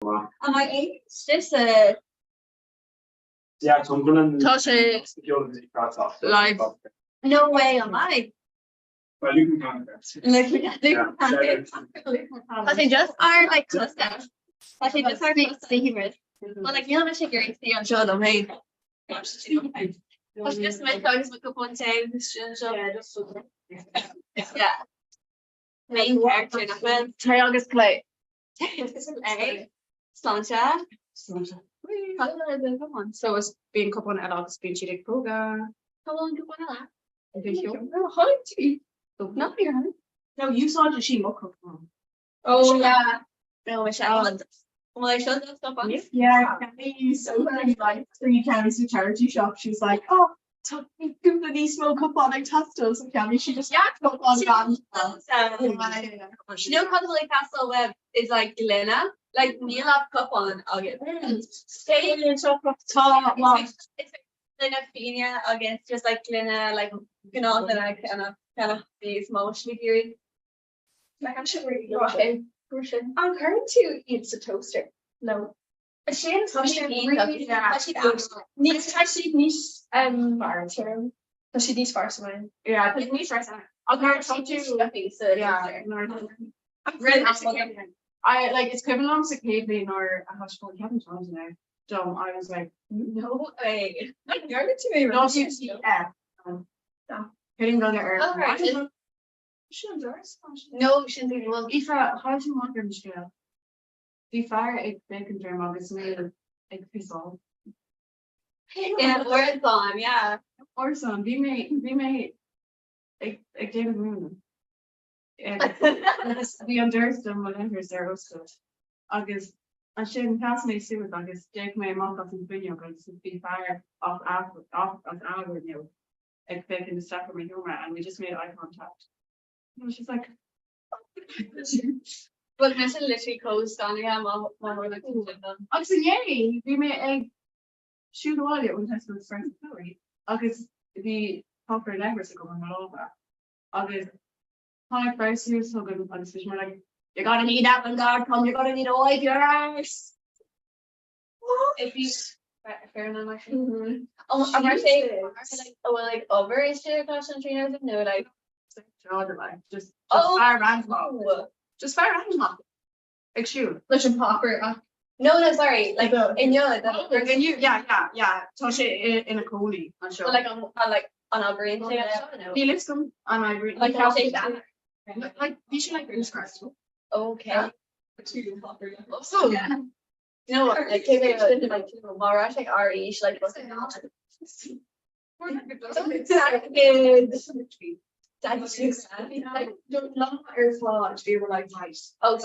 Am I age? This Yeah, Cumberland. Tasha live. No way am I. Well, you can contact. I think just are like custom. I think just are being secret. Well, like you know, she great see on show them. Hey, I just my thugs with a couple of times. Yeah. Main character in a film. Try August play. Sláinte. Come on. So it's being couple on August being cheated proga. How long do you want to Not here, honey. No, you saw the she look. Oh yeah. No, Michelle. Well, I showed that stuff on. Yeah, Cammy so like 3 counties of charity shop. She's like, oh, Google these smoke up on like testos and Cammy. She just up on that. You know, Catholic Castle Web is like Glenna. Like Neil have cup on again. Stay in top of top. It's Glenna Fina against just like Glenna, like you know, that I kind of be emotionally theory. Like I'm sure we're I'm current to eat a toaster. No. Shane's needs actually needs farm. Does she needs farm? Yeah, I think needs farm. I'll go to yeah. I'm really I like it's equivalent to cabling or a hush called Kevin Jones now. So I was like, no way. You're good to me. Don't you see getting on the earth. No, she's even well. Aoife, how do you want your Michelle? Be far a bacon germ August made like piss off. Yeah, or on, yeah. Or some. Be made like David Moon. The understand whatever they're also August and she didn't pass me see with August Jake my mom off in video because to be far off hour now like baking the stuff for my humor and we just made eye contact. And she's like but Miss literally closed on yeah I'm saying yay we made a shoot the wall when test was friends story August the proper language going all over August hi first year so good on this we're like you're gonna need that when God comes you're gonna need to wipe your ass if you fair enough actually oh I'm gonna say like oh well like over is there question trainers no like just fire random just fire random like shoot listen popper no sorry like in your in you yeah touch it in a coolie I'm sure like on a green thing he lives them on my green like how say that like you should like Bruce Crystal okay so yeah you know what like give it like Mara like RE she like wasn't that's like don't long air flaws we were like nice oh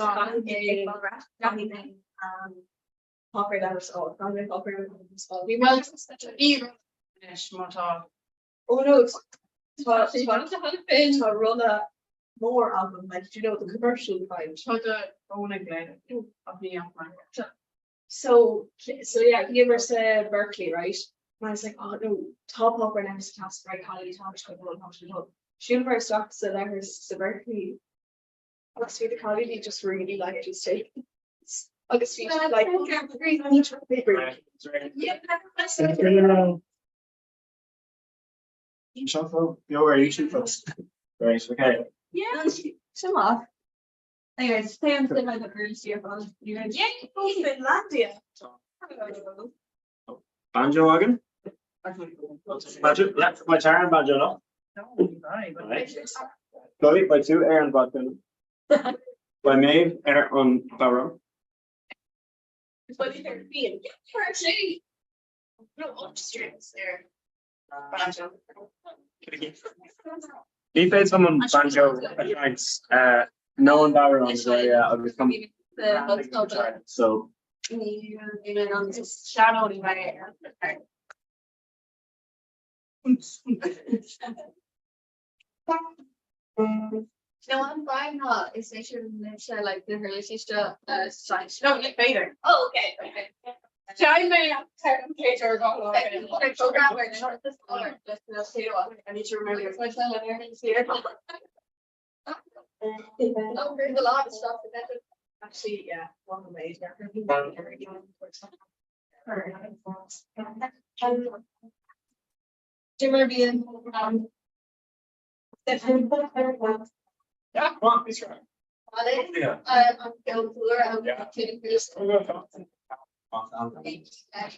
Popper that was all Popper we well oh no it's to run a more album like you know the commercial vibe so yeah he was Berkeley right and I was like oh no top up right next to task right college she first stocks the letters to Berkeley last week the college he just really liked his take August like Shuffle, you're you should first. Right, okay. yeah show off anyways stay on like the first year for you guys yeah Finlandia Banjo wagon? Banjo, yeah, my turn, banjo no. Right. Chloe by 2, Aaron Botkin. By Maeve, Aaron Barrow. What is there being actually no strings there banjo He played someone banjo thanks no one Barrow on so yeah I'll become so even on this shadow by no, I'm fine. Is they should like the relationship science. No, like later. Oh, okay. I may have later go I need to remember your question. There's a lot of stuff. Actually, yeah, one way. Do you remember being Yeah, come on, please try. Yeah. I'm going to learn Yeah. to this.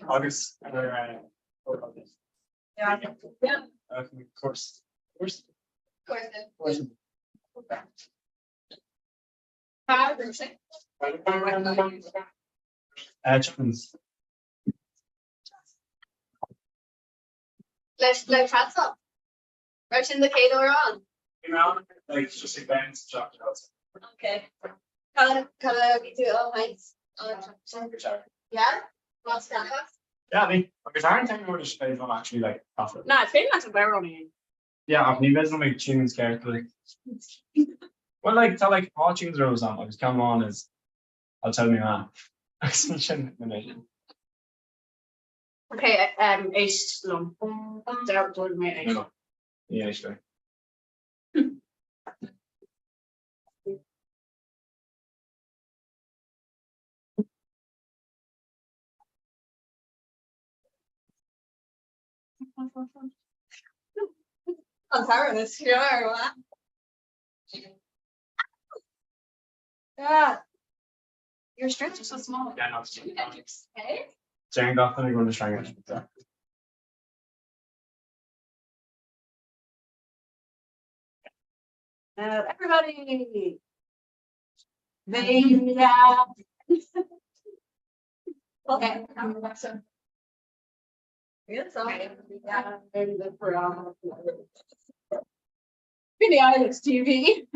August. Yeah. Yeah. Of course. Of course. Of course. Hi, Bruce. Chickens. Let's chat some. Right in the Kato on. You know, like just events, chocolate. Okay. Can I do all nights? Yeah. What's that? Yeah, I mean, because I don't think we're just paid on actually like profit. No, I feel like a bear on you. Yeah, I've been visiting my tunes carefully. Well, like, tell like all tunes are always on. Like, come on is, I'll tell you man. Okay, eight long. There told me eight. Yeah, sure. I'm sorry, it's sure. Yeah. Your strips are so small. Yeah, no, it's Okay. Jane got them, going to try and get it. Everybody. Yeah. Okay. It's okay. Yeah. And the Billie Eilish TV.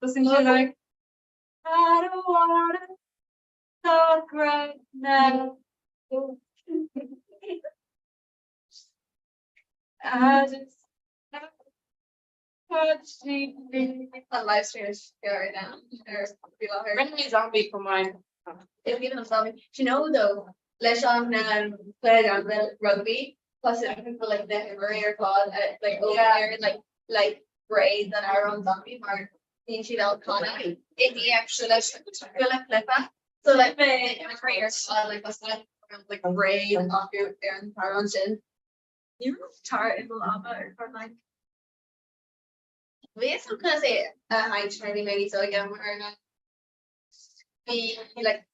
Listen to like, I don't wanna talk right now. I just on live stream is right now. Renee Zombie for mine. If you don't tell me, do you know though? Leshon played on the rugby. Plus, I think for like the Himmer called like over there, like braids and our own zombie part. In she don't call it. In the actual like flipper. So like the career like that's like a braid and off your there and our own chin. You tar in the lava or like. We have some kind of say high training maybe so again we're not be like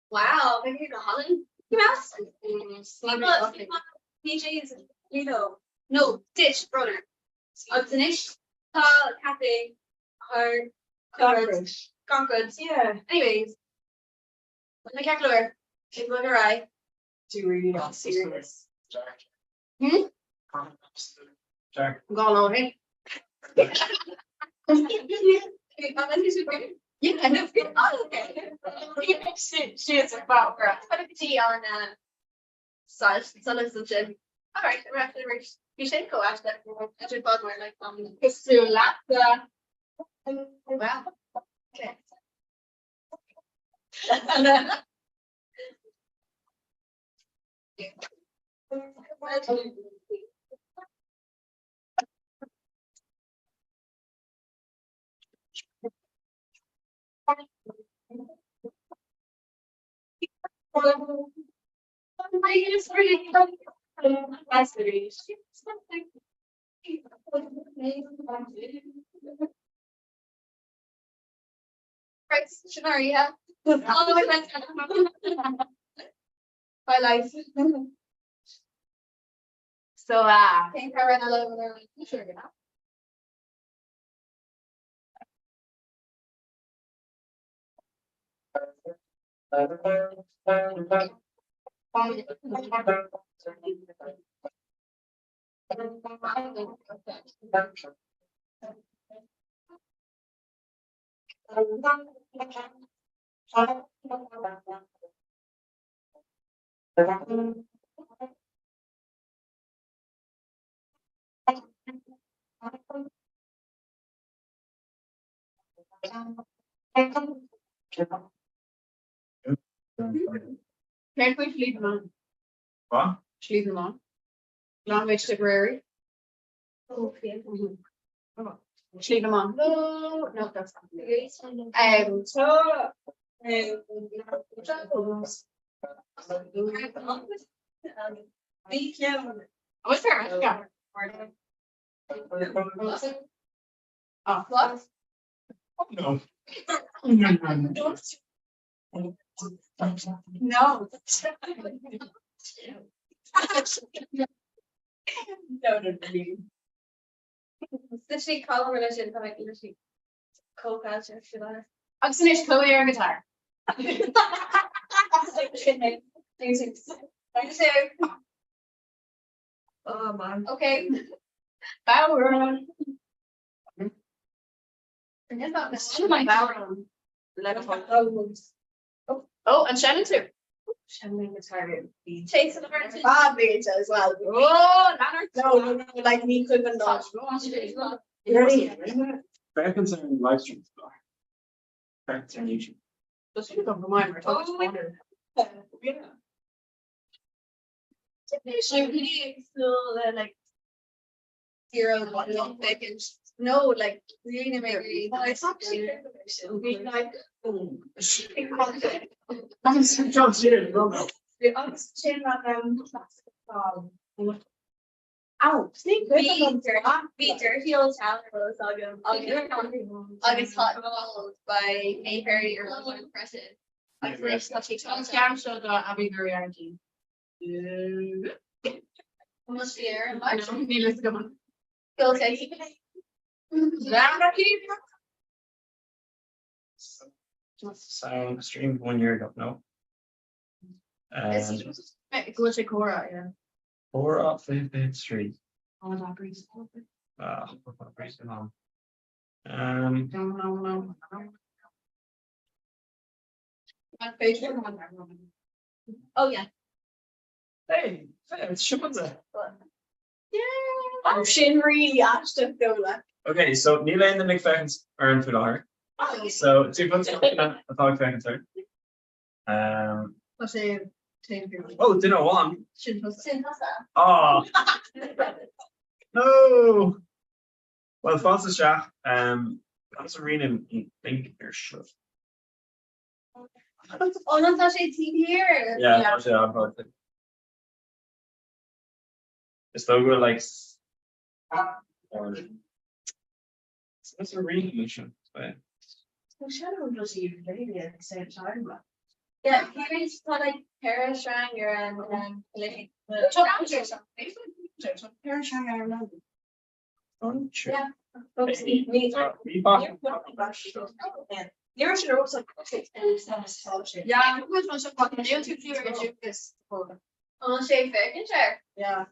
wow, maybe you're Holland. Yes. PJ's you know. No, dish brother. Finish. Cafe. Hard. Conquered. Yeah. Anyways. My calculator. She's looking right. Do you really not serious? Jack. I'm going on it. Yeah, I know. Oh, okay. She is about her. Put a tea on salt and gin. All right, we're actually you should go after that. I should bother more like It's too late. wow. Okay. Right, Shanaria. Yeah. All the way back. My life. So Think I ran a little bit sure enough. can't we leave them on? What? Leave them on. Long way to Tipperary. Okay. Oh. Leave them on. No, that's not. I was there. Yeah. Oh, what? No. No. Literally call religion like literally co-culture, should I? I'm finished Chloe air guitar. Oh man. Okay. Power. Forget that. Power. Oh, and Shannon too. Shannon guitar. Takes an emergency. Bad bitch as well. Oh, Leonard. No, like me couldn't not. Fair concern in live streams. Fair concern YouTube. Just you don't mind. We're talking about Yeah. Still like 0 1 seconds. No, like really maybe. Ow, sneak Be dirty old town or August hot and cold by May Perry or Love Impressive. I finished that takes on Scam showed Abby very energy. almost the air and I much. know, needless to come. Go take Sound streamed 1 year ago. No. Glitchy Cora, yeah. 4 up 5th Street. Oh, that brings. No. No. Oh yeah. Hey, it's Shimonza. Oh, Shin really asked him though, like. Okay, so Neil and the McFackens are in $2. So 2 points a thought Fackens are. Let's say, take your. Oh, dinner one. Sinhasa. Oh no. Well, Francis Shaw, that's a reading in think your shit. Oh, no, that's actually TV here. Yeah, actually, I'm probably. It's though we're like. Or, that's a reading mission. Well, Shadow does even maybe at the same time, but. Yeah, parents thought like Paris Ranger and Lily. Oh, sure. Yeah. Folks eat meat. You're sure also. Yeah, I'm going to show fucking YouTube viewer and do this. Oh, Shay Fair share. Yeah.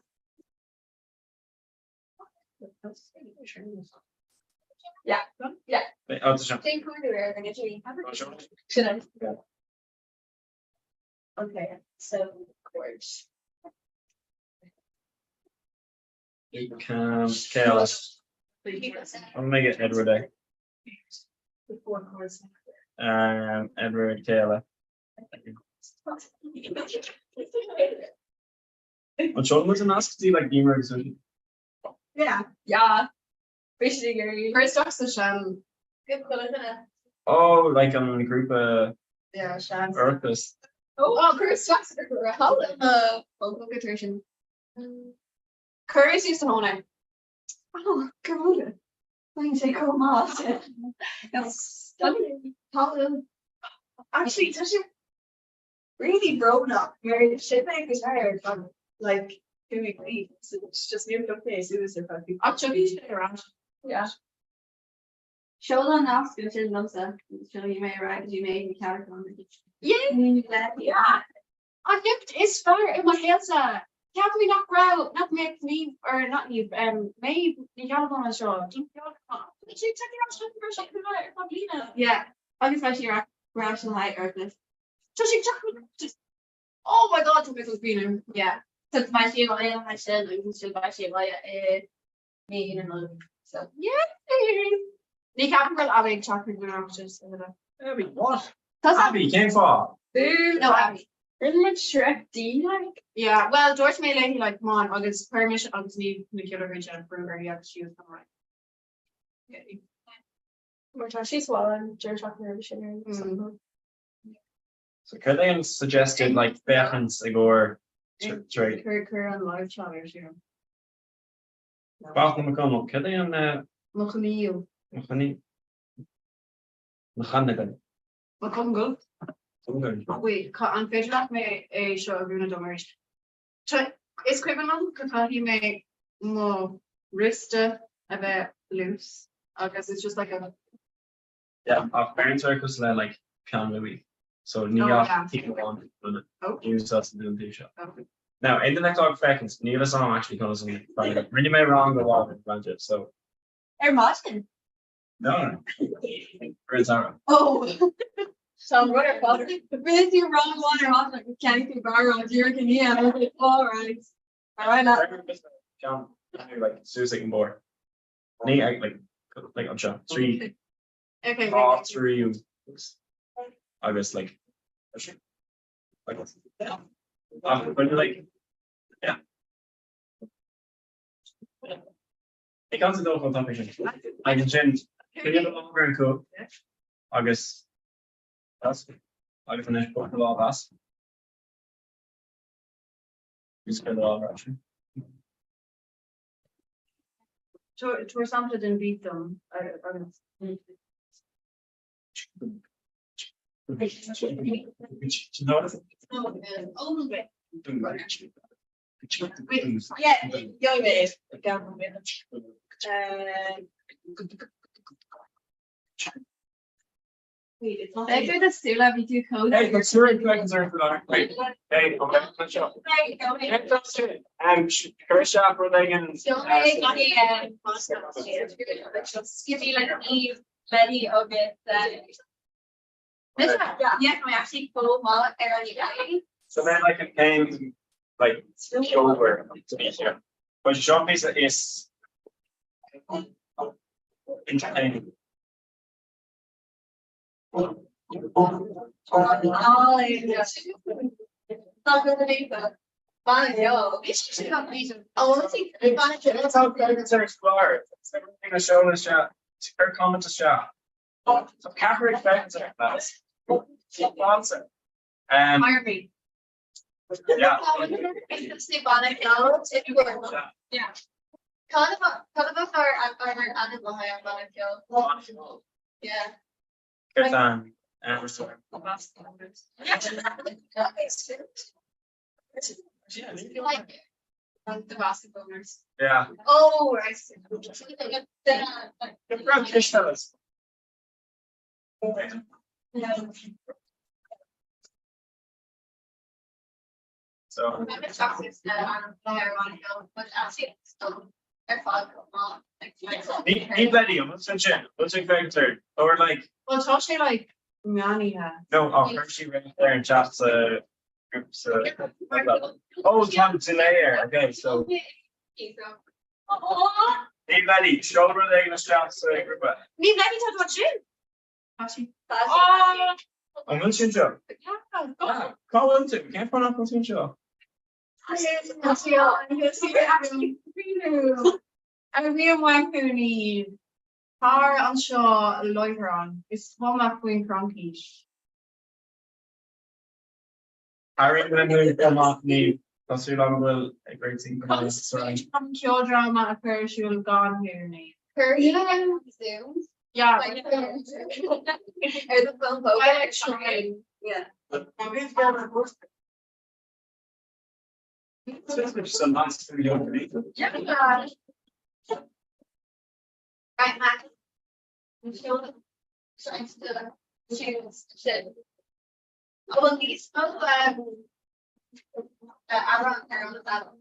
Yeah. Yeah. Wait, oh, it's a Same corner we're gonna do. Should I? Okay, so chords. Chaos. I'll make it Edward A. The 4 chords. Edward Taylor. Well, Sean was an ask, do you like gamer exertion? Yeah. Yeah. Basically, Gary. First off, the Shan. Good cool, isn't it? Oh, like on a group of Yeah, Shan. Earthus. Oh, Chris Jackson. Vocal guitation. Curry's used to hone it. Oh, Corona. I can say Comhrá. That's stunning. Actually, Tasha really grown up. Married shit like retired from like 2 weeks. So it's just moved up there. So it's about I'll show you around. Yeah. Show them now. It's going to love that. Show you may right as you made the character on the Yeah. I looked it's far in my head. Can't we not grow? Not make me or not you. Maybe the Déardaoin show. Yeah. Obviously, you're rational height Earthless. Just. Oh my God! It was being Yeah. So it's my shit, I said, we can still buy shit, me and another. So, The capital Abby chocolate just Abby, what? That's Abby came for. no, Abby. Isn't it Shrek D like? yeah. Well, George May like come on. August permission. August need to kill her reach out for her. Yeah, she was coming right. Mar tá sí swallen George Rockner sin. So Killian suggested like Bechans Igor trade. Cur an live challenge, you know. Bach McConnell, Killian Machaniel. Machani Machanigan. Macungal. Something. Wait, an féidirach mé é seo a bhúna domir. Is cuiban catáhí mé má riste a bheith loose. Agus it's just like a Yeah, our parents are because they like Pian Louis. So New Oh, York yeah. people want to oh, use us to do the shop. okay. Now, in the next talk seconds, neither song actually goes in. Really may wrong the wall in budget. So Martin. no. Where's our Oh. Some brother father. Really you wrong one or off like can't keep borrow dear can you all right. All right now. John, like Susie and board. Need like I'm sure 3 Okay. all 3 I guess like when you like yeah. It comes to the whole topic. I can change. Can you have over and cool? August. That's I can finish both of all that. You spend all right. Tour something didn't beat them. Yeah, young days. Wait, it's not. I could have still have you code. Hey, let's hear it. Concern for that. Wait. Hey, okay, let's show. Kirsha, Rodegan. Give me like Eve, Betty, okay, yeah, I actually pull my early. So then like it came like over to be here. But Jean Pisa is entertaining. Not gonna be that. Fine, yo. I want to see That's how it's explored. It's everything I showed us shot. Her comment to shot. So Catherine expects it. That's answer. Harvey. Yeah. Yeah. Kind of a fire animal high on kill. Yeah. Good time. And so Like the basketball nurse. yeah. Oh, right. Good friend fish fellas. So need Betty, I'm what's in third? Or like Well, Toshi like Manny has. no, she right there and chats groups oh Tom Layer. Okay, so need Betty, show her they gonna chats group. Me let me talk about you. Toshi. Oh, I'm gonna change up. Yeah, call into can't find out what's in show. I'm being wankuni. Car on Shaw Loiteron. It's Homa Queen Cronkish. I remember come off me. That's too long will a great thing come on. Sorry. From Kyo drama occurs, she will have gone here. Zoom. Yeah. Like, or the phone poker. Yeah. It's a nice video. Yeah. Right, Mac. I'm still trying to choose shit. Oh, these I'm on the battle.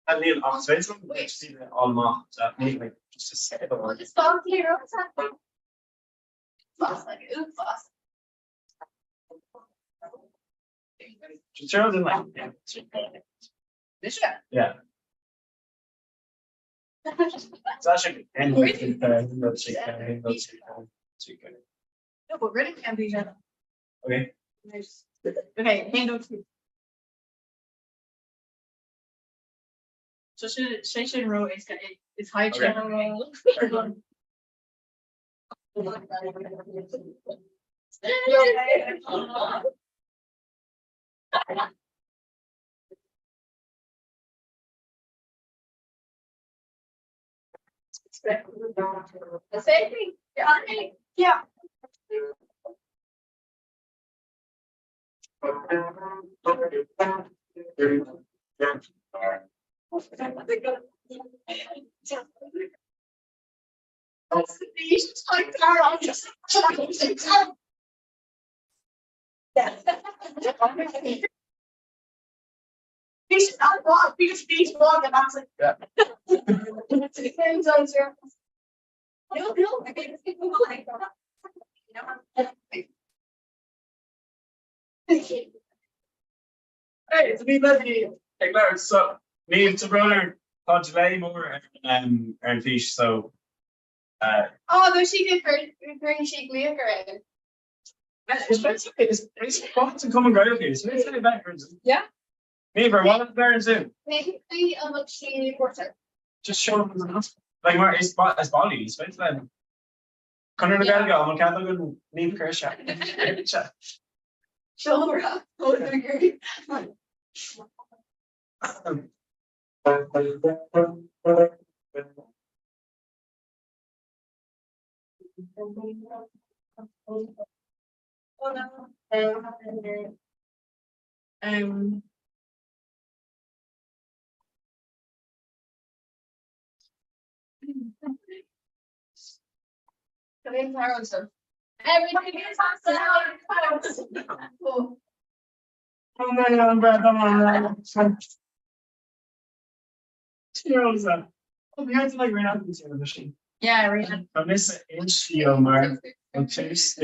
And Neil, I'm saying something. We see that all mark that like just to say it. Oh, just follow here. Boss like oops, boss. Just show them like This shit. yeah. It's actually and we can let's see. No, but really can't be done. Okay. Okay, hand over to. So should row is high Okay. channel roll. The same thing. Yeah. That's the beach. It's like car. I'm just. Yeah. Beach not walk. Beach walk. And that's like. Yeah. Depends on your. No. I mean, people like that. Hey, it's me, Leslie. Hey, Claire, so me and brother thought today more and fish, so Oh, no, she did very chic liquor. it's fun to come and go here. So it's really backwards. Yeah. Me for what is there soon? Maybe a much she porter. Just show them the hospital. Like more it's body, it's like Conor the guy go, I'm can't go leave Chris. Shoulder. Oh, they're great. Come in, Tara, and stuff. Everybody gets on. Oh, Oh my god, bro, come on. 2 years up. Oh, we had to like run out into the machine. yeah, Rita. I miss an inch here, maar het is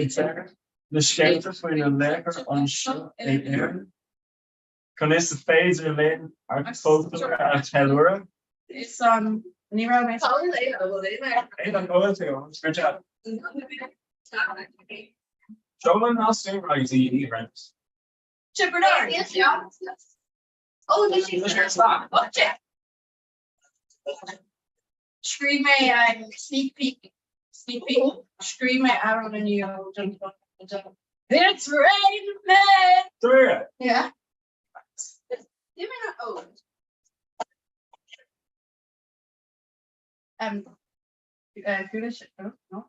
de schelte van je lekker onschuld in air. Kan is de phaser alleen uit foto uit helder. It's Nero makes Tell me later, well, they might. Hey, dan go het heel. Good job. Show them how soon right to eat rent. Chipper Darn. Yes, yeah. Oh, did she? Oh, Jack. Scream my sneak peek. Scream my arrow in you. It's raining men. Terwijl. Yeah. You may not own. Foolish. No.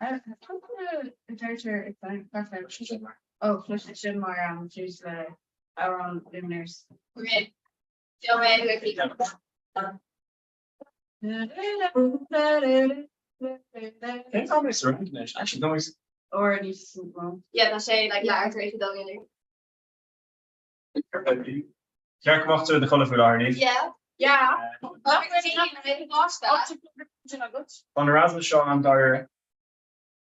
I talked to the director. It's perfect. Oh, flush it in more. Choose the our own luminaires. Okay. Feel me anyway, people. Geen van is er niet. Actually, dan is. Or it needs to wrong. Yeah, dan zei je like later even dan weer. Ja, ik mocht de golf daar niet. Ja. Yeah. Mag ik zien dat je even vast Van de Erasmus show aan daar.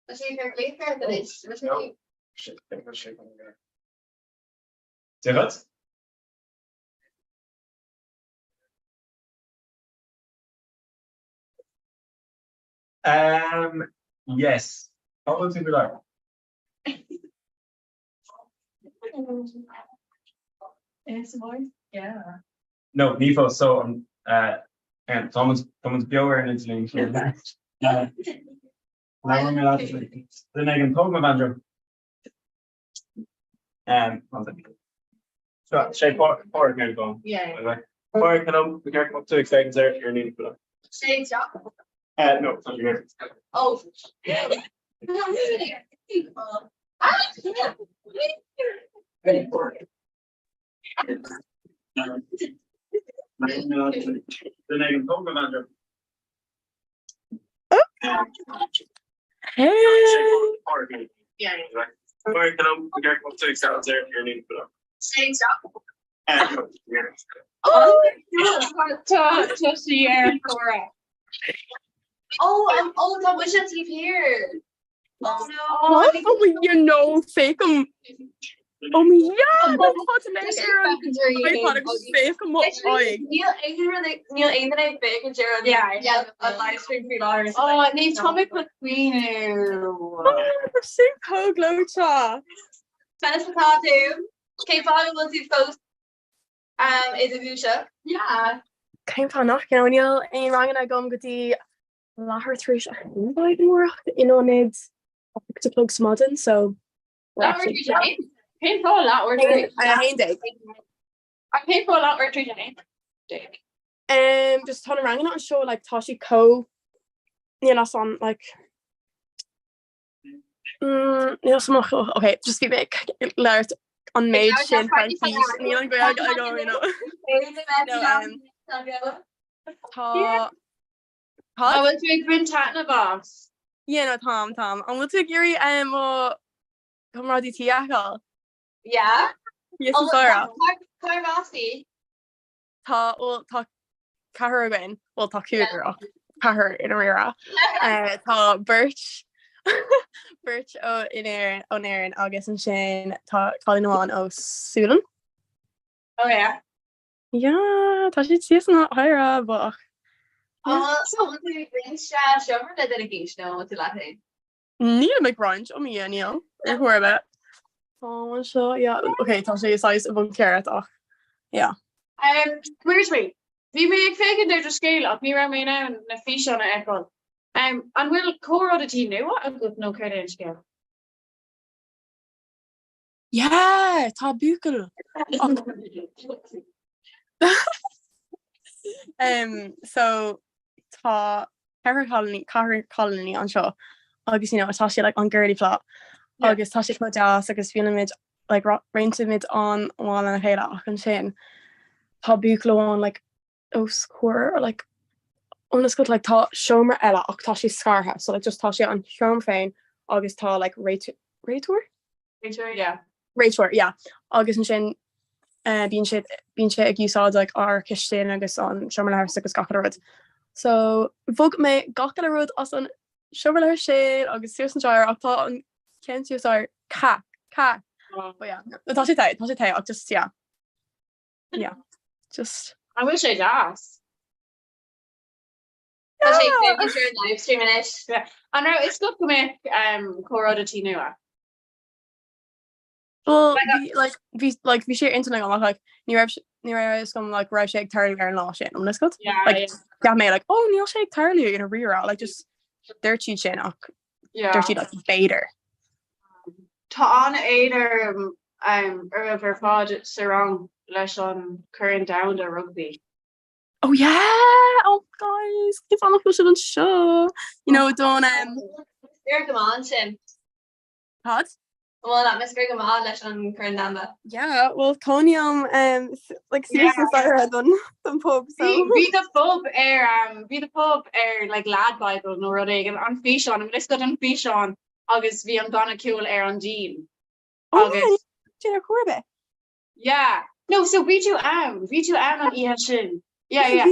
Dan zie je er lekker dat is. Dat is niet. Shit, ik ben shit van de. Zeg het? Yes. How was it like? ASMR? Yeah. No, Nivo, so and Thomas Bjoer en het link. Laten we laten zien. Dan heb ik een programma manager. Want zo, zij voor ik gewoon. Yeah. Voor ik kan we kijken op 2 seconds there. You're needing for Steeds ja. that. No, it's not your. Oh. Ready for it. Dan heb ik een programma manager. Yeah. Voor ik kan we kijken op 2 seconds there. You're needing for Steeds ja. Just the air for Oh, dat was het hier. Oh no. What? Oh, you know, fake him. Oh, yeah, dat gaat een I thought it was fake him. Neil Ain't I big and Jared. Yeah, a live stream $3. Oh, nee, Tommy McQueen. Oh, we're so cool, Glota. Tennis and tattoo. Kate Bobby was his post. Is a Gusha. Yeah. Came from knock, you know, Neil, and rang and I go and go Lahar three by more in on it to plug smodden, so we're That actually Pain for a lot or three. Day. I pay for a lot or three. Just turn around and show like Tashi Co. You know, some like okay, just be big. Learn on made shin Frankie. You know, I go, you know. No, I was doing Bryn Tatna boss. yeah, no, Tom. And we'll take Yuri Comhrá DéChéadaoin. Yeah. Yes, Sarah. Carvasi. Tá Cahar again. Well, tá Cougar. Cahar in a rira. Tá Birch. Birch in air on air in August and Shane tá Colin Wan Sulan. Oh yeah. Yeah, tá si season higher, but So what do you bring shower the dedication now to Latin? Neil McBrunch. Oh me, Neil. Where about? Oh, so yeah. Okay, tá si size of carrot. Yeah. Where's me? Vi me fake der scale up ni ra me now na fish on echo. And will core the team now what a good no credit scale. Yeah, tá bukel. So tá Cahar colony on show. Agus you know tá si like on girly plot. Agus tá si put jazz agus feeling mid like rainted mid on one and a chéile ach an sin. Tá bukel on like score or like honest good like tá shomer ella ach tá si scarha. So like just tá si on shom fein agus tá like Raytour? Yeah. Raytour, yeah. Agus an sin bín sé ag úsáid like ar kistin agus an shomer agus gachar so bhog me gachar rud as an shomer sé agus sears an jar ach tá an Kent úsá ca but yeah tá si tay ach just yeah just I wish I'd asked. Live streaming it. Yeah. I know it's good to make core the team now. well vi sé internet an like ní gom like ra sé tarlú ar an lá sin an good like ga me like oh níl sé tarlú in a rira like just dirty sin ach dirty like bader Tá an éidir ar fád sarang leis an current down the rugby. oh yeah oh guys keep on an show you know don't Come on, Sim. hot Well, that Miss Greg on leis on Corindamba. yeah well Tony like seriously sorry done pub so Be the pub like lad Bible no ruddig and an fish on let's go an fish on August vi an gonna cool air on Jean August Jenna Corbett yeah no so we do on shin yeah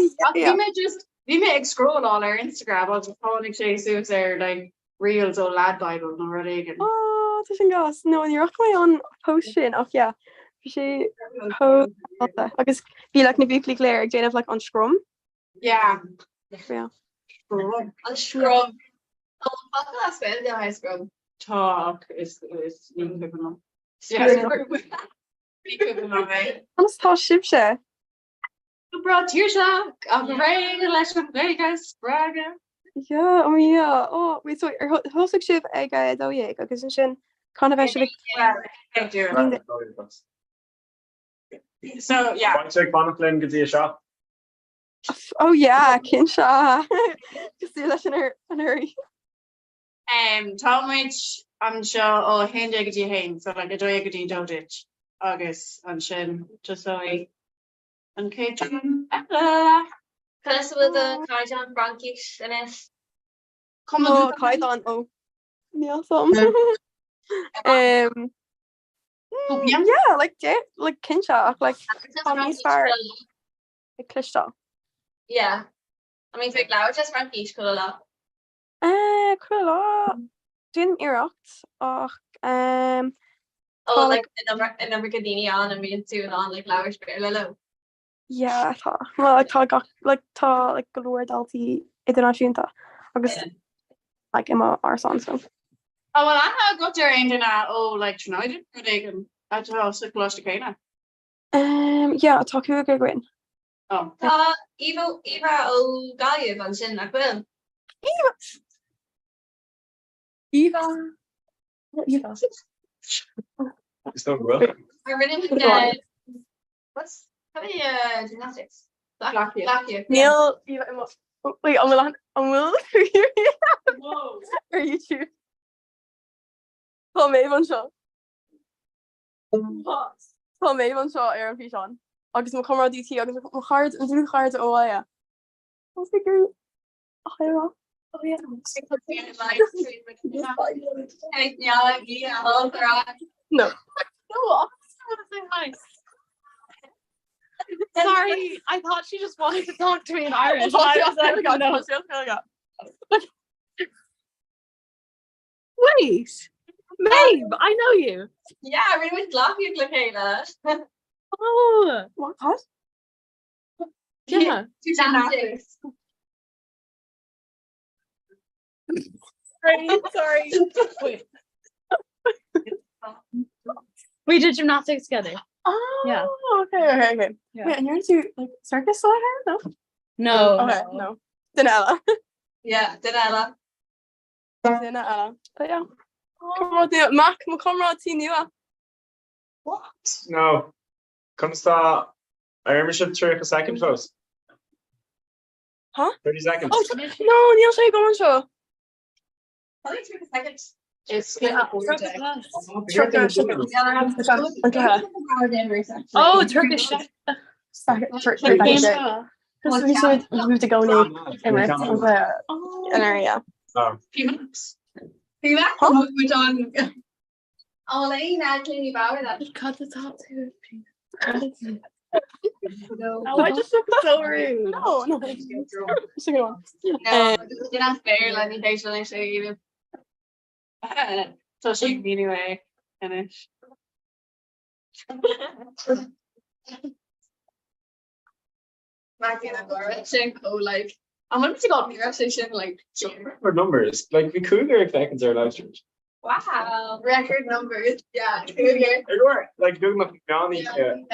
we may scroll all our Instagram on the phone Suits there like reels or lad Bible no ruddig and tá sin gas no an rock mai an post sin ach yeah sé agus bí like na búpli léir ag déanamh like an scrum yeah On scrub. Oh, fuck that spell the high scrub. talk is Anas tá sibse brought tearshop of rain leis Vegas Braga. yeah oh wait so hosig sib ag dóhéag agus an sin kind of actually So yeah Bonlin go dtí shop. oh yeah kin sha just do leis an hurry Tomwich an seo ó hen gotí hain so like a do gotí doditch agus an sin just so an Kate Cause with the Carjan bronchitis in it. come oh caiid an oh níl som yeah like kin sha like far like clista Yeah. I mean, like, now just bronchitis cool a lot. cool Dún iirecht ach Oh, like a number Cadini on and being two on like flowers bear yeah tá well tá tá like galore daltaí idirnáisiúnta agus like imma ar son so oh well I have got your end in oh like tonight good I just close to Kana yeah tá go gwin oh Eva o Gaia van sin na quill. Eva. Eva. It's not real. We're running Go on. what's how many gymnastics? Latvia. Latvia. Neil, Eva, wait, I'm will Whoa. or YouTube. Tá mé van seo. Tá mé van seo ar an fi seán. Agus má Comhrá DT agus má chard an dú chard óhaia. What's the girl? Oh yeah. Hey, yeah, all right. No. No, I just want to say hi. Sorry, I thought she just wanted to talk to me in Irish. Wait, Maeve, I know you. Yeah, I really went Latvia, Glacana. Oh, What? yeah. Gymnastics. Sorry. Wait. We did gymnastics together. Oh, Yeah. Okay. Yeah. Wait, and you're into like circus or no? No. Okay, no. Danella. Yeah, Danella. Danella. But yeah. Comhrá the Mac, má Comhrá tí nua. What? No. Comes to I remember should trick a second close. Huh? 30 seconds. Oh, no, níl sé go an seo. I'll take a second. It's Oh, Turkish chef. Because we should move to go near Emirates an area. Oh. Phoenix. Which on oh Elaine actually about that. Cut the top too. Oh, I just look so rude. No. It's a good one. No, you're not fair, let me take I show you. So she can anyway finish. Back in a direction, like I'm gonna take off the station like For numbers, like we could get seconds or live streams. wow, record numbers. Yeah, good. Like doing my Johnny Aaron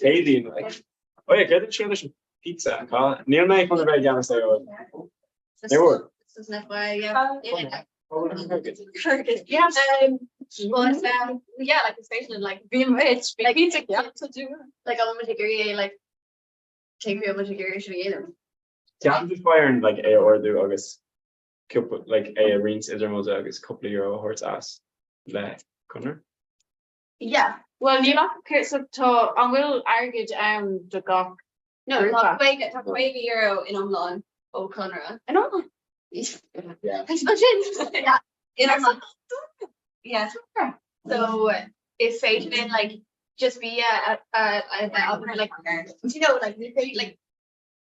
Haley like oh yeah, get the tradition pizza. Neil May from the very down say they were. This is not why, yeah. Yeah. Yeah, but yeah, like especially like being rich, like pizza, yeah, to do like I'm gonna take your like take me on to your issue either. I'm just firing like a or do August couple like a rinse is almost August couple of euro horse ass le Connor. Yeah, Well, you know, so I'm going to argue the gawk. no, talk away the euro in Umlan, O'Connor. I don't know. Yeah. Yeah, in Umlan. Yeah. So if Satan in like just be like you know like we say like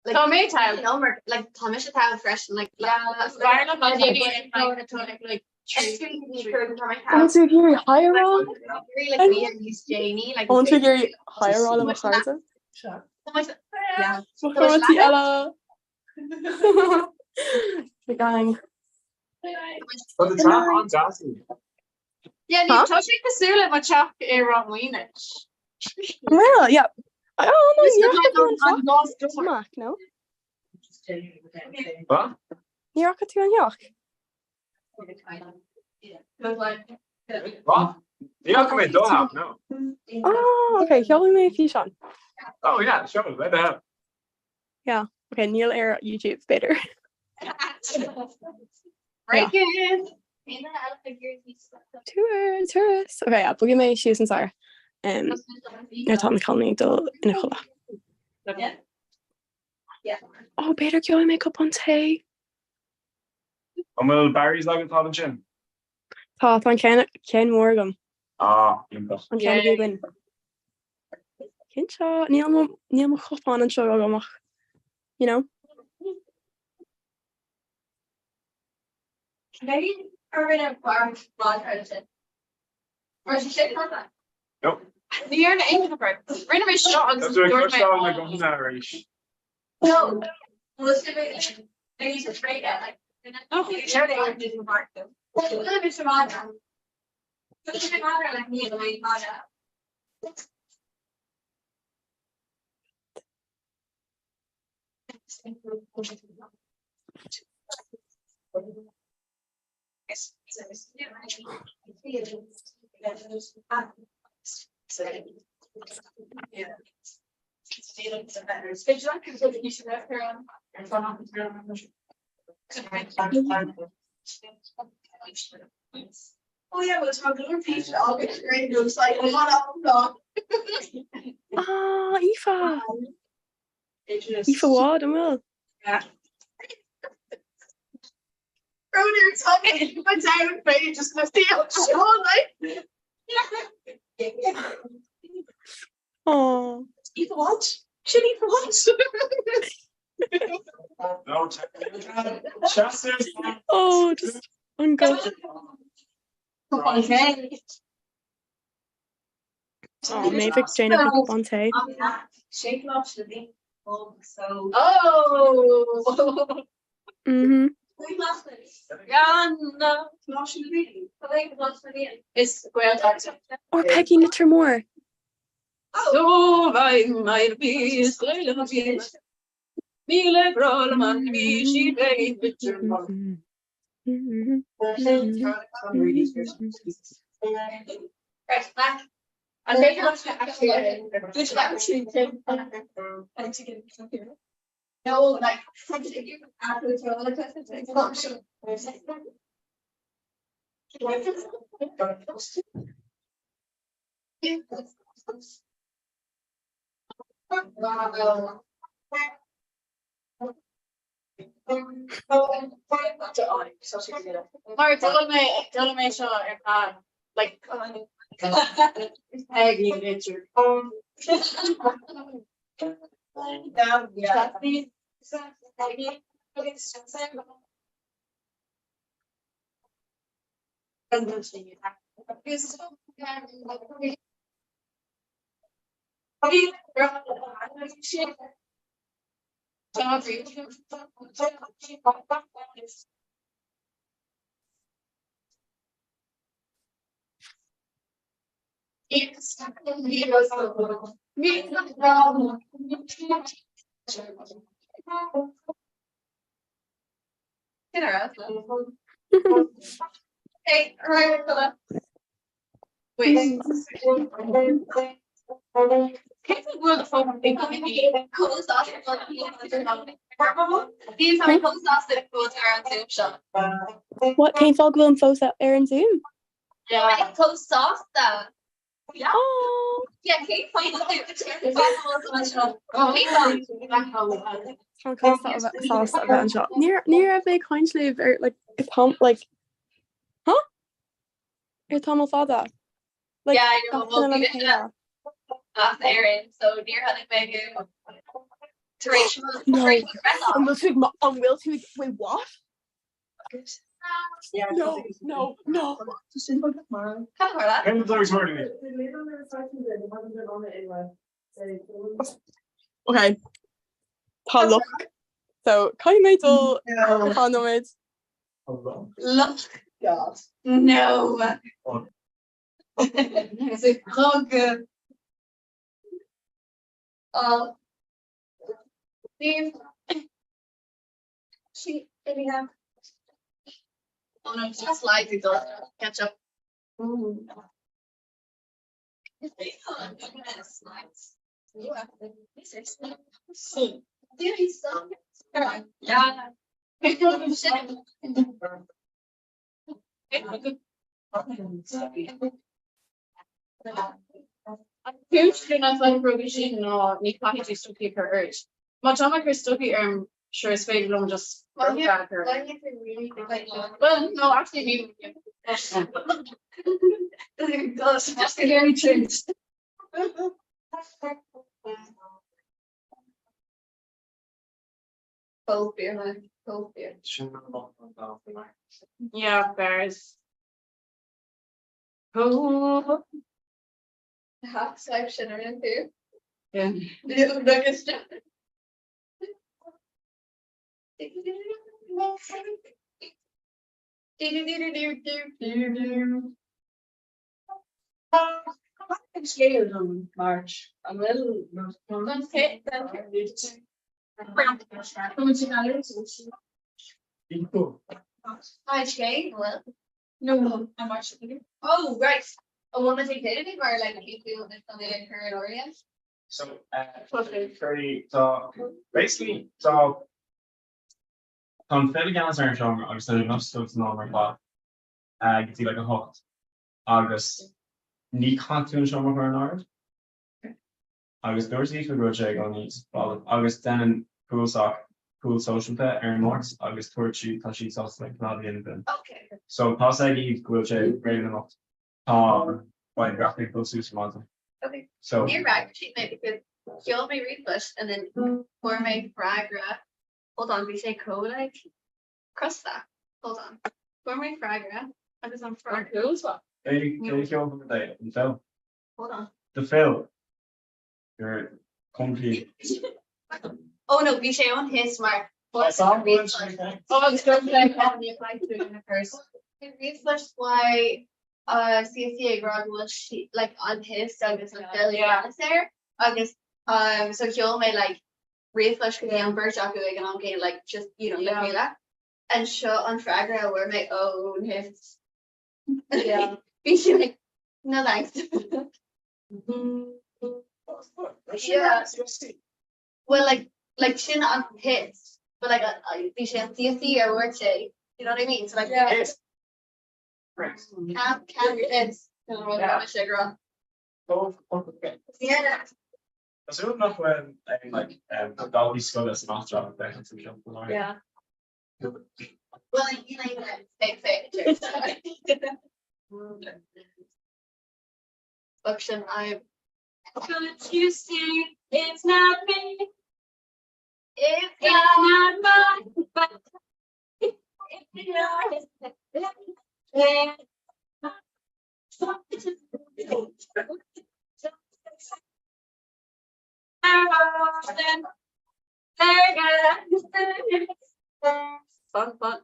So many times. number like Thomas should have fresh and like Like I want to hear higher roll. like me and he's Jamie like I want to hear higher roll of a charter. yeah Ella. The gang. But the top on Johnson. yeah, Huh? you touch it the sula my chap Wiener. Well, yeah. Oh no, on you're Smack, no? What? You're a two on York. What? You don't come in Doha, no. Oh, okay. You'll me if you Sean. Oh yeah, sure, let that. Okay, Neil Air YouTube better. Breaking. Tourists. Okay, yeah, buggy me shoes and Sarah. I taught me calling do in a chola. Yeah. Oh, better go makeup on tay. And will Barry's like a thought and chin? Thought on Ken Morgan. Ah, impossible. On Ken Gubin. Ken Shaw, Neil mo chop on and show go. You know? Maybe are in a bar tradition. Or she should have that. Nope. You're an Asian bird. We're shot on That's what I touched on like on that race. No. Let's do it. They need to trade it like sure they would do the mark them. It's gonna be Shimada. It's gonna be like me and my mother. Oh yeah, but it's not good page. I'll get your radio site. I'm not. Ah, Aoife. Aoife Wad, I'm well. Earlier talking, but I would pay just to see how show like. Oh, Eat for lunch. Should eat for lunch. No, Chester. oh, just ungood. Okay. Oh, maybe Jane of Bonte. Shake off the big so. Oh. Mm-hmm. We lost it. Yeah, no. Lost the big. It's well. Or Peggy Littermore. So I might be still be. Mille brol man be she bay Mm-hmm. Mm-hmm. Right back. I think I'm actually which actually no, like after the Mar, tell me so like Peggy nature. Yeah. Hey, alright, wait. These are post that go to our Zoom shop. What came Foggle and Fosa Aaron Zoom? Yeah, post off that. Yeah. Oh, Yeah, Kate find Tom Costa sauce of that shop. Near a big Heinzlev or like a Tom like a Tom Fada. Like yeah, I know. that's Well, in a we did that off Aaron, so near having Megan. No. And will to wait what? No. Comhrá. Okay. Tá look. So caiimid Hanid. Look. God. No. It's a hug. Steve. She didn't have. Oh no, just like it does. Catch up. Yeah. Huge na fan provision no ni kahit istuki per urge. Machama kristuki sure is fake long just well, no, actually me. Just a very change. Cold beer, man. Cold beer. Yeah, bears. Oh. Half swipe shimmering too. Yeah. The biggest. I'm scared on March. I'm a little. Okay. Equal. Hi, Shane. Well, No, I'm actually. oh, right. A woman take dating or like you feel it's something like her and audience. So, very, so, basically, so, kan fel gan er genre agus er not so normal ba get like a hot agus ní canún genre for an art agus dorsí go go go needs agus den an cool sock cool social pet er morts agus torchi tashi sauce like not in them Okay. so pass I go great enough by graphic go sus month Okay. so Near back sheet maybe could kill me reflush and then pour my fragra. Hold on, we say co like crust that. Hold on. Pour my fragra. I was on fragra. hey kill the day the film Hold on. the film you're complete Oh no, we say on his mark. I saw reflush. Oh, I was going to like on the apply to it first. Reflush why CSA grad was she like on his so it's like fairly Yeah. honest there. I guess so kill me like reflush because I'm bird jockey and I'm getting like just you know Yeah. like that. And shot on Fragra where my own hits. Yeah. Be she like no thanks. Yeah. Well like she on hits, but like be she on CSC or word say, you know what I mean? So like Yeah. it's can hits. Yeah. Sugar on. Yeah. So enough when like Dolby Skull is not job there. Yeah. Well, you know that fake pictures. Function I Could you see it's not me, it's it's not mine, but it's yours. Fun.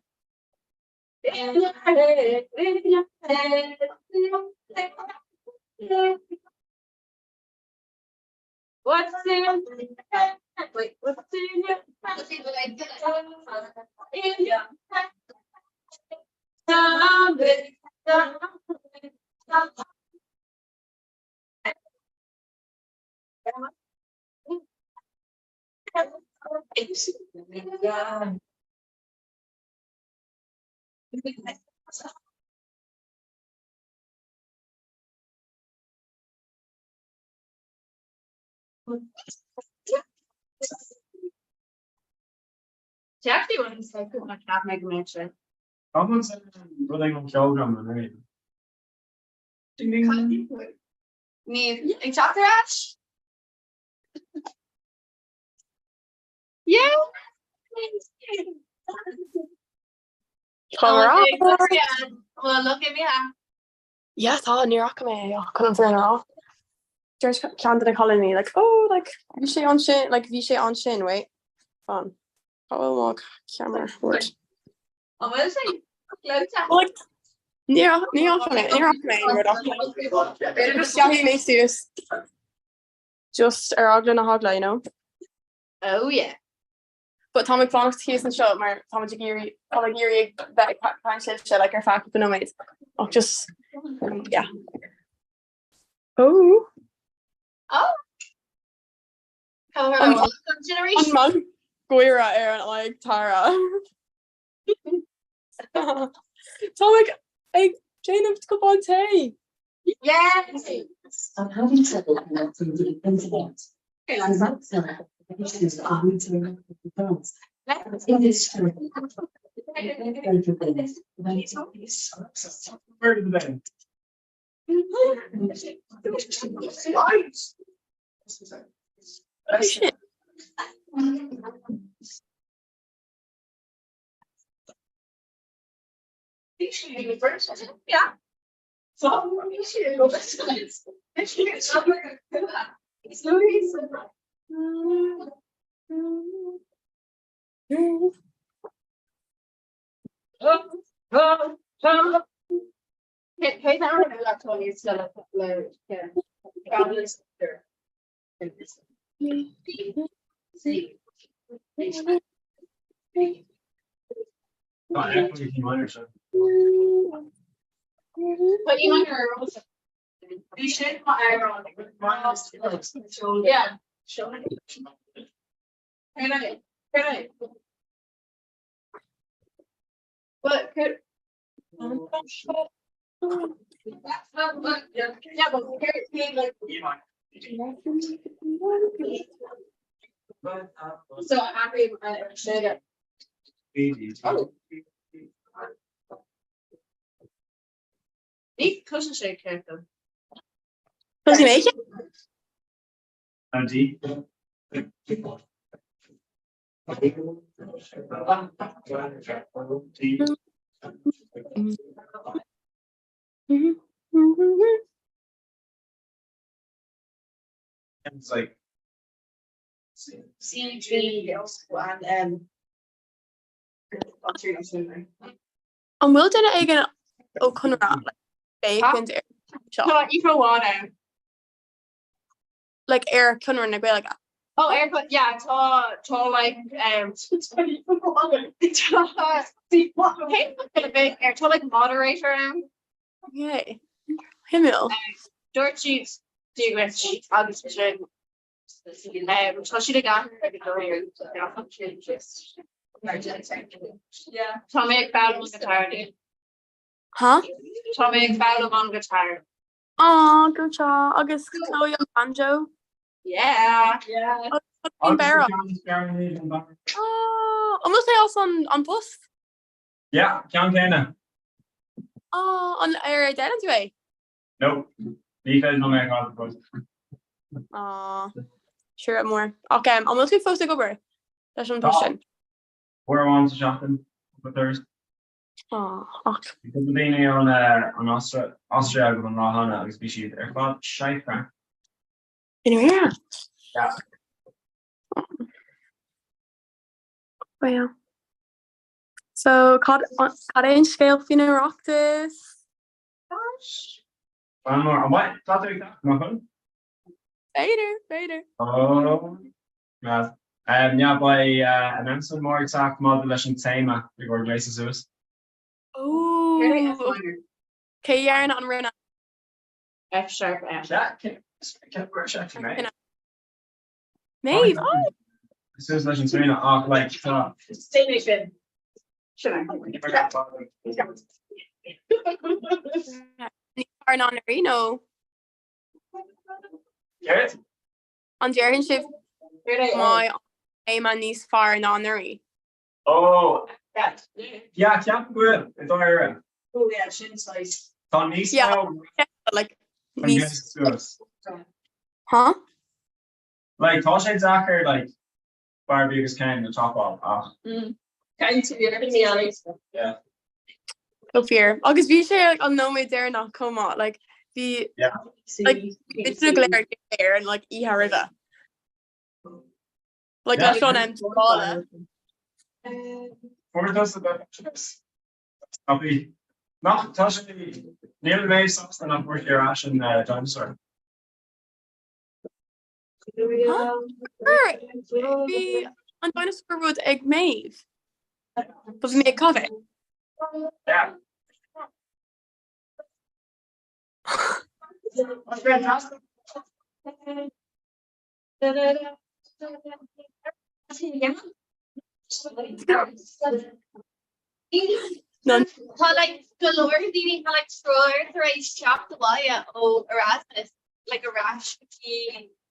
What's in Wait, what's in your let's see what I did. in your somebody, Jackie was like, could not have Mega Mansion. Someone's running on kilogram and right. Me like Dr. Ash? Yeah. Comhrá. Well, look at me. Yeah, tá níach mé chun fearrá. George cean na colony like oh like bhí sé an sin like bhí sé an sin wait fun. Oh má camera word. Oh, what is it? Like níach mé just yeah, he makes use just ar agla na hagla, you know. Oh yeah. But Tommy Plank he's an show maar Tommy Giri that kind shit like our fact no mates. Oh just yeah. Oh Oh. On Generation. man Guira Aaron like Tara. Tommy hey Jane of come on tay. Yes. I'm having trouble connecting to the internet. I'm not selling applications are meeting the phones. In this story, Where did the bed? Oh shit. Yeah. Hey, now we're not Tony. It's not like yeah. Probably sister. See. But you might are also. You should put iron on. Yeah. Can I? But could. Yeah, but here's like. So I'm happy I said it. Oh. Neat cushion shake cake though. Does he make it? Andy. It's like. Seeing tree and And we'll do it again. Oh, Comhrá, like bacon, shop, No, you put water. like air Comhrá na like that. Oh, airport, yeah, tall like tall like moderator Yay. Himmel. George sheets obviously so she got yeah. Tommy found on guitar. Huh? Tommy found on guitar. Oh, good job. August Chloe on banjo. Yeah. Fucking barrel. Oh, almost they also on bus. Yeah, Count Dana. Oh, on air identity way. Nope. Leave it no matter how it goes. Oh, sure more. Okay, I'm almost be supposed to go over. That's one question. We're on to shopping for Thursday. Oh, Because the being here on Austria going Rahana, I was species they're called shy crack. anyway, yeah. Yeah. Well. So, cad ein scale Finaroctus. One more. And what? Thought they got nothing. Vader. Oh. Yeah. Yeah, by an answer more exact modulation tema before Grace's house. Oh. Okay, Yarn on Rina. F sharp M. Jack can't brush actually, mate. Maeve. As soon as Legend Serena off like Station. Should I? Yarn on Reno. Garrett? On Jarn shift. My aim on these far and on there. Oh, yeah, can't go in. It's all right. Oh yeah, shin slice. On these Yeah. now, Like, from these, Guinness to us. huh? Like Toshade Zachar, like barbecues kind of top off. Kind to be honest. Yeah. No fear. August be sure like I'll know me there not come out. Like the like it's the glare there and like Iha River. Like Yeah. that's on them to call it. For those about chips. I'll be not Toshade nearly made something up with your ash and dinosaur. Be on dinosaur wood egg Maeve. Does it make coffee? Yeah. None. Like galore dini like stroller race chopped the wire Erasmus like a rash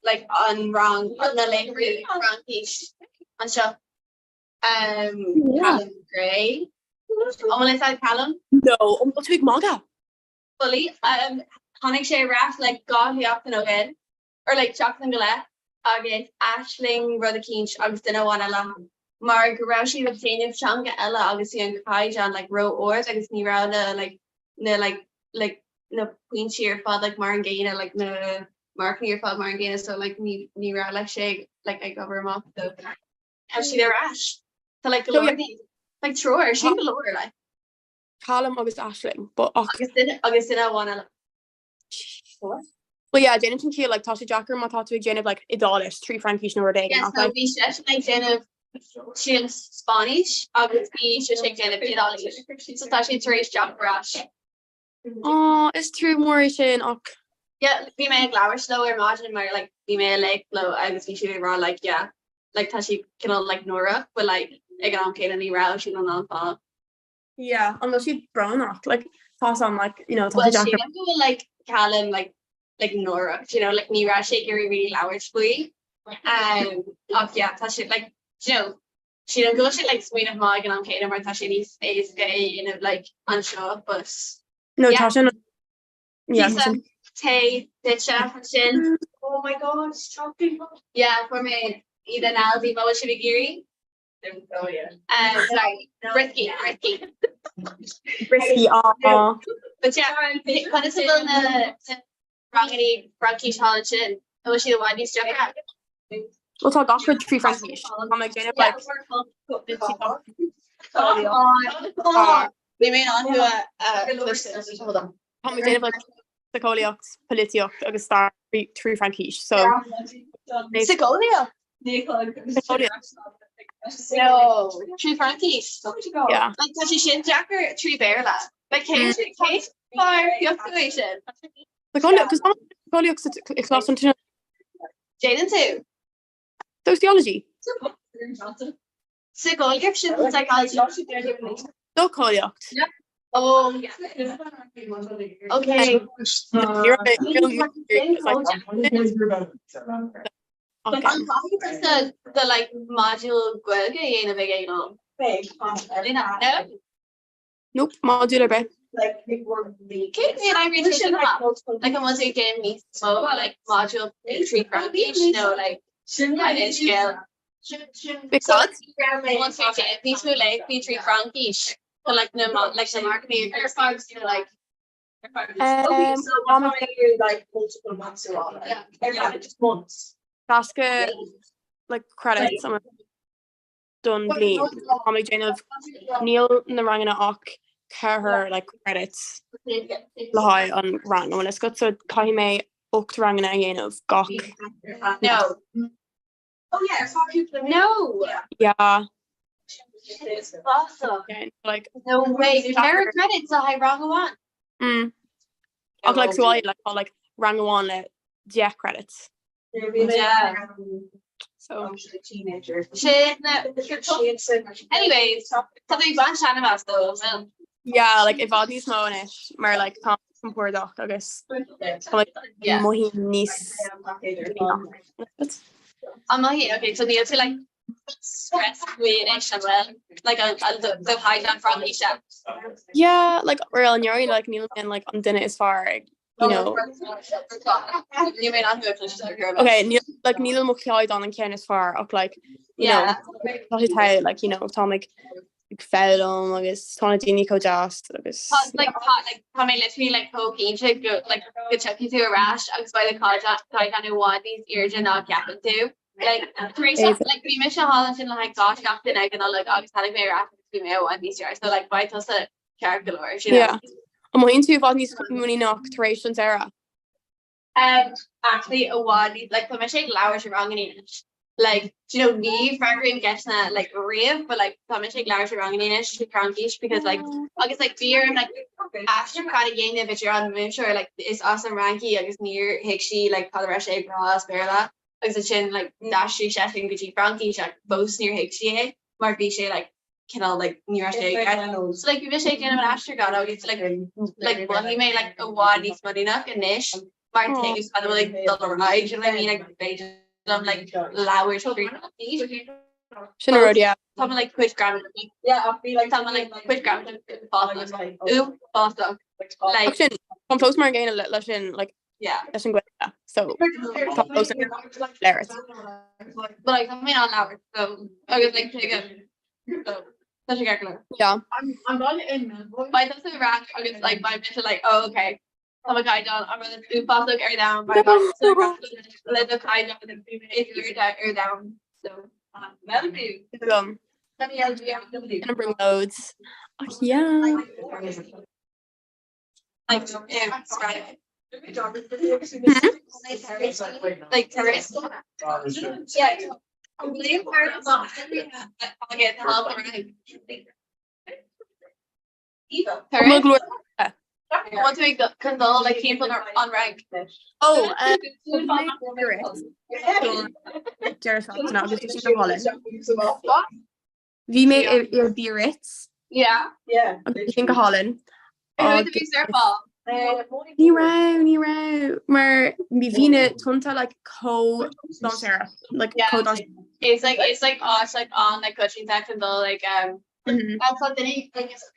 like on wrong on the library wrong piece on shop Callum Gray. Oh, I said Callum No, what's big manga? fully Connick sé rash like God he often again or like chocolate gala again Ashling brother Keench agus dinner one along Mar Garashi would say if Changa Ella August and Kaijan like row oars agus ni rada like no queen cheer fod like Marangana like no marking your fod Marangana so like ni ra like shake like I cover him off so and she there rash so like galore like Troy she galore like Callum August Ashling, but August dinner one along well yeah, Jenny can kill like Tasha Jacker, my thought to Jenny like $1, 3 Frankish no day. yeah so we should like Jenna She's Spanish, obviously she should get a bit on it. So that she's raised Jack Rush. Oh, is true more sin och. Yeah, we may glower slow or imagine more like we may like low I was she raw like yeah. Like Tashi can like Nora, but like I get on Kate and Nira, she's on fall. Yeah, unless she brown och like toss on like Well, toss she jacket. do like Callum like Nora, you know, like Nira shake really loud squee. Yeah, Tashi like she don't go shit like Sweden of Mog and on Kate or Tashi stays gay, like unsure, but No, yeah. Tasha. Yeah, Lisa, Tay, DéChéadaoin. Oh my god, stop people. Yeah, for me, either Naldi, what was she Giri? Oh yeah. Sorry, risky. Risky. Oh, But yeah, kind of still in the Rangity, Frankie Challenge, and was she the one who's jumping at? we'll talk awkward tree Frankish. I'm like kind of like. We made on to a hold on. I'm kind of like the Coliox, Politiox, agus star tree Frankish. So. Segolia? No, Tree Frankies. Yeah. Like Tashi Shin Jacker, Tree Bear lad. Like Kate Fire, the situation. The Coliox, it's not something. Jaden too. Sociology. Segolia, psychology. No Coliox. Oh, yeah. Okay. You're okay. The like module Gwelga in a big no. Nope, modular bay. Like we're the Okay, and I really should have like I want to get me so like module tree from each like scale. Because Once we get these two like tree from each. So like no like the marketing like okay, so I'm like multiple months or all. Yeah. Every just months. Tasca like credits I'm done bleed. I'm Jane of Neil in the rangana och her like credits lie on rang when it's got so Kaime ocht rangana again of gok. no. Oh yeah, fuck you. No. Yeah. Awesome. Okay, like No way. There's never credits a high wrong one. och like so I like call like rangawan yeah credits. Yeah. So teenagers. Shit. Anyways, something's on Shannon though. yeah, like if all these monish more like come poor doc I guess like Yeah. mohi niece. I'm not here. Okay, so the like stress Swedish as well. Like the high down from Isha. Yeah, like real and you're like Neil and like on dinner is far you know. You may not have a Okay, Neil Mukhai Don and Ken is far up like you know how like you know Tom like film I guess Tony Nico Just I guess like coming literally like cocaine to go like good chuck you to a rash. I was by the college I kind of want these ears and not yapping too. Like like we miss a Holland and like gosh captain I can like August had a very rapid female one these years. So like by us a character lore, you know. Yeah. I'm going to find these money knock iterations era. Actually a wadi like when I shake lowers wrong in English. Like me Franklin gets that like rave, but like when I shake lowers wrong in English to crankish because like I guess like beer and like after kind of game if you're on the moon sure like it's awesome ranky I guess near Hickshey like Colorado Bras Berla. I guess chin like Dashy Sheffing Gucci Frankie like both near Hickshey Mark Bishay like like near so like you just shaking an Asher got out it's like well he made like a wadi money enough and niche Martin things kind of like the ride you know what I mean like they just like lower tree Shouldn't road yeah. someone like quit grammar Yeah, I'll be like someone like quit grammar ooh Boston like Actually compose more again a lesson like yeah lesson so compose hilarious. but like I'm on lower so I guess like take it so such a calculator. Yeah. I'm going in By the way, rack, I guess like my mental like, oh okay. I'm a guy down, I'm gonna do fast look air down, by let the guy down and if you're down. So that'll do. Let me Gonna bring loads. Oh, yeah. like like terrorist. Yeah. I'm believe part of I'll get help around. Eva. Well, Gloria. I want to make the condole like people are on rank. Oh, Jared Fox now because she's in Holland. Wie mee Biarritz? Yeah. Yeah. Ik denk Holland. Who the big circle? Ní ra, maar mi vine tunta like co-dancer, like Yeah. co-dancer. It's like on like coaching that condole like that's what they need like it's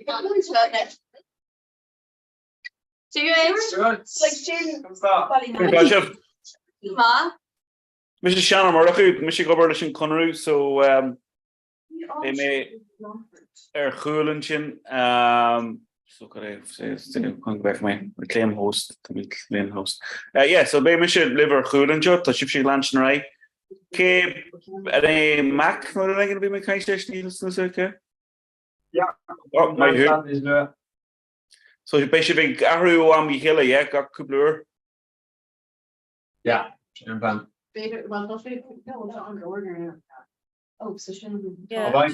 do it Like Shane. Gotcha. Ma Mr. Shannon Murdoch, Mr. Gober sin Conru, so they may Chulin so could I say come back my reclaim host to be main host. Yeah, so they should live Chulin touch if she lunch and right. Okay, a Mac, what are they going to be my kind of needles? Okay. Yeah. Oh, my That hood. is the So you basically Garu on me hill, yeah, got Kubler. yeah. And then Well, they'll say, no, it's on the order. Oh, so Shannon. Yeah, Bye.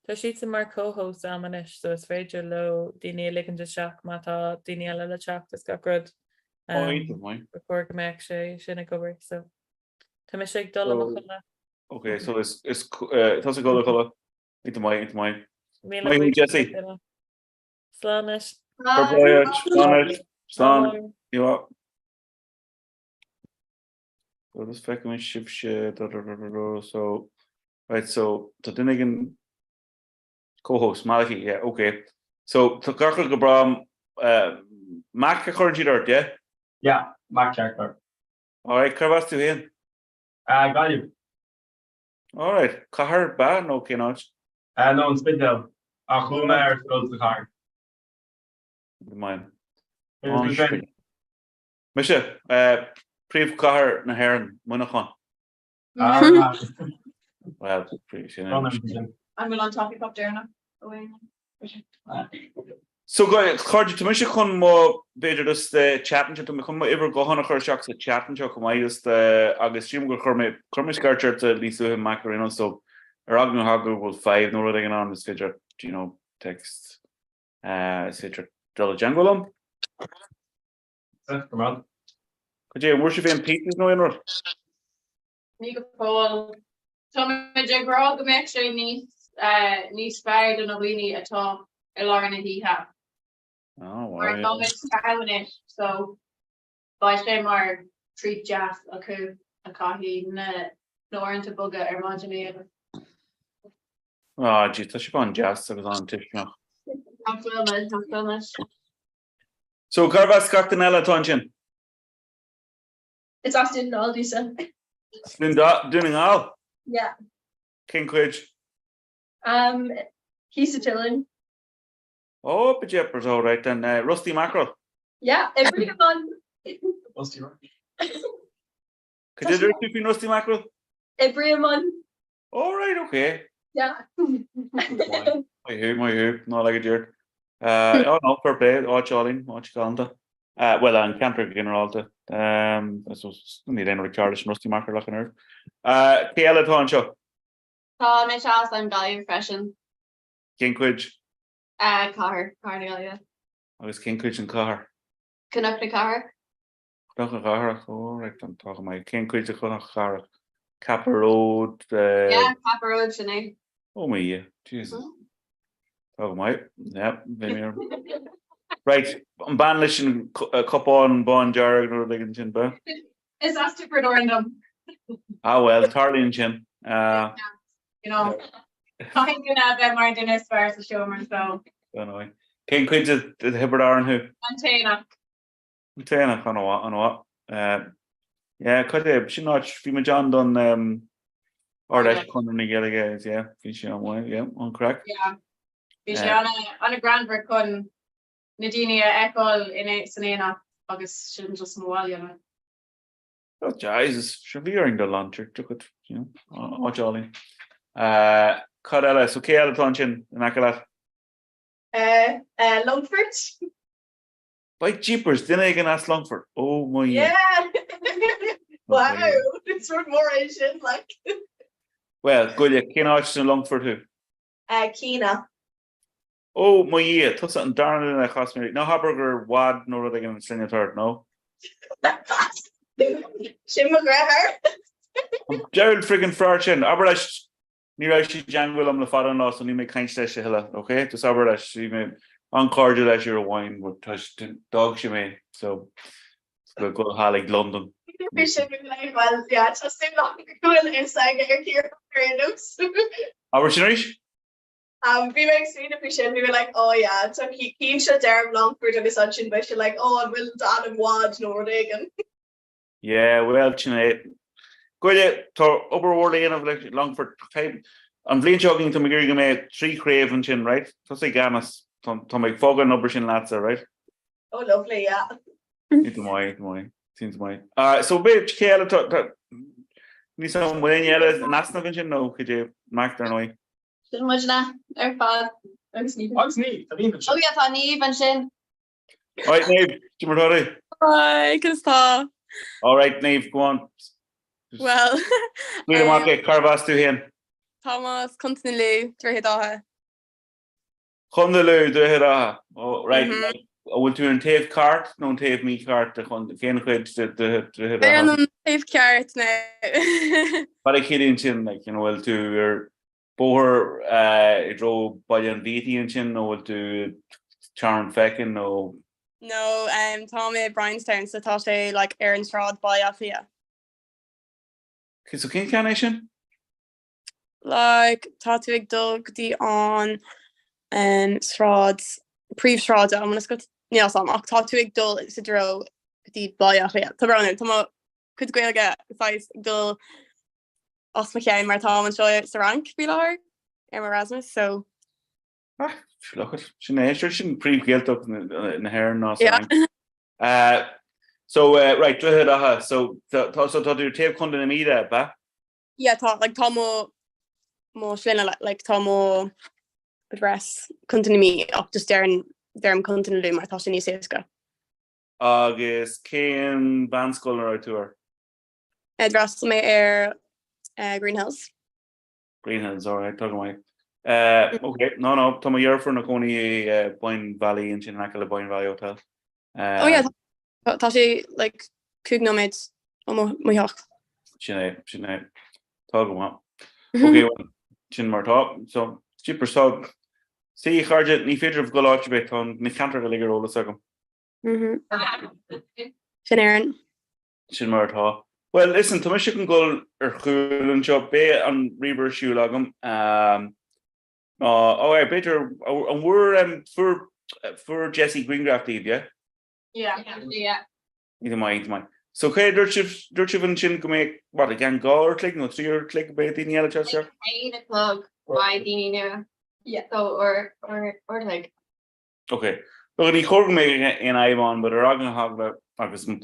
Tá sheets in mar co-host amanish, so it's very low. Dini licken to shock mata, Dini la shock this got good. Oh, either way. Before Gamek Shinna cover. So Tamishik Dullam. Okay, so it's a color. Into my My Jesse. Slanish. Stan, you are. So this fucking shift shit. So right, so Totinigan co-host Maliki, yeah, okay. So to Garfield Gabram, Mac currently dirt, yeah? yeah, Mark Jackler. All right, Carvas to him. I got you. All right, Kahar Ban, okay, not. No, it's been down. Who matters goes the car. Mine. It's Misha, Priv Kahar Naharan, Munachon. Well, pretty I'm going on topic up there now. So go Cardi to Misha Kun mo better just chatting to me come ever go on a car shocks the chatting to come I just August Jim go Kermish Garcher to Lisa and Macarino so Ragnar Hagel was 5 no running on the schedule you know text etc. Dollar Jangolum. Come on. Could you worship in Pete no in Nicole. So my jagro go make sure ni spied and we at all Lauren and he have. Oh Or wow. it. So by shame our treat jazz a coffee no into buga or imagine Oh gee, that's on jazz I was on tish now. I'm filming. So Carvas Cocktanella Tonchin. It's Austin and all Lisa. Doing all. Yeah. King Quidge. He's a chillin'. Oh, but Jeppers all right then. Rusty Mackerel. Yeah, every month. What's your Could you do keeping Rusty Mackerel? Every month. All right, okay. Yeah. My hoop, not like a dear. Oh no, fair play. Oh, Charlie, what you call well, I'm Cantor General. I suppose need any Richardson Rusty Mackerel looking her. Kiela Toncho. My child I'm value refreshing. King Quidge. Car yeah. I was King Quidge and Car. Canuck the car. All right, I'm talking my King Quidge and Car. Capper Road. Yeah, Papa Road, Sinead. Oh my yeah, Jesus. Oh my, yeah, right. I'm banishing a cup on Bon Jarg or like in Chin Ba. It's that super random. Ah well, Tarly and Chin. You know, I think you have that more than as far as the show so. Anyway. King Quidge at the Hibbard and who? Montana. Montana, I know what. Yeah, could have she not be John done or that corner guys, yeah. Fish on one, yeah, on crack. Yeah. Fish on a grand brick con Nadinia Echo in a Sanena August shouldn't just move you know. Oh Jesus, should be hearing the lunch took it, you know. Oh jolly. Cadella, so Kayla Tonchin and Akalat. Longford. By jeepers, didn't I get ask Longford? Oh my Yeah. Wow, it's worth more Asian, like. Well, good, you can't watch the Longford too. Kina. Oh, my yeah, took something darn in a cost me. No hamburger, wad, no, they're going to string a third, no. Shim McGregor. Gerald friggin' Fortune, Aberdash, near she jangle on the father in law, so you make kind stash hilla, okay? Just Aberdash, she made uncordial as your wine with touched dog she made, so we'll go to Halig, London. We should be like, well, yeah, just seem like going inside get your gear randoms. Aberdash? We make sweet if we should be like, oh yeah, so he should dare Longford and such and but like, oh, and we'll add him wad Nordigan. Yeah, well, Sinead. Good, to overworld in of like Longford. I'm playing jogging to McGregor made 3 craven chin, right? So say Gamas, to make fog and number chin lads, right? Oh, lovely, yeah. It's my. Seems my. So bitch, Kayla, need some when yellow, national vision, no, could you mark their noise? Sin muid na ar fad. Agus ní, tá bhíonn Oh yeah, tá ní an sin. Alright, Nave, Jimmer Hurry. Hi, tá. Alright, Nave, go on. Well, We don't want to get Carvas to him. Thomas continue dréthe. Condaloo, do it. Oh, right. Mhm. I will do an tave cart, no tave me cart, the again, They're in the safe cart now. But I kid in chin, like, you know, well, to your boher, it drove by an VT in chin, no, to Charm Feckin, no. No, Tommy Brownstown, so tá sé like Aaron Strad by Afia. Okay, so King Carnation? Like tá tú ag dul gotí an Strads, príomh-Strad, I'm gonna go níl sam, ach tá tú ag dul sa dro gotí by Afia. Tá bra tá má chud gaeilge fáis ag dul os ma chéim mar tá an seo sa rank bí láir ar Erasmus, so Look at Sinead, sure, she pre guilt up in the hair and all. yeah. So right, so your tape content in media, ba? Yeah, tá like tá mo slina like tá mo address continue me up just derm continue do mar tá sin ní séasca. Agus Cain Van Scholar tour. Address me Green Hills. Green Hills, all right, talking away. Okay, no, Tom, you're for Naconi, Boyne Valley in Chinakala Boyne Valley Hotel. Oh yeah, tá sé like cúgnomid mo hoch. Sinead, talking about. Okay, well, Chin Martop, so cheaper so. See, Harjet, ni feature of Golach bit on ni canter the ligger all the second. Sin Aaron. Chin Martop. Well, listen, Thomas, you can go cool and job bay on Reaver shoe logum. Oh, better. And we're for Jesse Greengraft, yeah. Yeah. Either mine. So, okay, Dirchiv and Chin can make what again? Go or click no 3 or click by the yellow chest here. 8 o'clock by Dini now. Yeah. So or like. Okay. Look, he could make an Ivon, but they're all going to have about obviously,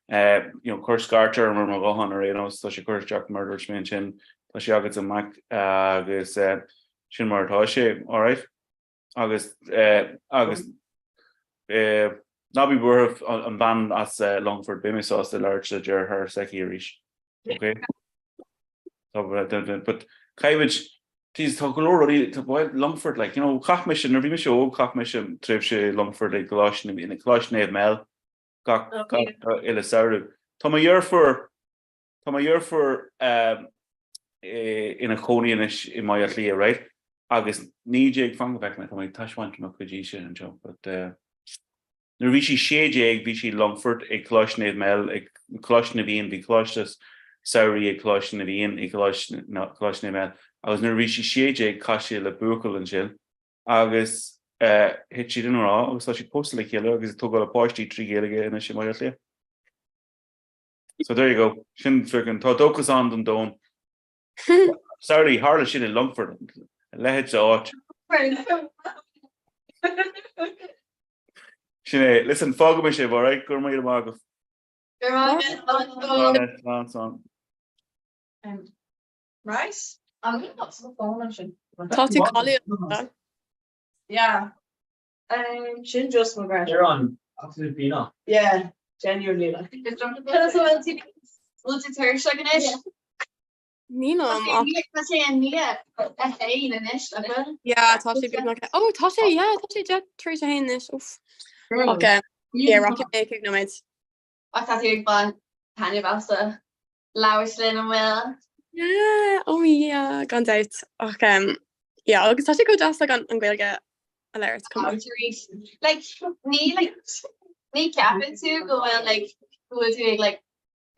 Curse Garter and Mermagohan or such a Curse Jack murder mention. Plus, you get some Mac, this Shin Martoshi, all right. August, Nobby Burf on ban as Longford Bimisauce the large that you're her Sekirish. Okay. But Kaivich, geez, talk already to boy Longford, like, Cock Mission, or Bimisho, Cock Mission, Tripshe, Longford, like Galoshin, in the Galoshin Mel, Cock Illisaru. Tom a year for in a Conianish in my atlia, right? August, Nijig Fangback, my Tashwan to Makajisha and Joe, but the Rishi Shade, Vichy Longford, a Colossian Mel, a Colossian of Ian, the Colossus, sorry, a Colossian of Ian, a Colossian Mel. I was near Rishi Shade, Kashi La Buckle and Jill. August, hit she didn't know, I was such a postal killer because it took out a posty 3 gilliga and a Shimayatlia. So there you go. Shin freaking Todokus on them don't. Sorry, Harley shit in Longford. Let it out. Sinead, listen, fog me shiv, alright? Go my Margaret. On. Rice? I'm gonna put some phone on shit. Tá tú Collie. Yeah. Shin just McGregor. You're on absolute Bina. Yeah, genuinely like. Tell us about TV. Well, it's her second ish. Ní am Mas sé Nia a hain in ish, yeah tá sé good oh tá sé yeah tá sé jet trí a hain this oof okay yeah rocket make no mid Ach tá ag ban tanine basta lawerslin an well. yeah oh yeah gan out okay yeah agus tá sé go just like an gweilge a leir come on Like ní capin tú go well like tú like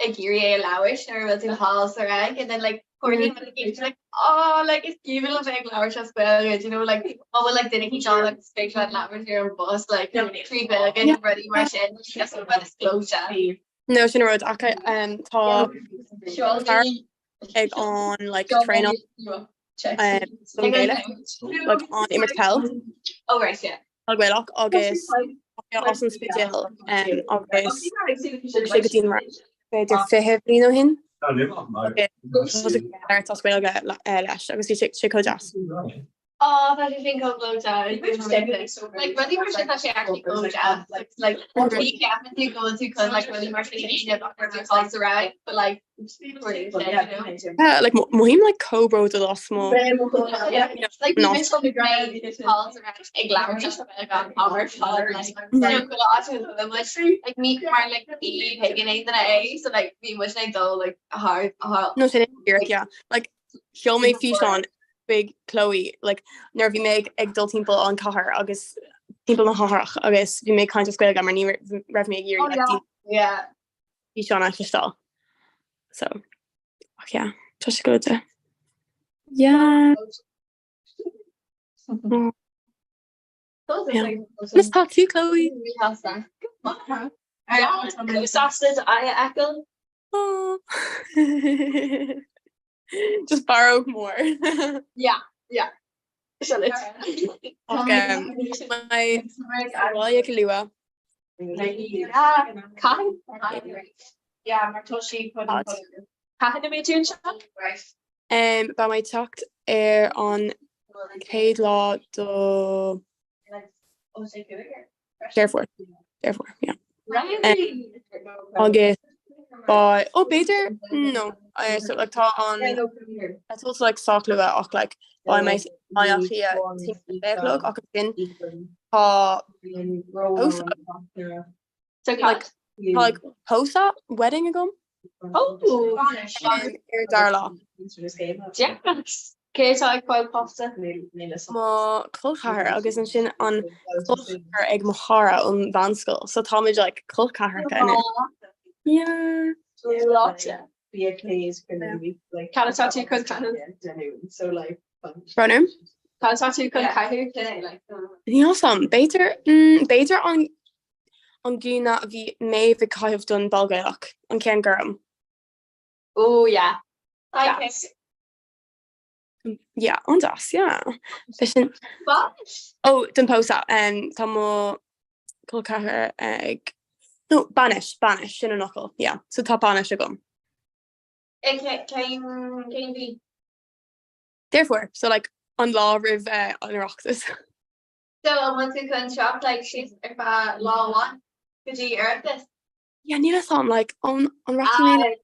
a geary a lawish or will do halls or egg and then like Courtney when the game's like oh like it's even a big lawish as well you know like oh like didn't he John like big shot lawish here on bus like 3 bag and ready rush in that's about disclosure no sin road okay tá ag on like train on like on Immortel oh right yeah agweilach agus as an spécial agus sé go dtíon mar beidir fihe bhí nó hin tasfuil leis agus bhí sé có jazz. oh that you think of low down like really much that she actually goes down like we captain to go to cause like really much calls around but like like mohím like cobro de los mo like No. the ground calls around a glamour just like like me mar like the pagan a so like we wish I go like a hard no sé yeah like she'll make fi on big Chloe like nervy meg ag dul timp an cahar agus timp na harach agus vi me kind of square gammer ni ref me year yeah fi Sean actually so yeah just go to yeah Miss tattoo Chloe oh. Just borrow more yeah okay my lua Yeah, mar toshi ba my tucked on Cade law do therefore yeah August by oh better no so like tá on it's also like sock lua och like by my backlog och bin like posa wedding agum darla ma clochar agus an sin an clochar ag mohara on vanschool so tá like clochar kind of yeah so like runner awesome beter on guna vi me vi kaif done balgaach on Ken Gurham oh yeah yeah on das yeah fishing oh den posa tamo colcar egg no banish in a knuckle yeah so top banish agum can be therefore so like on law riv on the rocks so I want to construct like she's if law one could you earth this yeah Nina thought like on rocky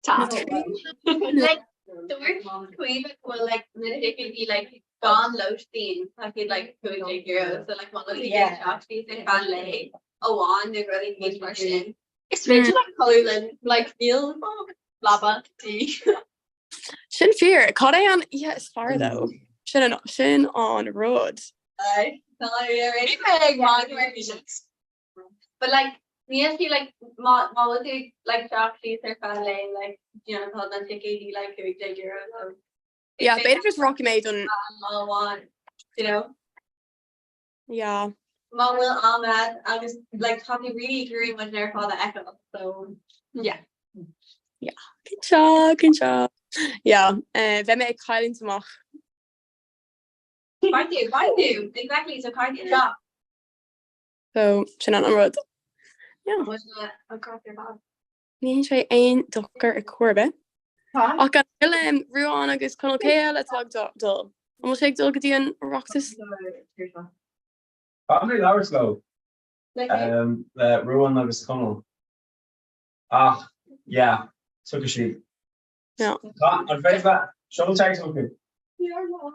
like the word queen will like it could be like gone low steam like it like could take euros so like one of the shops these in ballet a wand they really need version it's very like color like feel lava tea Sin fear caught on yeah it's far though sin on road but like me see like ma would do like shop fees or ballet like you know called them ticket like could take euros yeah better just rocky made on one you know yeah Mom will Ahmad I was like talking really agree when they're called the echo so yeah good job yeah ve me Kylie tomach I do exactly so can't get shop so sin on road yeah was not across your body ní sé ein docker a cuabe ach gan ruúán agus con céile tag dul an sé dul go dtíon rocktas How many hours ago? Ruin agus Connell. Yeah. Took a sheet. Ja. An fé Sean text ook.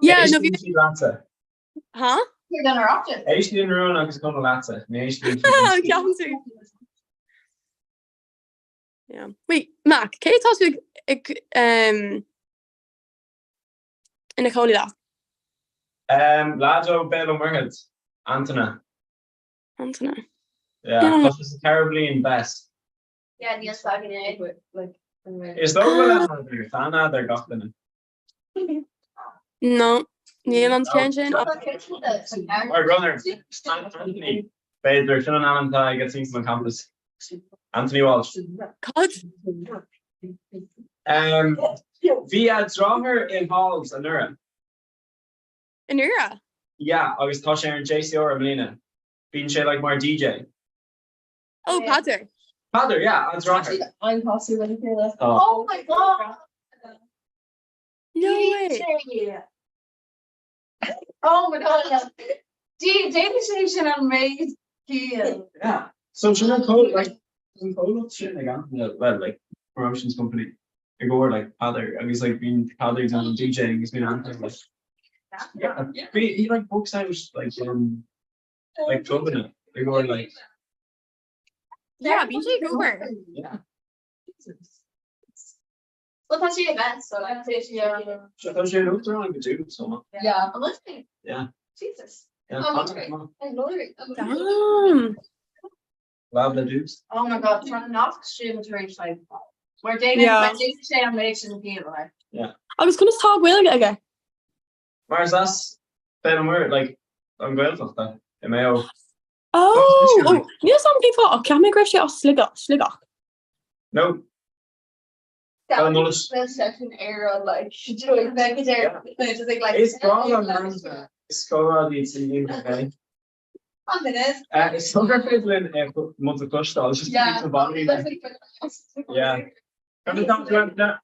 Yeah, no, bhí láse. huh? You're gonna opt it. Éis ní ruún agus go láse. Ceapan tú. Yeah. Wait, Mac, can you talk to in a Coney that? Lájo Bell Merhead. Antona. Antona. Yeah, Yeah. because it's terribly in best. Yeah, Neil's talking it. Like, Is that what they're fan of their goblin? No. Neil on changing. My brother, Anthony. They're filling Alan I get things on campus. Anthony Walsh. God. Via Dronger in Halls and Nura. Anura. Yeah, I was touching in JCR of Lena. Being shit like more DJ. Oh, Pater. Father, yeah, I'm Dronger. I'm possibly ready for that. Oh my god. No way. Oh my god. David Station and Maid Kiel. Yeah. So should I call like shit like well like promotions company. I go where like father and he's like being father doing DJing, he's been answering like yeah. He like books out like clubbing it. They go like Yeah, BJ Cooper. yeah. Well, that's your event, so I'm So those you looked around and do so Yeah. I'm listening. yeah. Jesus. Yeah. Oh, Contact okay. them. I'm glory. Damn. Love the dudes. Oh my god, trying not to stream it to range like where David Yeah. say I'm making the game like. I was gonna talk Will again. Where's that's Ben word like I'm grateful for that. Mayo. Oh, you know some people are camera graph shit or sligach. No. That Oh, no, was such an era, like, doing vegetarian. Just like, It's wrong on Wednesday. It's called the TV, okay? On minute. It's so reflecting month of push style. It's just Yeah. the body. Yeah. Can we talk about that?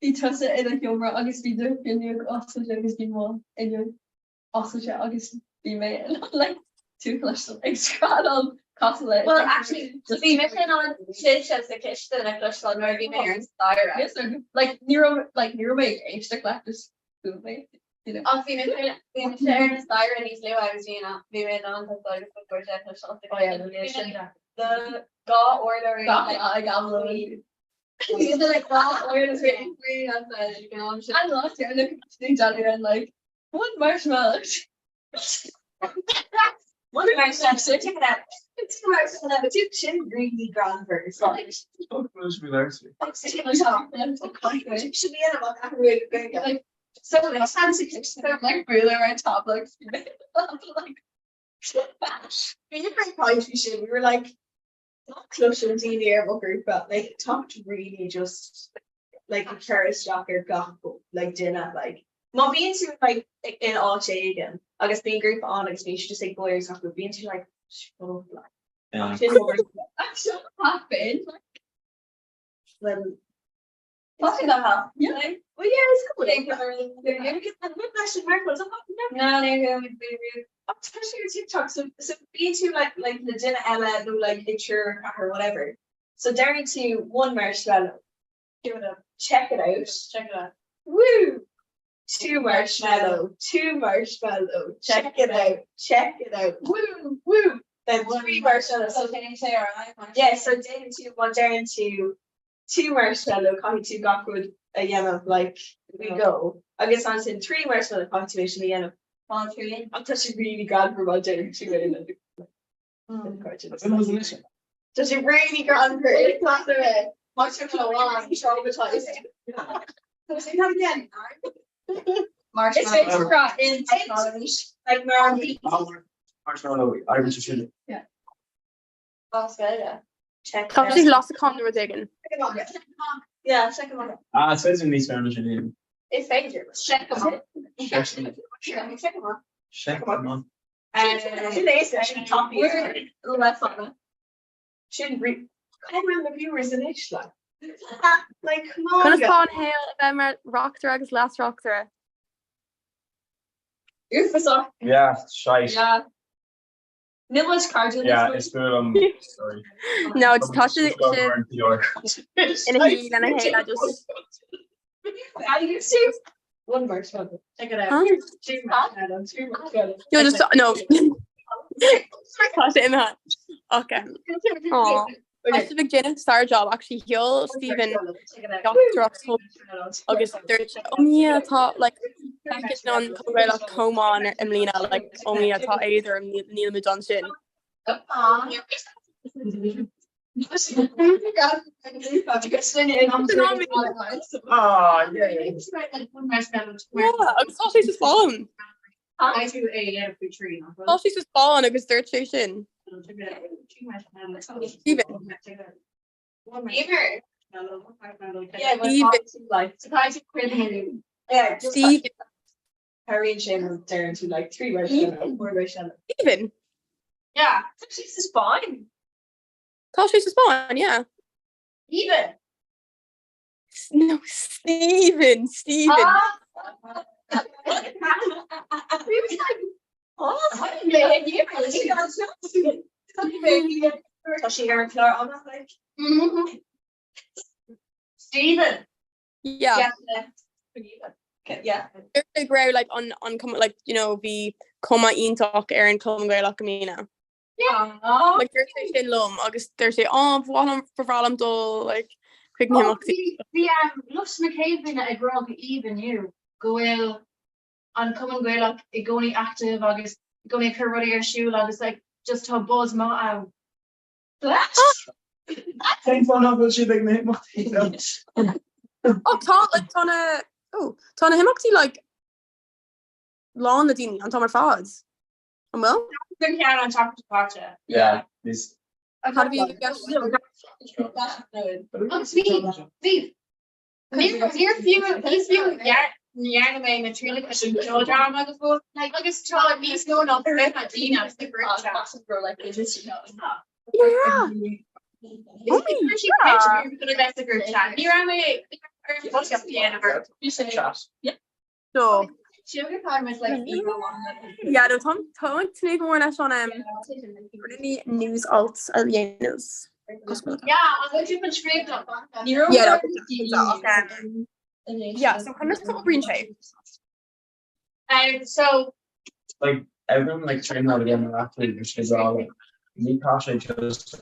He does it in a humor, August be there, and you also August be more, and you also August be made like two clusters extra on castle. Well, actually, to be missing on shit as the kitchen, like, just on Northern Mayor's Thyra. Yes, sir. Like Nero make age the collectors who made, you know. Obviously, missing Aaron's Thyra and he's new. I was, we made on the side before Jeff or something. Oh yeah, The God order. I got He's like, God order is really free. That's it. You know, I'm just. I lost it. I look at Johnny and like, what marshmallows? One marshmallow, so check it out. It's a marshmallow, but you shouldn't really ground first. Like, Oh, close me there. should be in about that way. Like, so like fancy kitchen, Like ruler on top, like, like we did very poetry shit. We were like not close to the air group, but like talked really just like a carrot shocker got like dinner like not being too like in all shade again. I guess being group on like you should just say boys not being too like shut up like Yeah. actually happened when fucking that happened. Yeah. Like, well yeah it's cool. Like, good question mark was no I'm touching your TikTok. So be to like legit Ella no like picture or whatever. So down to one marshmallow. Give it a check it out. Check it out. Woo! Two marshmallow. Check it out. Check it out. Woo! Woo! Then three marshmallows. So can you say alright? Yeah, so down to one down to two marshmallow, coffee two got good like we go. I guess I'm saying three marshmallow contribution again. I'm touching really grand for about dinner too. Does it really grand for it? Not the way. Much of a while, I'm traumatized. So say that again. Marshmallow. It's like Marley. Marshmallow, Irish shit. Australia. Check. Actually lost the condom we're digging. Yeah, second one. It says in these Spanish name. It's dangerous. Check them on. Check them on. Check them on. Today's actually top here. The left on it. Shouldn't read. I remember the viewers in each like. Like, come on. Can I spawn hail if I'm rock through agus last rock through? You're for so. Yeah, shite. Yeah. Nilla's cardinal. Yeah, it's good. Sorry. No, it's Tasha Over in York. in a heel and a hair. I just Are you serious? One marshmallow. Check it out. huh? Two marshmallows. Two marshmallows. You just no. Tasha in that. Okay. Oh, I should begin a star job. Actually, he'll Stephen Check it out. Dr. Oxford August 3rd. Yeah, thought like back in on Comhrá like Comhrá and Emlina like only I thought either Neil Johnson. Oh, yeah. Yeah, I thought she's just falling. I do a free tree. I thought she's just falling. August 3rd station. Stephen. Ever. Yeah, Even. like Surprise you yeah, just Steve. Harry and Shane were there to like 3 marshmallows, 4 marshmallows. Stephen. Yeah. She's just fine. Thought she's just falling. Yeah. Even. No, Stephen. She her Clara on that like. Stephen. Yeah. Yeah. They're great, like on come like be coma in talk Aaron come great like Amina. Oh. Like they're saying lum August they're saying for Valam do like quick him up. Looks McCabe in a grog even you go ill and come and go like a goni active August goni curry or shoe August like just to buzz ma out. Thank for not what you think, mate. Oh, Tana him actually like lawn the dini on Tomer Fads. Well, Good count on top of the gotcha. Yeah, this. how do you guess? Steve. He's few yarn material question drama before. Like it's tall he's going up there at Gina the great like this, Yeah. That's the group chat. You ran me So Sugar time is like yeah, no Tom to make more or less on really news alts news. yeah, I'm going to put straight up. Yeah, yeah, so kind of still green shape. So Like everyone like trained out again last week, which is all like me Kasha just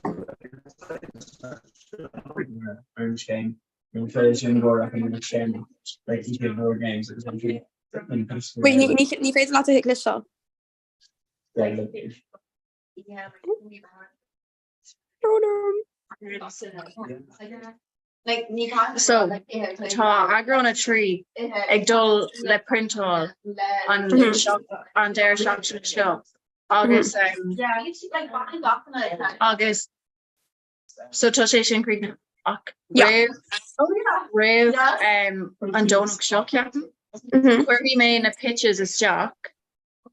orange game. When finishing go recommend shame like he did more games it was like Wait, you phrase a lot to hit Lisha. like So, Tá agro on a tree ag dul le printol on on their shop show August yeah, you see like buying off on it. August so tá sé sin críne ach Yeah. rave an donach shock ceapan where he made a pitches a stock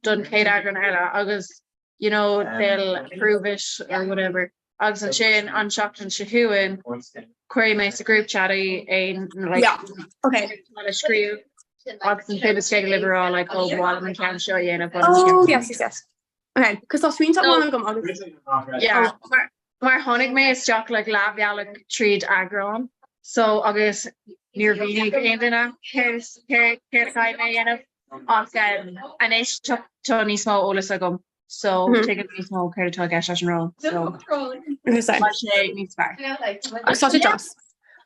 done Kate Agron Ella August they'll approve it or whatever August and Shane on shocked and Shahuan Query makes a group chatty like Yeah. Okay. on a screw August and Phoebus take a liver all like oh wall and can't show you and Oh yes. Okay, because I've seen someone come August. yeah mar honig me is stock like lavialic treat agron so August near Vini Indina here's kai me and and ish took Tony small Olis agum so take a small care to gash and roll so needs back Such a job.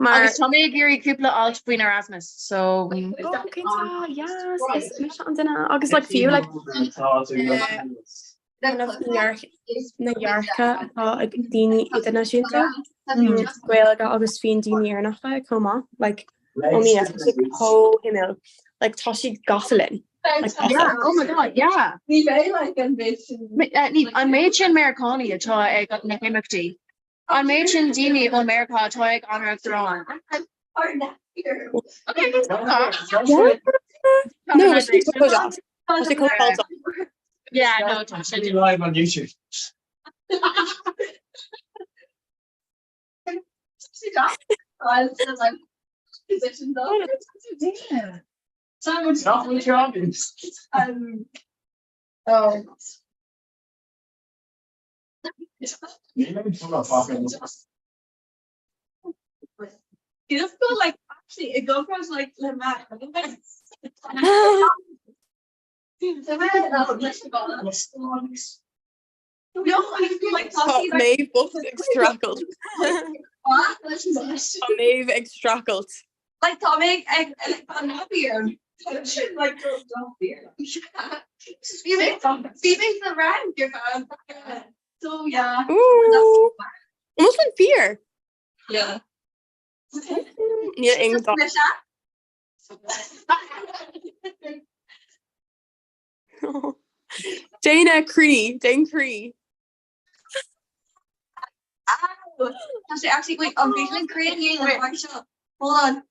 August Tommy Geary Kupla alt Queen Erasmus so Okay, yes, August like few like kind of na Yarka a dini international well got August fiend dini or nothing come on like only ho him like Toshi Gosselin like yeah oh my god yeah We very like ambition. an méidsin Americani atá ag na himachtaí. An méidsin daoine ag America atá ag anra Thráin. Or not here. Okay. no she's so job she called Yeah, no, tá sé. live on YouTube. See that? So like position though. It's not what you're on. Oh. You just feel like actually it goes from like the mat. No, I feel like Tá Tommy like méh bucht extracult. what? Tá méh extracult. Like Tommy, I'm happier. Like don't fear. Phoebe's the rank, you're fine. So yeah. Ooh. Almost went fear. Yeah. Yeah, Ing dá. Dana Cree, Dane Cree. Actually, wait, I'm feeling crazy. Hold on.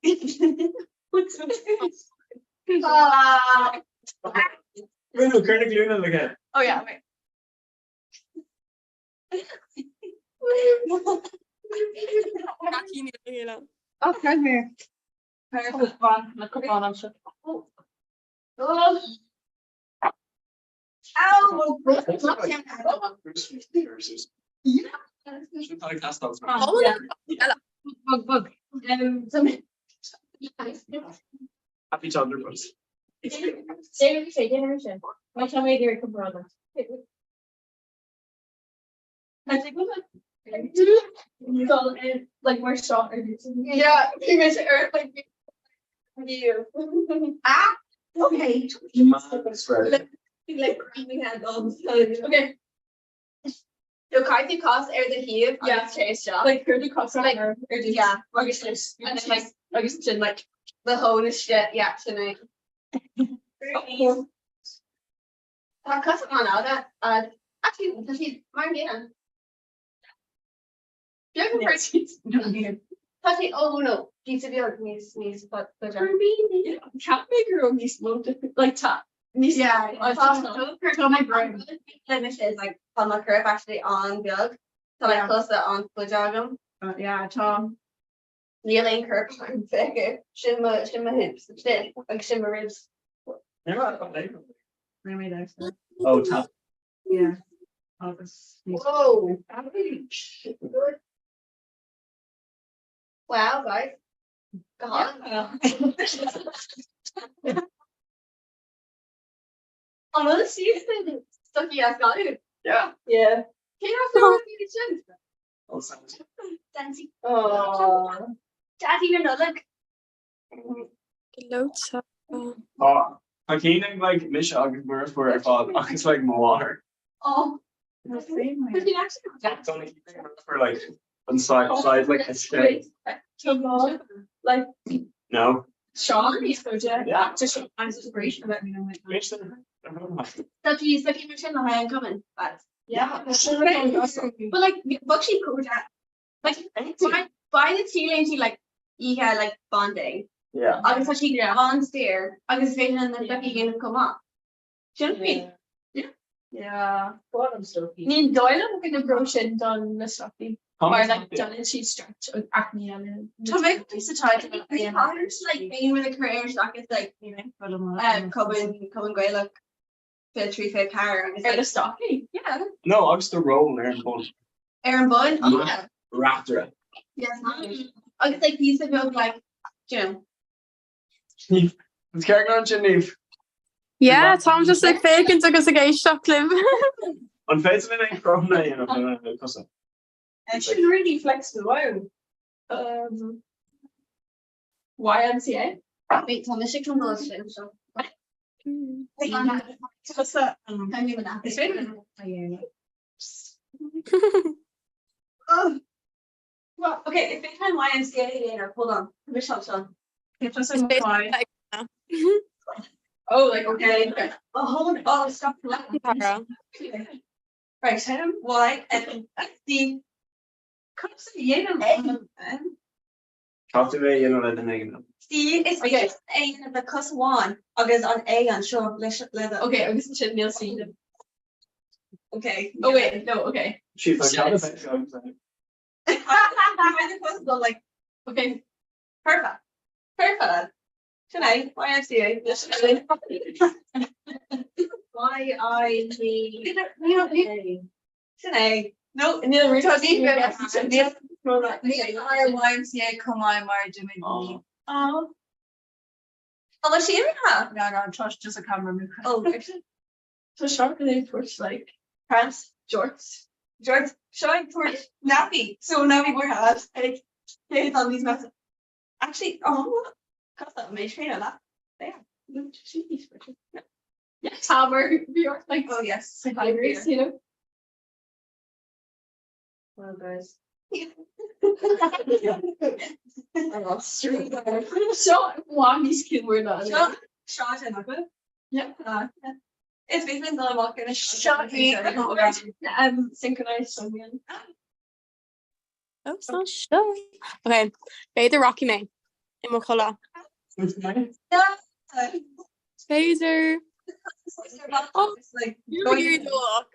Currently Luna again. Oh yeah, wait. Oh, come here. Perfect one. Look up on, I'm sure. Oh. Bug, bug. Happy Thunderbirds. Generation. My time I hear Comhrá. I think like we're short. Yeah, Phoebe's or like you. Okay. Like creeping head on. Okay. So Carthy cost are the heave. Yeah. Chase shop. Like who the cops are Like, or yeah. obviously And then like obviously like the whole is shit. Yeah, tonight. That cuts on out that. Actually, Martina. Do you have a person? Actually, oh no, pizza bill needs but can't make her own these low different like top. yeah. Tell my brain. Finish is like on my curve actually on build. So like Yeah. close it on Fujagum. Yeah, Tom. Kneeling curve on figure. Shimma hips. Shit. Like shimma ribs. Maybe that's it. Oh, top. Yeah. Oh, this. Whoa. Wow, guys. God. I'm gonna see if they stucky ass got it. Yeah. Yeah. Can you also see the Oh, sounds. Fancy. Oh. Daddy, you're not like. Loads. Oh, I can't like Mish August birth where I thought August like water. Oh. The same But way. you actually. It's only for like on side like a straight. Tomorrow, like No. Sean, he's so dead. Yeah. Just as inspiration. Let me know when. Mish, Stucky machine the high coming. But Yeah. but like what she could at like by the ceiling she like you had like bonding. Yeah. I was actually on stair. I was feeling and then Becky again come up. Do you know what I mean? Yeah. Bottom still. Níl Doyle am gonna broach in don na stuffy. Or like Thomas- done and she's stretch acne and To make this a title, it's like being with a career stock is like coming great look filtry fit car. It's or the like stocky. yeah, No, I was the role there in Bun. Aaron Bun. Oh Yeah. yeah, Raptor. yes, nice. I was like these of like you know. It's carrying on Geneve. Yeah, Tom just like faking agus a géisteach live. On Facebook, I from there, you know, because And she's really flexible. Wow. YMCA. Wait, Thomas, she come on the so. What's that? Can't even ask. It's really. Oh. Well, okay, if they time YMCA later, hold on. Michelle's on. It's just a fine. Oh, like okay. Oh, hold on. Oh, stop. Tara. Right, him, Y, and the. Comes to the end. captivate, you know, like the negative. See, it's Okay. just A and the cus one. August on A on show leather. Okay, I guess Neil see them. Okay. Oh wait, no, okay. She's like, Yes. Like, Okay. perfect. Perfect. Tonight, YMCA. Tonight. No, Neil, we're talking about Neil. YMCA come on, Mar Jimmy. Oh. Oh, was she in that? No, trust just a camera. Oh, so sharp and towards like pants, shorts, showing towards Navi. So Navi we're had and it's on these messages. Actually, cause that made me that. Yeah. Yes, Hammer. You're like, Oh yes. Tigers, you know. Well, guys. So, Wami's kid were not. Shot and up it. Yeah. It's basically the walking a shot synchronized something. Oh, it's not sure. Okay, Bay the Rocky May in McCullough. Phaser. Oh, It's like you're weird, look.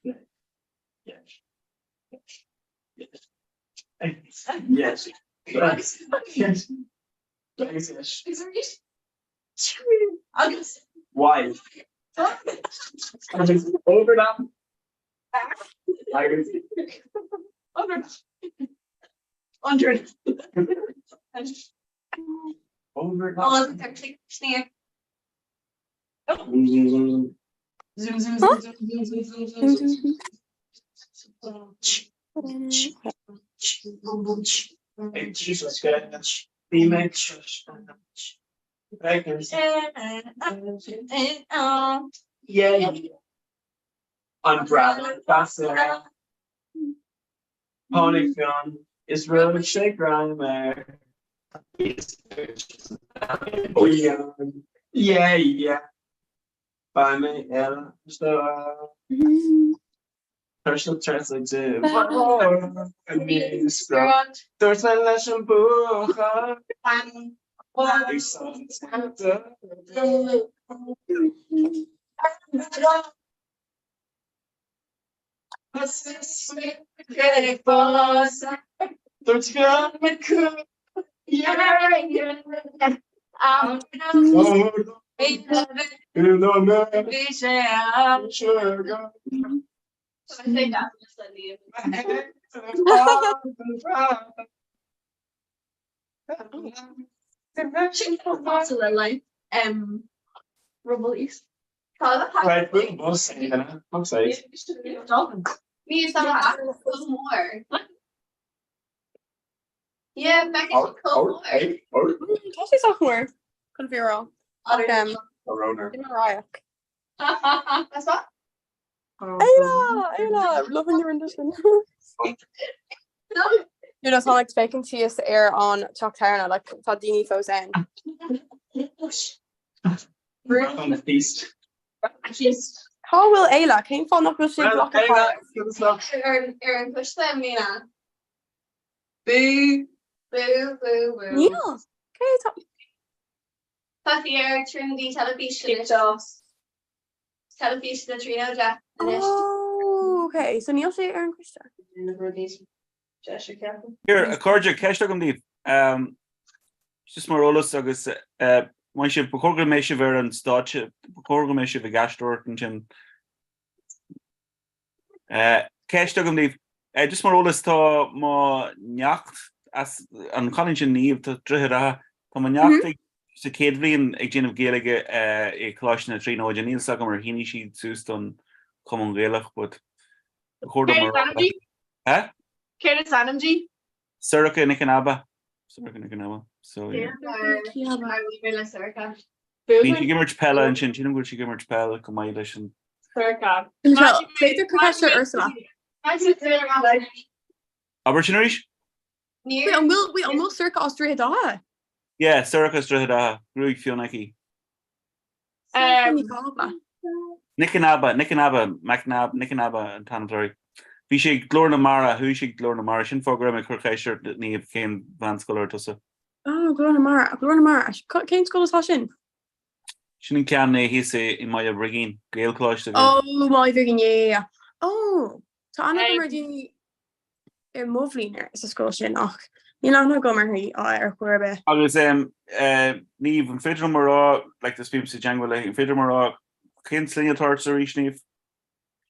Yes. Yes. Yes. Why? Over that. I can see. Under. Over Oh, that. it's actually snake. Zoom, zoom, zoom, zoom. Zoom. Hey, Jesus, good. Image. Yeah. Unravel. That's it. Pony film is really shake rhyme. Oh yeah. Yeah. By me, Ella. So, personal translate to there's a lesson book. I think that's just the name. So they're like, Rubble East. Right, boom, boss. I'm sorry. We used to have some more. Yeah, back in Oh, Comhrá. Tosi sophomore. Couldn't be wrong. Other Corona. In Mariah. That's what? Ayla, loving your rendition. No. You know, sound like speaking to us air on Chalk Town, like Tadini Fo's in. We're on the feast. How will Ayla? Came from up with Well, block hey, of fire. good stuff. Aaron, push them, Mina. Boo. Boo, boo, boo. Neil. Okay, top. Tati Air, Trinity, Television. Television, the Trino, Jack. Oh, okay. So Neil say Aaron Krista. Here, a cordial cash on the just more or less agus one ship programmation ver and start programmation of gastor and cash on the just more or less to more nyacht as an college need to drehra to nyacht se kedvin agent of galige a clash na trino janine sagam or hini she suston common gaelic but huh? Kate Sanamji. Circa Nicanaba. So yeah. Bhí si gimmer pella an sin go si gimmer pella go maiile sin. Circa. Later Professor Ursula. Opportunities? We almost circa Austria da. Yeah, Circa Strahada, Grug Fionaki. Nicanaba, Macnab, Nicanaba and Tantori. Bhí sé glór Mara, who she glór Mara sin fógra me chuchéisiir that níomh céim van scolar tusa. Oh, Glór na Mara. Came school is Hashin. Sin cean é hí sé in mai brigin, Gael Closh. Oh, my vegan, yeah. Oh, so Anna Mardi Movliner is a school shin. Och, you know, go Mary or wherever. Agus níomh an féidir marrá, like the speeps of Django, like an féidir marrá, cén slinga tarts a ríis níomh.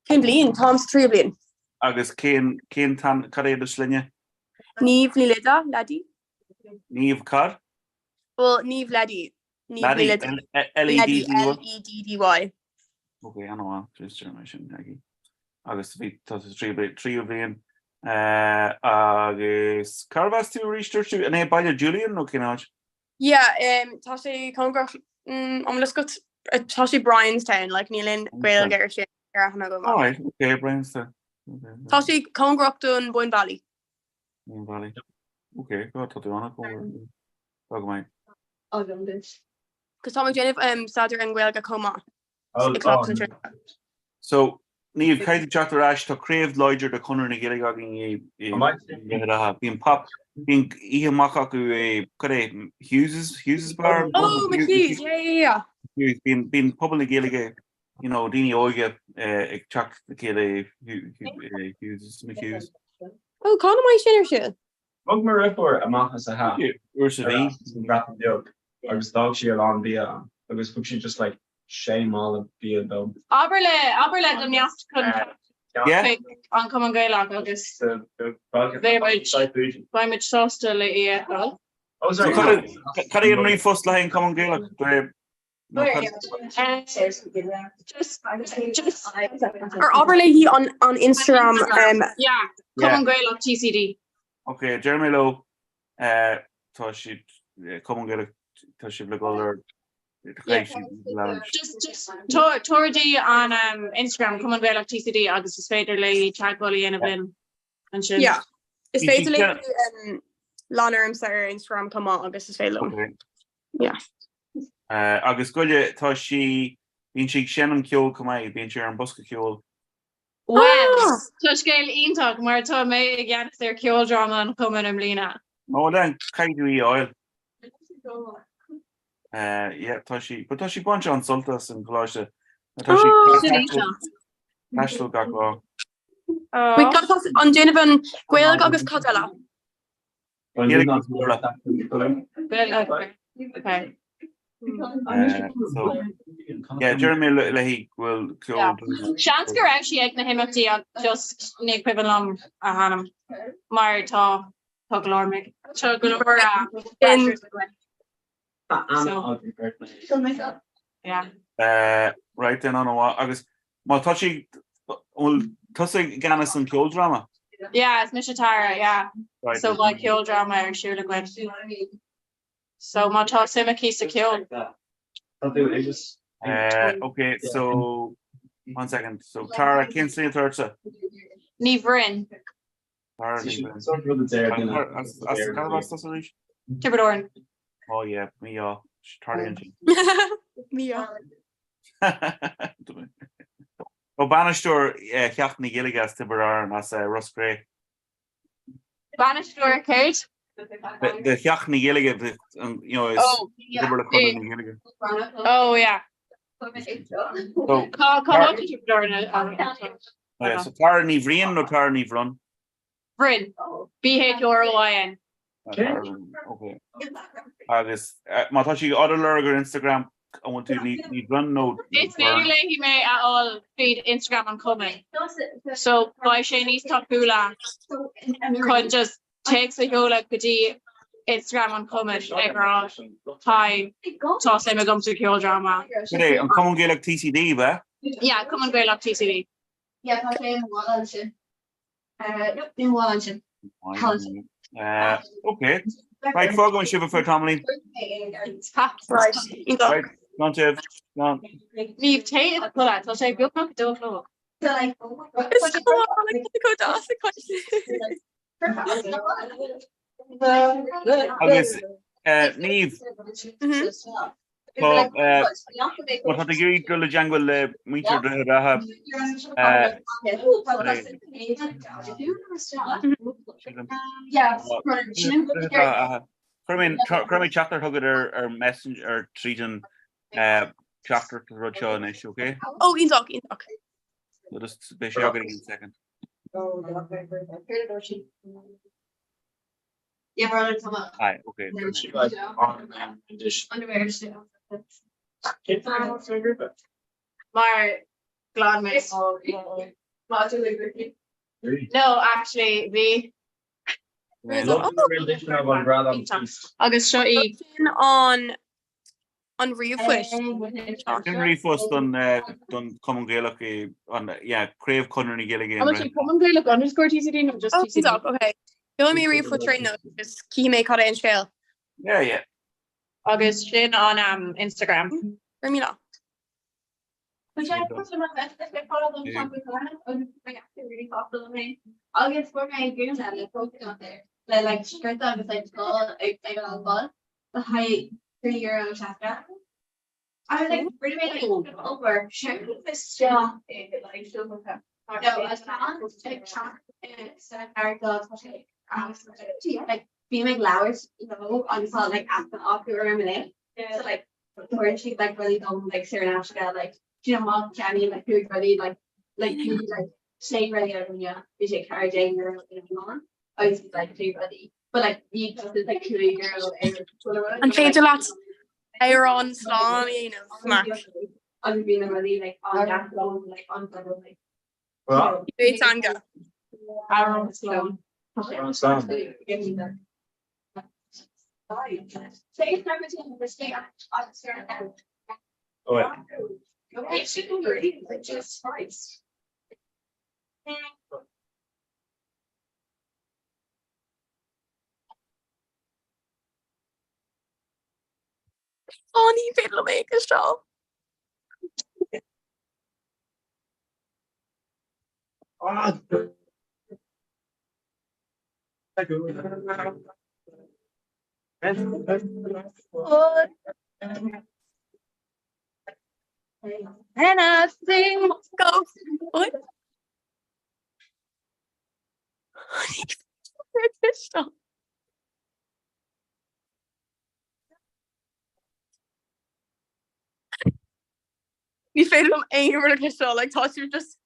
Came Blean, Tom's 3 Blean. agus cén tan cadé do slinne Níomh ní leda, ledí. níomh car Well, níomh ledí. Níomh ní Laddie leda. LED Leddy, okay an sin agus bhí trí bblion agus carhas tú ríú in é bailile Julian nó cinnáid Yeah, tá sé congrach am le go tá sé Bryanstown, like nílinn gweil geir sé hanna go. Alright, okay, Bryanstown. Tá sé congrachtún Boyne Valley. Valley. Okay, go tú anna go mai. Cos tá déanamh Sadar an ghfuil go comá. So níomh caiidir teachtarráis tá craobh leidir de chunar na ggéile agin bíon pop bíon íhamach acu é chu é Hughes bar Oh, McHughes, yeah. bíon pobl na ggéige daoine óige ag teach na céile Hughes. Oh, cá mai sin se. Mug mar rifor amachchas a ha. Úr sa bhí Rapid joke. Agus dog she along via agus fu she just like shame all of via though. Aberle go meast chun Yeah. an cum gaile agus ba mit sásta le é. Oh sorry. Cad é an rí fust le cum an ggéile Or Aberle hí on Instagram. Yeah, cum gaile TCD. Okay, Jeremy Lowe tá si cum an ggéile tá si le gáir Just Toradí on Instagram cum gaile TCD agus is féidir le chatbully in a bin an sin. Yeah. Is You féidir can- le lánar sa Instagram comá agus is féile. Yeah. agus goile tá si bín si sinnam ceol cumá bíon si an bosca ceol. Well, tuiscéil ionach mar tá mé ag gceannas ar ceoldrama an cuman am lína. Ó den caiidú í áil. Tá si bunch an soltas an gláiste. Tá si ga lá. We got on Jennifer Gweil agus Cadella. Okay. Jeremy lehí bhfuil Seans go raibh si ag na himimetí just nig piban a hanam mar tá glórmic. Tá glór yeah. right den an agus má tá si tusa ganas an ceoldrama. Yeah, it's Mishatara, yeah. Right. So like kill drama or shoot a gwyn. So má tá simaki sa kill. Okay, so 1 second. So Tara can't say a third set. Ní bhrin. Tiberdorin. Oh yeah, me Tara Me. O banisteoir ceachna gilligas Tiberar as Ross Gray. Banistor Kate. The ceachna gillige is Oh yeah. So so Tara ní bhríon nó Tara ní bhrun. Brin. BHROIN. Okay. Agus má tá si adalur Instagram I want to need run no. It's really he may at all feed Instagram and coming. So by Shanice Takula could just takes a yola kudi Instagram and comment ever time toss him a gum to kill drama. Today I'm coming get like TCD, ba? Yeah, come and go like TCD. Yeah, in Wallington. Okay. Right, fog on shiver for Tomlin. Right. Right. Don't you? No. Leave Tate at pull out. I'll say go back to floor. Neve. So, what have you got the jungle meter Rahab? Crummy chapter hugger or messenger or treating chapter to Rocha and issue, okay? Oh, in talk. So just be sure in a second. Yeah, brother, come on. Hi, okay. Maar glad mee. No, actually, the August shorty. on Reefwish. Din rifos done common Gaelic on crave Connery Gilligan. How much you come and go look underscore TCD no just Oh, TCD. stop, okay. Fill me Reefwish right now. Just key make cut in scale. Yeah. August Shin on Instagram. Bring me now. Which I put them on that, I follow them on with one, I actually really thoughtful of me. I'll get for my goons and like poking on there. Like straight down beside school, I got a ball. The high €3 chapter. I was like, really make it over. Sure, this job like silver cup. No, I was on like chalk it's an article like being like Lowers, on saw like after off you remember that? So like where she like really dumb like Sarah Nashka, like what Cammy like who really like you like staying ready when you take car Jane or on. I was like too ready. But like you just did like 2 girl And fade a lot. Iron, slime, smack. I'm being really like on that long, like on like Well, Great tanga. Aaron Sloan. oh wait. Okay, she can read like just twice. Oh, ni fade lo make a show. And I sing. Go. What? Ni fade lo anger like show. Like thought you just.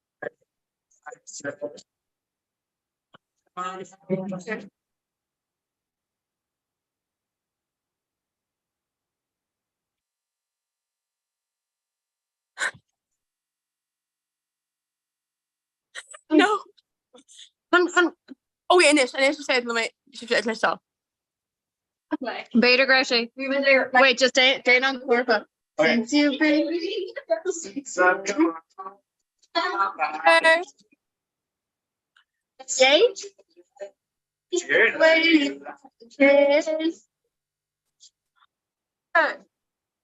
No. Oh yeah, Anish said lo me. She feel like show. Beta Groshy. We were there. Wait, just stay on Corpa. Okay. Since you baby. Yay. Wait.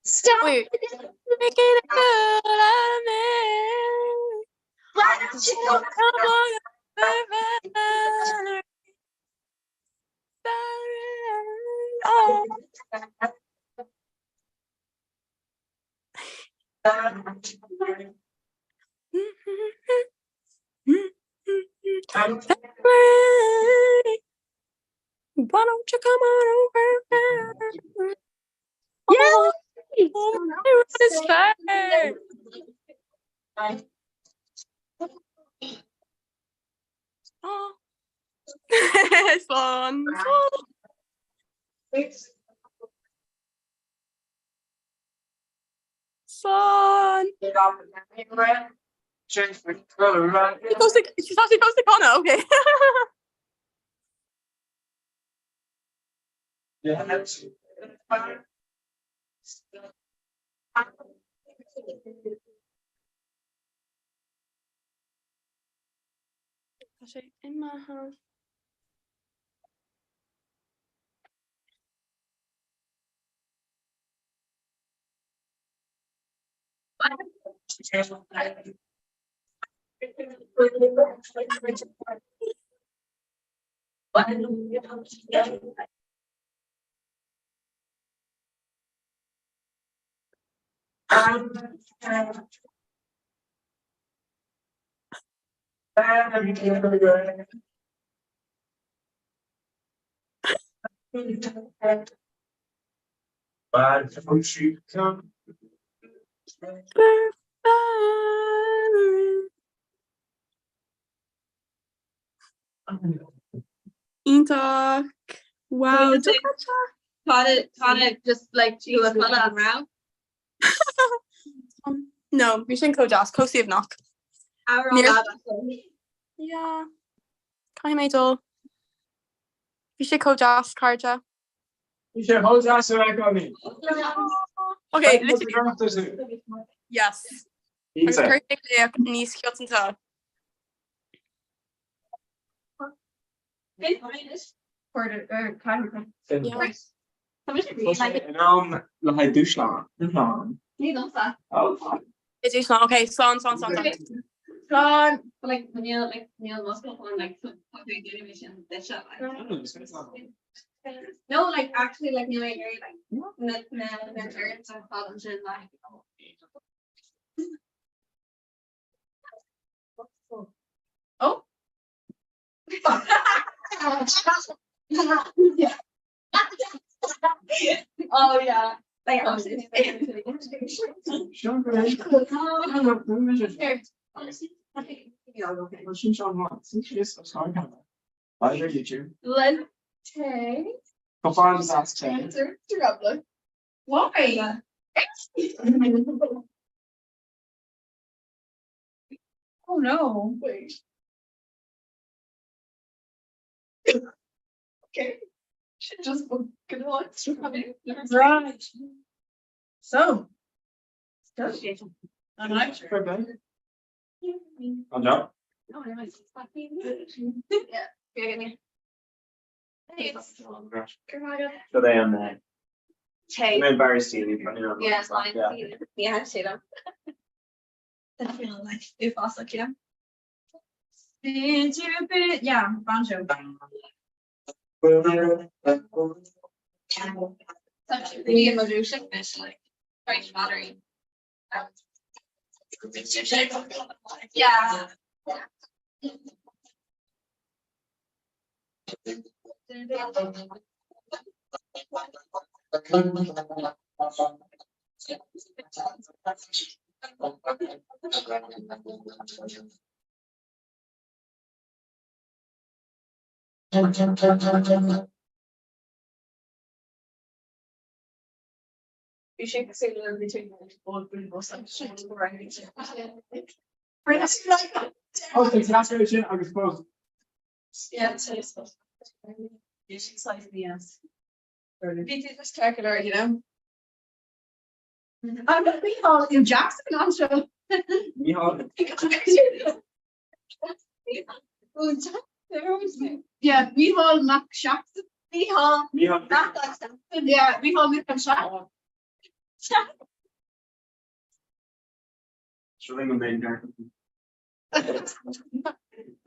Stop. Wait. Make it good out of me. Why don't you go? Oh. Why don't you come on over? Yeah. Oh, it's fair. Oh. It's fun. Fun. Change the color right. She's actually goes to Connor, okay. Yeah, that's. In my house. Intalk. Wow. Tana just like she was fun on round. No, we shouldn't go Joss. Kosi of knock. Our Near- lab. Yeah. Cai mé dul. Bhí sé códeas carja. You should hold that so I got me. Okay, literally, yes. Agus Easy. chuir léach níos ciotanta. For the kind of. Like douchland. You know that. Oh. It is not okay. Slán. Gone. Like Neil must go on like animation that shot. No, like actually like Neil Gary like the parents and fathers and like Oh. oh yeah. Like Let's take Why? Oh no. Wait. Okay. Should just fucking watch. Right. So. I'm not sure. No. Yeah. You're getting So they am there. Hey. I'm embarrassed to you. Yeah, it's fine. Yeah. Yeah, I see them. I feel like if I like you. Yeah, banjo. The emotion is like very flattering. Yeah. You should say that between both people. Oh, exasperation, I suppose. Yeah, so it's You should size the yes. BT just calculator, you know. I'm gonna be all in Jackson on show. Yeah, we all Mac Jackson. We all Mihal. Yeah, we all Mac Jackson. Showing a main character.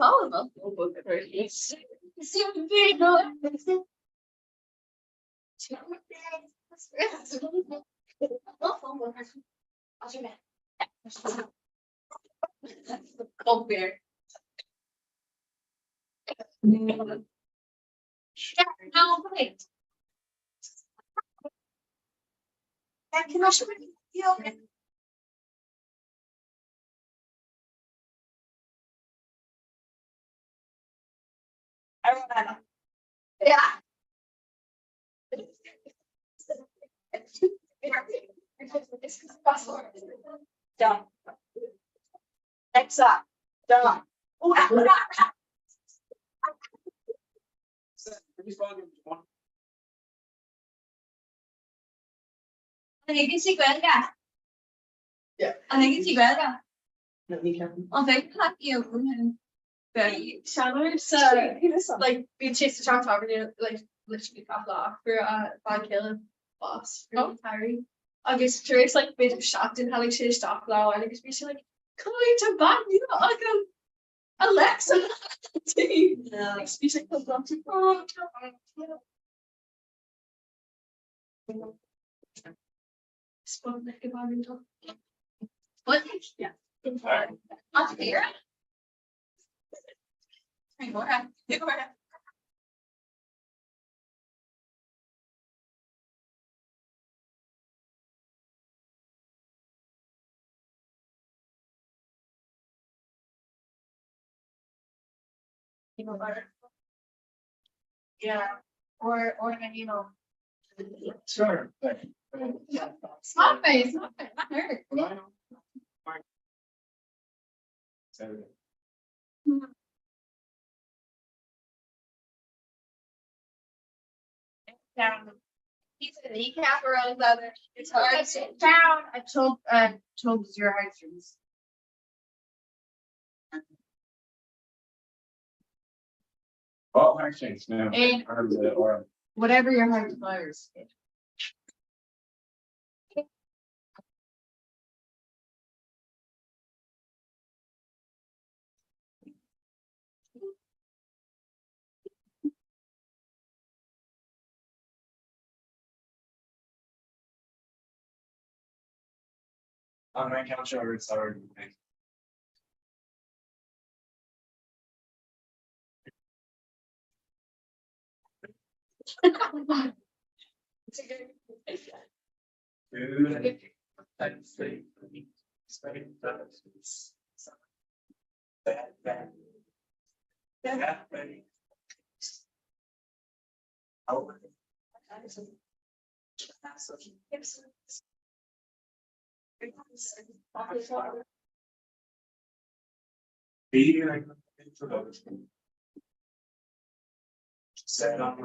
all of us. Cold beer. No, wait. Can I show you? I remember. Yeah. Done. Next up. Done. Anh si cuelga. Anh si cuelga. On fait pas you. Very shallow. So like being chased to Shark Tavern, like literally got off for bad killing boss for Harry. I guess Drake's like bit of shocked and how like she stopped now and I guess basically like come to back, you know, like Alexa. Yeah. Like speaking of them to Spun like about into what? Yeah. Not here. Go ahead. Go ahead. Yeah. Or you know. Sure. Smart face, not hurt. Down. He's a kneecap around leather. It's hard to. Down a tugs your heartstrings. Oh, actually, no. Eh. Or Whatever your heart desires. on my couch over it's already. Set up.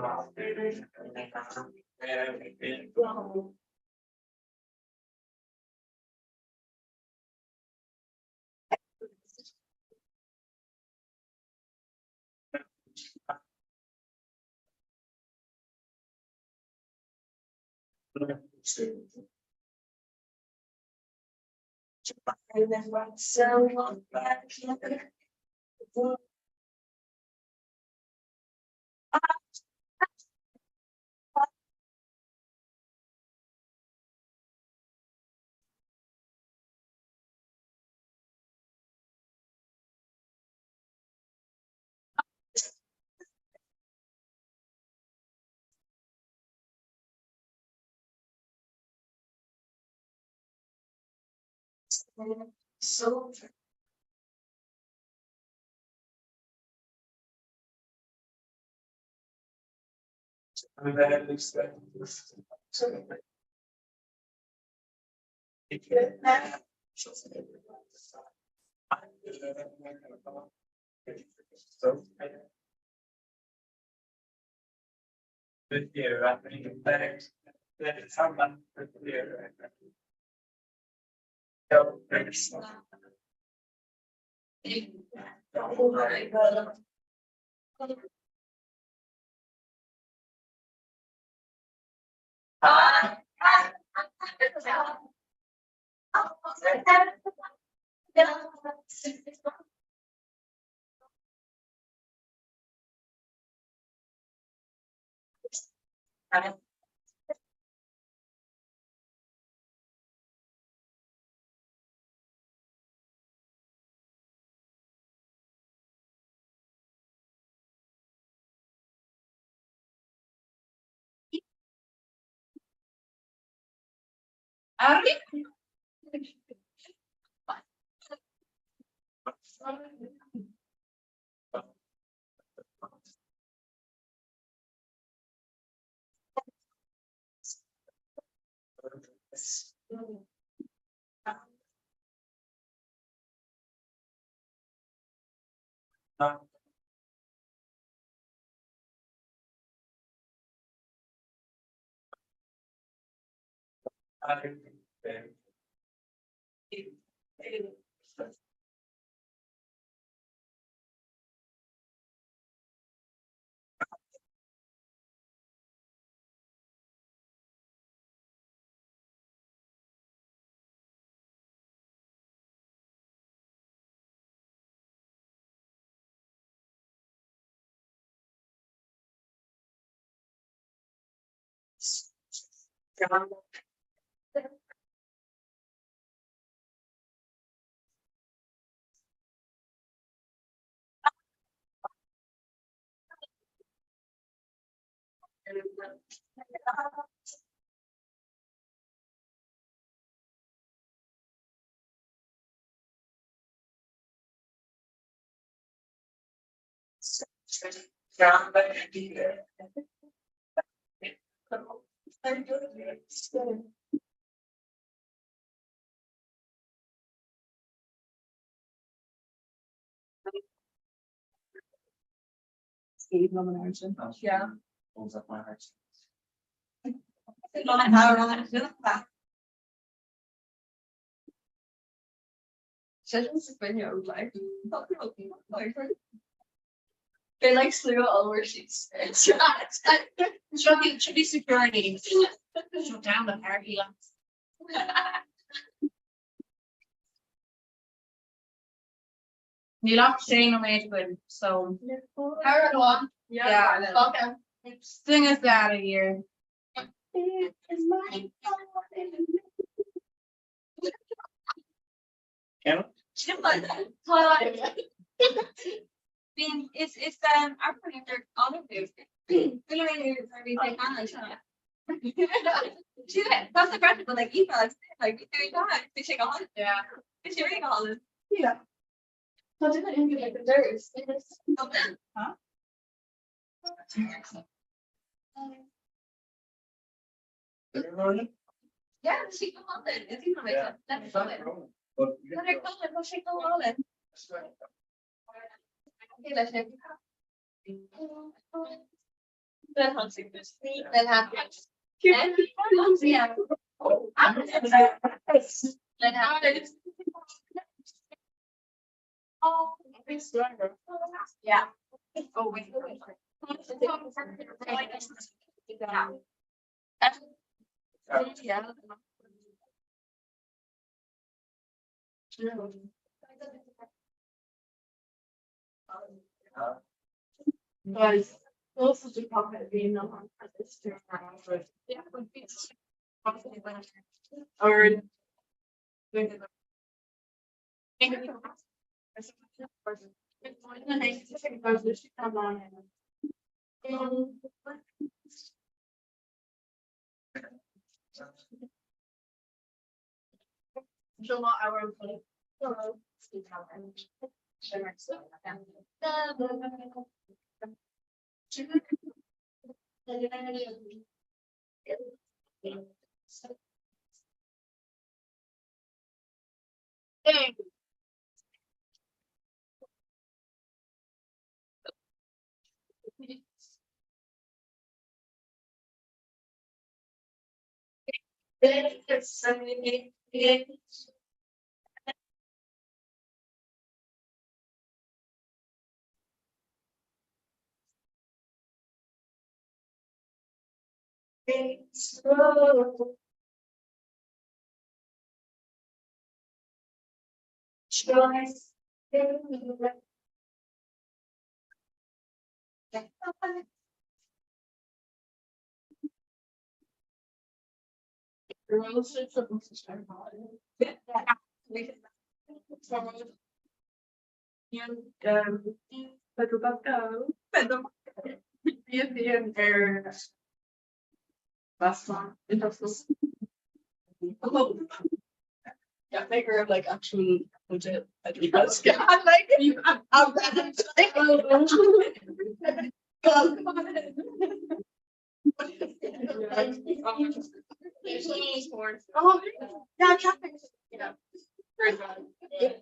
So. And then it's that. With you, I think that it's someone with you. So, there's. Steve nomination. Yeah. Pulls up my heart. They like slew all where she's. Should be security. Shut down the party lots. You locked Shane away to it, so Déardaoin. Yeah. Okay. sing us out of here. Being it's our project on a booth. That's the question, but like emails, like doing that, they take on. Yeah. It's sharing all this. Yeah. So didn't it be like the dirt? Huh? Yeah, she come on then. It's even like that. That's it. Let her come and she come on in. Okay, let's check. Then hunting this. Then happy. Yeah. Then happy. Oh, yeah. Oh, wait. Yeah. Guys, also to profit being on this to Yeah, would be. or Pedro Pascal. European air. Last one. Yeah, maker of like actual legit. I'm like you. I'm Oh, yeah, traffic. Yeah. Yeah.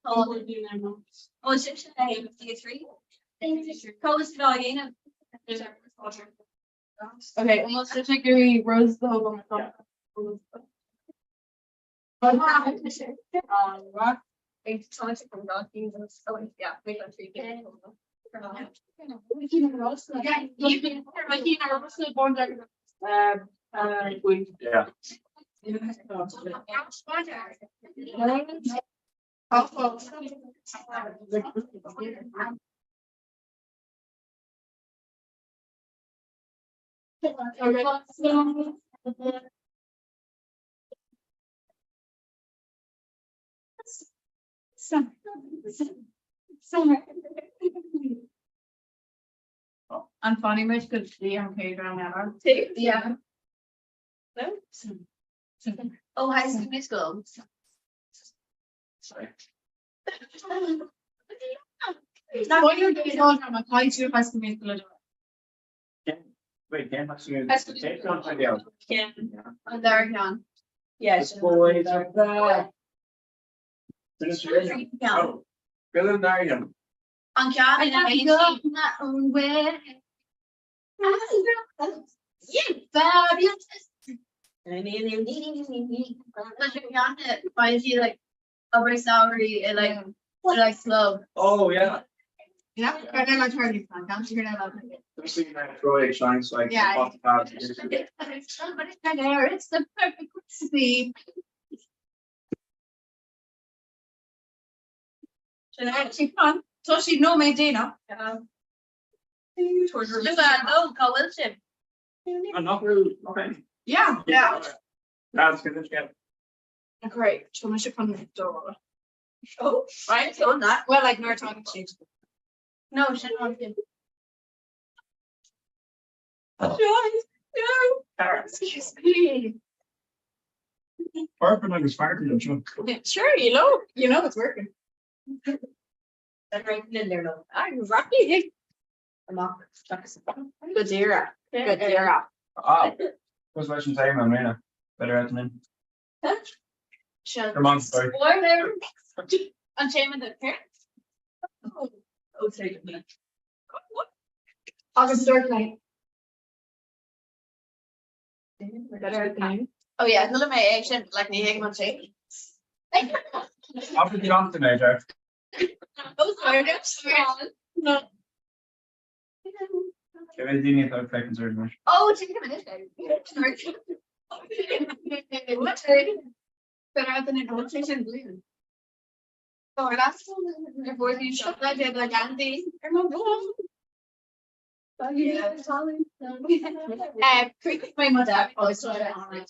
Oh, it's just a 3. Coast dog, Okay, almost to take your rose the whole one. Rock. It's trying to come down, yeah, we got 3 people. Yeah. And funny much could see on page around that. Yeah. No? Oh, High School Musical. Sorry. What you're doing all time, I call you High School Musical. Wait, can't actually. High School Take one video. Yeah. And there again. Yes. Boys are back. Finish your. Yeah. Oh, Bill and Marion. On Cabin and I go my own way. Yeah, fabulous. Why is he like over salary and like slow? Oh, yeah. Yeah, I never tried you. Can't you hear that? I've seen that Troy shines like. Yeah. off the top. It's the perfect recipe. She fun. So she know me, Dana. Look at Call Wilson. I'm not really, okay. Yeah. That's good, yeah. Great. So much fun with the door. Oh, right, so on that. Well, like we're talking to you. No, she don't him. Excuse me. Barbara was fired, I'm sure. Sure, you know it's working. They're right in there, no. I'm happy. Good era. Good era. Ah, was watching time on Rena. Better afternoon. Come on, sorry. Or they're on shame of the parents. Oh, take it. August 3rd. Better time. Oh yeah, none of my action like me hang on shame. I'll put it on the major. Oh, sorry, no. Kevin, do you need to play concerned much? Oh, take a minute. What? Better than a conversation, believe. Oh, last one before you shut that did like Andy. Remember? Yeah, my mother always saw that on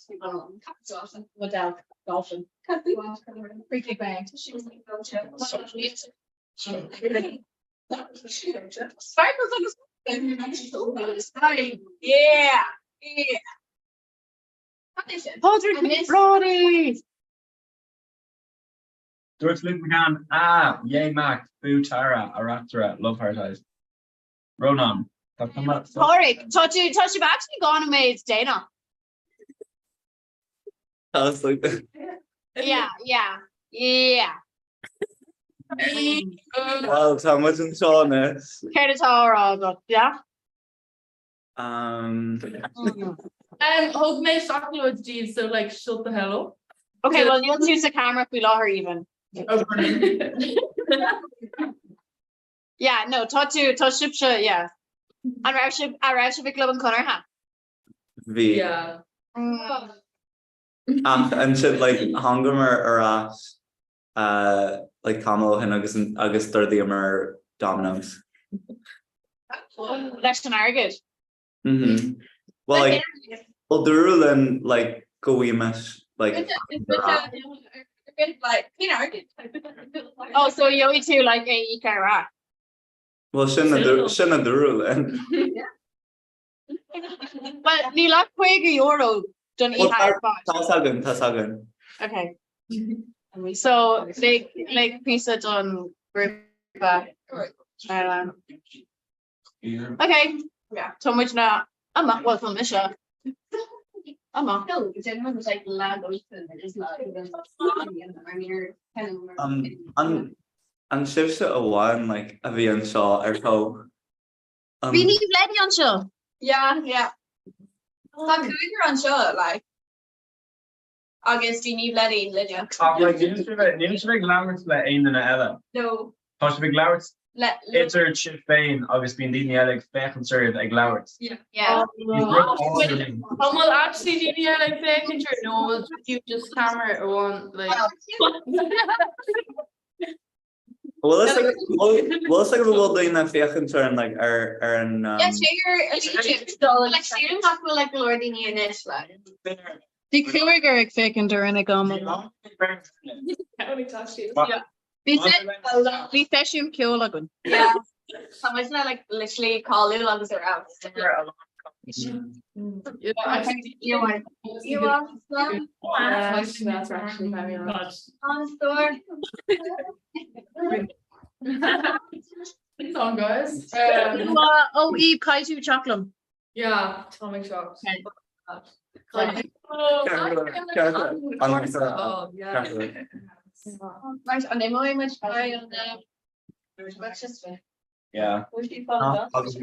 Model Dolphin. Freaky bang. She was like, go to. Sparkles on the yeah. Patrick Brody. George Luke McGann. Ah, yay, Mac. Boo Tara. Araptora. Love Heart Eyes. Ronan. Porrick, touch you actually gone and made Dana. I was like, Yeah. well, how much in Shawness? Care to tell her all, but yeah. Hug me shocking loads Jeeves, so like shut the hell up. Okay, well you'll use the camera if we let her even. Yeah, no, touch shipsha, yeah. And Rashid Club and Comhrá. V. Yeah. And shit like Hongamer or like Camo and August 30 or Dominoes. That's an argid. Well, like, well, the rule and like go we miss like. Oh, so you only two like a Comhrá. Well, shouldn't the rule and. Well, ni like Quaker Euro don't eat higher spot. Tasagan. Okay. So like pizza done group back. Okay. Yeah. So much now. I'm not welcome, Misha. I'm off. No, because everyone was like land open, it is not. I mean, you're kind of. An sibse a bháin like a bhí an seo ar có. We need lady on show. Yeah, yeah. Tá cúigur an seo, like. Agus tí ní bledí, Lydia. Níl big lammers le ein na eile. No, Tá big lammers. let. It's our chip vein, agus bín daoine eile fechan serve ag lammers. Yeah. Well, actually, Genie, like thinking sure, no, well, you just camera or one like. Well, let's like bhfuil daoine fechan turn like ar an Yeah, share Egypt. Like, share not go like Lordini and Ish, like. The cúigur ag fécinn during a gom. Bhí feisiúm ceol agan. Yeah. How much I like literally call you on the out. Yeah, actually, You want some that's actually very nice. on store? It's on, guys. Oh, Eve, kaiju chocolate. Yeah, atomic shocks. Careful. Oh, yeah. Right, and I'm only much higher on the. What's just me? Yeah. Where's she falling How much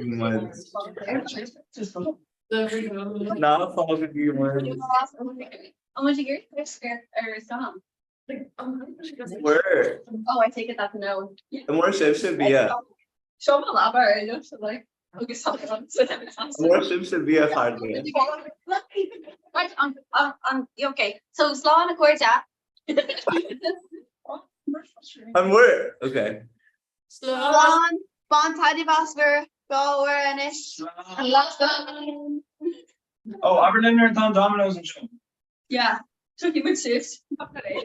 How much you get? Or some? Where? Oh, I take it that's no. The more sibse bhí Show me a lover, I just like. Okay, something on. more sibse bhí a hard way. Right, okay, so slán a cuairte. And where? Okay. Slán, bon tidy Vasper, go where and ish. Oh, Aberlin and Tom Domino's and show. Yeah, took you with shifts. Okay.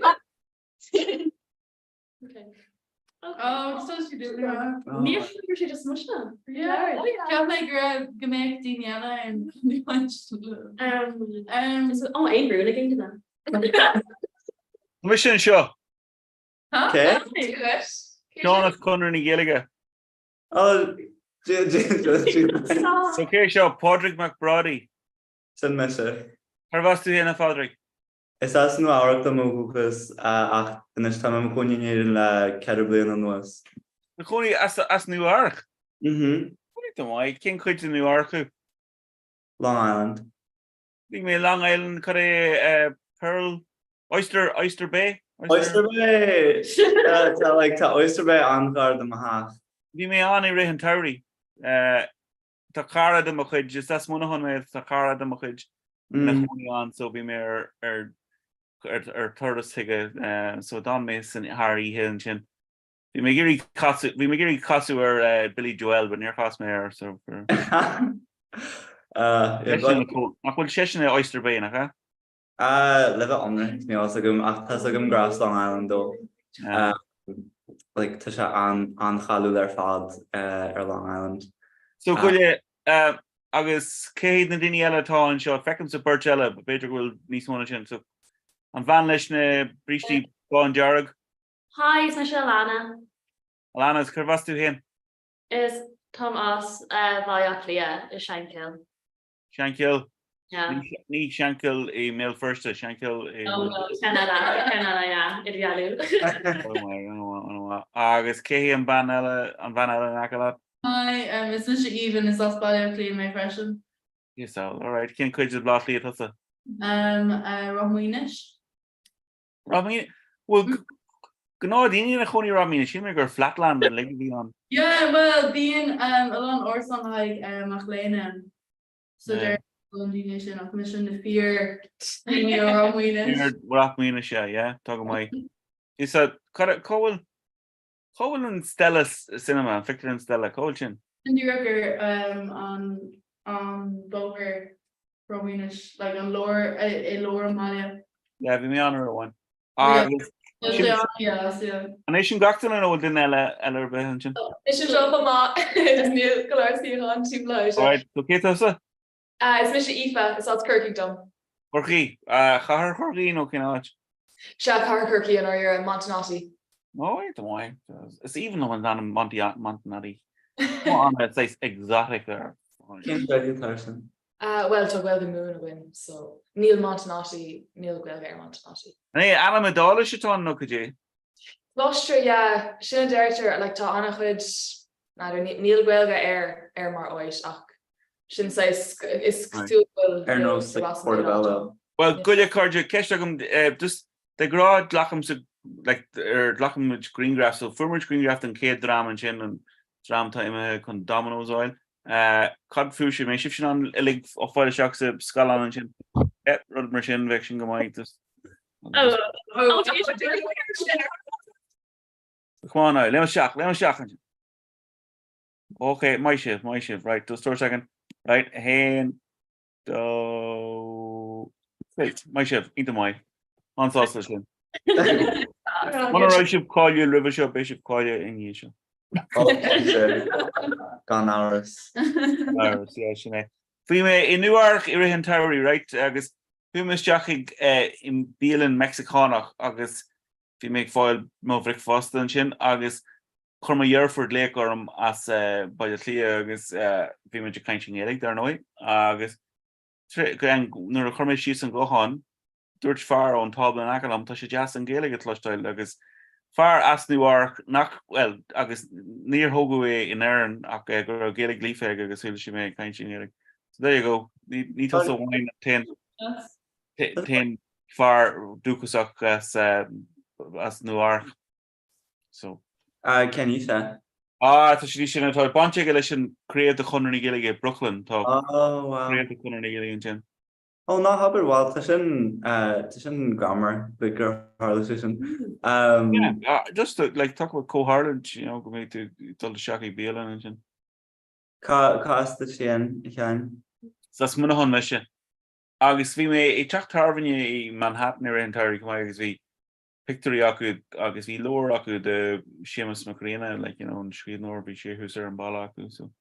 Oh, so she did. Near she just mushed them. Yeah. Can I make Daniela and Oh, Andrew, again to them. Mission show. Okay. Sean of Conor and Gilligan. Oh, So okay, show Padraig McBrody. Sin misse. Har was tú héna Padraig? Is as nu áireachta mógus ach inis tá am chuinear le ceithre bliain an nuas. Na chóí as New York. Mhm. Why cin chuid in New York? Long Island. Bhí mé Long Island chu Pearl Oyster Bay. Oyster Bay. Tá like tá Oyster Bay angar de mahach. Bhí mé an I rihan Towry. Tá cara de mo chuid just as muna hon mé tá cara de mo chuid na chóí an so bhí mé ar thuras hiige so don mé san Harry hin sin. Bhí mé géirí casú ar Billy Joel but near cos mé ar so for bhfuil sé Oyster Bay nach Live omre ní as gom ach tá gom gras Long Island do. Like tá sé an chaú ar fad ar Long Island. So goile agus céad na daine eile tá an seo fecinn sa burt eile beidir bhfuil níos móna sin so an bhean leis na brístí bá an dearg. Hi, it's Michelle Lana. Alana is chu bhas tú héin? Is Thomas via Clea is Shankill. Shankill. Yeah. Ní Shankill I mé first Shankill Oh no, Canada, yeah, Idealu. agus cé an bhean eile nach le? Hi, it's Mr. Even is us by playing my impression. Yes, all right. Cin chuid is bláthlí atá? Romuinish. Ramín, well, gná daine na choní Ramín sin mé gur Flatland le bhí an. Yeah, well, being along Orson like Maclean. So they're on the sin of mission the fear in your Romuinish. Ramín sé, yeah, tá go mai. Is a cóil an Stella cinema, Victor and Stella cóil sin. And you record on Bover Romuinish like on lower a lower Malia. Yeah, bhí mé an one. Yeah, An é sin gachtain an ó duine eile bheithan sin. Is sin seo má is níl goláirí an tí bláis. Alright, so cé tá? It's Mission Aoife, it's at Kirkington. Chorcaí, chahar chorcaí nó cin áit? Shaq Kirky and our Montanati. No, wait, don't worry. It's even though it's on Montanati. Come on, it's like exotic there. Can't tell you person. Well, to well the moon win, so Neil Montanati, Neil Guelver Montanati. Hey, Anna Madala Shaton no could you? Lostra, yeah, Shinna Dercher, like to Anna Hood, Neil Guelga mar oish, ach, Shin says is suitable. Ernos like Portobello. Well, good you card your Keshtagum, just the grad Lackham like Lackham green grass, so Furmage green grass and Kate Dram and Chin and Dram time con Domino's oil. Cod fushi may shift on a leg of fire shocks of skull on and Chin. Rod machine vection go my just. Come on now, let me shock. Okay, my shift, right, just for a second. Right, hand wait, my shift, into my on sausage. One I should call you River Shop, Bishop call you in Yisha. Gone hours. Yeah, Sinead. Fime in Newark, Irihan Towery, right? Agus Fimis Jacking in Beelan, Mexicana, Agus Fime foil Maverick Foster and Chin, Agus Corma Yerford Lake or as by the clear Agus Fime Jacanching Eric there, no? Agus Gang Corma Sheets and go on. Dúirt far on Tabla and Akalam, Tasha Jas and Gaelic at Lushstyle, agus far as Newark, knock well, agus near Hogaway in Erin, Gaelic leaf egg, agus Hill she may kind of. So there you go. Need also wine 10 far Dukusok as Newark. So Can you say? So she should have bunch of election create the Connery Gaelic at Brooklyn talk. Oh wow. Create the Connery Gaelic in Oh, not Hubbard Wall. Tishin grammar, bigger Harley. Yeah, just to like talk about co-Harland, you know, go to tell the Shaki Beal and Cost the Chien, so that's Munahan mission. August we may a Chuck Tarvin in Manhattan or entirely come August we Victory August we lower the Seamus Macarena, like you know, in Sweden or Bishir who's there in Balaku. So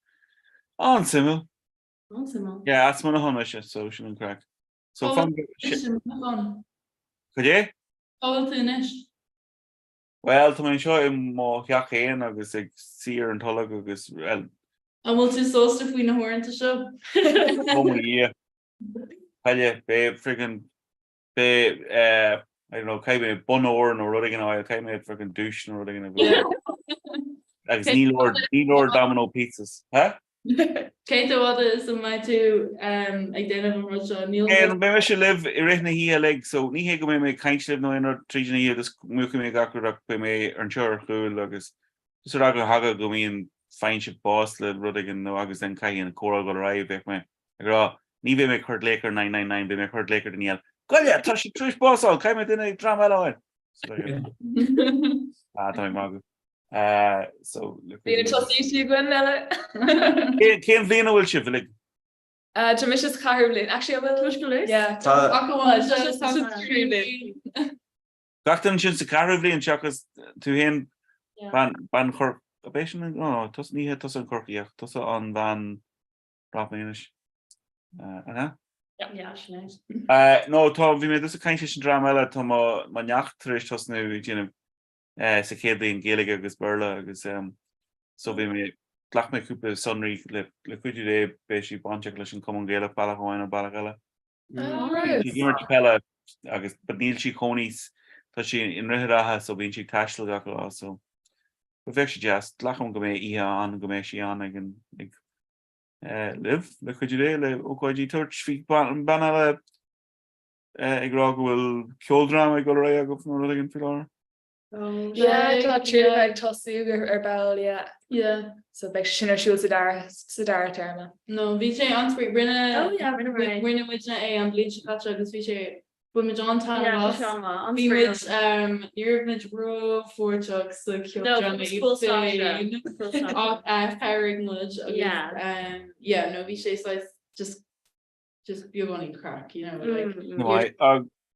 on Simil. Yeah, that's Munahan mission, so shouldn't crack. So fun. Could you? Well, to my show him more Yakin, I was like seer and Tullock, because well. And we'll just so stuff we know where to show. Oh yeah. Tell you, babe, freaking babe, I don't know, kind of bun or no running oil, kind of freaking douche and running. Like Neil Domino pizzas, huh? Kato what is my two identify Russia Neil. And maybe I should live in here like so ni go me kind live no in region here this mu me gakur by me unsure who lugus so I go go me and fine ship boss le rudigan no agus then kai and coral go arrive back me I ni be me Kurt Laker 999 be me Kurt Laker Daniel go yeah touch trish boss all kai me in drama line so time so Being a trustee to Gwen Ken Vina will shift like Jamish's Carolyn. Actually, I will. Yeah. Gachtan since the Caribbean and Chakas to him ban Cork a patient. No, tos ni het tos an Cork yeah, tos on ban Rapinish. Yeah. No, Tom, we made this a kind of drama. Tom, maniac trish tos nu, you know. Securely in Gaelic agus Burla agus so we may black me couple sunry liquid day basically bonchek listen come Gaelic Balahoin or Balagala. You know Pella agus but Neil she conis that she in Rehadaha so being she cashel gakala so we've actually just lachum go me iha on go me she on again like live liquid day like okoji touch feet banala igrog will kill drama go right go from again for Yeah, got true like Tossu or Bell, yeah. Yeah. So big Shinner Shul Sidara Terma. No, VJ Ansbury Brinna. Oh yeah, Brinna which am Bleach Patra because VJ when John Town was on we which Europe Bro for chucks so cute full stop. firing nudge. Yeah. Yeah, no VJ so it's just you're going to crack, you know, like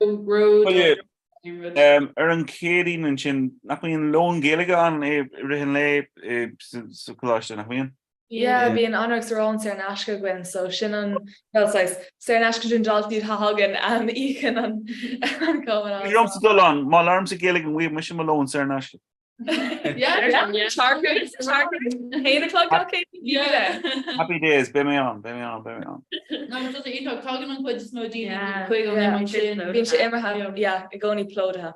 road. An Kading and Chin not being lone Gaelic on Rihan Lay so close nach mean. Yeah, being honors are on Sarah Nashka Gwen, so Shannon well size Sarah Nashka and Jalti Hagen and Egan and going on. You're to go on, my alarms are Gaelic and we mission alone, Sarah Nashka. Yeah. Target. 8 o'clock, okay. Yeah. Happy days, be me on. No, but does it talk talking on just no deal. Yeah. Quick on my chin. Bhíonn sé immer ag gcónaí plódathe.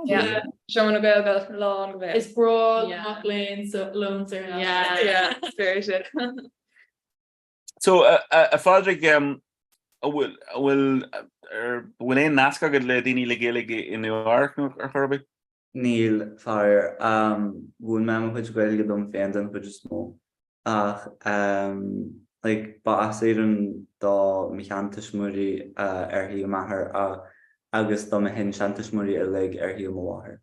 Yeah. Sean go long bit. It's broad, Yeah. Maclean, so loans are Yeah, very good. So Fadric will ein nasca go le daoine le gaeilge in New York ar chorbe? Níl far bhfuil me chuid goilge dom féin an chuid smó ach like ba as éan dá mechantas muí ar hí maithair agus dá hen seantas muí a le ar hí máthair.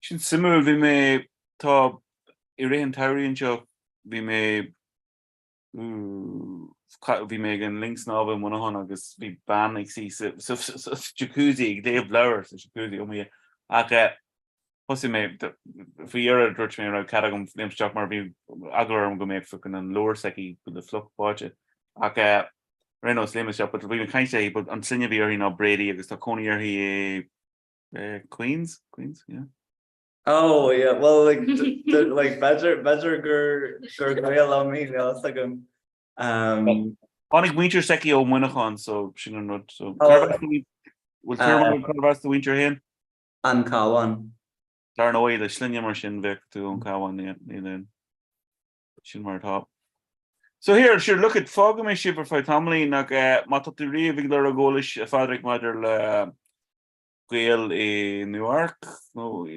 Sin simú bhí mé tá I réon tairíonn seo bhí mé bhí mé an links ná bh mna agus bhí ban ag sí jacuzzi ag déobh leabhar sa jacuzzi ó mí ach Hosí mé faoar dúirt mé ra cadm léimsteach mar bhí agarm go méid fucking an loir saí go le fluchpáide ach rénos léimeteach, but bhí caiinte bud an sinne bhí ná Brady agus tá coníar hí Queens, yeah. Oh yeah, well like better gur gael on me like Annig winter seki ó muinechan so sin an rud so will the winter hen an Cawan. Dar no way the slinge mar sin vec to an Cawan then sin mar top. So here sure look at fog me shipper for Tomlin nak mat op de ri vigler a goish Fadric Mother Gael in New York no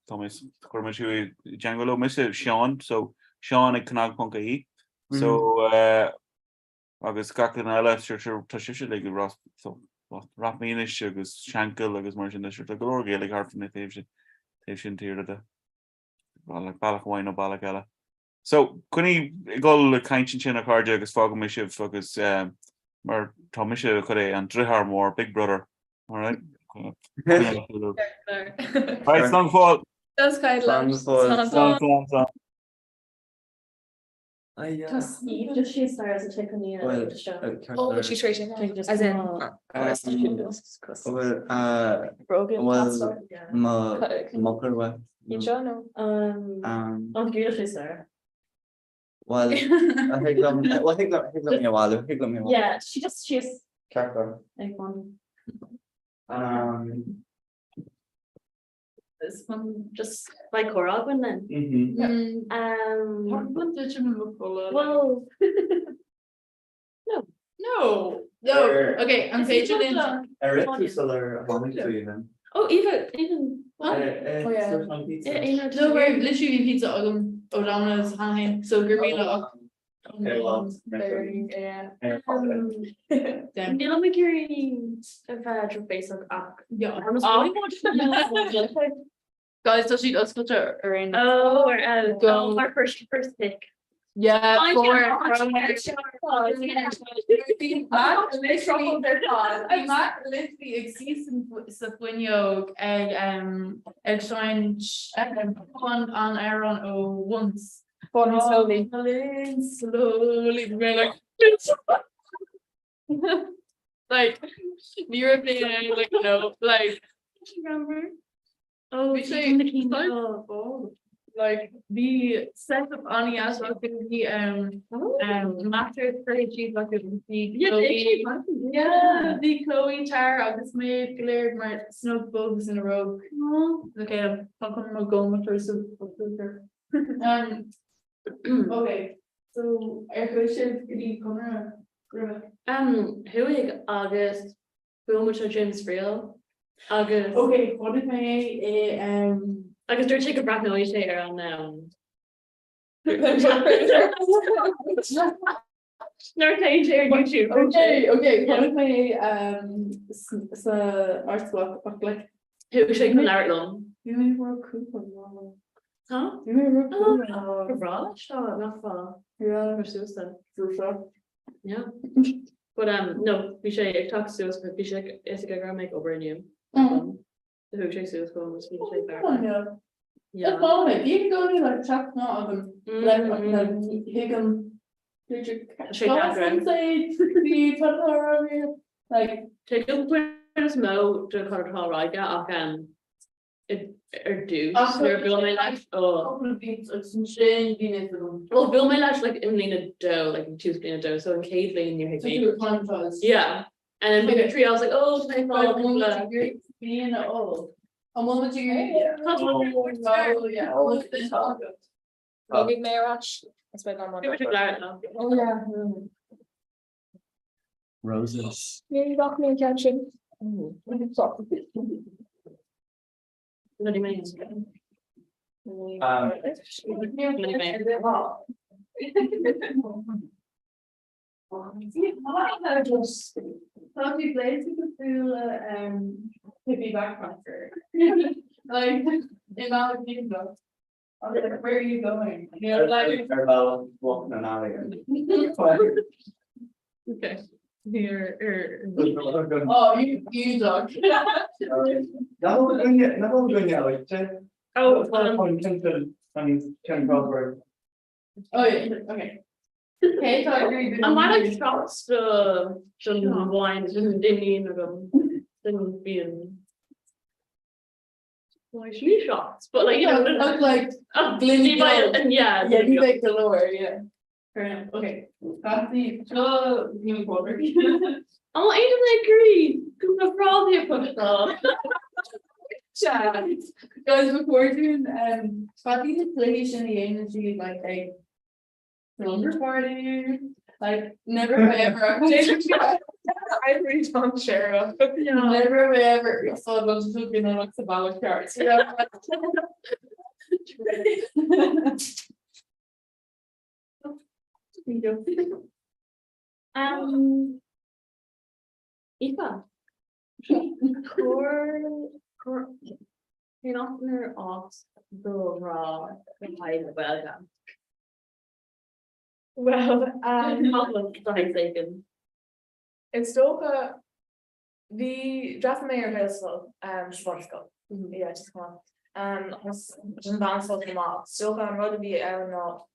Thomas Cormachu Jangolo miss Sean so Sean ag Canag Punka so agus galan eile sure le Ross so Rapminish agus Shankel agus mar sin sure go Gael ag harfin taobh sin tíir de bailachhain ó bailach eile. So kunni go le kaintsin sin a card agus fog me agus mar Thomas chud é an drihar mór Big Brother. All right. Right, song fall. That's kind Song. Just she stars and check on the show. Oh, registration. As in, broken. Mucker you know, on the star. well I think Yeah, she's character. like one. This one just like Coragwin then. What did you look for? Well, No. Okay, I'm paging in. Eric is still harming to you then. oh, even Oh, yeah. yeah, No, we're literally pizza O'Donnell's hanging. So Grimila. Okay, well, Yeah. Damn. You know, make your Facebook app. Yeah. Guys, does she does put her around? Oh, go our first pick. Yeah. I'm not literally existing sa Funyog ag shine on Aaron once. Slowly. Like European, like no, like Remember? Oh, we she's say in the king. like the set of Ani as well the master strategy like the Chloe Tar agus made glare my snug bugs in a row. Okay, I'm talking going with her. Okay, so our question could you come around? Who August, who much of James Real? August. Okay, what if I August, do take a breath noise here on No change here YouTube. Okay, what if I art walk like Who should come out long? you may work cool. Huh? You may work Oh, raw shot, not far. yeah, Or Susan. for sure. Yeah. But no, we should talk to us, but we should make over in you. The who should us go was we should back. Yeah. Yeah. That's all right. You can go to like chat not of them. Like he can Shake that ground. say the put her over here. Like Take up with us mo to call right. Yeah, do, Ach, er wil my leis, oh. Couple of beats, it's in shame, being it for them. Well, wil my leis like in Lena dough, like in two Lena dough, so in Cave Lane near To do it contrast. Yeah, and then big tree, I was like, oh, my Like, God, one blah. with your being old. A moment you Yeah. Oh, yeah. Oh, it's all good. Big Mayor Ash. That's my grandma. Give it to Clara now. Oh, yeah. Roses. You got me attention. Bloody minutes. Coffee place with the full hippie backpacker. Like in Malaga. I was like, where are you going? You know, like walking an alley. Okay. Here, oh you dog. oh, Oh yeah, okay. Okay, so I agree. I might like shots the wine, didn't be in. Well, actually shots, but like, you know, look like Glenny and yeah, yeah, you make the lower, yeah. Fair enough, okay. Coffee, so new quarter. Oh, I didn't agree. Come on, probably a push off. Guys, before doing coffee inflation, the energy like a number party, like never have I ever I really don't share it. never have I ever saw those looking at like the ballot cards. Yeah. Eva. You're not gonna ask the raw behind welcome. Well, Taken. it's Stoka. The draft mayor Hillsville, Schwarzkopf. Yeah, just come on. Has een dansvol gemaakt. Stoka en Roddy be not.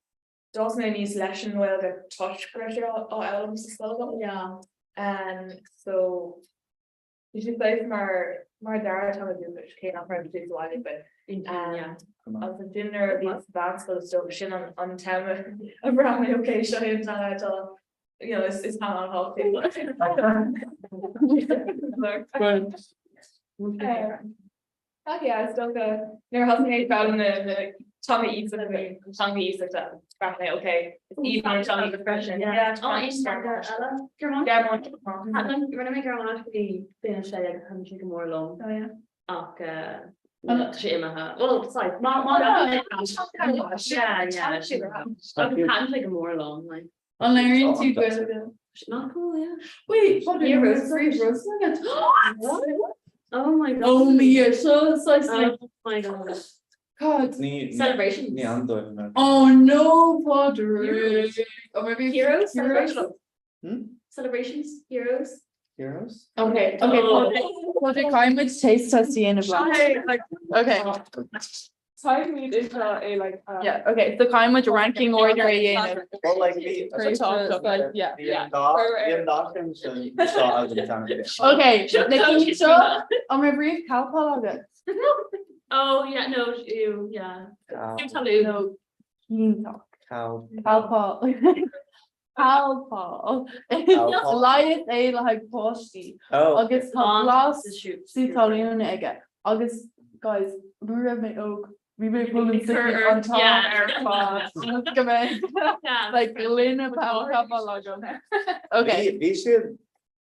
Dat men is lesson wel the touch pressure or elements as well. Yeah. And so you should play from our dad how to do it. Can't not to do why, but Yeah. as a dinner these bands go so shin on time around me okay show him that you know it's not unhealthy. Okay, I still go near husband found in the Tommy eats with me. Tommy eats like that. Apparently, okay. It's even on Tommy depression. Yeah, Oh, Ella. Your mom. Yeah, You're gonna make her own actually finish like I'm taking more long. Oh yeah. She well, it's like mom, yeah. Can't take more long, like On Larry too good. she's not cool, yeah. Wait, what Yeah, are Rose- Rose? Oh my God. Oh me, you're so Oh like my God. God. Celebrations. Oh no, Padre. Or maybe Heroes. Heroes. Celebrations. Heroes. Heroes? Okay, Oh. Padre climate taste test the end of Okay. Time meet is a like. Yeah, okay, so climate ranking order again. Well, like me. Yeah. Ian Dawkins and Shaw as a town. Okay, Nikki, so on my brief calpol Oh yeah, no, you yeah. Cow. No, keen talk. Cow. Calpol. Calpol. Calpol. Lias é like posty. Oh. Agus tá glas Sitaliana aige. Agus guys, we read my oak. We may pull in secret on top. Yeah. Yeah. Like Lena Calpol. Okay. We should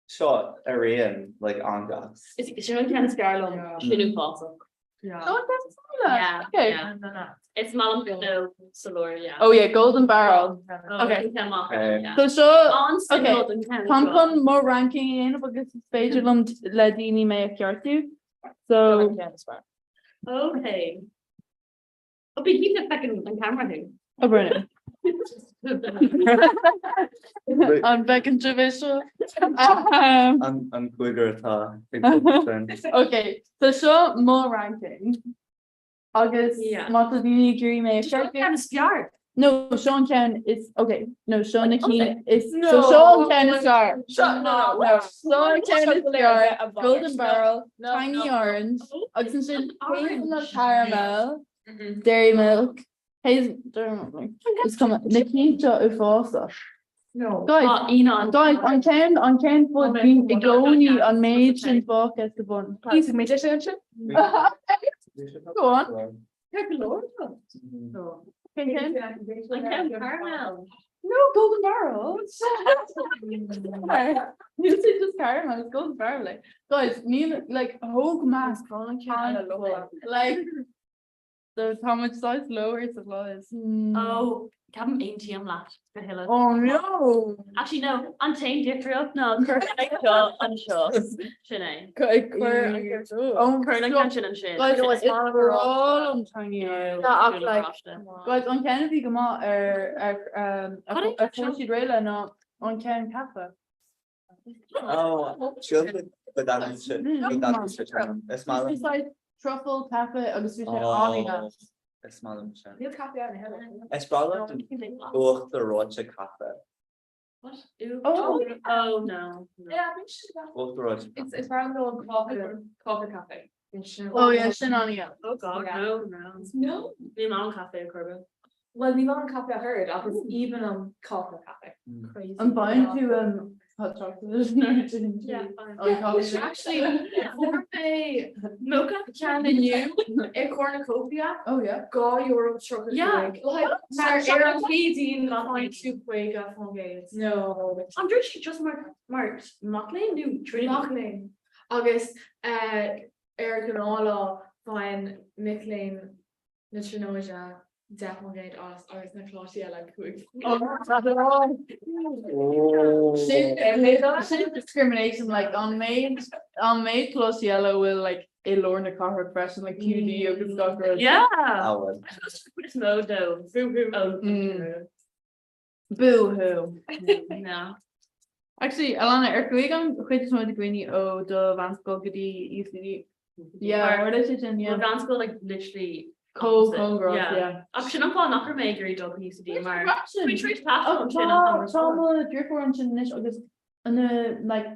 shot Arian like on gas. It's really kind of Scarlett. She knew Paul. Yeah. Yeah. Okay. Yeah. It's Malam no Solor, yeah. Oh yeah, golden barrel. Oh, okay. Yeah. So so On okay. Golden Ken. Tampon more ranking in agus is féidirlum le daoine mé a ceartú. So Okay. Oh, but you can fucking on camera thing. oh Brennan. An becin division. I'm quicker Okay, so seo more ranking. Agus Yeah. má daoine gurí mé a ceartú. Kind of scared. No, Sean Ken is okay. No, Sean Keane is No. so Sean Ken is star. Shut no. Sean Ken is star. Golden Barrel, No, Tiny no. Orange, Oxygen, Hazelnut Orange. Caramel, Mhm. Dairy Milk, Dairy Milk. It's coming. Nikki Ufasa. No. Guys, Enon. Guys, on Ken for being Igoni on Mage and Buck as the bun. He's a magician. Go on. Heck, Lord. Ken. Like Ken Caramel. No, Golden Barrel. You said just caramel, it's Golden Barrel. Like, guys, me like Hogue Mask, like the how much size lower is the size. Oh, Gavin ATM left the hill. Oh no. Actually, no, untamed Diptero. No, unsure. Sinead. Oh, Curling tension and shit. guys, Sinead. we're all on Tiny Oil. That Like, guys, on Kennedy, come on, a forty rail no on Ken Kappa. Oh, sure, but that is shit. It's small. It's like truffle cafe, I was on It's small. You'll copy out of hell. It's probably both the Rocha Cafe. What? Ew. Oh. Oh, no. Yeah, I think she's Both the Rocha. it's around the old coffee cafe. Oh yeah, Shinania. Oh, God, Yeah. no. No. The Mom Cafe, Corbin. Well, the amount of coffee I heard, I was even on coffee cafe. Crazy. I'm buying to hot chocolate. No, didn't Yeah, you? fine. On coffee. Actually, Jorge Mocha? can and you a cornucopia Oh yeah. go your chocolate. Yeah. Like Sarah feeding fine to wake up on gates. No. I'm sure she just marked Mocklane new Trinity. Mocklane. August Eric and all fine Mickling Nichinoja definitely us or na Claudia like quick. Sin discrimination like on maid plus yellow will like a Lorna Carver person like QD or good doctor. Yeah. I would. It's no though. Oh. Boo hoo. No. Actually, Alana, we gaan goed met de Greenie oh de Vansco die yeah, what is it in Well, yeah. Vance go like literally. Cold girl, Yeah. yeah. Actually, I'm calling knocker maker dog used to do maar. Fraction. We treat past Oh, on chin on Tom, drip orange and niche agus and the like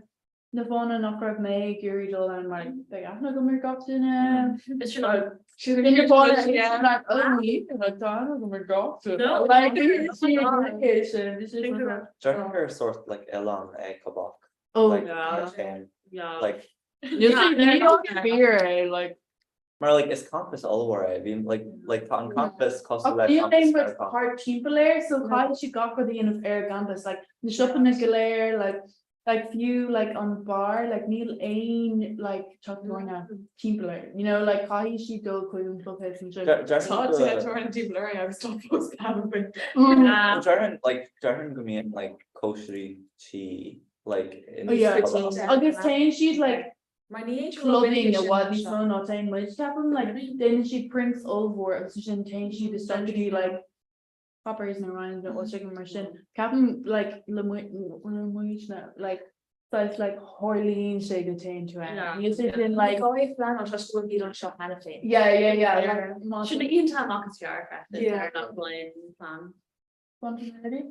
the phone and knocker of May Gary Doll and like I'm not gonna got in It's you know. she's in your phone and it's like oh we like Donna gonna got to No. like this is Jerker sort like Elon Kabak. oh Like, yeah. Yeah. like, you see beer like more like it's compass all over. I mean, like on compass cost a like feeling with hard cheap layer so how she got for the end of air campus like the shopping layer like few like on bar like Neil Ain like Chuck Dorna cheap layer you know like how she do could book it and I was told post Jaren like Jaren go in like koshery chi like in oh yeah Kabak. I guess saying she's like my niece clubbing a what these no not saying much happen like then she prints over and she change she just start to do like poppers and around that was chicken machine Captain like like so it's like Horleen shade of to it you sit in like going plan on just going to be on shop anything. yeah Shouldn't even tell Knockers Jar Yeah. not playing plan. spontaneity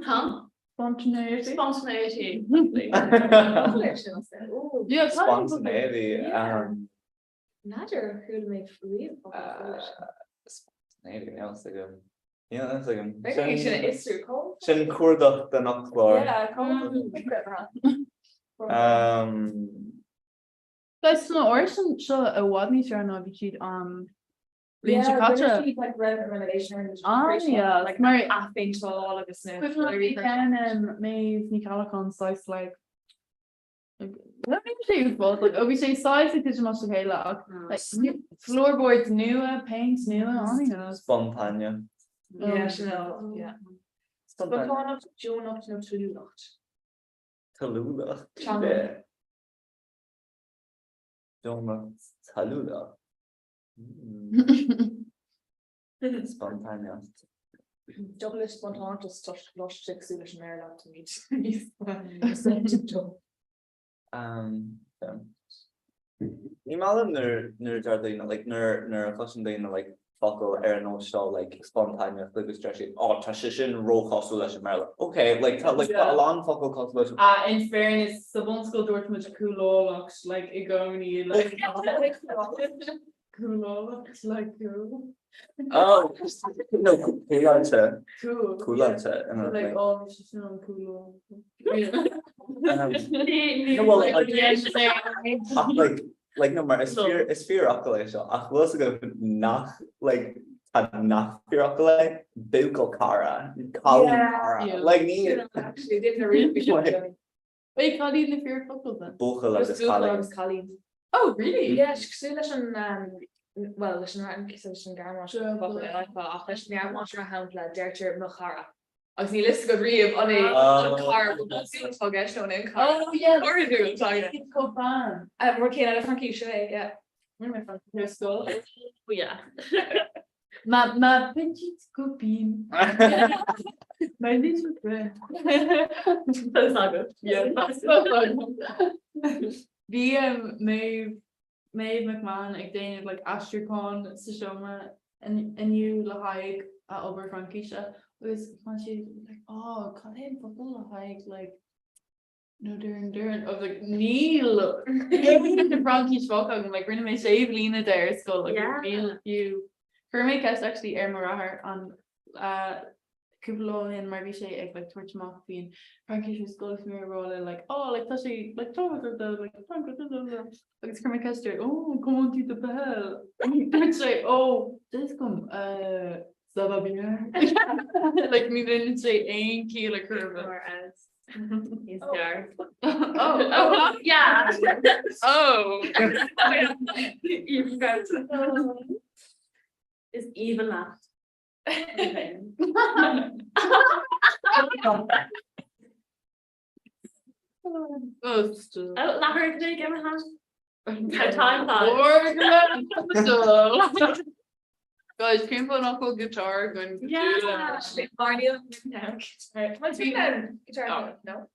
Huh? spontaneity Spontaneity. yeah Spontaneity. Nader who'll make free. Spontaneity. Yeah, that's a good. Yeah, that's a good. Maybe you should it's through cold. Sin cuardach the nachtlár. Yeah, cold. Guys, no origin so a what means you're not cheat Being Chicago. Like renovation. Yeah, like Mary. I've been to all of this now. Equivalent can Maeve Nicalicon size like let me see both like obviously size it is must okay like floorboards new paints new on you know Spontania. Yeah, Chanel, yeah. But Spontania. going up to June up to Toulouse. Tallulah. Chandler. Jonna Tallulah. Spontania. Douglas spontaneous touched lost six English in Ireland to meet. Ní mála nuair deardaoine like nuair a cosisiún daoine like focal no show like spontaneous like stretching transition roll cost Merle. Okay, like a long focal cost. In fairness, sa bon school dúirt muid coolólachs like I gcónaí like coolólachs like cool. Oh, no, Cool. cool, yeah. and Like oh she's so cool. Yeah. like no maar is fear so ach was go nach like nach fear bukel cara Yeah. like me Actually, didn't really. Wait, can you live your couple then? buchel is Colleen. Oh really? Yeah, she leis an well leis an garmash a hapla deirtir mo chara. Agus ní list go riamh an car tugus in car. Oh yeah. Or do it, sorry. It's so fun. We're came out of Frankie Shay, yeah. Where am I from? Your school. Oh yeah. Ma petite copine. My little friend. That's not good. Yeah, that's so fun. Bí Maeve McMahon ag déanamh like astracón sa seoma aniu le haig a obair Frankisha was fan si like oh Colin football le haig like no during of like Neil Frankish folk and like rinne me save Lena there school like real you for me cast actually Marahar on Kublo and mar vi sé ag like torch mock being Frankish was school me roll like oh like touchy like talk with the like like it's coming caster oh come on to the bell and say oh this come ça va bien like me didn't say ain't key like curve He's there. oh Yeah. oh You've got is even left. oh still Not her today, give me a time. guys can put uncle guitar going Yeah. Barney. Guitar. No.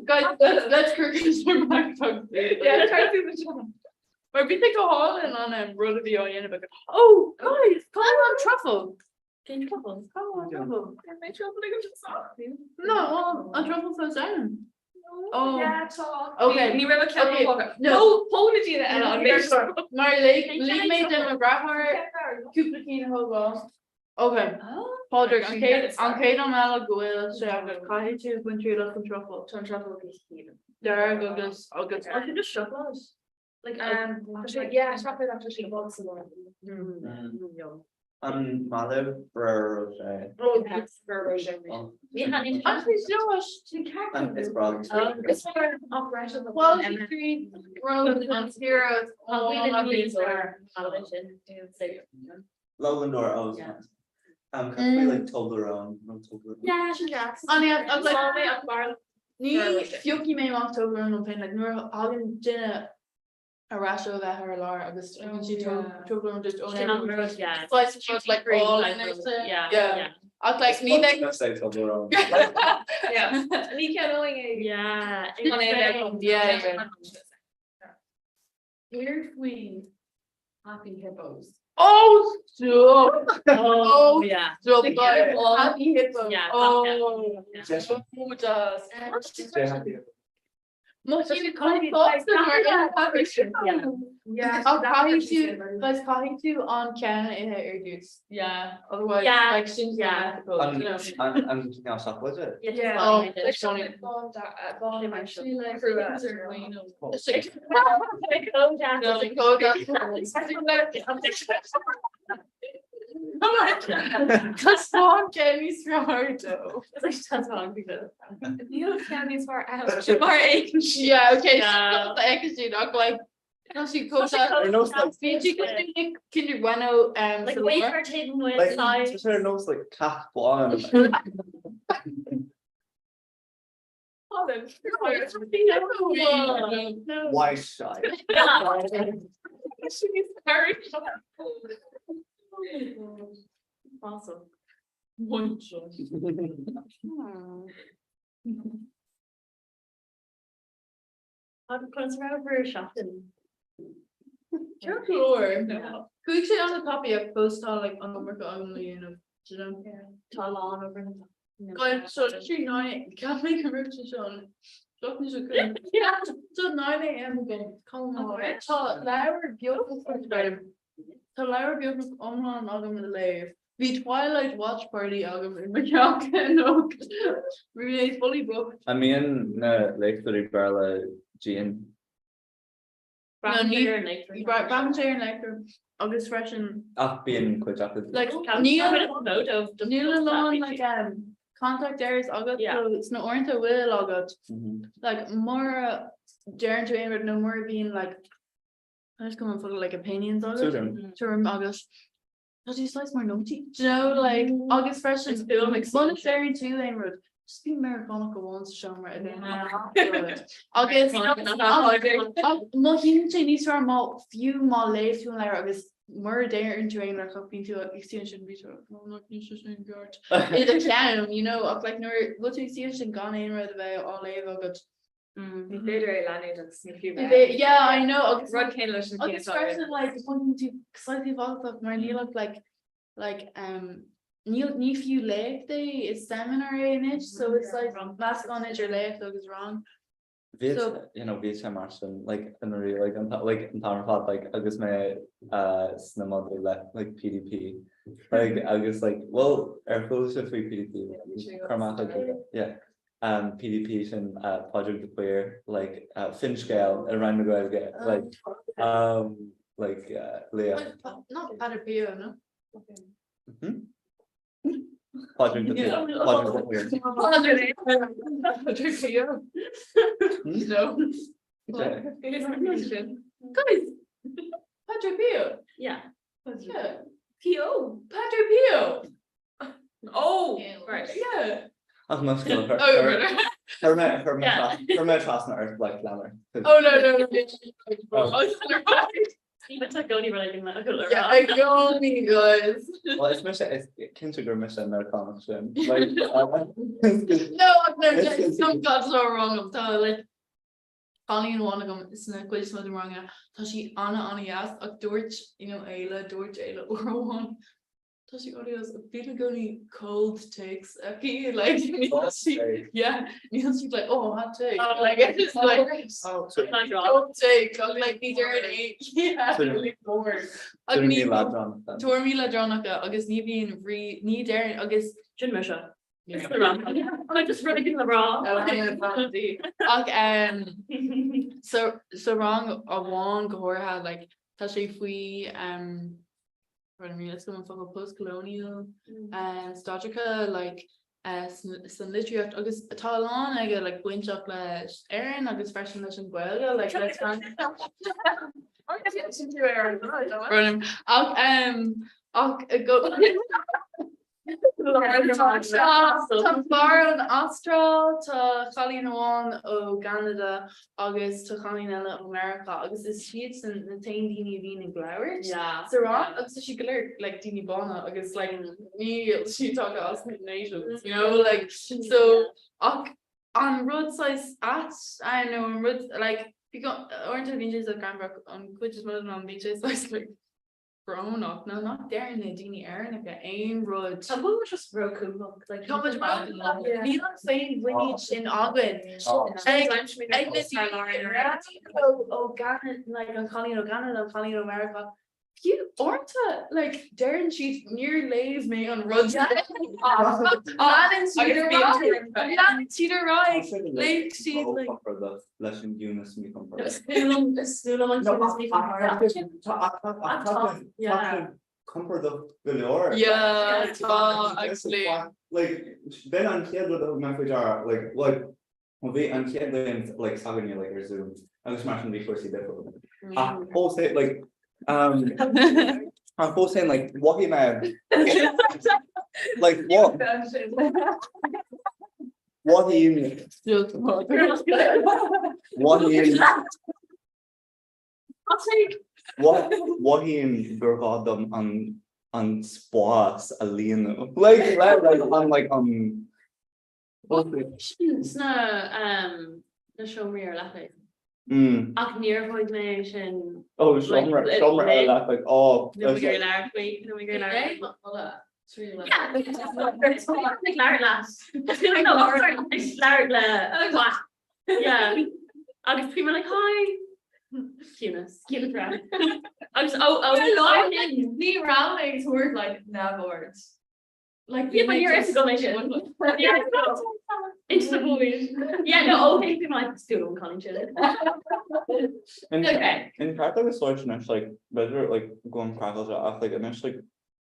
guys let's cricket your microphone Yeah, try to do the job. but we think a hall and on road the audience about oh guys come on truffle Can you trouble? come on truffle Make trouble just stop. no a truffle so down oh Yeah, talk. okay You remember okay. No, apology to Ella. maar leek mij de graag Cooper ho okay Padraig an Kate on Mala Goil so cai to win through love truffle Turn trouble. there go this August I can just shut those. Like yeah, it's probably after she bought some more. mother for Oh, that's version. actually so much to it's probably It's for operation. quality street road and heroes Television. Lowland or currently like Toblerone, Yeah, she does. I was like Up bar. ní fioki mé October an pen like nuair hagen dinne a rasio bheit her lá agus si just Yeah. slice of toast like all in there yeah I like ní Toblerone. Yeah. Ní ceann yeah Weird we happy hippos. oh stop Oh yeah. stop Together, all- happy hippo Yeah, oh yeah. who does So she called me thoughts like, yeah Yeah. I'll probably do let's copy to on Ken in her dudes yeah otherwise Yeah, like since yeah. And stop was it? Yeah. Oh, Like funny. actually like That's not Jenny's Roberto. That's wrong because you can't be far out. Yeah, okay. Yeah. The egg is not like no she goes out. Her nose like She goes to Kinder Bueno Like wafer taken with like size. just her nose like cat on. Why shy? She's very awesome. I'm concerned for shopping. Could you on the top of your post on like on work on the you know Tall on over. God, so she 9 can't make a route to Sean. Yeah, so 9 a.m. again. Come on. So Laura beautiful for the So Laura beautiful online agam in the live. The Twilight watch party agam in Mallorca no. Really fully booked. I mean, like the Barla Jean. No, Bramshire and like August fresh and Being quite after. like Neil alone like contact areas August Yeah. so it's no orient will August. Like more daring to aim but no more being like I just come for like opinions on it. Term August. Does he slice more naughty? Do you know like August fresh and monastery too aim road. Just be Americana once show right there. August Mohin Chinese for more few more lives to like August more dare into aim like up into extension be so I'm not interested in God. It's a clown, you know, of like no what to extension gone in right away all live August. Yeah, I know. Rod Canlis and August fresh like wanting to slightly evolve up my Neil look like Neil few left day is seminar in it so it's like mask on it your left is wrong. So you know, VHM Marson, like in a real like in town thought like I guess my cinema left like PDP. Like I guess like well our fellowship for PDP. Comhrá yeah. PDP and project the queer like Finch scale around the guys like Leah. Not Pater Pio, no? Project the queer. Pater Pio. No. Guys, Pater Pio. Yeah. Yeah. P.O. Pater Pio. Oh, right. Yeah. I'm not sure. Her trust on earth like glamour. Oh no. It's like only relating that. Yeah, I go me guys. Well, it's mission. It's consider mission American. Like No, some got so wrong. I'm telling like Connie and one of them is not quite something wrong. So she Anna yes, a Dorch, you know, Ayla or one. So she only has a bit of only cold takes. Okay, like yeah, she's like, oh, hot take. Like it's like cold take. I'm like these are yeah, really bored. Tormila Dronacha, August Nivian Ni Darren, August Jin Misha. I'm just running in the wrong. So wrong a one Comhrá had like Tashi Fui I mean, let's go and fuck post-colonial and Stogica like some literary August Talon I get like Gwyn chocolate Aaron August fresh and Guelga like let's find I'll go Tá bar an Austral tá chalín amháin ó Canada agus tá chalín eile ó America agus is siad san na tain daoine a bhí in Glowers. Yeah. So wrong agus is si go leir like daoine bána agus like ní si tá as nations, you know, like so on rud size at I know on rud like you got orange beaches at Granbrook on which is more on beaches like grown up, no, not there in the Dini Aaron, like a aim road. Some was just broken look like How much you don't say lineage in Ogden. Oh, Ghana, like on Colleen O'Gana, on Colleen America. You aren't like Darren she's near lays me on roads. Cedar Right. Like she's like lesson Eunice me come comfort of galore. Yeah, actually. Like then on kid with a message are like we on kid then like having you like resume. I was smashing before see that. Whole say like I'm both saying like what he man like what he what he in Gurgadam on spas alien like I'm like it's not the show me or laughing. Ach níor chuid mé sin Oh, Like, summer like, like, oh, nu that's gur like- leir faoi nu gur leir. True. Yeah, like leir las. Leir le. Yeah. Agus people like hi. Cuteness. Cute friend. Agus Ní roundings word like navwords. Like yeah, but you're exclamation. Yeah, into the void. Yeah, no, okay, people like student calling children. Okay. In fact, I was searching, it's like better like going crackles off, like and it's like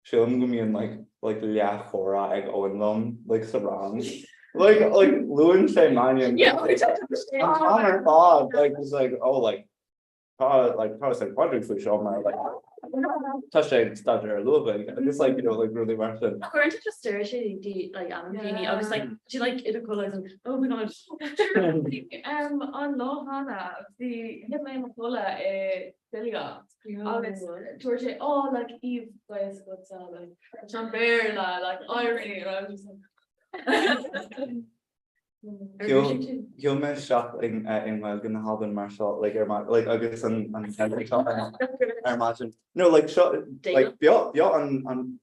showing me in like Comhrá ag Owen like surround. Like Lewin say man Yeah, on her thought like was like oh like probably like project for show my like touching stutter a little bit just like really Martin. According to just she like Dini, I was like she like it colors and oh my god. on law Hannah the hit my Macola Delia George oh like Eve plays what's like John Bear like irony and I was just like You'll miss shop in gonna have in Marshall like I guess and I imagine no like shot like yeah on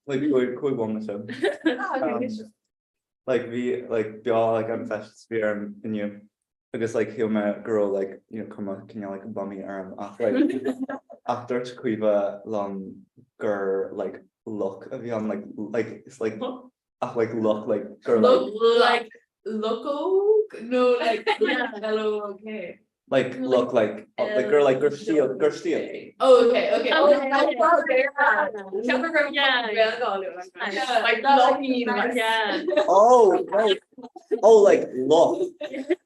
like cool one so like we like like I'm fast sphere in you because like he'll girl like come on can you like bummy arm after to quiva long like look of you on like it's like look like girl like loco no like hello okay like look like the girl like Gersteal oh okay Yeah. like lucky Yeah. oh right oh like look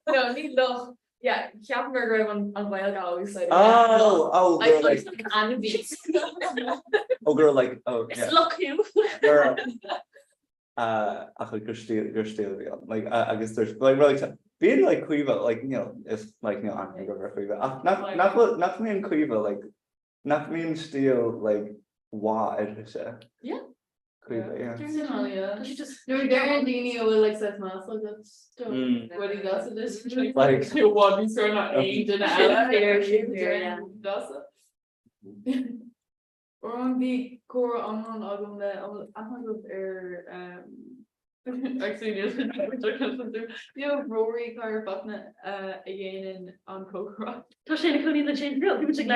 no need look yeah Capper on wild always like oh girl like enemies girl like oh yeah Look you. girl Gersteal like I guess there's like really being like Quiva like it's like I'm gonna go for Quiva not me in Quiva like not me in steel like wide yeah Quiva yeah She just no there Dini will like says mass like that's what he does it is like one he's sort of aimed in yeah. does it or on the core on album that I'm gonna actually Rory Car Bucknet again on Comhrá. Tá sé na coní le Jane Grill, people like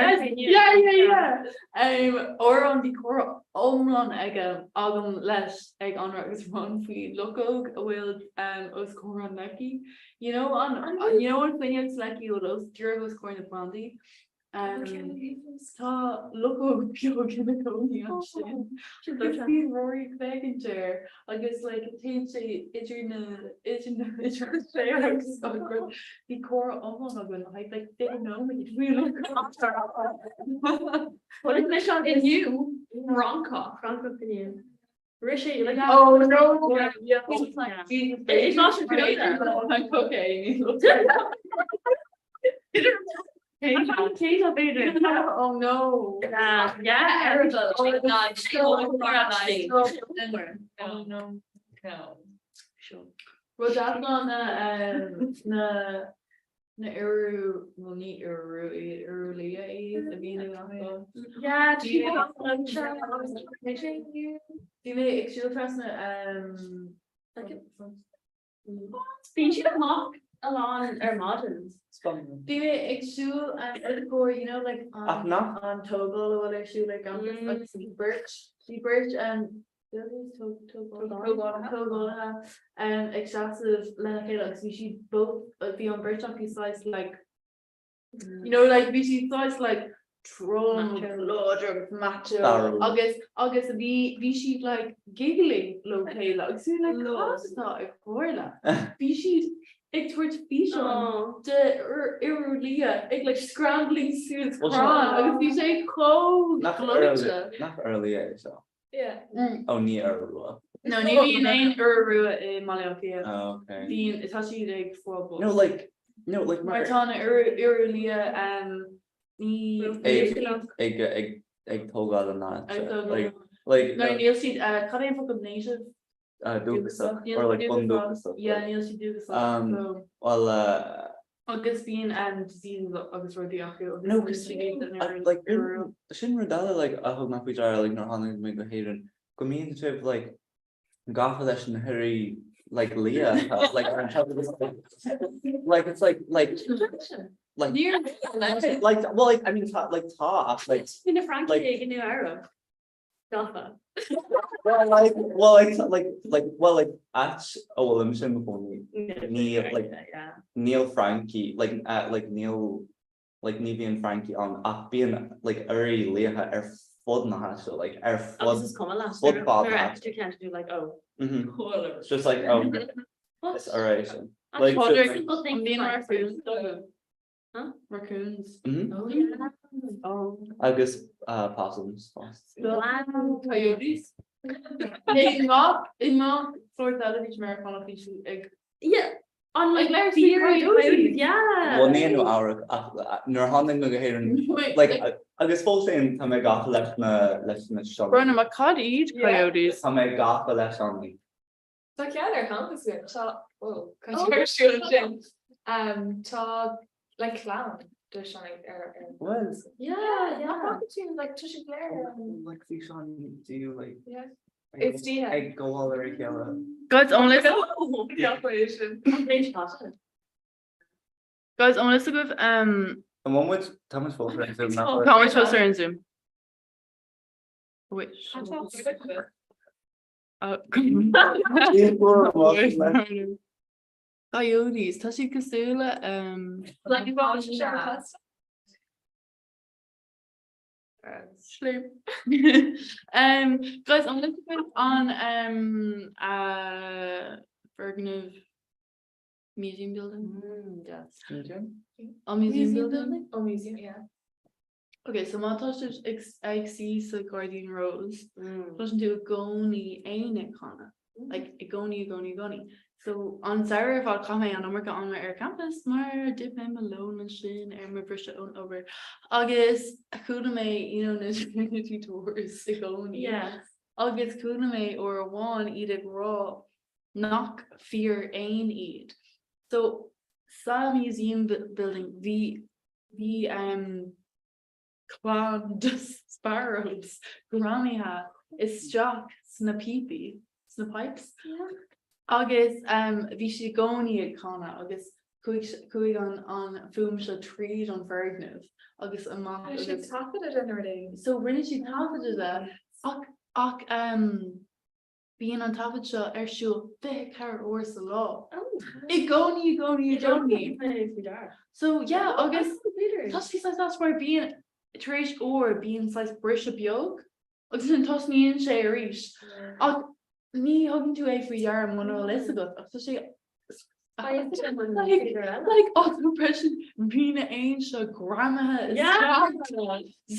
Or on the core omlan agam leis ag anra agus run fi loco will os Comhrá neki on thing lecky or those Durgos corn of Brandy. Tá loco pure chemically Rory Clegginter agus like the core like they know me What is mission in you? Franco opinion. Rishi, like oh no yeah. It's not okay oh no yeah oh no sure well that's not na Uru will need early the beginning of yeah do you actually trust speech mock along our models. do you actually like on Toggle or whatever she like on birch and excessive like we should both be on birch on piece size like like we should size like Trump, macho, August we should like giggling locally like so like pasta corla we should ik wordt vision de Irulia ik like scrambling suits crown you say cold not early so yeah oh near no maybe in Urua in Mallorca okay being it's actually like four no like Martana Irulia ni egg told God not like no you'll see can I fuck native do stuff or like fun do stuff yeah you'll see do stuff well Agus being diseases agus rudí acu. No, like sin radala like a hug na jar like nor hannig me go héieren. Go mean to like gafa leis an hurry like Leah like like it's like Near like well like I mean like ta like In a Frankie Like- in New Arab. Gafa. well like at well I'm saying before me Neil Frankie like Neil like Nevy and Frankie on being like Uri Leah fod na so like Oh, this is common last What year. Bob Her had. extra can't do like, oh. It's just like oh it's alright so. Like, Actually, so- simple things being like- raccoons. Huh? Raccoons. Oh, yeah. Oh. Agus possums. Wow. Coyotes. Nee, ima soort televisie maar van een ik. Yeah. On like Like, beer coyotes. yeah. Well ní ára nor hanning me go héieren like agus fó sé tá me gafa leis na shop. Brunner ma cod eat coyotes. Tá me gafa leis an ní. Oh. Controversial thing. Tá like clown. There's something Was Yeah. like Tushy Blair. like see Sean do you like Yeah. It's Dia. I go all the way Guys, only Calculation. guys, only to give The one with Thomas Foster and Zoom how much was there in Zoom? Which? Coyotes, tá si cosúla Like you watch sleep. Guys, I'm looking on Bergen museum building. Yes. Museum building. Oh, museum, yeah. Okay, so my touch is XC so Guardian Rose. Doesn't do a goni ain't Connor. Like a goni. So on Sarah if I'll come and I'm working on my air campus, my dip him alone and shin and my brush on over August Akudame, you know, community tours the goni. Yeah. August Kudame or one eat it raw, knock fear ain eat. So sa museum building the clown sparrows granny hat is jock snapeepy snapipes. Yeah. August vi goni kana August kuig on film shall treat on Fergnev August a mock I should talk about it already. so rinne she talk to that och being on top of the she'll big car or the law. Oh. It goni. So yeah, August that's where being Trish or being size Brisha Biog. August and toss me in Shay Reach. Me hugging to a for yarn one or less ago. So she like occupation being an ancient grandma is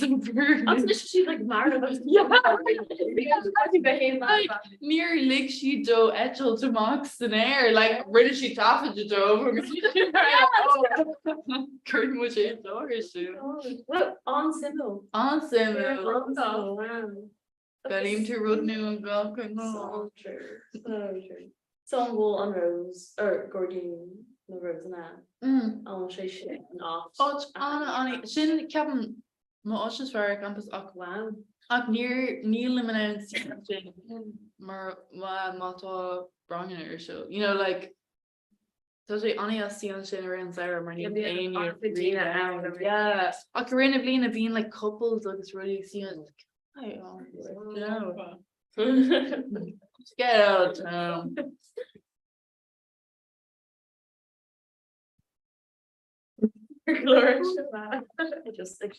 so very She's like married. near lick she do etchel to mox in air like British she taffed to do curtain which is doors What on Sybil? Got him to road new and go So true. Some will on Rose or Gordon the Rose and I'll show you off. Anna sin Kevin ma os ver campus Wow. near limit mar mata brong or so you know like does it only see on sin around Sarah mar yeah a Corinna Blina being like couples like it's really seeing get out of town. I just like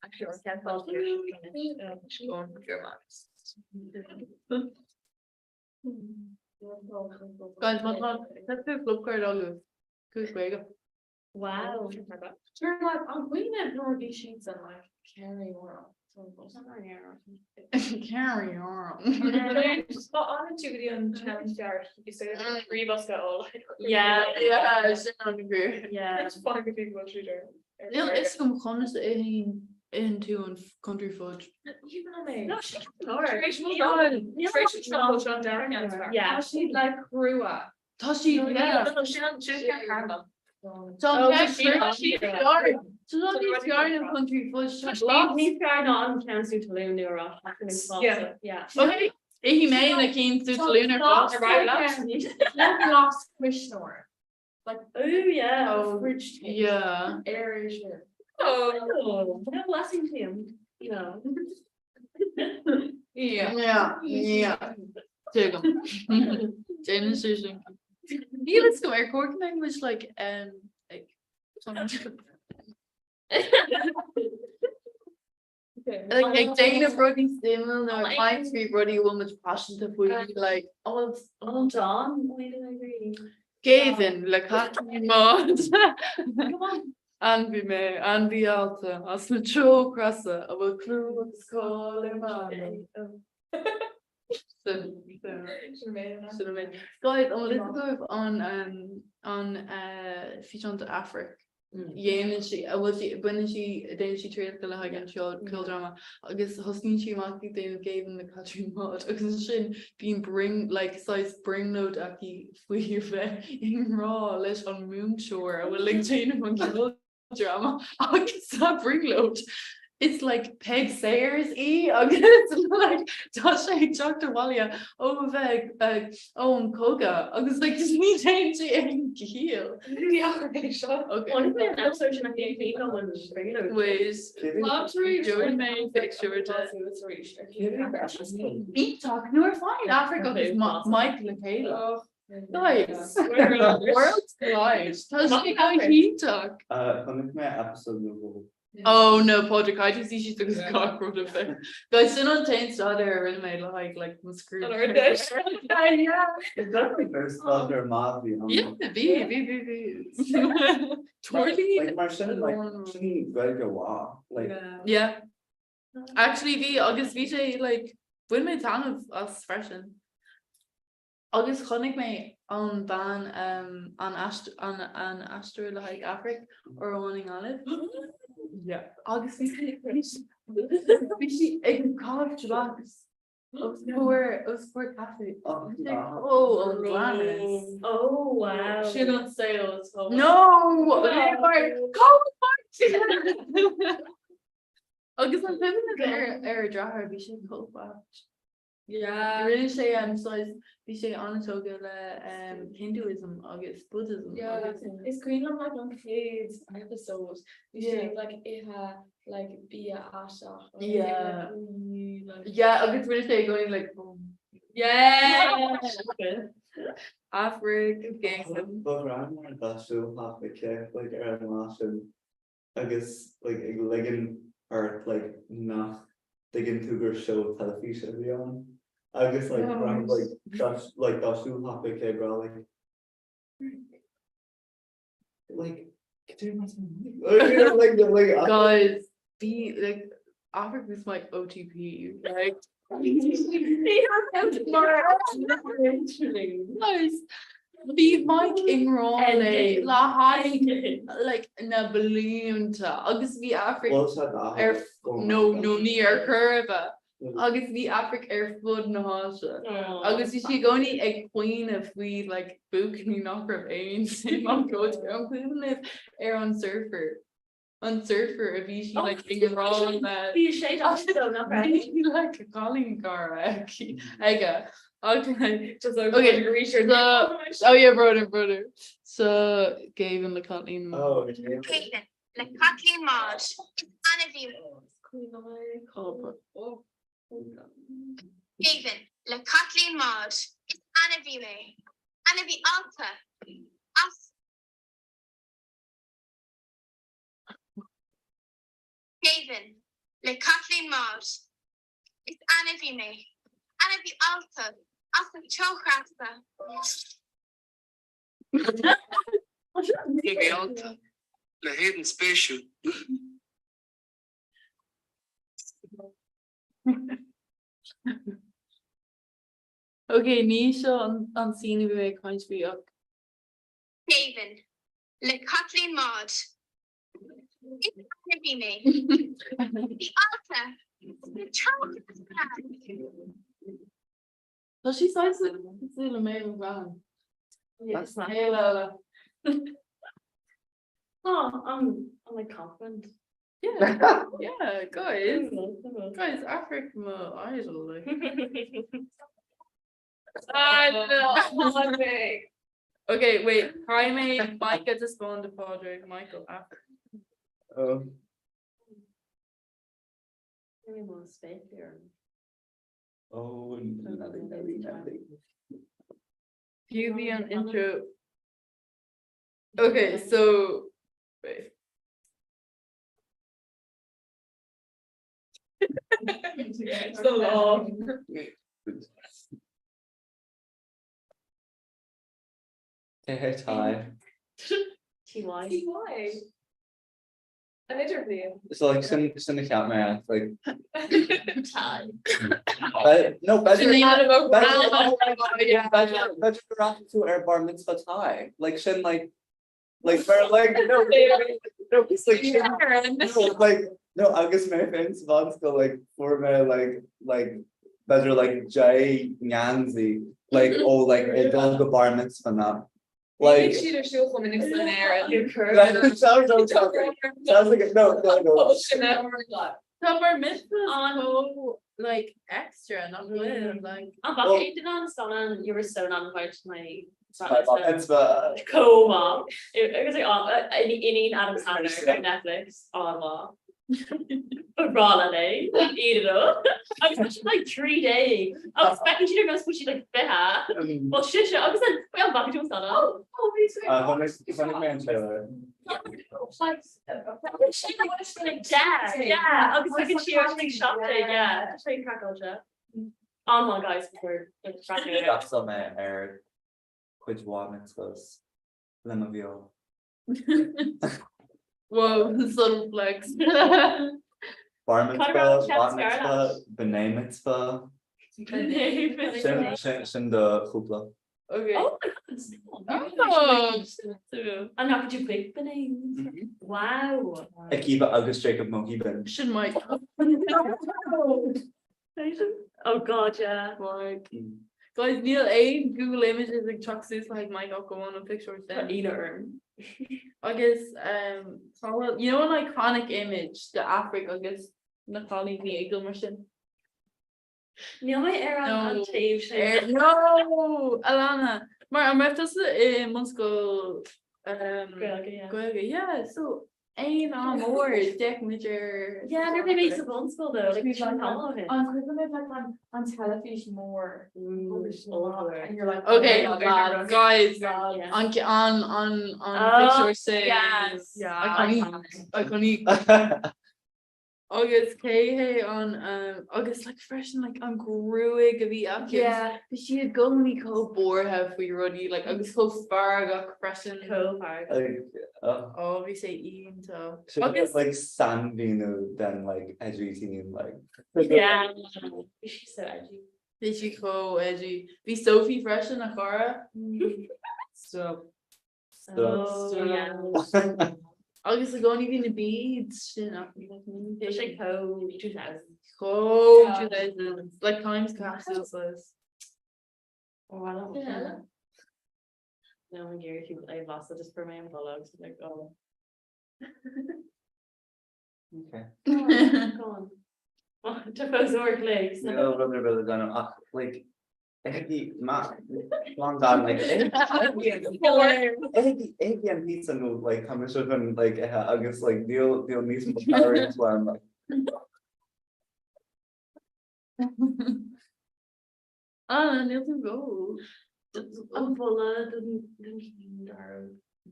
actually I can't fall here. She's going with your moms. Guys, let's do flip card all good. Good way. Wow. Turn like I'm waiting at Norby sheets and like carry on. Carry on. Just got on into video and challenge art. You said three of us got all. Yeah, I agree. Yeah. It's fun to people through there. It's some honest into and country food. Even on me. No, Or Traditional down. Traditional down. yeah. She like Rua. Tashi, yeah. Oh, John just she- she's garden country was He's got on Council to Loon or off. Yeah. okay. He made the Keen to Lunar Fox. Lost Krishna. Like, oh yeah. Oh, Fridge. yeah. Irish. Oh. What a blessing to him. You know. Yeah. Take him. James Susan. Yeah, let's go. Our core language like like Dana Brody Stimmel, no, Pine Street Brody one with passion to food like Oh, John. Why did I agree? Gavin, like Kathleen Maud. Come on. And be me, and the alta, as the show crassa, of a crew of skull and man. Guys, I'm gonna go on feature on Africa. Yeah, and she when she trailed the like and showed kill drama. I guess husking she might be they gave him the country mod. Because she being bring like size bring load aki in raw less on moon shore. I will link to you on kill drama. I guess that bring load. It's like Peg Sayers I guess like Tasha Dr. Walia Veg Koga. I was like just me changing and heel. Yeah, okay, sure. Okay. One thing I'm searching at the female one is regular. Ways Jordan May picture Beat talk no we're fine. Africa is Mike LePayla. Guys, world's collide. Tasha how he talk. Come my episode Oh no, Patrick, I just see she's the cockroach of it. Guys, still on taints other in my like screw. Yeah. It's definitely there's other mob, you know. Yeah, be. Twirly. Like my son, like she very go wow. Like Yeah. Actually, August VJ like when my town of us freshen. August Connick me on ban on Astro like Africa or wanting olive. Yeah, August VJ egg carved jabs. It was for cafe. Oh, glamorous. Oh wow. She's on sale. No, August I'm having a air dryer. We should go back. Yeah. Really say size we say Anatoga Hinduism, August Buddhism. Yeah, August. it's green on like on kids episodes. You see like it like be a Asha. Yeah. Like, Yeah, August really say going like boom. yeah. Africa gang. but I'm more that show half the care like I guess like legging or like not digging to her show television beyond. I guess like around like that's like that show half the care like Guys, be like Africa is my OTP. Like guys, be Mike in Raleigh, La High, like na Balloonta. August be Africa. No near Curva. August the Africa air flood na hasha. August is she going a queen if we like book and you knock her aim same on go to including if air on surfer if you she like in wrong that You shade off though, not right. like a calling car okay Just like okay research. oh yeah brother so Gavin the Kathleen Kaden, le Kathleen Marsh, Anna View. Gavin, le Kathleen Marsh, Anna View. Anna View Alta. Us. Gavin, le Kathleen Marsh, it's Anna View. Anna View Alta. Us and Chochrasta. Le Hayden Spatial. okay Nisha on scene we make points for you. Gavin, le Kathleen Maud. It's Anna View. The Alta. The Chochrasta. So she says it's in a mail van. Yes, not. Hey, Lola. Oh, I'm like confident. Yeah, yeah, guys. Guys, Africa idol. Like. I know. Okay, wait. Jaime might get to spawn to Padre. Michael after. Oh, nothing. PV on intro. Okay, so wait. So long. Hey, Ty. TY. An interview. So like send the cat man like Time. no better Oh better to our bar mitzvah Thai. Like shin like for like no it's like no I guess my friends wants to like for my like better like Jai Nyanzi like oh like a dog bar mitzvah now. Like sounds like a, no. Cover mitzvah on like extra, not good. Like I'm Well- painted on Stan, you were so non-invited to my It's Comhrá. It was like in Adam Sandler on Netflix on but raw day, eat it up. I was watching like 3 days. I was expecting you to go squishy like beha. Well shit, I was like, well, back to Stan. Oh, funny man trailer. Yeah, I was like cheering shop day, yeah. Just like crack culture. On my guys before like That's some Eric. Which one was Lemaville. whoa, subtle flex. Bar Cut mitzvah, around bat Chef's mitzvah, b'nai mitzvah, shin the chupla. Okay. Oh my god. Oh. I'm not going to pick the names. Wow. Akiva August Jacob Mohiban. Should Mike. Oh god, yeah. Like guys, Neil A Google images like tracksuits like Mike I'll go on a picture of them. I guess so, you know an iconic image, the Africa, I guess Natalie the Eagle machine. Neil my air on No. tape. No, Alana. Maar I'm after in Moscow. Yeah, so ain't on more deck major. Yeah, they're maybe some one school though. Like we can follow it. On television more. And you're like, Okay, oh my God. guys, Yeah. on Oh, picture say yes. iconic. August K on August like fresh and like on gruig of the Yeah. but she had gummy co board have we ruddy like August so far got fresh and oh we say Ian so Should like San Vino than like edgy team like. Yeah. She's so edgy. did she go edgy be Sophie fresh and a Cara so Yeah. August like only been the beads It's like Co 2000. oh 2000 like times capsules Oh, I don't Yeah. know. No one cares if I lost it just for my own vlogs. Like, oh. Okay. Go on. To post work legs. No, brother, done like. Long time like egg and pizza no like how much of them like I guess like deal need some calories where I'm like Nilton go.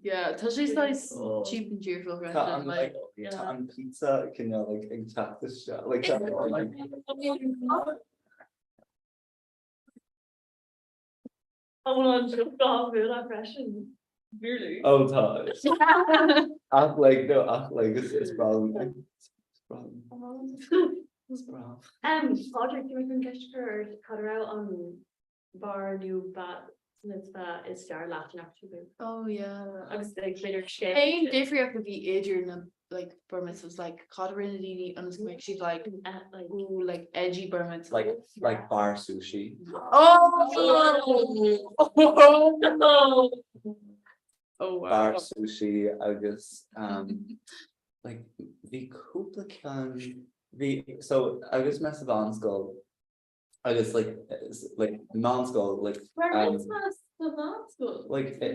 Yeah, Tashi's nice, cheap and cheerful I'm restaurant. like Yeah. on pizza can you like exact this shot like Hold on, just off with that impression. Really? oh Todd I'm like no I'm like it's problem it's problem Patrick, can we get her cut her out on bar new bat It's star laughing actually. Oh, yeah. Agus like glitter shit. Hey, different could be Adrian and like bar mitzvahs like Codrinity and she's like ooh, like edgy bar mitzvah. like bar sushi. Oh oh wow. Bar sushi agus like the cúpla can the so agus mes of on school agus like non-school like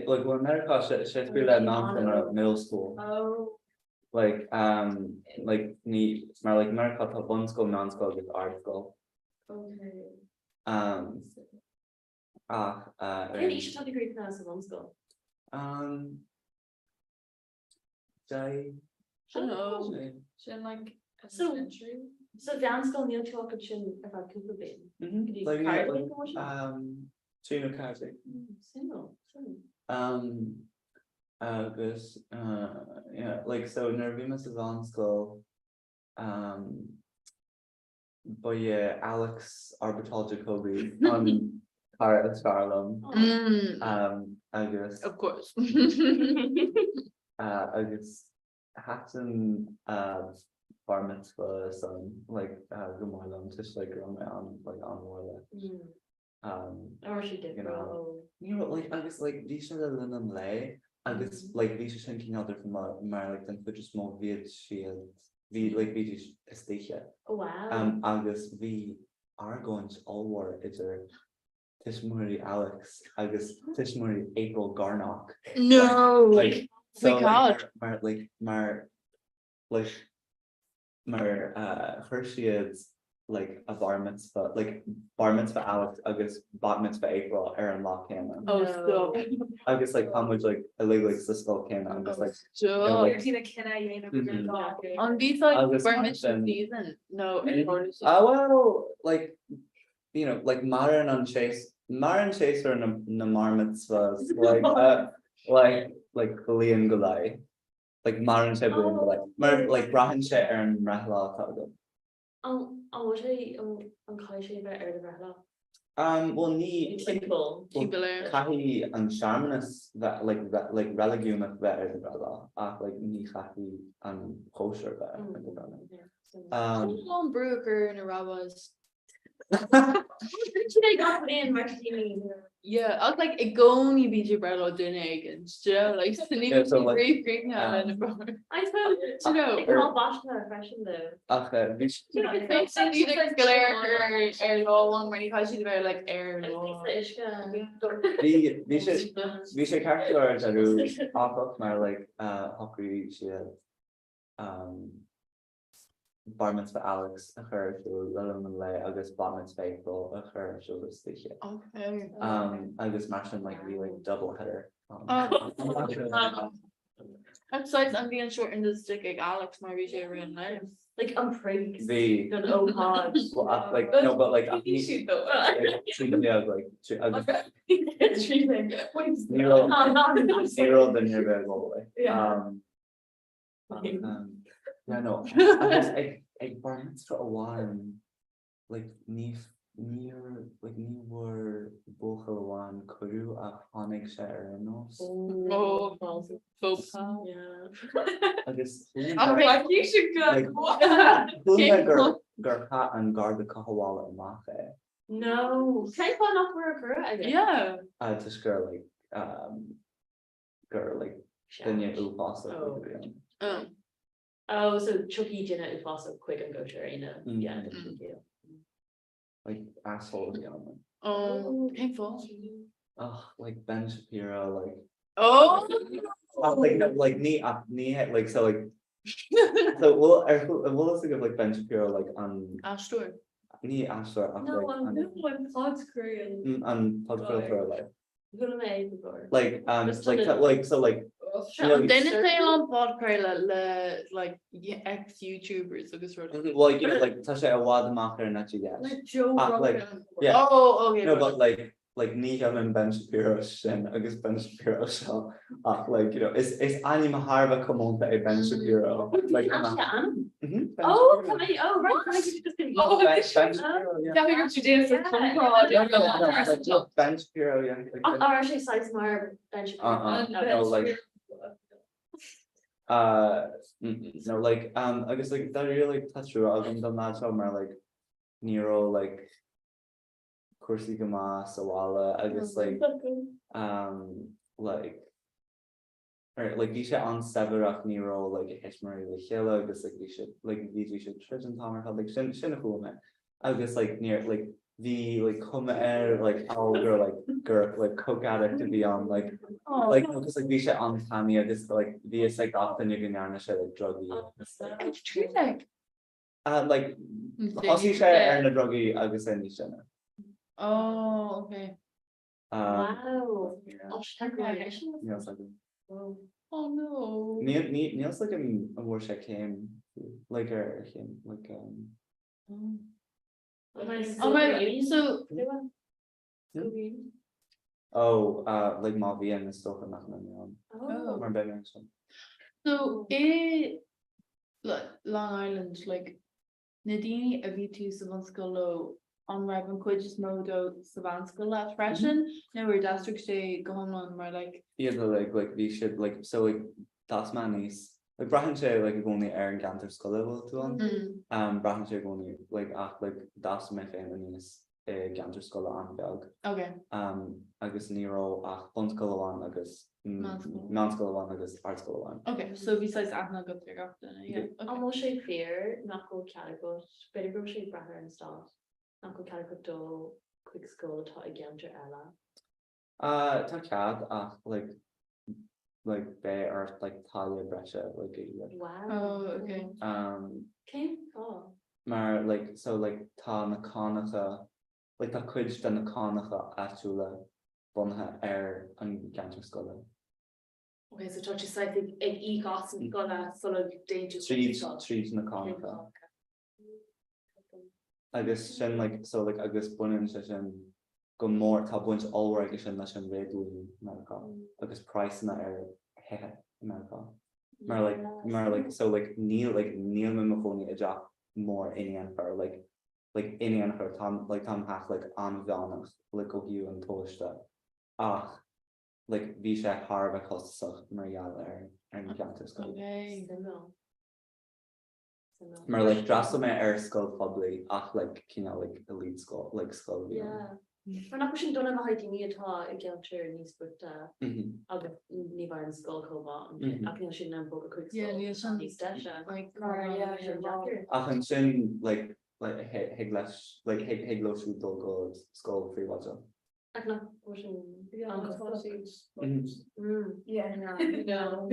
like when America should be like non middle school. Oh. Like ní maar like America top one school non-school with art school. Okay. You should have the great class of one school. Jai. No. Should like So dance school Neil talk about Cooper Bay. Like Chino Karate. Agus yeah, like so Nervimus is on school. But yeah, Alex Arbitral Jacoby on Cara Scarlum. Agus of course. Agus Hatton bar mitzvah son like Gumorlam just like on Warla. Or she did. You know like I guess like DéChéadaoin and lay. I guess like these are thinking other from my like then for just more weird shield like we just Oh wow. I guess we are going to all war it's a Tishmuri Alex I guess Tishmuri April Garnock. No like so God. Like Hershey's like a bar mitzvah Alex I guess bat mitzvah April Aaron Lock came in. Oh stop. I guess like how much like illegal Cisco came in. I'm just like On these like August bar mitzvah Hampton. season. No, Well like you know like Marin and Chase are in the mar mitzvahs like Gully Gulai. Like Marin Shea like Brahan Shea and Rahla Kago. What are you Kai about Erda Well need Kahi and Sharmanus that like relegum at better the Rahla like ni Kahi and kosher Long Brooker and a rabbis. Yeah, I was like a goni BJ Barlow Dunnig and still like Yeah, so, like, brave green and a bar. I suppose You know, they can all bash to our fashion though. Okay, Air law one when you call you about like air law. we should characterize that who pop up my like hockey she had bar mitzvah Alex her to lay I guess bar mitzvah April her she was the shit. Okay. I guess matching like the like double header. Besides, I'm being short in the stick like Alex, my BJ real life. Like I'm pretty. The Good oh god. well, like no, but like I You should though. zero then you're very all the way. Yeah. Yeah, no. I guess I bar mitzvah a while like near were Bochelawan Kuru a Honig Sharenos. Oh, folks. Yeah. I guess Like you should go Garhat and Garda Kahawala and Mache. No. Can I call not for a girl? Yeah. Just girl like Dinya Upasa. Oh, so Chucky Jenna is also quick and go to arena. Yeah. Like asshole gentleman. Oh, painful. Oh, like Ben Shapiro, like Oh, like knee like so like so we'll think of like Ben Shapiro like on Astor. knee Astor No, I'm Pod's Korean. on Podfilter Like so like Then it's say on Podpray like ex YouTubers well you know like Tasha Awadamacher and actually yes Like Joe like Rogan. yeah Oh, okay. no but like like ní an Ben Shapiro sin agus Ben Shapiro seo like is any Maharva come Ben Shapiro like Oh, can I? Oh, right. Can I just Ben Shapiro, Yeah, we got you doing for Comhrá. no, Ben Shapiro, yeah. Oh, actually, size more bench. No, like no, like I guess like that really like touch you I'm done that somewhere like Nero like Kursi Gama Sawala I guess like like or like we should on Severach Nero like Hishmari the Hilla I guess like we should church and Tomer had like shin I guess like near like the like come air like older like girl like coke addict to be on like because like we should on Tammy I guess like the like often you can shit like druggy like also share a druggy I guess any shit. Oh, okay. Wow. Yeah, like Oh no. Neil's like a worship came like Oh my, so like Mavi and stuff and nothing Oh. so Long Island like Nadine a V2 Savanskolo on Revan Quidges Modo Savanskala freshen. No, we're district day go home on my like yeah like we should like so like that's manis like Brahan say like only Aaron Ganter skull level to on Brahan say only like that's my family is Ganter skull on dog okay. I guess Nero bun skull on I guess non skull on I guess art skull on Okay, so besides Athna go pick up then yeah. Almost shape fear, not go calico, better go shape brother and stuff. Not go calico do quick school taught again to Ella. tá cead like they are like Talia Brescia like Wow. Oh, okay. Okay. Oh. maar like so like tá na cánacha like tá cuid den na cánacha atúla bunthe an gantar scoile. Okay, so touch site ag e-gas and gonna sort of dangerous Trees na cánacha. Agus sin like so like agus bunin sin go mór tá buint allra agus sin leis an réadú America agus price na he America. Maar like so like Neil me mafoni a job more in for like in her Tom half like an vanach like go you and tosta like vi sé harba cost Marial and Gantus go. Okay. Maar like dras me skull probably like like elite skull like skull. Yeah. We're not pushing done my idea at again chair needs but I'll get nearby in skull cobalt I think I should know book a quick Like Ach sin like heglash like heglosh go skull free water. I'm not pushing Yeah. no.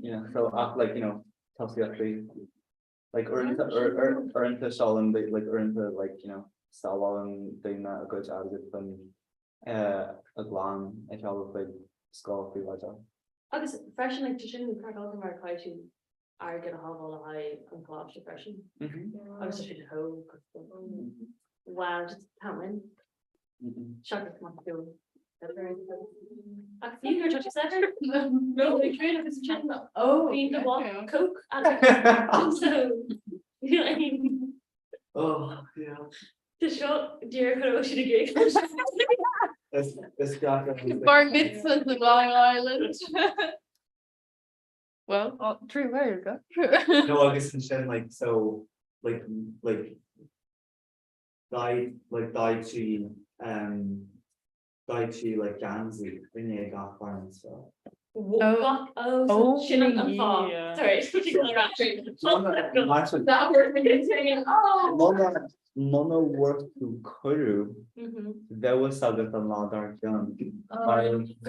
Yeah, so like tough like or into Solon like or into like Stalwall thing that goes out of it from a glan if I would play skull free water. I guess fresh like to shouldn't crack out my quite to are gonna have all the high and collapse depression. I was just should hope. Wow, just can't win. Shocker come on to I think you're touching center. No, they train up this chin. oh Being the walk okay. coke and so you know what I mean. Oh yeah. To show dear could have should have gig. This guy Bar mitzvahs in Long Island. Well, true, there you go. no I guess in like so like Daichi like Ganzi in a golf farm so Shit on the fall. yeah. Sorry, that word saying Mono work to Kuru there was something from Ladar John. Awesome.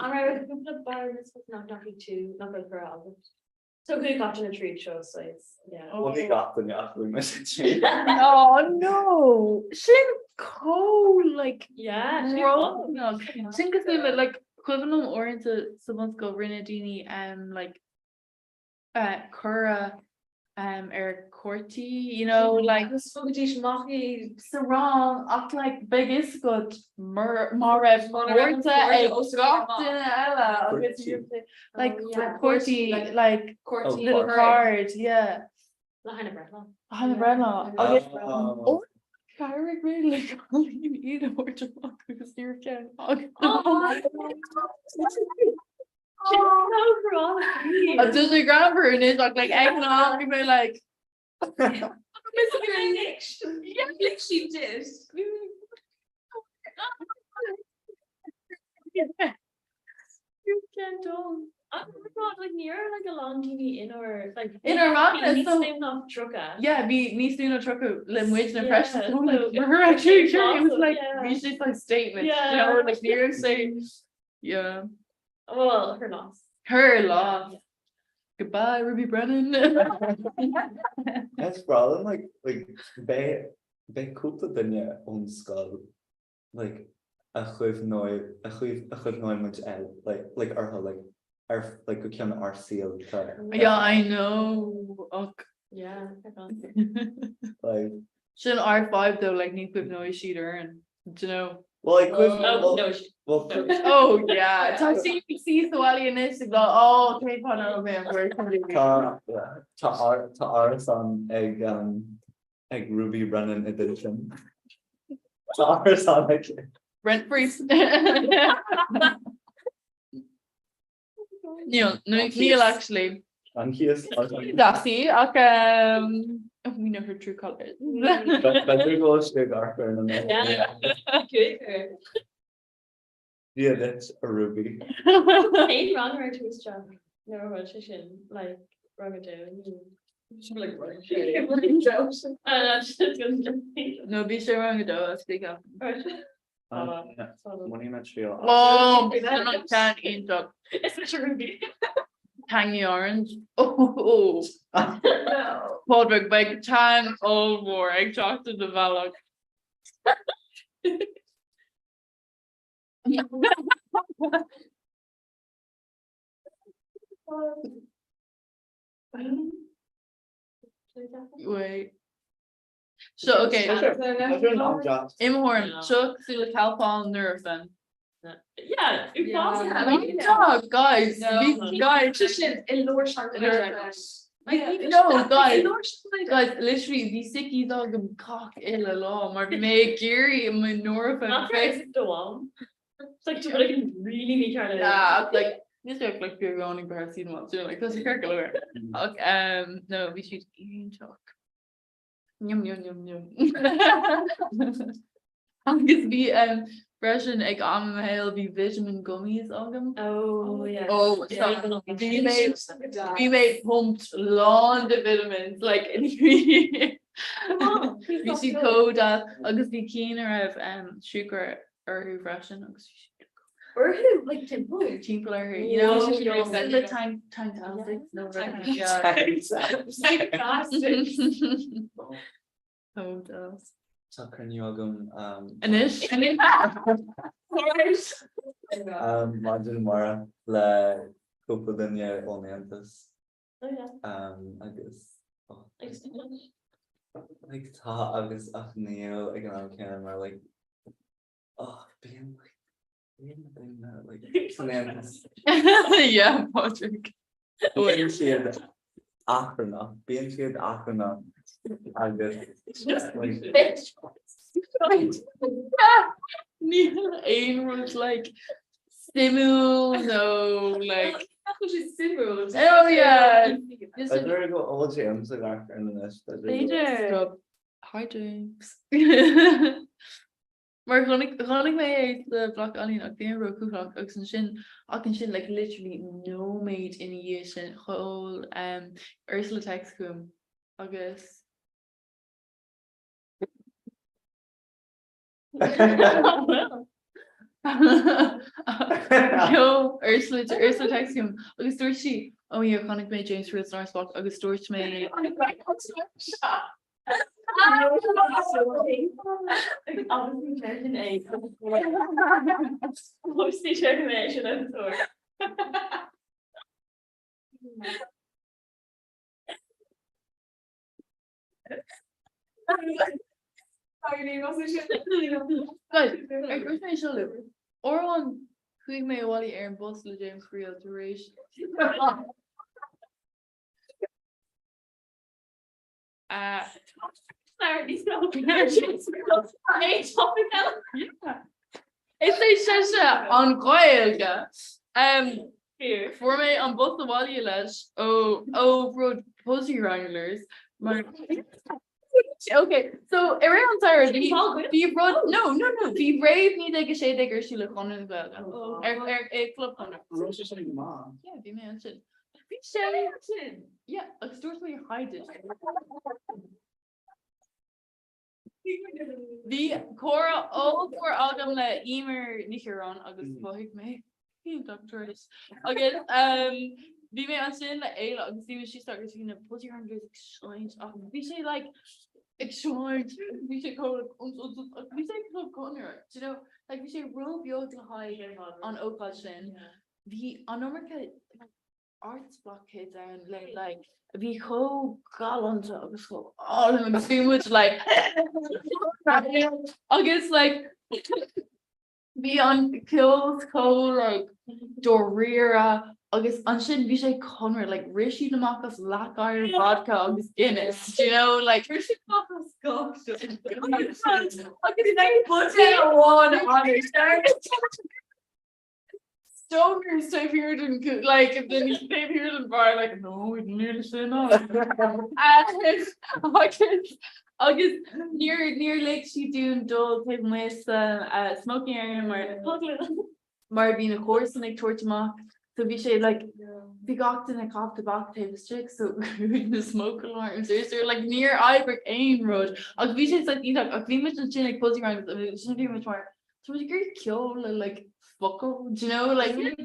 Alright, this was not knocking two, not good for August. So good got in a treat show, so it's yeah. Only got the absolute message. Oh no. Sin cool like Yeah, Sin like equivalent oriented someone's go Renadini and like Cura Corti, you know, like Machí so wrong, act like big is good, Marv, Morta, Ella, like Corti, like Corti little card, yeah. Hannah Brenna, okay. Oh, Carrick really like you eat a more drunk because you're getting I just a grandpa and it's like eggnog, you know, like. Yeah, she did. You can't do. Oh my god, like near like a long TV in or like In our rocket, so enough trucker. yeah, we doing a truck of language and Yeah, impressions. So so- we're actually sure it was Awesome, like yeah. we should like statements, Yeah. you know, like you're saying, yeah, Well, her loss. her loss. Goodbye, Ruby Brennan. That's problem like bei cúpla duine ón scoil like a chuimh nóid muid like artha like go ceanna ar síl Yeah, I know. Yeah. like Should R5 though, like need put no sheet earn. Do you know? well like Oh, no, well Oh yeah. So you can see the alien is to go, oh okay, fun over tá áras an ag Ruby Brennan edition. Tá áras an ag rent free. Neil actually. an chias Dassy, we know her true colours. Better go to Garfer and Yeah. Good. yeah, that's a Ruby. Hey, wrong right to his job. No rotation, like Ragadoon. No, be sure I'm gonna speak up. Money material. Oh, can't eat up. It's such a Ruby. Tangy orange. Oh, Padraig big tang old war egg chocolate develop. Wait. So okay. Imhorn. Chuck the Calpon nerve then. Yeah, Dog, guys. Guys. No, guys, literally the sicky dog and cock in a law, maar make Gary and my Nora face. It's like to like really be trying to. Yeah, like this look like you're going to see them. So like that's a circle. Okay, no, we should eat talk. Yum yum yum yum. Agus be freshen ag am hail be vitamin gummies on them. Oh yeah. Oh, Yeah. we made pumped lawn the vitamins like we see code agus be keener of sugar or freshen Or who like Temple? Temple are here, you know, Oh, the time fantastic. No, oh, does. Tá agam Anish. Margin Mara le cúpla duine ónantas Oh yeah. agus like tá agus ach níl ag an cean mar like being like ónantas Yeah, Patrick. Bíonn siad achrana agus Neil Ain was like Simu, no, like oh yeah. Idir go ó James a gachar in this. Hi James. Maar gewoon mee de vlak alleen ook weer roku vlak ook zijn zin ook een zin like literally no made in a year sin gewoon Ursula text come August. Yo, Ursula text him. August door she. Oh yeah, conic me James for the block. August door to me. Obviously, American egg. Mostly generation and so. Or on chuig mé bhí ar an bus le James Creel éis. Is é se an gáilge for mé an bus a bhí leis ó rud posí wranglers mar okay, so around Sarah, do you run? No. Be brave, need like a shade digger. She look on as well. A club on it. Yeah, be mentioned. Be shade. Yeah, a store where you hide it. The Cora all for Adam le Emer Nicheron August Bohig me. Doctors. Okay, be me on sin like A August she started seeing a put your hand exchange. We say like exchange. We say call we say club corner. You know, like we say roll bio to high on Oakland. The on America arts block kids and like we go gallant all of them too much like I guess like be on kills cold like Dorira I guess on shouldn't be say Conrad like Rishi Namakas lack iron vodka August Guinness you know like Rishi Namakas gosh I can put one on it Stoners stay here and like if then you stay here and bar like no we nearly say no I guess near Lake she doing dull type with smoking area mar being a course and like torch mock so we say like we got in a cop the back type of strict so the smoke alarms there's like near Ibrook Ain Road we say like we mentioned like posing around it shouldn't be much more so it's a great kill like fuck do you know like like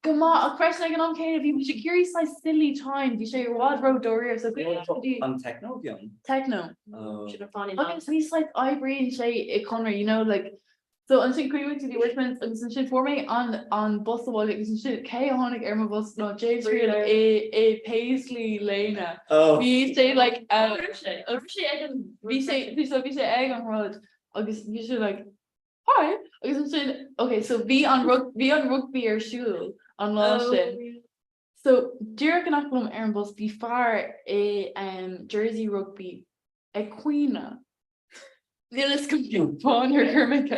come on a crash like an okay if you should curious like silly time you say your wardrobe door so on techno should have found okay so he's like Ivory and say it Conor you know like so I'm saying creating to the Richmond and shit for me on bus the wall like shit K-honic Irma bus no James Real a Paisley Lena we say like we say egg on road I guess you should like hi I guess I'm saying okay so be on rugby or school on last so dear can Aaron bus be far a Jersey rugby a queena let's compute upon her Kermit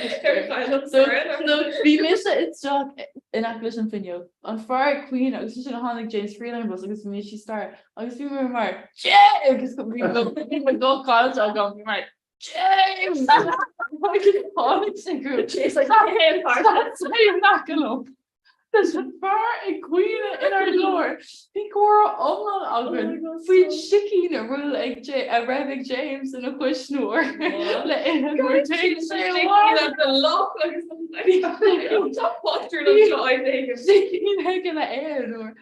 so we miss it it's job in acquisition video on far queen I was just in a Honic James Freeland bus I guess me she start I guess we remember James we go college I'll go right James I can Honic group she's like that's why you're not gonna there's a far a queen in our lore he Cora Ogden sweet chicken a rule like a Rebecca James and a question or we're taking the lock like something top water I think in heck in the air nor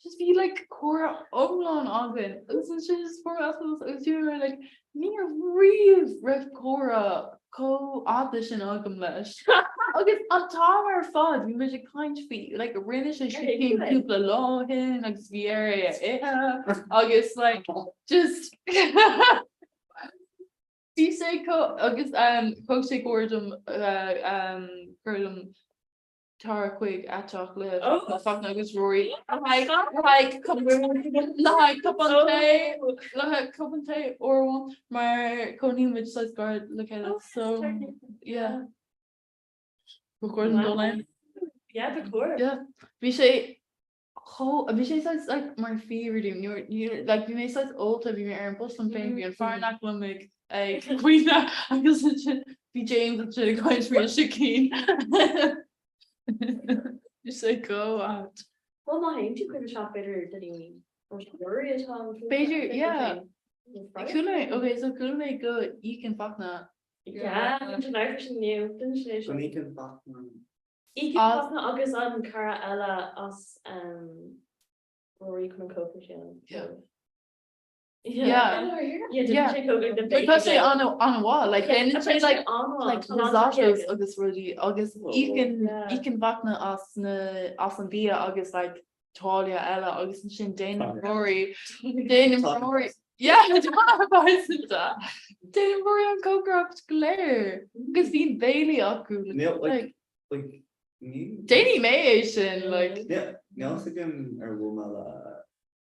just be like Cora Ogden it's just for us doing like near real Rev Cora co-audition agam leis. Agus an táhar fad bhí muid kind fee like rinne sé chin cúpla láhin agus bhí area ithe agus like just Bhí sé agus co sé gordum tar chuig atach le fachna agus Rory like cup an té or mar coníid size guard look at it so yeah recording online yeah bhí sé like mar fearing you like bhí mé size old bhí mé ar an bus an féin bhí an fearnach lumig ag cuioine agus bhí James an si goid frio sicín you say go out. Well, my name you couldn't shop better than you worry as well. Better, yeah. Okay, so could make good. You can fuck that. Yeah, I'm Irish new. So you can fuck now. You can fuck now. August on Cara Ella us Rory can cope with you. Yeah. Especially on a wall, like then it's like August really August you can back na as an dia August like Tália eile agus sin Dana Rory. Dana Rory. Yeah, Dana Rory an cogracht léir. Agus bhí Bailey acu. like Danny May sin like. yeah, Nelson or woman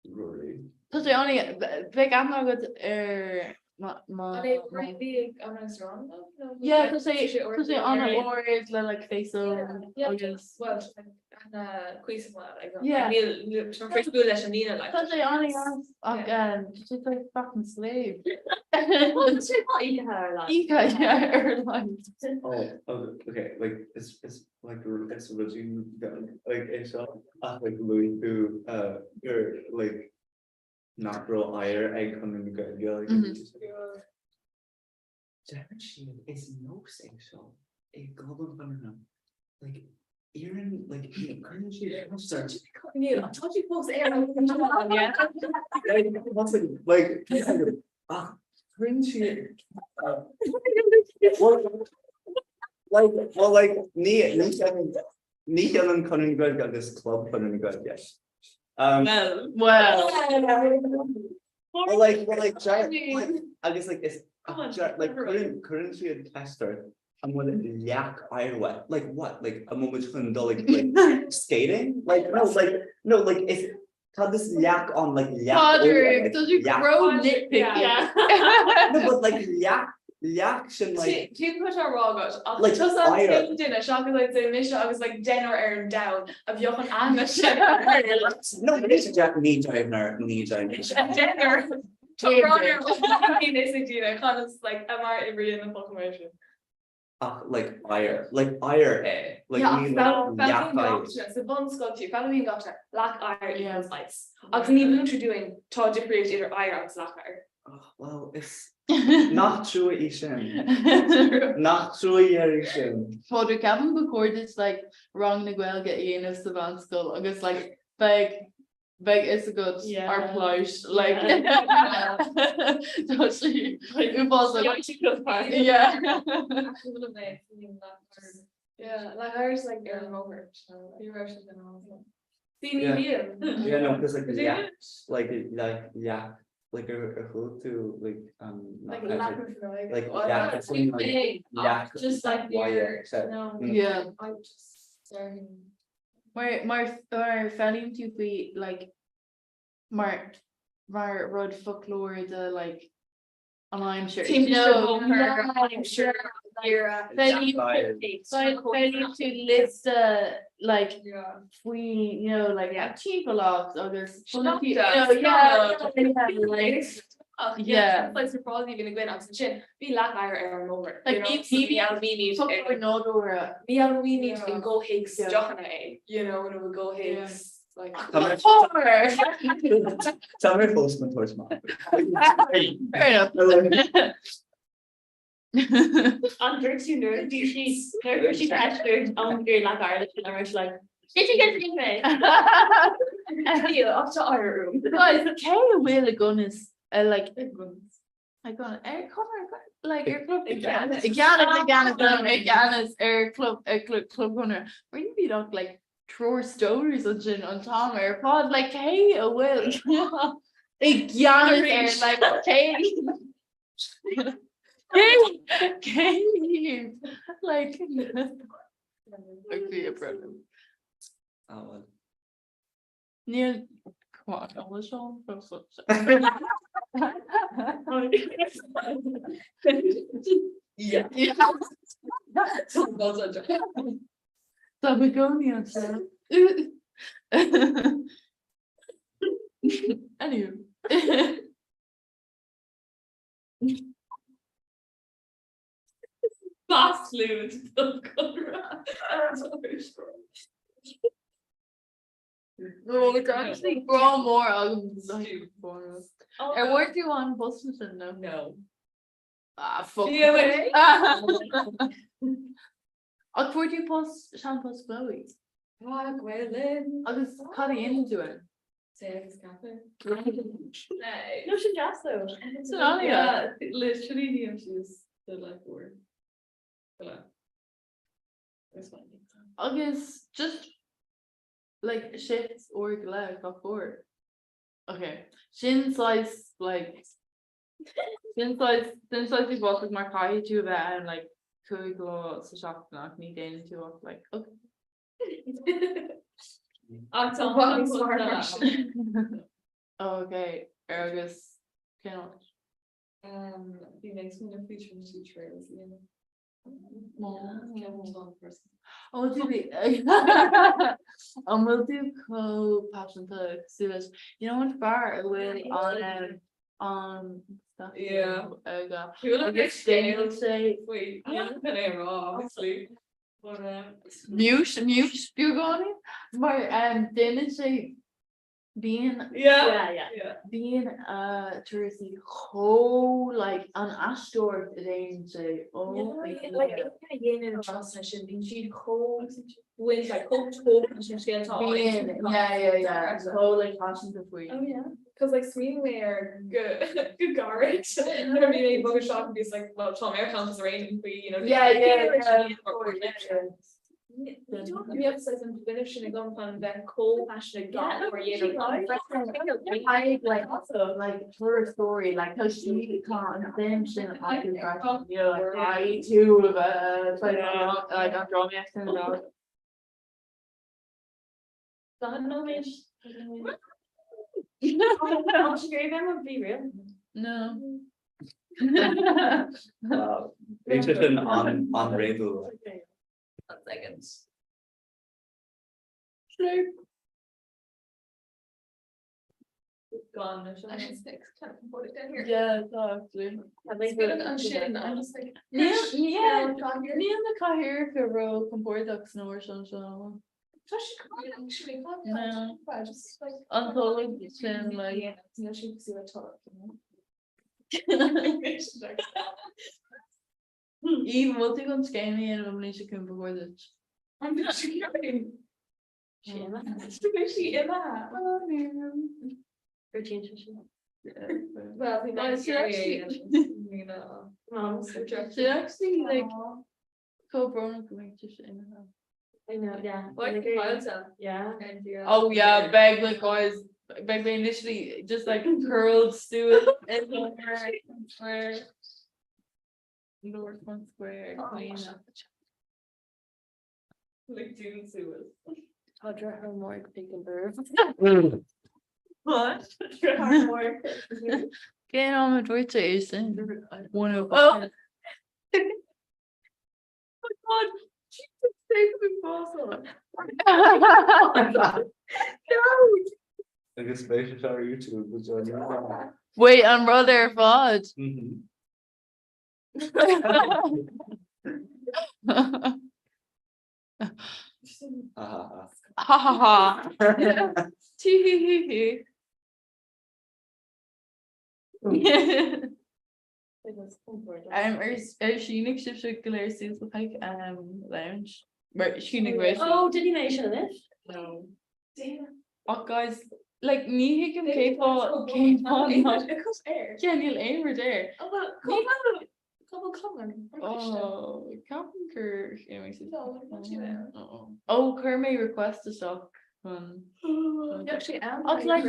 Rory. Tá sé anna bheith amagad yeah, tá sé anna óir le like face agus tá sé anna she's like fucking slave. Ika, yeah, Oh, okay, like it's like it's original like it's like Louis who you're like not real ire egg coming to good you're like it's no sexual a goblin banana like Aaron like couldn't she start I told you folks Aaron like couldn't she well like ní an couldn't go got this club couldn't go yes well like giant I guess like it's like currency a tester and what yak Iowa like what like a moment like skating like no like if had this yak on like yak does you grow nitpick yeah no but like yak should like tú put our raw gut like just on dinner shock like the mission I was like dinner Aaron down of Johan Amish no it's Jack need dinner dinner kind of like am I every in the fucking motion like ire like so bun sculpture following got lack ire equals ice I can even doing to differentiate either ire or lack ire well it's not true not true Father Kevin recorded like wrong na gwel get in savant school agus like big is a good our plush like totally like it was like yeah like ours like Aaron over so you were something else yeah no because like yeah like a hood to like just like your no yeah I'm just starting maar felling to be like maar rod folklore the like and I'm sure I'm sure you're to list like we you know like cheap a lot others yeah place you're probably gonna go in on some shit be lack ire over like we need to go Higgs you know when we go Higgs like tell me postman towards mom under to know do she bachelor on very like Ireland and I was like did you get the email up to our room guys okay will a gun is like I got air cover like air club again is air club runner where you beat up like throw stories on gin on Tom or pod like hey a will again like okay like be a problem near come on I was on yeah so we go near anyway fast loot the Comhrá no it's actually grow more and where do you want buses in them no fuck I'll put you post shampoos Chloe I'll just cut it into it no she just though it's not yeah literally she's the like word I guess just like shits or leg before. Okay, shin slice like shin slice is what with my pie to that and like could go so shop not me down to like okay. Okay, Argus cannot. The next one feature trails, Oh, do we? We'll do co-passion to sewage. You know what bar with on stuff. Yeah. I guess they will say Wait, obviously. But mute bugoni, but didn't say being being touristy whole like an Astor then say whole like passion to free. Oh yeah, because like Sweden are good garbage. Never been a bugger shop and be like, well, Tom Aircon is raining for you, You don't have the episodes and finishing a gun on that cold passionate guy or I like also like her story, like how she can't then she didn't have to like I too like I'm drawing accent about. Them would be real. No. Interesting on radio. Seconds. Gone. I should stick. Kind of put it down here. Yeah, exactly. It's good on shit. I'm just like, Yeah, me and the Kahir row comport snore so. actually, No. just like Until it's been like you know, she can see what talk. even what they gonna scare me and I'm she can before this. I'm not sure. She Emma. Well, we might She actually she actually like co-brown in her. I know, yeah. Yeah. Oh yeah, Bagley guys. Bagley initially just like curled Stuart and square. North one square. Clean up. Like doing Seward. I'll draw her more big and bird. What? Get on with Twitter is one of Oh. God, Jesus, take me possible. Like a spacious on YouTube was on. Wait, I'm brother Fod. Ha ha ha. Tee hee hee hee. Shenig circular since like lounge. Right, Shenig Oh, did you mention it? No. Oh guys, like me can K-pop yeah, Neil Amer there. Oh, well, Oh, Carpenter. Oh, Kermay request a sock. You actually am. I was like,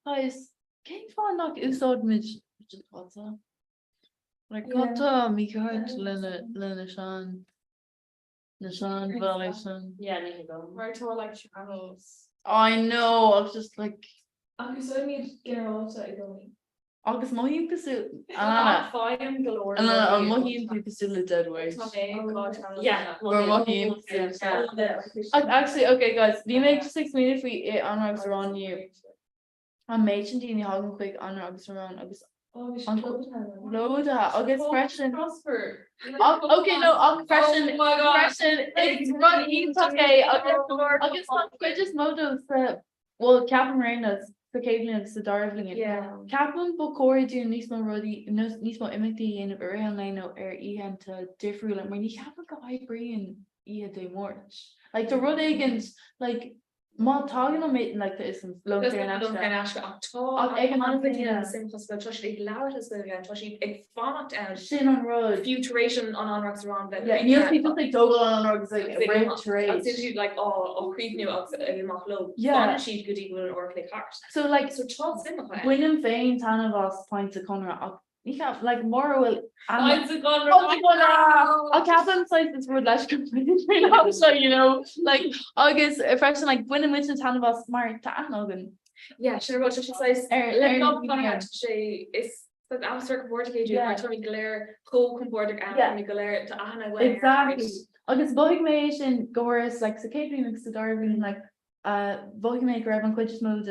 guys, K-pop like is odd Mitch. Just what's up? Like, got me card Lena Shan. Nishan Valison. Yeah, I need to go. Right to like channels. I know, I was just like, So I need to get her outside going. August Mohim Pasu. Fine galore. Mohim Pasu dead weight. Yeah. We're Mohim. Actually, okay, guys, we make 6 minutes. We Anrags are on you. I'm making Dini Hagen quick Anrags around August. Load August freshen. Okay, no, August freshen. Oh my God. Freshen. It's running. Okay, August just modos well, Captain Reina's the Caitlin, the Darling. Yeah. Captain Bokori do Nismo Ruddy, Nismo Imiti in Uriel Lino Ihan to different when you have a guy bringing Ia de Morch. Like the Rudigans, like Má tágan am méid like is lo Ag sim ag leabhar is ag fannacht an sin an road. futuration an anraachs around that. Yeah, níl sí just like dogel an agus like a rare trade. Like creepniú amach lo. Yeah. She'd good equal or like heart. So like So Charles sim. Gwynn féin tan of us points of Comhrá. You have like more will Points of Comhrá. I'll cap them like this word less completely so you know like August a person like Gwynn and Winston tan of us smart tan Logan. Yeah, sure what she says she is like after comportagé Yeah. Tony Galera co-comportag Yeah. Anthony Galera to Anna Exactly. August bohig and Goris like so Kate mix the Darwin like bohig make Revan quite just mode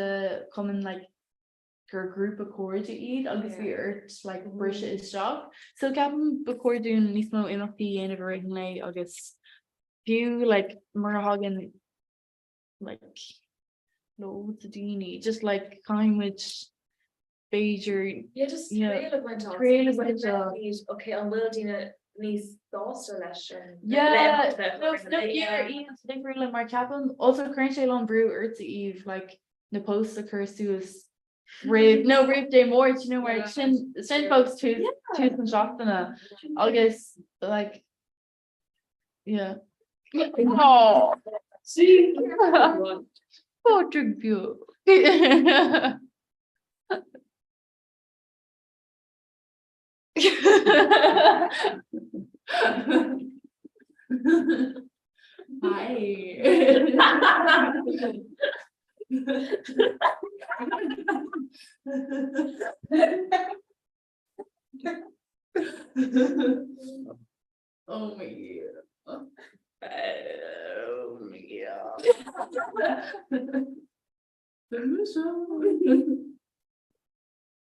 common like group of chords to eat obviously earth like Brisha is shocked so Captain before doing Nismo in the end of originally August few like Murhagen like no to Dini just like kind which Beijing just went on okay an will Dina níos dásta leis no Mark Kaplan also current on brew earth to Eve like the post occurs to us rave day more you know where sin folks tooth and shotna August like yeah oh see oh tribute oh my god. Oh my god.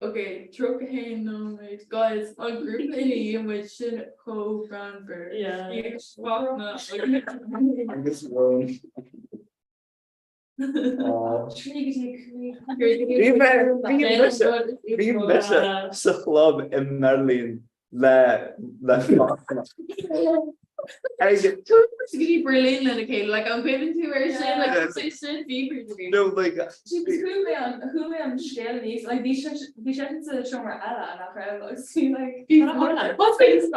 Okay, truck hey no mate guys a group in which should co-founder sa club in Merlin le Berlin indicated like I'm giving to her shit like say no like She was who am Shelley's like these to show her Ella and I see like what's this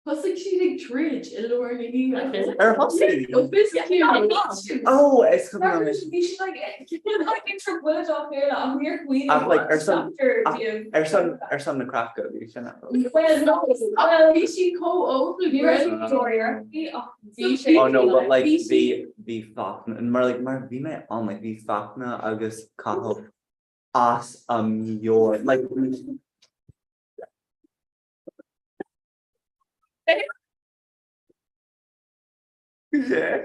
What's like she like tridge in the word oh it's coming on she's like intro words off here I'm here queen like our son the craft go well she Victoria oh no but like the Fachna and more like mar vi me on like the Fachna agus caho as your like yeah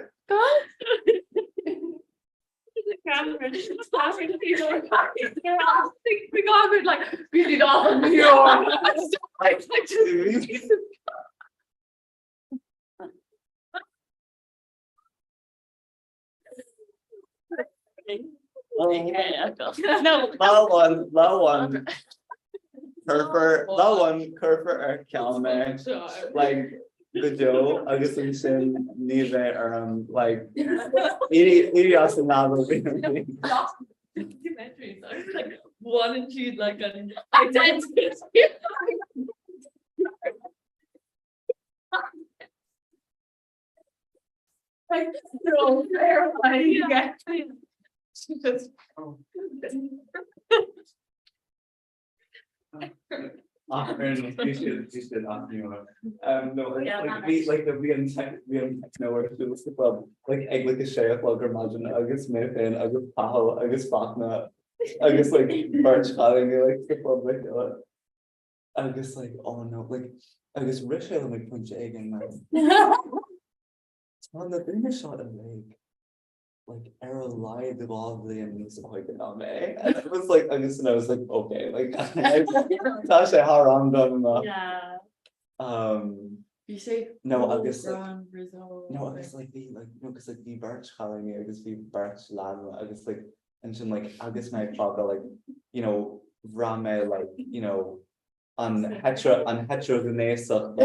like beat off of New York. No, that one Curfer or Calme like the Joe I guess I'm saying neither like idiots and documentaries I was like one and two like an identity like so terrifying she just you should ask me more. No, like we nowhere to do the club. Like egg like a share plug or imagine I guess Mayfin, I guess Paho, I guess Fachna, I guess like Birch calling me like the club like I guess like oh no, like I guess Rachel and like punch egg and man. On the thing I shot a like error lied the lovely and needs to like and it was like I was like okay like Tasha how I'm done yeah you say no I guess like no I guess like the like no because like the Birch calling me I guess the Birch lad I guess like and like I guess my father like you know Rame like you know an heterogeneisach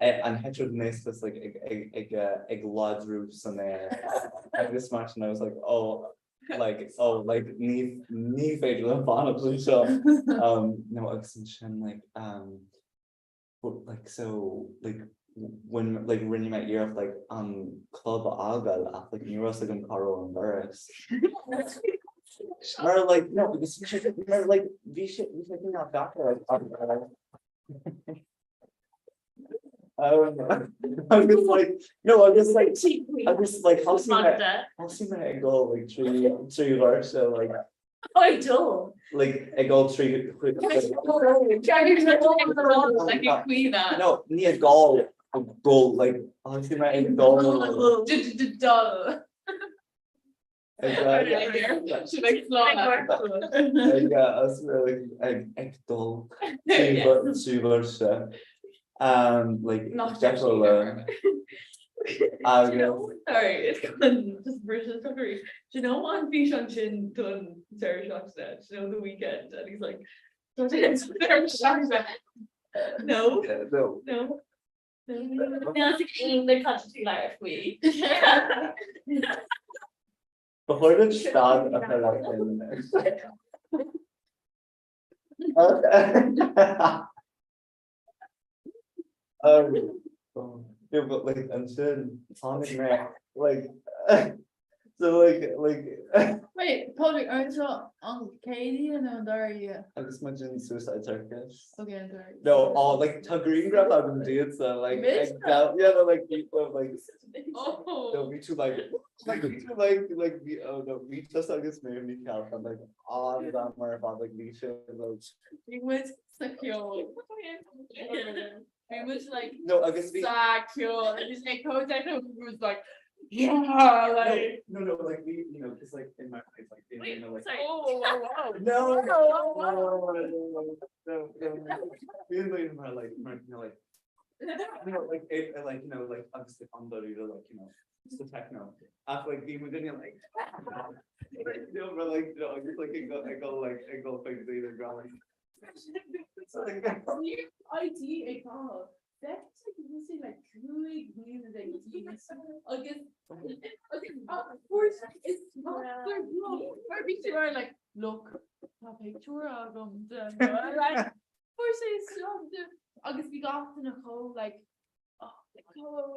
an heterogeneisach like ag ládrú san agus mar and I was like like ní féidir le fan seo no agus an sin like so like when like rinne me ear like club agal like ní ras an caro an burris or like no because like we should not back like I don't know. I'm just like no I'm just like I'll see my go like three hours so like I don't. like I go three Like a queen. no ní a goal like I'll see my goal Dull. Should I slow down? dul like Not definitely Sorry, it's just British story. Do you know on Fish on Chin done Sarah Shock's that? Do you know the weekend? And he's like, Sarah Shock's that. No. Now it's in the country life we. before the start of her yeah, but like I'm saying Sonic Man like so like Wait, Paul, aren't you on Katie and there you? I just mentioned Suicide Circus. Okay, I'm sorry. No, like to green grab I've been doing so like yeah, like people like no, me too like me oh no, me just like this made me help and like all that more about like me should like He was secure. He was like no, I guess secure. And his like coach was like, yeah, like no, like we, you know, just like in my place, like you know, like wow. no, being like in my like, you know, like it, like you know, like obviously under like you know, it's the techno. After like being within like, you know, but like you know, just like I go things either growing. It's like ID a call. That's like you say like really music that you I guess of course it's not their blog. Maybe you are like look a picture of them like of course it's I guess we got in a whole like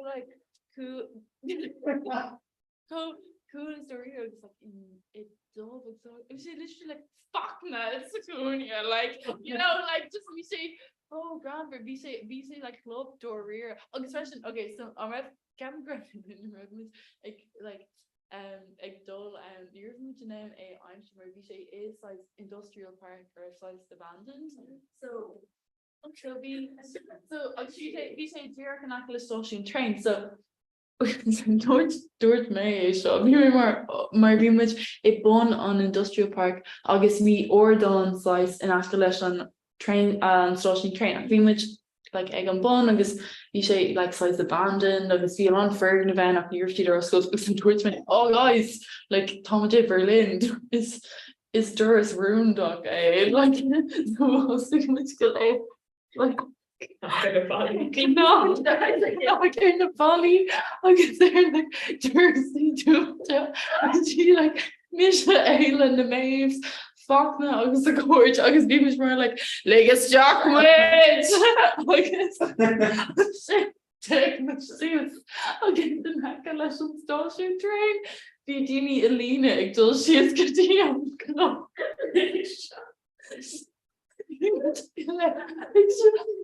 like cool cool story it's like it does so it was literally like fuck no it's Saconia like you know like just we say oh grand we say like club door rear especially okay so I'm at Gavin Griffin in the room like dull and you're going to name a Einstein we say is size industrial park or size abandoned so we say dear can social train so Dúirt mé seo bhí mar bhí muid ag bun an industrial park agus bhí ordáin sais in asca leis an train an station train bhí muid like ag an bun agus bhí sé like sais abandoned agus bhí an fergan event ach níor siad ar scoil agus dúirt mé oh guys like Tom J Berlin is Doris Roondog like like no, like in the valley, I guess they're like Jersey too. And she like Misha Ailen the Maves, fuck no, I was the gorge, I guess people were like, Legus Jack Witch, I guess take much serious. I get the Macalash station train. Dini Elena, Ictal, she is getting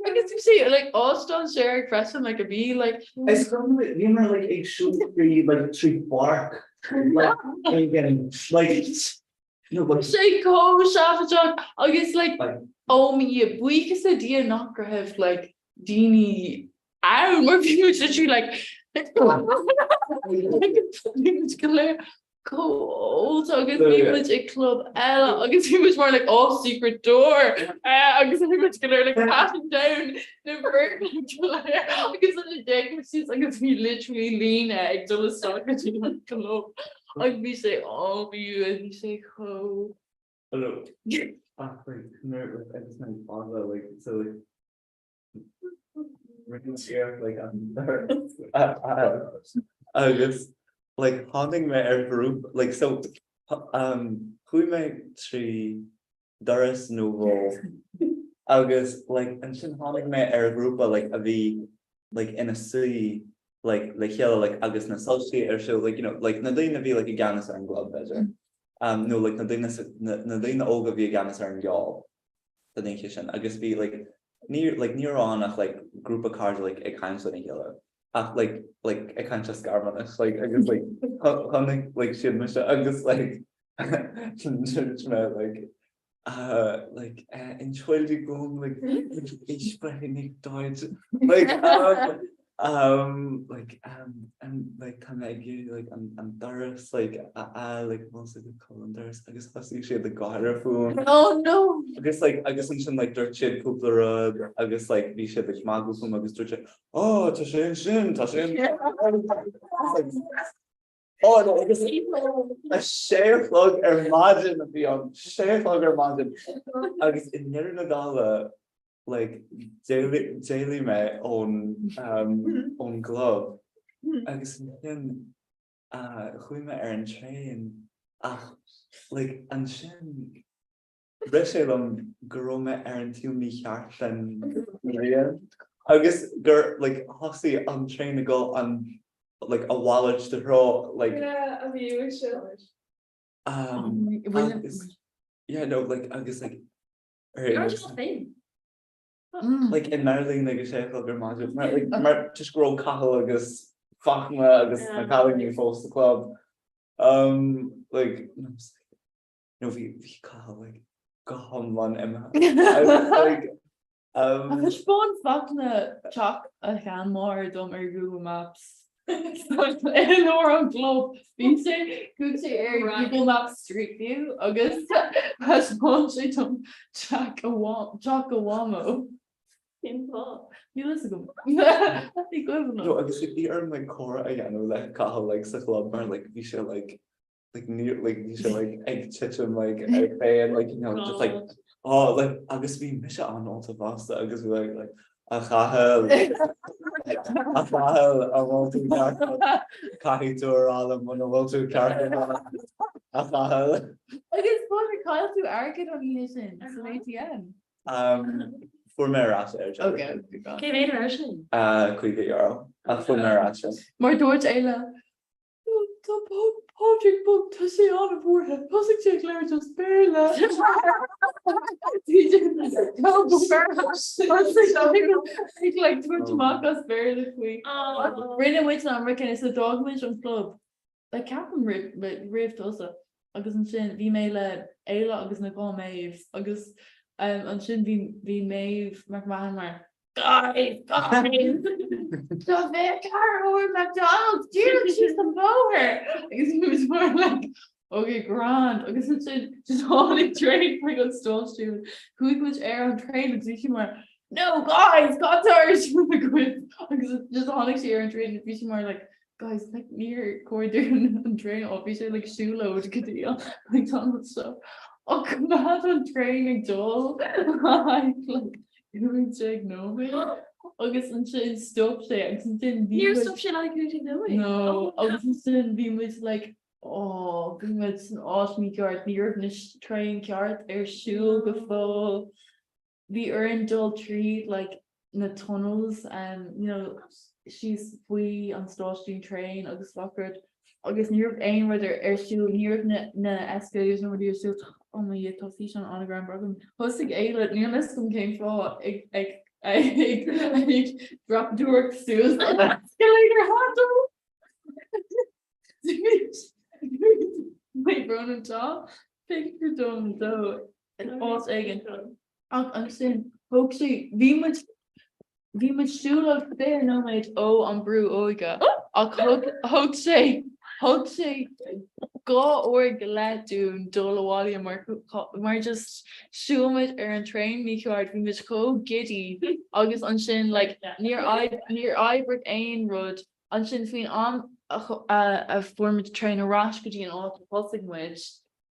I guess you see like Austin share Crescent like a bee like it's kind of you know like a shoot tree like a tree bark like getting like no but say go Shaft I guess like oh me a week is a dear not have like Dini I don't know if you literally like cool so I guess he was a club Ella I guess he was more like off secret door I guess he was gonna like passing down the bird I guess on the day she's like if we literally lean egg to the stock at you club I'd be say oh you and you say oh hello Like, no, I just meant father, like, so like. Here, like, I'm there. I guess, like, haunting my air group, like, so, who made three Doris Novel, August, like, and sin haunting my air group, like, a V, like, in a sea, like, yellow, like, August na associate or so, like, you know, like, Nadine be like a Ganis and glove measure. No, like, Nadine Olga be a Ganis and y'all. The thing I guess be like near on a like group of cards like a kind of yellow. Like a kind of scarmanus, like I guess like hunting like shit I guess like like entschuldigung like ich spreche nicht Deutsch like and like kind of like I'm Doris like most of the calendars I guess I see the garter phone Oh no. I guess I'm some like dirt shit poopler I guess like we should like magu from I guess dirt oh tashin oh no I guess a share plug imagine beyond share plug imagine I guess in Nirnagala like daily me on glove I guess then who me and train like and shin Rishalom Groma and Tumi Harthan I guess like Hossie I'm trying to go on like a wallet to throw like Yeah, I mean, we should. yeah no like I guess like You're just thin. like in Maryland like a chef of their magic like I just grow cahill I guess Fachma I guess my calling you false the club like no we call like go home one Emma like Spawn fakna chalk a gan more dom Google Maps. Or on globe say Google Maps Street View August has one dom Chakawamo. You listen no I guess if you earn like core I know like cahill like the club or like we should like near like you should like egg chicken like a fan like you know just like oh like I guess we miss it on all of us I guess we like a chahel I want to carry to all them when I want to carry a chahel I guess what Kyle to arrogant on you listen it's an ATM. for my ration Okay. Okay, made a version. quick euro for my ration Maar door het hele. Dat project book to see on the board. Was ik zeg leer just spelen. Ik like to mock us barely quick. Rhythm which American is a dogman on club. Like Captain Rift also. Agus an sin vi méile éile agus na gá méh agus an sin vi méh mar guys, stop it, Carol or McDonald's, dude, she's the mower. I guess he was more like, okay, grand. I guess it's just all in train for good stall student. Who was air on train and see more. No, guys, got ours. I guess it's just all air on train and be more like, guys, like near Cordon and train, obviously like shoe load could deal McDonald's stuff. Oh, come on train, Joel. Like. You take no me. August and she stop saying Your stuff she like you to know it. No, August and we was like, oh, we met an awesome card near this train card, shoe before we earned all treat like in the tunnels and you know she's we on Star Street train, August Lockard, August near aim where there shoe near na escalators and where you still oh my god, toffee on anagram program. Hosting Ayla, nearness came for I drop door Sue's escalator handle. Wait, Ronan Tom, pick your dome though. And all again. I'm saying, hoaxy, we much stool of there no mate. Oh, I'm brew oiga. I'll hoaxy. Go or glad to Dolawali and just show it and train me card we must go giddy August on shin like near Ibrook Ain Road on shin between on a form to train a rash and all the pulsing which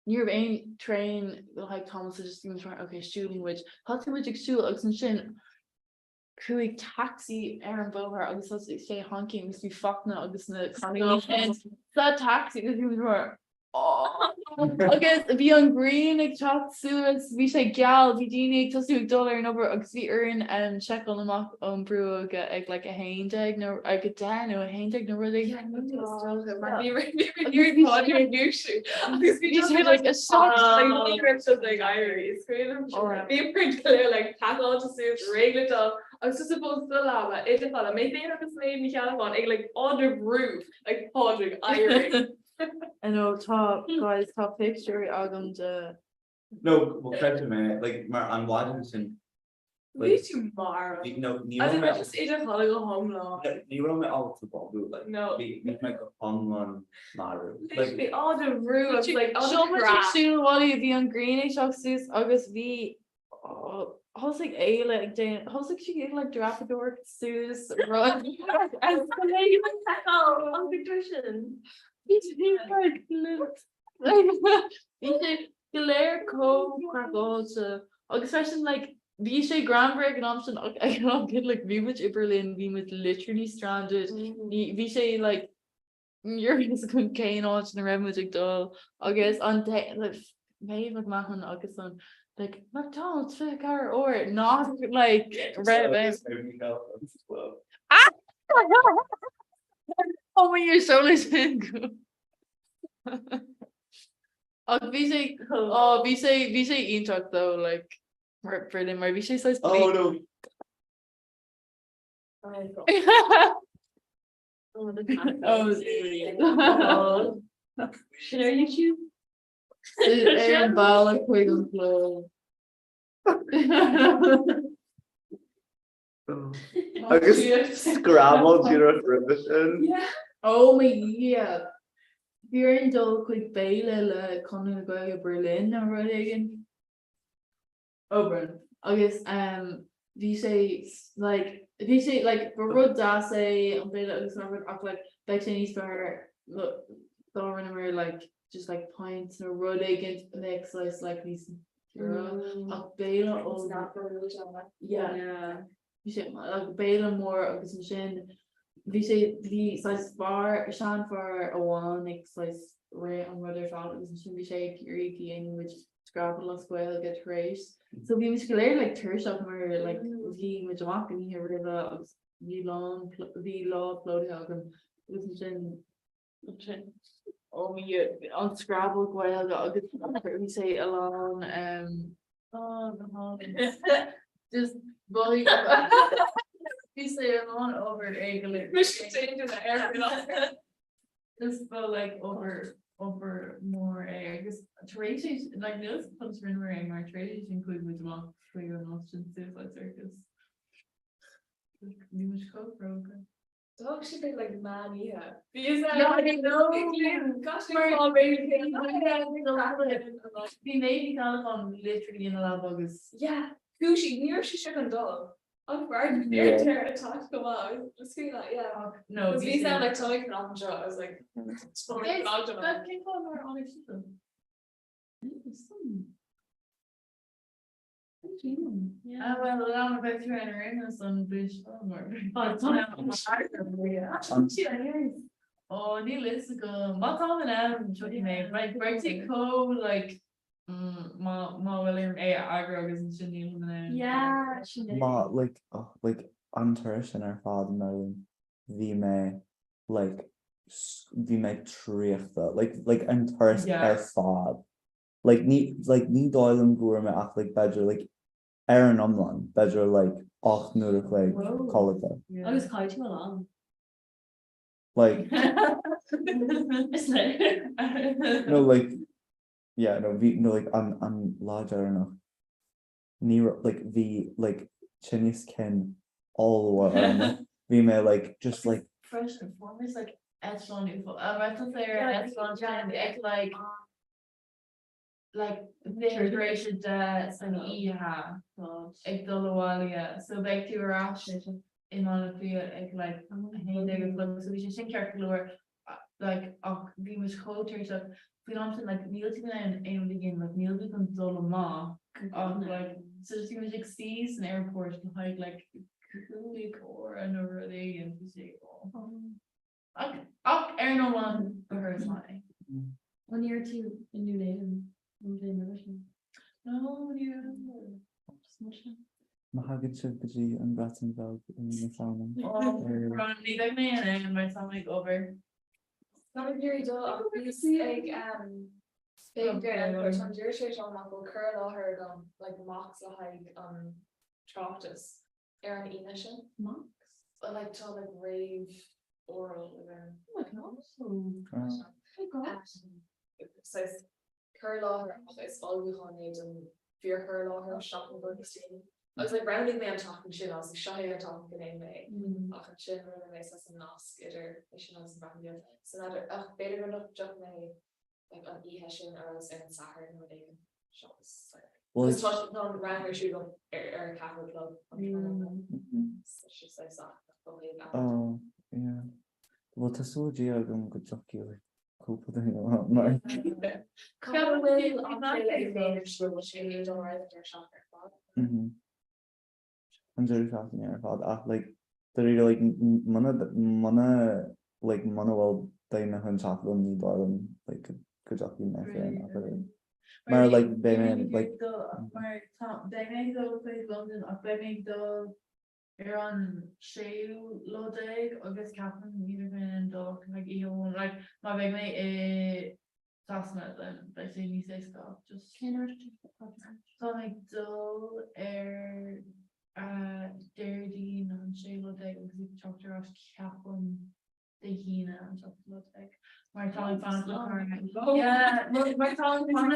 You're ein train like Thomas just seems right okay shooting which hot much shoot agus an sin cruig taxi an bower agus sé honking gus be fana agus na that taxi gus more agus bhí an green ag chat suas bhí sé geall bhí daine tosú $1 an over agus bhí earn an shekel amach an brú ag like a hainteag nó ag go dan nó a hainteag nó rudig like a shot like package to suit regular I was just supposed to lava it fall I made it agus made me on like other roof like podring iron I know top guys top picture agam de No, well, credit me, like, maar aan Waddington. way too mar No, I think I just ate a holiday home law you were on my out to ball, like, no we make a fun one, Maru. literally all the roof like all so the much crap soon while you be on green sus agus vi I was like a like Jane I was like she gave like Drapador Sue's run as on Victorian Galéir có especially like bhí sé Grandberg an option I cannot get like bhí much in Berlin bhí with literally stranded bhí sé like you're just going céin áit na raibh dul agus an méh machan agus an like McDonald's fi car or not like red oh my you're so listening vi sé intak though like Berlin mar vi sé size Oh no. Should I YouTube? An ball chuig an flow. Agus Scrabble revision. Oh my yeah. Bhíar an dul chuig béile le conú go Berlin a ru igen. Oben agus bhí sé like rud da sé an béile agus ach like beit sé níos fear mar like just like pints no rud igen an exercise like níos ach béile ó yeah bhí sé béile mór agus an sin bhí sé bhí bar sean for a bháin ag ré an rudder fáil agus sin bhí sé purity in which Scrabble as well get race so bhí mis go léir like tuirseach mar like bhí muach an hí ri agus bhí lá flóide agam agus sin oh me an Scrabble gweil agus bhí sé along just boy we say on over just felt like over more because Tracy like this comes from wearing my Tracy include with them for your emotions like circus you much coke broken dog should be like man yeah because I know gosh we maybe kind of on literally in a lab august yeah who she near she shook on dog I'm right Yeah. there to talk to out just feel like yeah no we sound like Tommy from I was like that came from our honest yeah well I'm about to enter in some bitch oh needless to go what's all in like Brexit code like ma William agro is yeah Ma, like an tuiris in our father million bhí me tríochta like an tuiris ar fad like ní dáil an gúir me ach like beidir like ar an omlan beidir like 8 nuair colada I was quite too long like no like yeah no like an láidir enough ní like the like Chinese ken all the we may like just like fresh and foremost like echelon echelon like the duration san iha ag dulwalia so back to your option in all of you like so we should think careful like we was culture so we don't like Neil to and aim again like Neil becomes all ma like so just even like sees an airport to hide like or another day and to say up air no one for her is my 1 year or 2 in New Zealand. no yeah Mahagad siya kasi ang bratin daw in the sauna. probably like me and my stomach over Not very dull. These like big girl on your shirt on my go curl all her like mocks like troughters. Aaron Enishan. months But like to like rave oral even. oh my god So curl all her it's all we honey and fear curl all her shopping for the scene. I was like rounding me I'm talking shit. I was like shy I'm talking in me. Ach an sin ru me sa nas idir is an brand so na better enough job me like an e-hession or else in soccer and what they can shops Was no round your shoe up capital club she's like oh yeah. Well, tas so dia agam go jockey like couple thing mar. I'm very shocking here thought like they're like mana like mana well they know hun chocolate need darling like good jockey my friend. Maar like they man like maar they make the place London they make the on shoe lodig agus captain either been dog like even like my big mate tasma then they say me say stuff just so like dull air dirty non shoe lodig because you talked to us captain the hina and stuff lodig my tongue found yeah my tongue found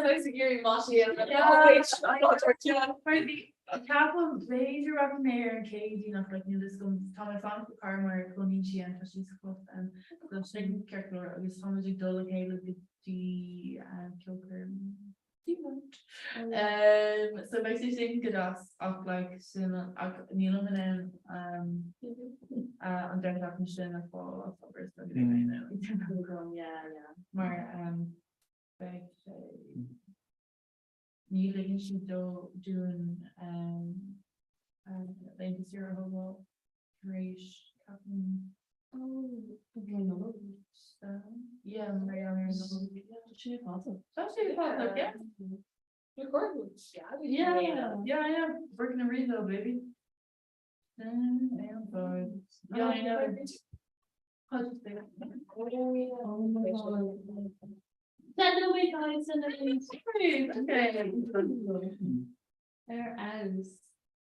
Kaplan major up mayor and Katie not like you this going Thomas found the car where Clonici and she's close and the second character was Thomas Dolacated with the Kilker. So basically saying good us up like soon Neil and then talking soon as well yeah Neil and she doing like zero hobo race yeah yeah working a reason baby yeah I know Send away guys, send away. Okay. There as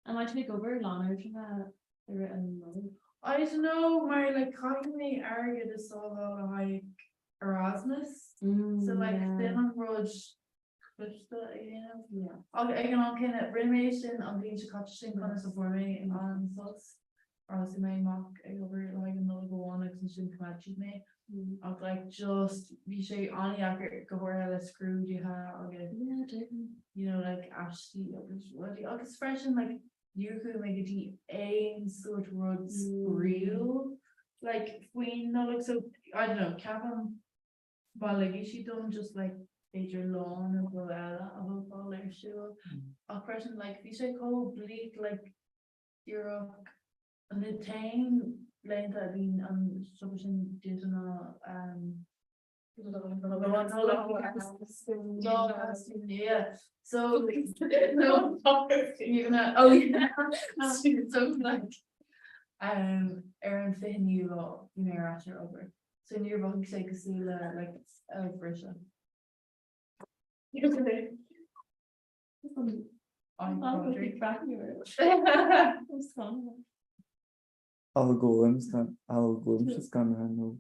I might take over Lana from that. I don't know my like cognitive area is so like Erasmus so like then on road yeah okay I can kind of renovation on the coaching kind of support me on thoughts or else my mock over like another one extension come out me of like just be sure on the after go where the screw you have okay you know like Ashley what the expression like you could make it a sort of roads real like we know like so I don't know Kevin but like she don't just like major lawn and go out of all their show a person like if you say cold bleak like you're and the time Lane that been something did yeah so no even oh yeah so like Aaron Finn you know after over so near book say Casilla like Brisha I'll go I'm just gonna know.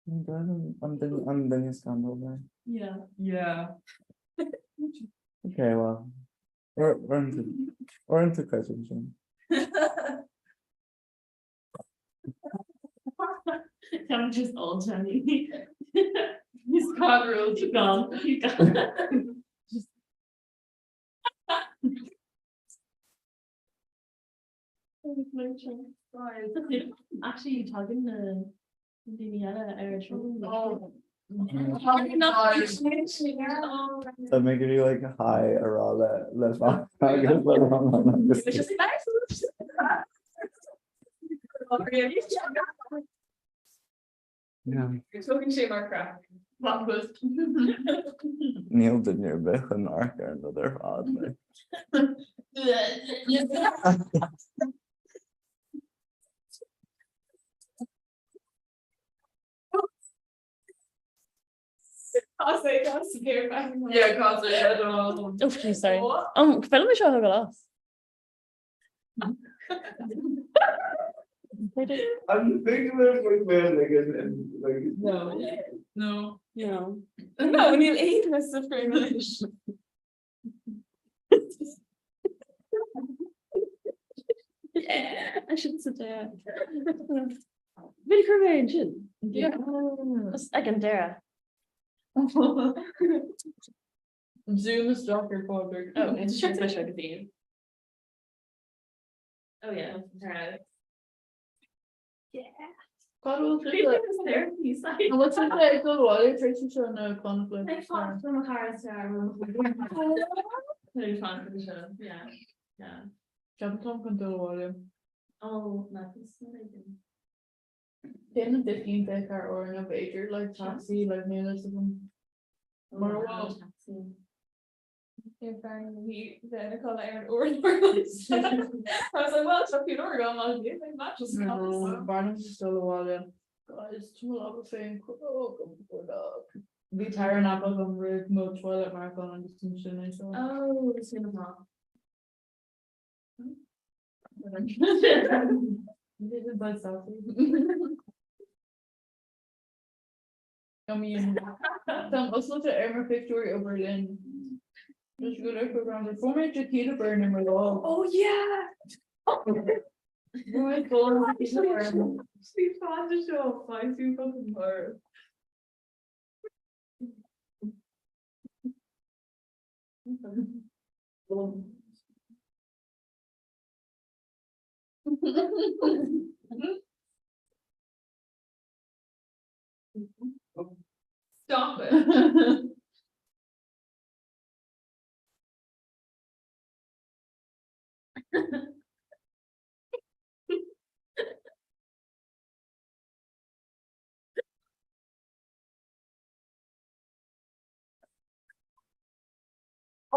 I'm done his scandal man. yeah Okay, well we're into questions. I'm just all telling you. He's got rules, you gone. Actually, talking to Daniela Irish. Oh. So make it like high or all that. Let's not. Yeah. You're talking shit, Mark Craft. Neil did near bit an arc or another odd. Yeah, concert, I don't know. Oh, geez, sorry. Film is show glass. I'm thinking of like man like No. No. No, Neil ate my stuff very much. Yeah, I should sit there. Very courageous. Yeah. I can dare. Zoom is Dr. Colbert. Oh, it's a short special magazine. Oh yeah. God will Therapy side. what's it like? Go water, Tracy showing a conflict. I fought from a car star. Very fun for the show. Yeah. Capital control water. Oh, that's amazing. 10 and 15 take our or in a major like taxi, like near of them. More well. In fact, then I call Aaron or I was like, well, it's a few hours ago. I'm like, yeah, not just Barnum's is still a water. Guys, too lot of thing. Oh, come for dog. We tire and apple on rig mode toilet marathon and distinction and so. Oh, the cinema. This is by I mean, dan was not de Emmer Victoria Berlin. Dus we look around the former tequila burning my law. Oh yeah. We're going to Sleep on the show. Fly too fucking hard. Stop it.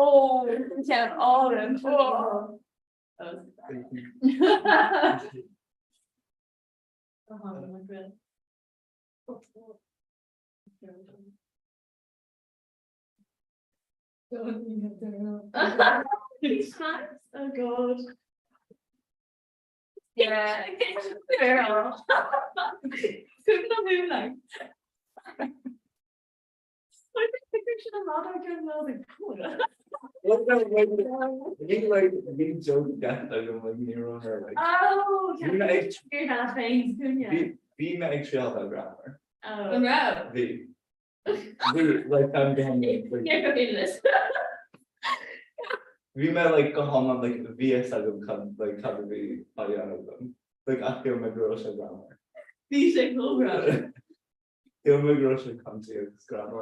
Oh, we can't all in. Oh. Oh god. Yeah. Feral. Couldn't have been like. I think we should have not again. I was like, cool. What like being so deaf like I'm like near on her like Oh, Wie you're half things, couldn't you? wie me ik schreeuw dat grammar. Oh. No. Wie like I'm behind like You're in this. wie me like go home and like VS I don't come like have to be Ariana of them. Like I feel my grocery grammar. These are cool, bro. Feel my grocery comes here grammar.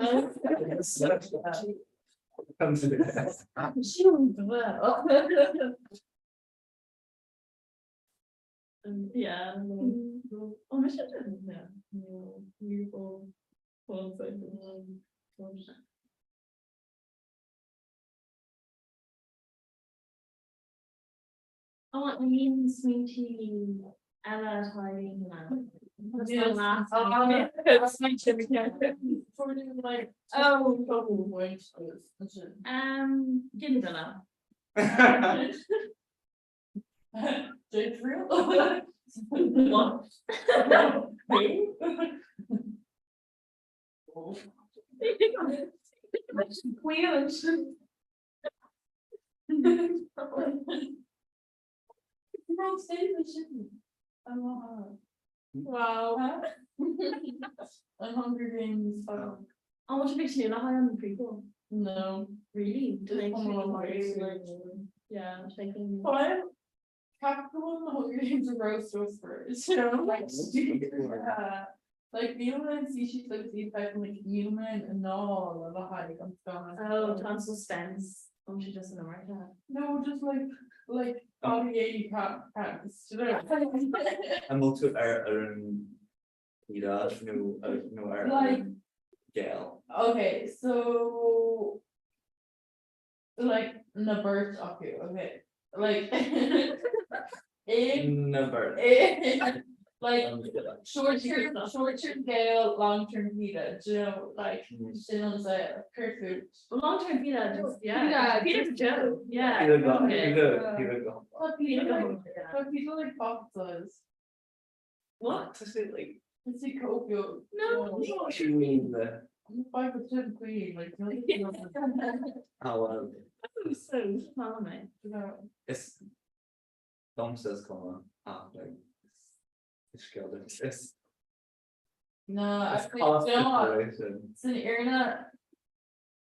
Comes to the She don't do well. Yeah. Oh, my shit. Yeah. Beautiful. Oh, it means me to Ella hiding now. That's the last one. It's my chimney. Oh, Probably. give me the now. Jake for real? What? Wheels. Wow. I'm Hunger Games. How much makes you not high on the prequel? No. Really? Just one of my Yeah, I'm thinking. Five? Capricorn, the Hunger Games of roast whispers, you know, like Newman and see she's like these type of like Newman and all of a high comes down. Oh, tons of suspense. Oh, she doesn't know right now. No, just like body cats, you know. I'm also no Like- Gail. Okay, so like the birth of you, okay, like in Number. like short-term Gale, long-term Peter, do you know, like she knows a perfect. Long-term Peter, just, yeah, Peter's a joke, yeah. Here we go. Okay. Here we go. But people like pop size. What? Like, It's a copio. No. what you mean the? I'm 5'10" queen, like no. Oh well, So small, man. it's dumpsters coming up like it's killed it. It's No, I it's think, you know what? situation. Sin Irna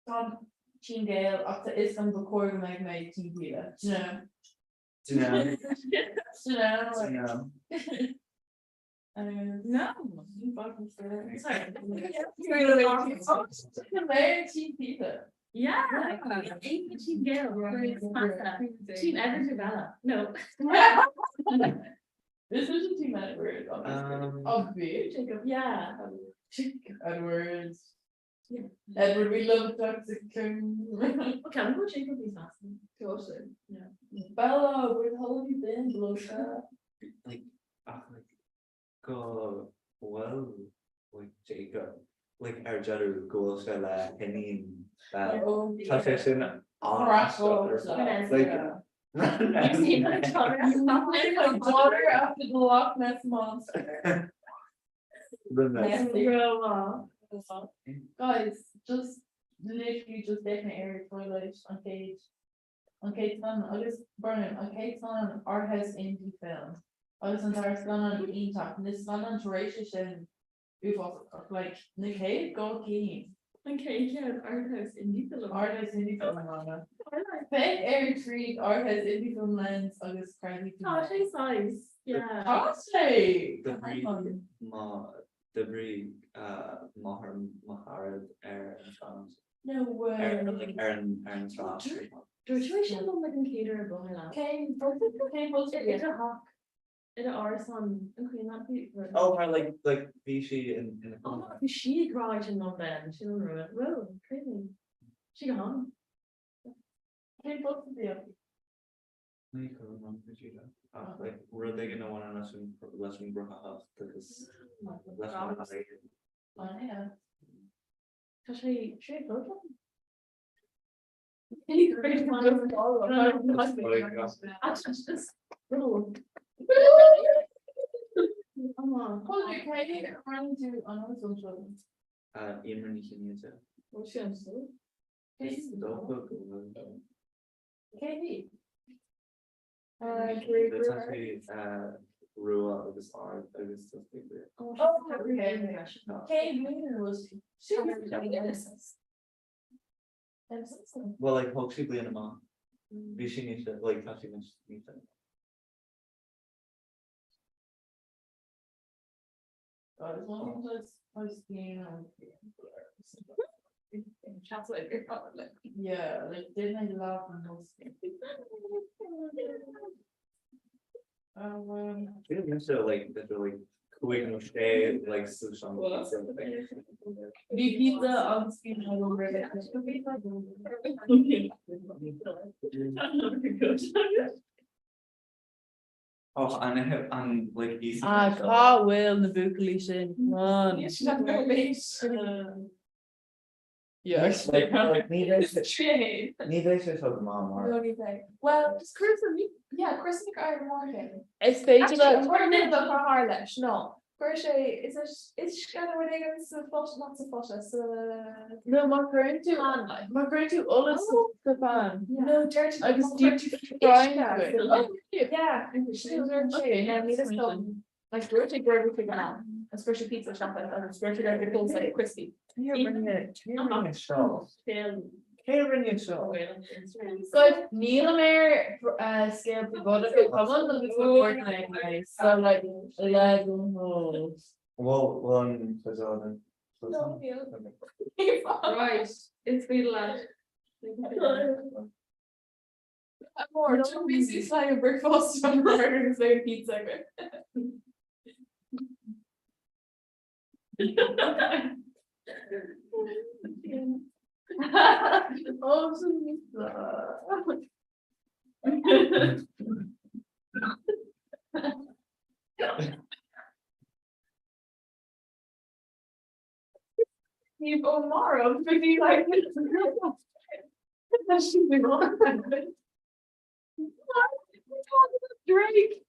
Tom Team Gale up to Istanbul Corgan like my Team Peter, you know. Do you know? You know, Do like, you know? No. fucking fair. Sorry. Where Team Peter? Yeah. Team Gale. Team Edward Bella. No. This is a Team Edward, obviously. Jacob. Yeah. Edwards. Yeah. Edward, we love toxic king. Okay, I'm going to Jacob these last. Yeah. Bella, where the hell have you been, Blocha? Like go well like Jacob like our judge goes to la Henning Oh, transition You've seen my daughter. my daughter after the Loch Ness monster. Guys, just literally just definitely area toilet on Kate. On Kate's on, I just burn on Kate's on our house indie film. I was on Tara's gone on the top and this is on Teresa's and we've also like Nick Kate, go keen. Okay, yeah, art house indie film. Art house indie film Rana. Big air treat, art house indie film lens, I was crazy. Oh, she's nice. Yeah. Costly. Debris Maharad Air and Trans No way. Aaron Trans. George, we should have like a caterer behind that. Came, It's a hawk. It's a arson. Okay, not be. Oh, her like Vichy in the Oh, she cried in London. She don't know it. Whoa, crazy. She got home. came both of them. Like we're digging the one on lesson Brook because Oh, yeah. Cause she both of them. Hold your Katie, run to another social. Imran Kinisa. What's she on so? Katie. It's actually Rua of this art. I was just thinking. Oh, okay. Kate Moon was super innocent. Well, like Hoxie playing them on. Vichy needs to like touching this. God, as long as I was being That's what you're calling. yeah, like didn't I laugh and hosting? So like that they're like quick no stay like something. The pizza on screen over it. Oh, and I have like easy. Cá bhfuil na bucalí sin man. Yeah, Neither is so mom. Well, just Chris and me. Yeah, Chris and I are working. Is féidir le We're in the Harlech, no. Crochet is it's kind of when it's so flush, not so flush, so no má tú olalas go fan. no dirty. Agus deep frying Yeah, she was okay. Now me this like dirty everything on, especially pizza shop and especially everything like crispy. You're bringing it. You're bringing it show. Karen, you show. So Neil Mayer scale to go to common and it's Fortnite, so like 11 holes. Well, one for Jordan. Right, it's been like. I'm more too busy saying breakfast on burgers and pizza. Oh, Steve O'Mara, pretty like that should be wrong. Drake.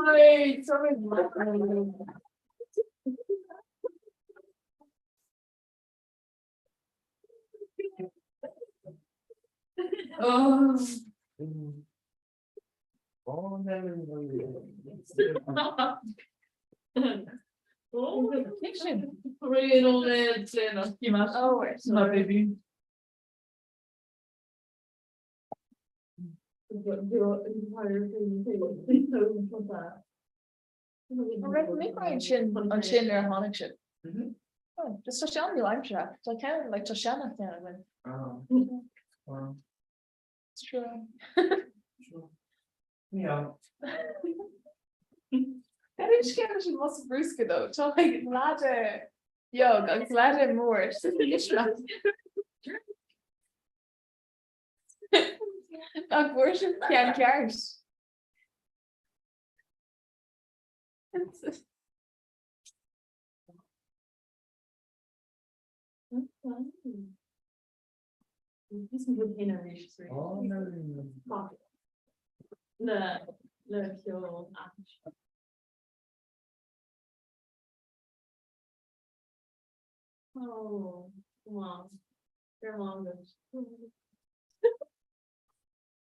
Right, sorry. Oh. Oh, fiction. Real cena. Oh, it's my baby. Make my chin on chin or Honic shit. Oh, just to show me lime trap. So I kind of like to show that kind of Wow. It's true. Yeah. Dat is geen was bruske though. So like later. Yo, ik later more. Ik worship geen kaars. Is een goed innerlijks. Oh, no. Nee, leuk joh. Oh, come on. They're longer. So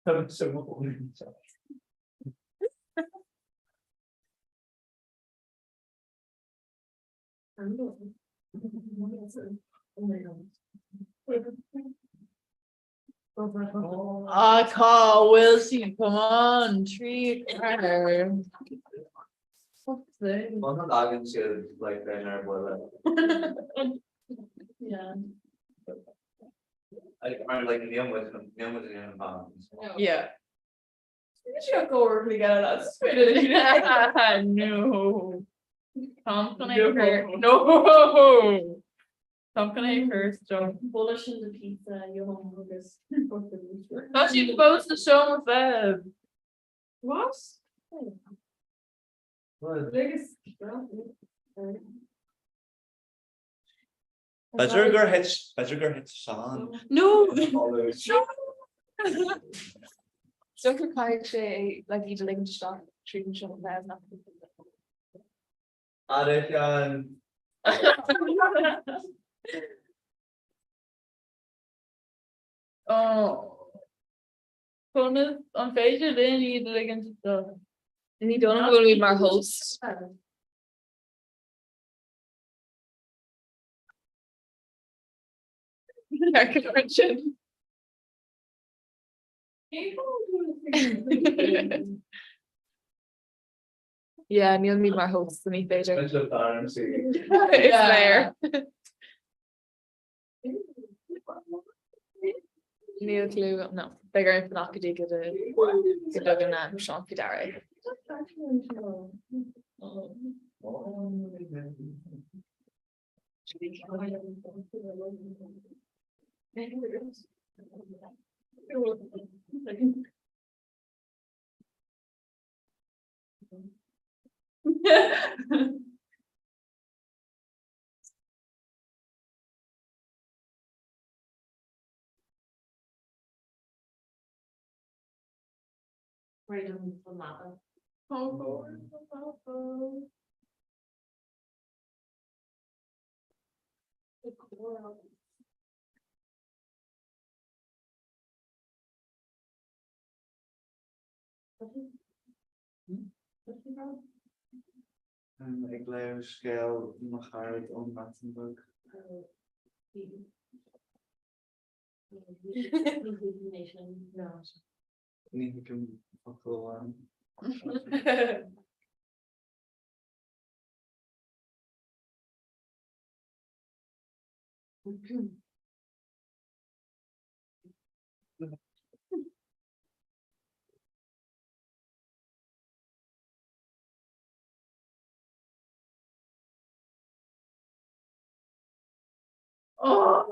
much. Ah, Carl Wilson, come on, treat her. I'm not arguing to like dinner, but Yeah. I like Neil was in Yeah. You should go work together, that's no. Tom can I hurt? No. Tom can I hurt, John? Bullish in the pizza, you home with this. How's you supposed to show with that? What? Biggest. Bedrugger hits Sean. No. So for kai like you link to stop treating children as nothing. Adrian. Oh. Gewoon een feestje erin die er liggen te doen. And you don't know when we my host. Ja, Christian. Yeah, Neil meet my host to meet Beijing. Bunch of RMC. It's there. Neil clue, no. Bigger in Panakadi get a dug in that Sean Pidare. Freedom from that. Ik blijf schel nog hard om Luxemburg. Niet ik hem gewoon. Oh.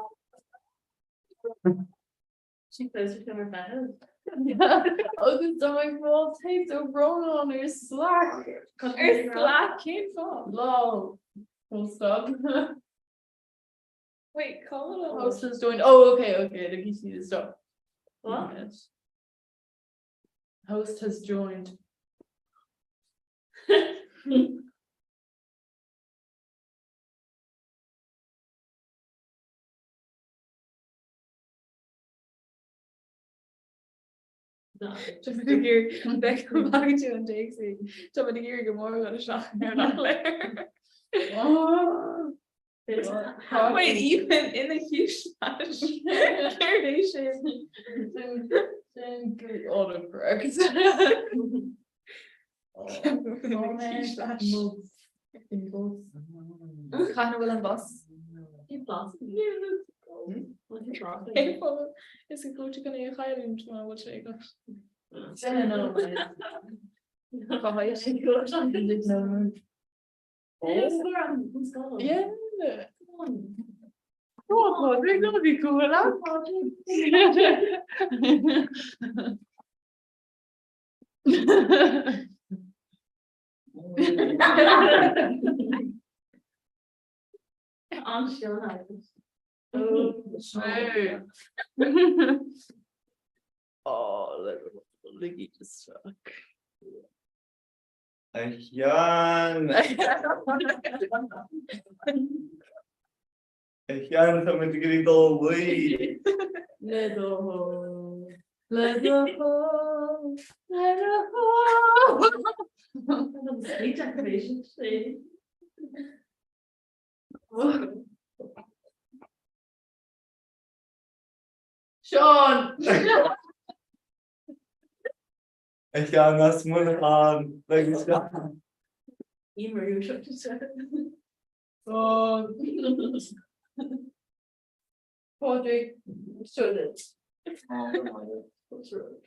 She closer to her bed. Oh, the stomach full tape of rolling on her slack. Her slack came from. Lol. Full stop. Wait, call it a Host has joined. Oh, okay. Did you see the stuff? What? Yes. Host has joined. Hier, back back to een Daisy. Toen ben ik hier gemorgen aan de slag naar leer. Oh. Wait, even in the huge smash. Carnation. Autocorrect. Gaan we wel een bas? Is een grootje kan je ga je doen, maar wat zeker. Ga je zeker aan dit nou? Yeah. Oh, they're gonna be cool, huh? Oh, look at this fuck. Jan! Jan, dan moet ik jullie dol wee. Let the hole. Let the hole. Let the hole. Dat is niet activation. Sean! Jan, dat is moeilijk aan. Leuk is dat. Emer, you should just say. Oh. Patrick, show this. What's wrong?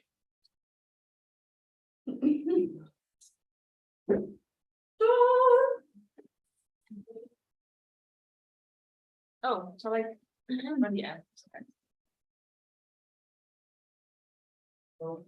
Oh, so like, yeah. Yeah. Oh.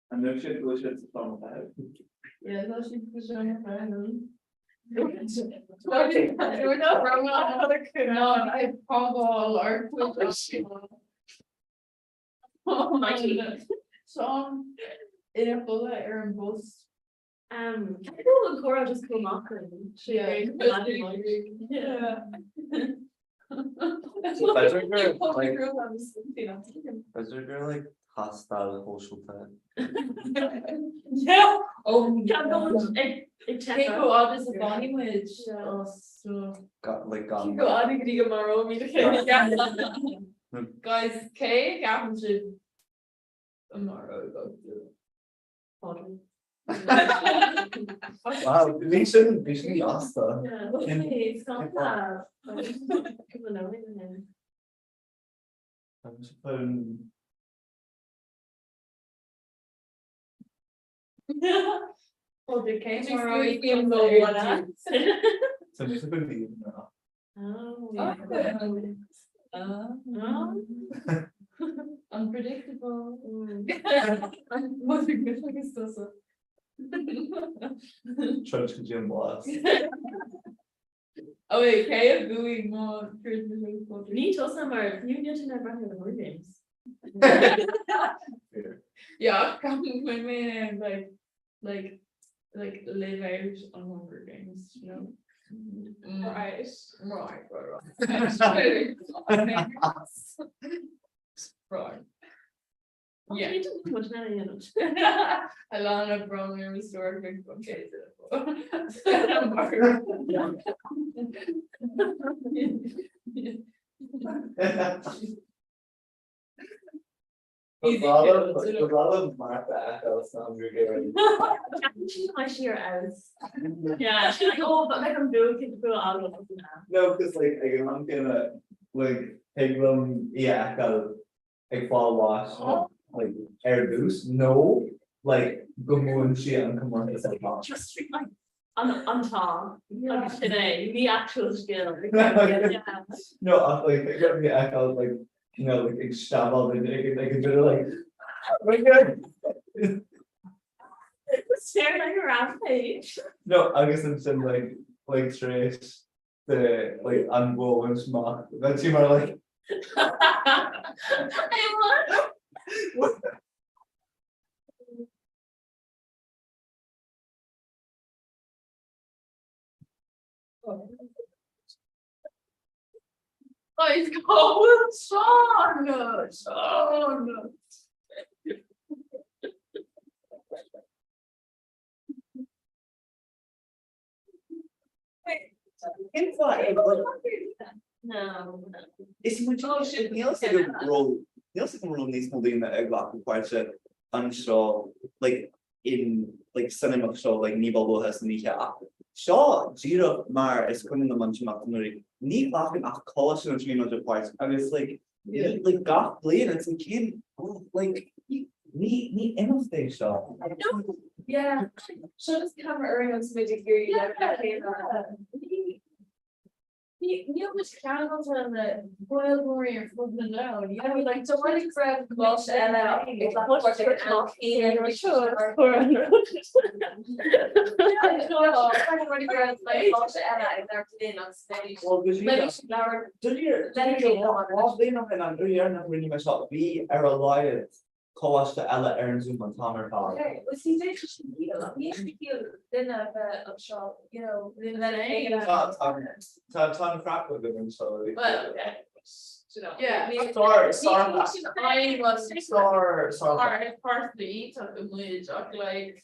En nu zit het van het. Ja, dat is niet persoonlijk fijn. We're not wrong on another canal. I probably are. Oh my god. Sean, in a bullet or in both. I know Cora just come up and Yeah. yeah. Is er like hostile social time? Yeah. Oh, yeah, ik check Kijk hoe oud is de body image. Got like Go gone. aan die tomorrow meet Guys, Kay happens to tomorrow go to. Wow, die zijn niet hostile. it's not that. People know it. Dat is gewoon. Oh, the Kay Just tomorrow is really from know the what one. Ze is gewoon die. Oh, Unpredictable. Wat ik is dat zo. Trudge to Jim Boss. Oh wait, Kaya gooey more Christmas. Ní tos na mar ní na bra the word games. Yeah, coming my man like live out on Hunger Games, you know. Right. Right. Yeah. Alana Brown restored big bookcase. Martha Echo Sandra Gary. She's my sheer as. Yeah, she's like, oh, but like I'm doing it out of it now. No, because like I'm gonna like take them Echo like fall wash like air goose. No, like go moon shit and come on it's like Just like on top. Like today, the actual skill. no, I'm like I got me Echo like you know like stab and they can do like right there. Staring at your ass page. No, I guess it's in like straight the like unwoven smock. That's you are like I want. Oh, it's cold. Sean. No. Is much Niels can roll these movie that I got quite a unsure like in like cinema show like Nibal has Nika. Shaw Zero Mar is coming the munch machinery. Neat laughing at college and dream of the parts. I was like got playing it's like neat anything Shaw. Yeah. Show us camera around magic here. You was candles on the boiled warrior from the down. You know, like so when grab Welsh and Coach the Ella Aaron Zoom on Tommer Car. Okay, well, see, they just then of shop, you know, then Tom crap with them so. well, yeah. Sorry. I was Sorry. partly took the mood of like.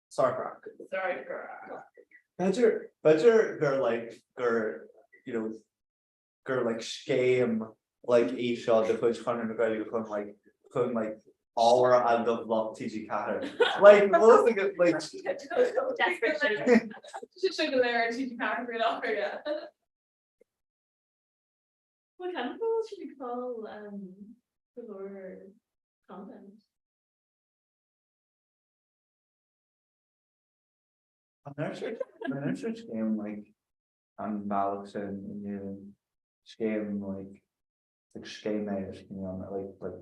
Sorry crap. Sorry, girl. Better you know girl like shame like Isha the which kind of girl you come like all out of love TG Catter. Like most of it like She should learn to carry it off yeah. What kind of rules should we call for content? I'm not sure game like Alex and game like scheme you know like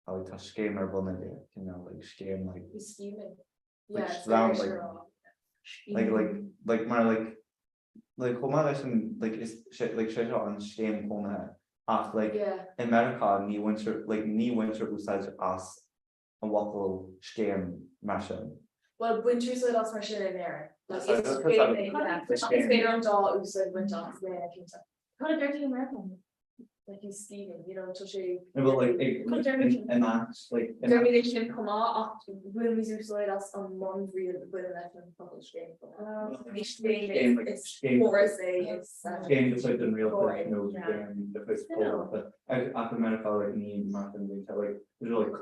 how it's a scheme or one you know like scheme like Scheming. Like, Yeah, it's round, very like- sure. like my like how much like is shit like shit on scheme Comhrá off like Yeah. America ni winter besides us a waffle scheme machine. Well, winter's like that's my shit in there. Like So it's that's big, what yeah. it's It's bigger on doll who said went off there. What a dirty American. Like he's Steven, you know, to show. But like and that's like Derby they can come out when we do slide us on one real with an FM published game. Each thing is Thursday is game that's like the real Right, thing, no yeah. game the first goal, but after America like need Martin we tell like there's like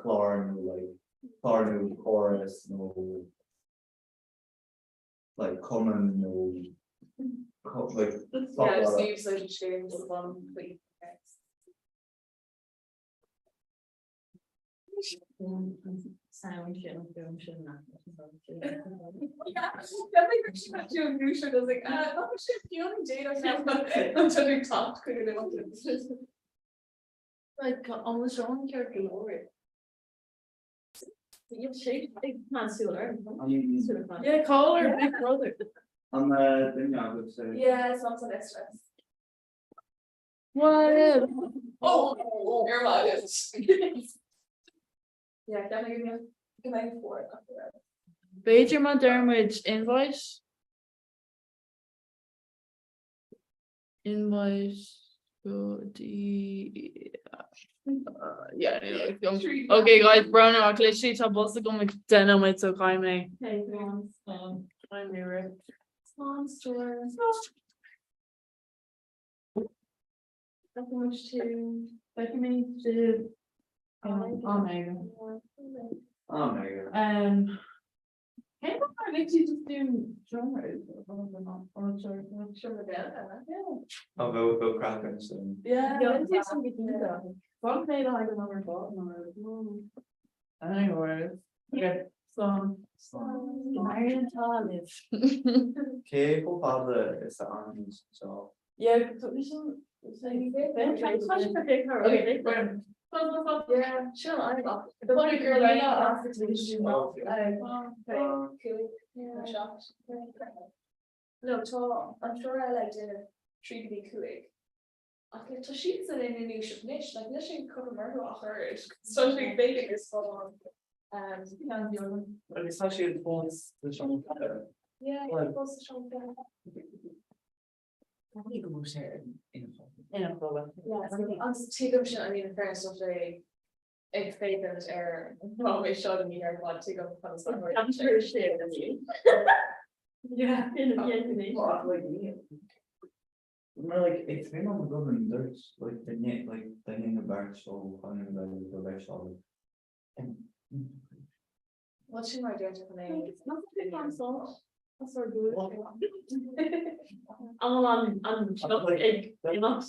Clarn chorus no like common no like Yeah, just use such games with one complete. Sound shouldn't film should not. Yeah, that like she got to a new show. I was like, oh shit, you only date until we talked quicker than Like almost wrong character Lord. You shake, big man, sooner. Yeah, call her big brother. On the thing, I would say. Yeah, it's not so extra. What? Oh, you're right. Yeah, definitely give me 4 after that. Beidir má dermid invite. Invite go the yeah, okay guys, brown out literally tá bosta go mit dynamite so caiime. Hey, everyone. I'm here. Monster. Nothing much to recommend to. Oh my god. Oh my god. Hey, I makes you just do drummers or sure I'll go crack it soon. yeah. Yeah. Let's do some good news. Fun made I don't know where bottom Anyway, okay, so Marion Talib. Okay, go father is the arms, so. Yeah, so we should say okay, Yeah, sure, I'm off. The one girl I know after to Oh, shocked. No, tall. I'm sure I like to treat to be cool. Okay, so she's in a new niche, like literally cover her off her. Something big is full on. But it's actually the phones, the show. Yeah, Well- it's supposed to show them. Probably go share in. Yeah, problem. Yeah, I'll just take them shit. I mean, in fairness, of the fake and always showed me her what to go on the side. I'm sure she did. Yeah, in the end. Maar like, ik vind al wel een Duits, like, the net, like, the in the back, so, I'm gonna go back, so. What's your idea to play? It's not a big one, so. That's so good. I'm not egg, I'm not.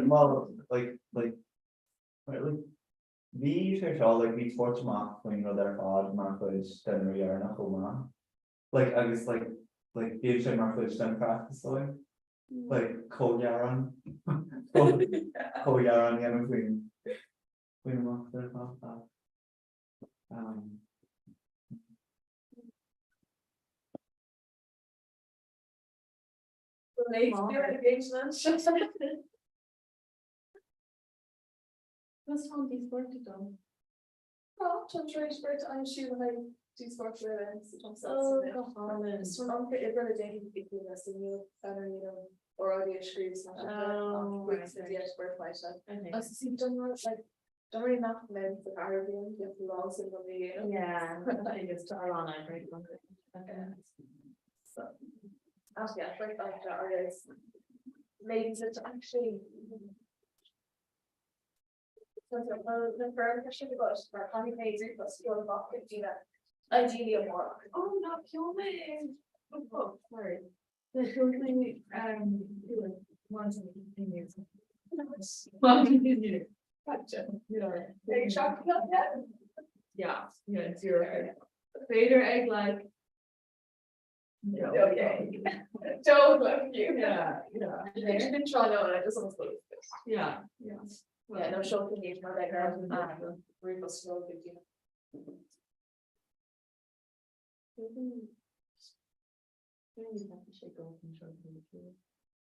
Well, like, right, like, wie is al, like, wie sports maakt, when you know, their hard, maar is ten jaar nach Comhrá. Like, I guess, like, wie is maar voor ten practice, like, co-yaran. Co-yaran, yeah, between. When you their hard. What's wrong with these work to go? Oh, I'm sure it's great. I'm sure like do sports events. Oh, go on. So I'm pretty good at dating people that's the new better, you know, or audio screens. Oh, Quick, right, yeah, sport fight. Okay. I see, don't really not men for Arabian, you have to long in the video. Yeah, I think it's on, I agree. So, actually, I think like the artists, ladies, it's actually. The firm should go for honey pays it, but still not do that. Ideally, a more. Oh, not kill me. Oh, sorry. The only, once in 15 years. Well, continue. Gotcha. Yeah. Are you shocked about that? Yeah, it's your fader egg like. Yeah. Okay. Don't love you. Yeah. I've been trying to, and I just almost lose this. Yeah. Yeah, no, show can use my background. We're supposed to go with you.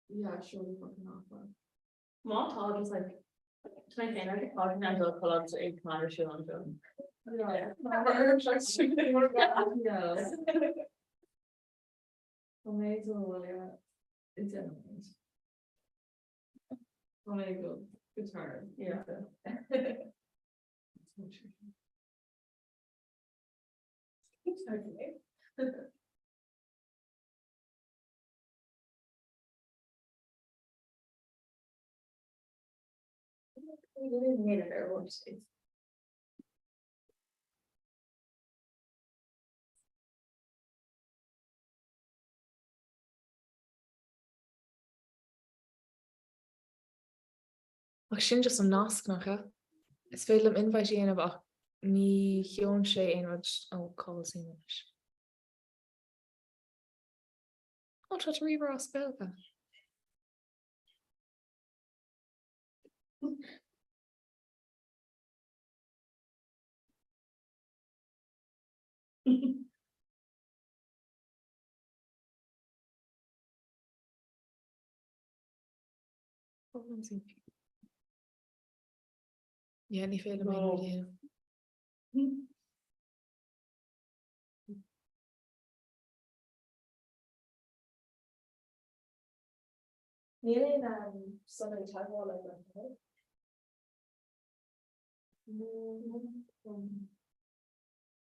Yeah, sure, fucking off. Small talk is like. Trying to like talking and go color to a commander show on film. Yeah. Yeah. Amazing, yeah. It's amazing. Oh my god, guitar, yeah. We didn't need it there, whoops. Ach sin just an nascnacha. Is féile am invite dhéanamh ach ní cheann sé aonrad ó cáil is. Á tá riomh as spelga. Yeah, any feel No. Nearly somebody talk about like that.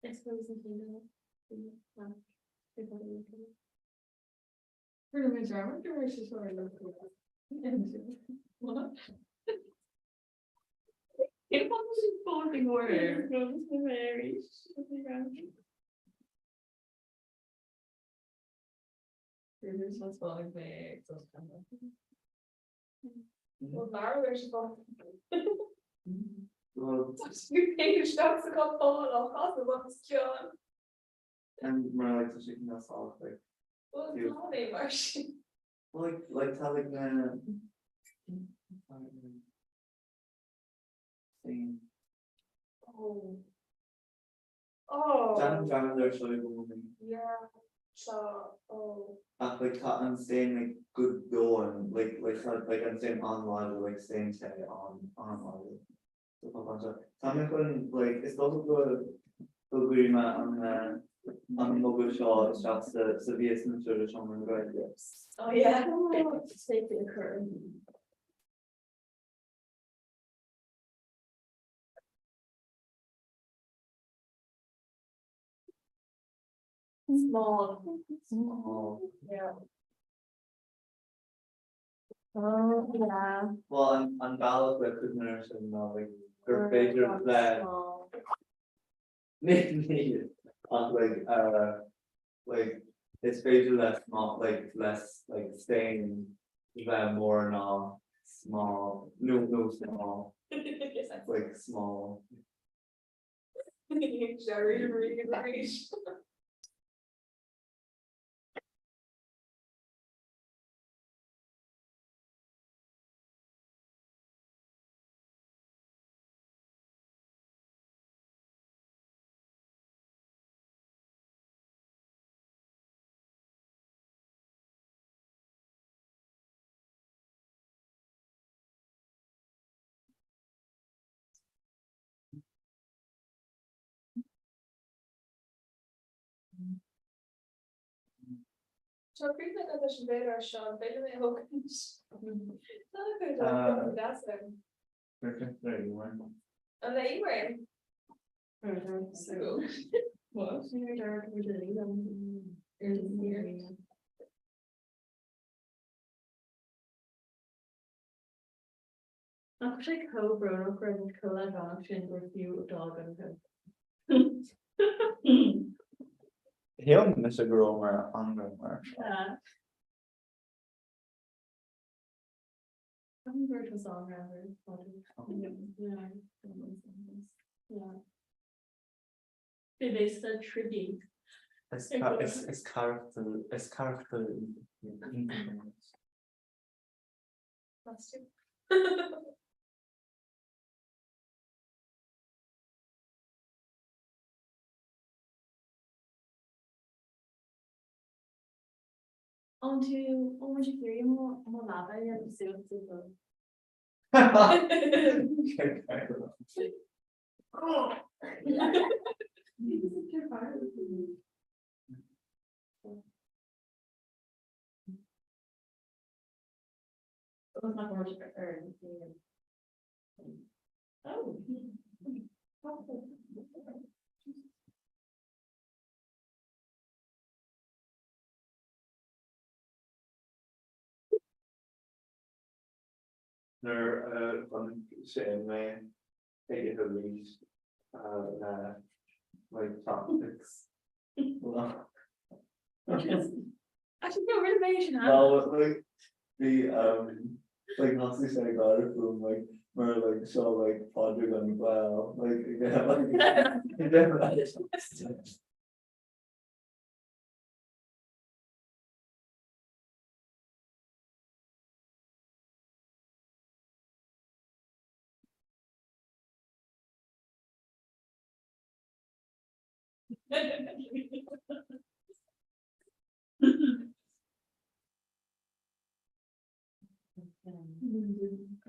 I suppose you know. Pretty much I wonder where she's going to look. What? It was falling where goes the Mary. Here's what's falling back. Well, Mara, where's she from? Well, You think you stop to come fall off house of what's John? and more like to chicken that's all like. What's You- her name, Marcy? Well, like telling thing. Oh. Oh. John, they're so moving. Yeah. So, oh. Like I'm saying like good going, like I'm saying on lodge, like saying say on lodge. So I'm going like it's also good agree on mobile shot shots the VS sort of someone going yes. Oh, yeah. Take it occur. Small. Small. Yeah. Oh, yeah. Well, on ballot with prisoners and like their favorite that like it's favorite less small like less like staying that more now small no small like small. Jerry Reed. So creep that dat is beter als Sean, beter mee ook eens. Dan kun je dat dat zijn. En de e-mail. Zo. Wat? Daar moet je dan hier. Ach sé cobra nach raibh choá sin gur fiú dog an Heel miss a girl where I'm Hummingbird was all rather yeah. They said tricky. it's character That's too. Onto moet je keer more lava and see what's the was not going to earn. Oh. They're on the same way. Take it a read. Like topics. Well, Actually, no renovation. like the like Nazi say got it from like where like so like Podrick on well like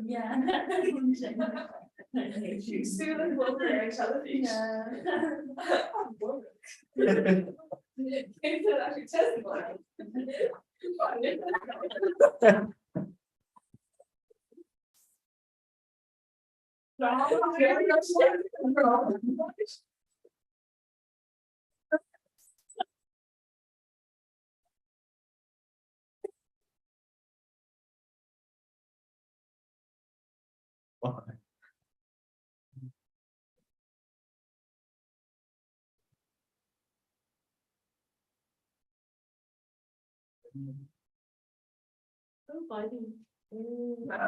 Yeah. You soon as well there in television. It's actually testimony.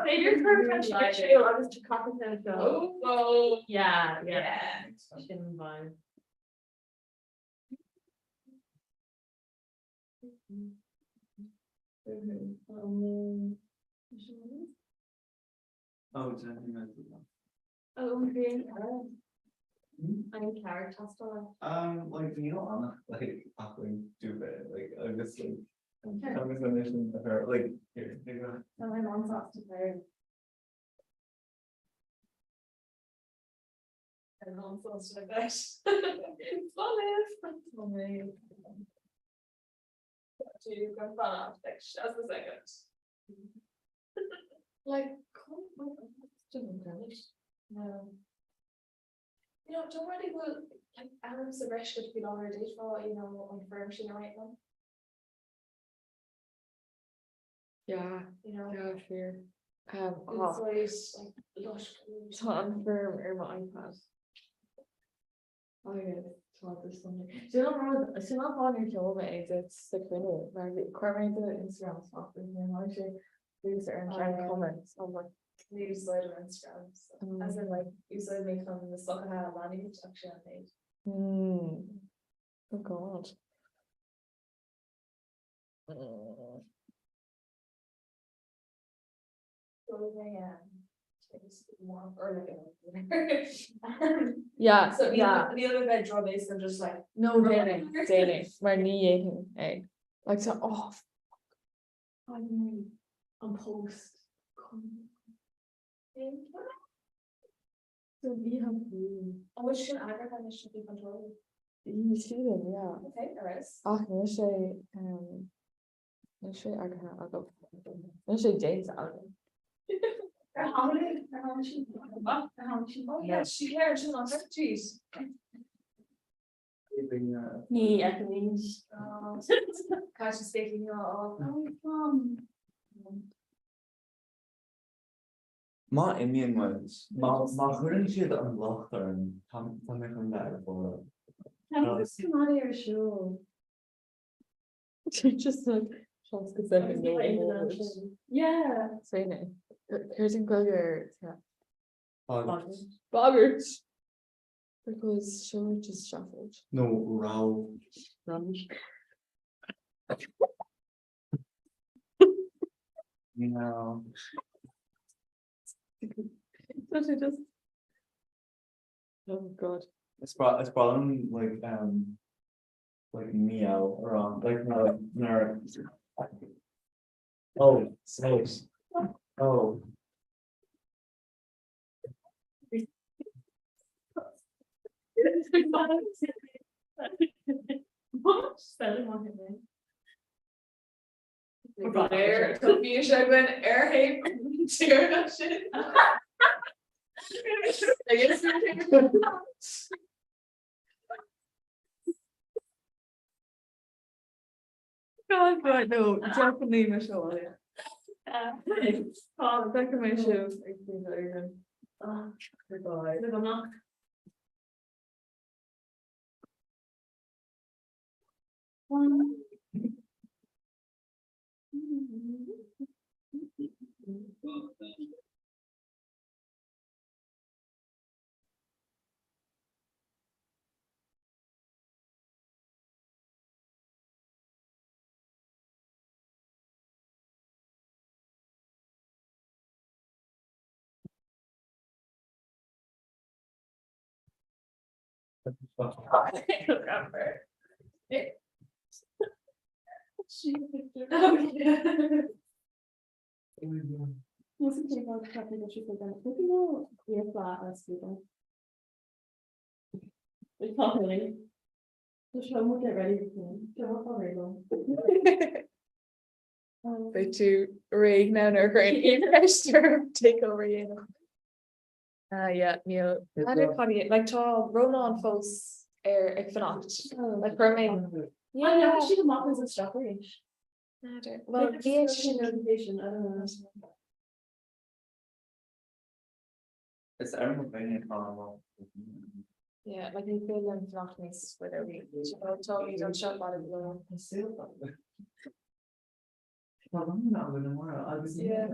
Favorite French show, I was to copy that show. Oh, yeah. Shouldn't mind. Oh, definitely. Oh, okay. I'm character stuff. Like, you know, I'm not like acting stupid, like, I'm just like, conversation with her, like, here, you go. So my mom's off to play. And mom's also like that. Funny. You can find out next as the second. Like, no. You know, don't really will like Adam's the rest could be longer date for, you know, on firm she right now. Yeah, You know, yeah, sure. it's always like lush. So I'm firm or my iPad. Oh yeah, talk this Sunday. So I'm on your show about it's the criminal, right? Correct the Instagram stuff and then I should use it and comments. I'm like, Newsletter on Instagram. So, as in like you said make from the stuff I had landing which actually I made. oh God. So or like Yeah, so yeah. the other bed draw base are just like No, dating. My knee aching. Like so, on post. So we have I wish you advertise should be controlled. you see them, yeah. Okay, there is. Can I say I'll go. I say James out. How much? Oh yeah, she cares. She's on 50s. Nee, echt niet. Guys, she's taking you all. Ma Indian ones, ma couldn't see the unlocked and come from that for. Come out of your show. Just like, chance que ça fait Yeah. Say no. Here's in Gulliver. August. Boggart. Because show just shuffled. No, Rao. No. So she just. Oh God. It's probably like meow or like no nerd. Oh, snakes. Oh. Air confusion when air hate tear that shit. I guess God, no, definitely Michelle. Oh, back of my shoes. Goodbye. Wasn't take out the copy that she put down. Look at all clear flat as people. We can't really. The show will get ready with me. Show up already. Bit too rig now or great pressure take over you. Yeah, Neil. I don't call it like to Ronan folks ik vannacht. Like for me. I know she can walk as a stop range. Well, yeah, notification. I don't know. It's everyone being yeah, like you feel them vannacht means whether we told you don't shop out of the yeah,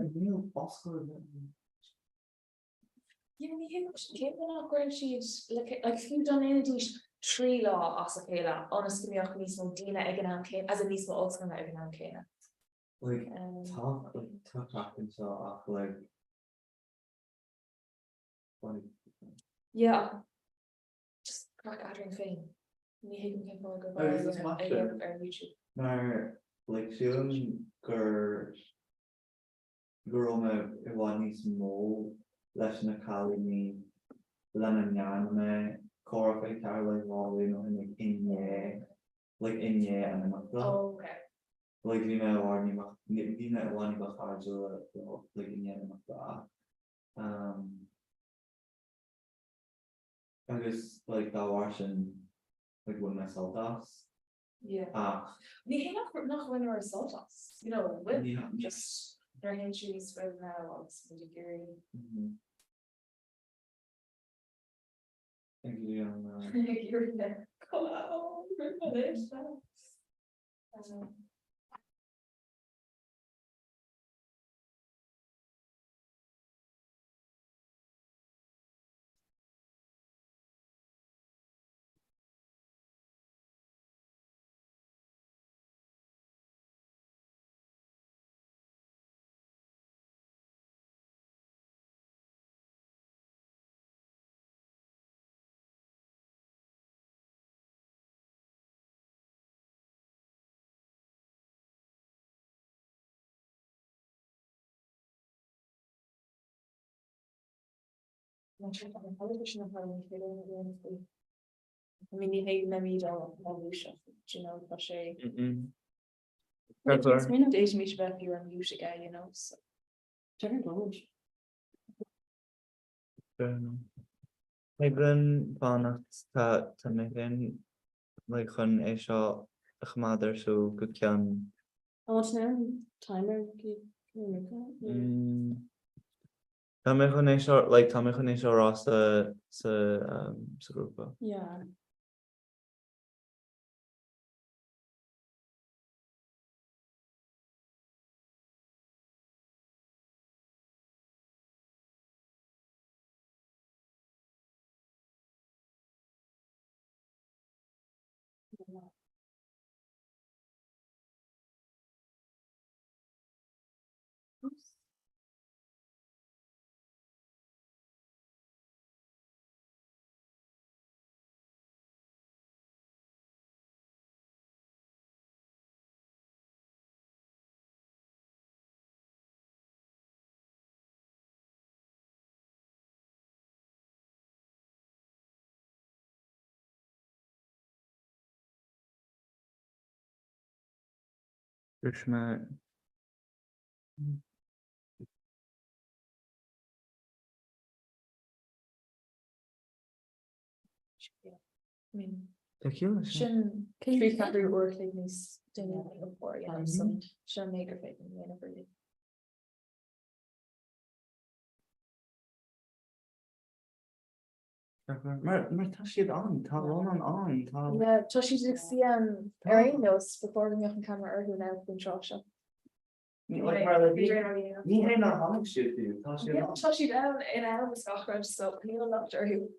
came on grand sheets like if you done any of these tree law as a kela, honestly, me ook niet zo'n Dina Egenham came as a niece my old school Egenham came. like talk and so like Yeah, just crack Adrian Fane. Me him came for go Oh, is this master? YouTube. maar like zo'n girl me one is more less na kali me lemon yan me core like like wall in and then Oh, okay. like we know one hard so like in I guess like that washing like when myself does Yeah. Me him not when you're assault us. You know, with Yeah. just their injuries with now it's degree. Thank you. You're there. Oh, I mean, you hate me, you don't you know, but she days me about your music guy, you know, so. Hey ben van te megan like hun é seo a chamadir so go cean I want to know timer. Tá mé chun é seo like tá mé chun é seo rá sa grúpa. Yeah. Dus me I mean, tequila shouldn't three country work like this doing it before, you know, so shouldn't make her fake whenever you. maar tá siad an tá Ronan an tá Yeah, so she's like see Erin knows before we can camera or who now from Shawsha. like ní hé ná hánig siad tá siad Yeah, an. so she down in Elvis Scotland, so he'll not sure who.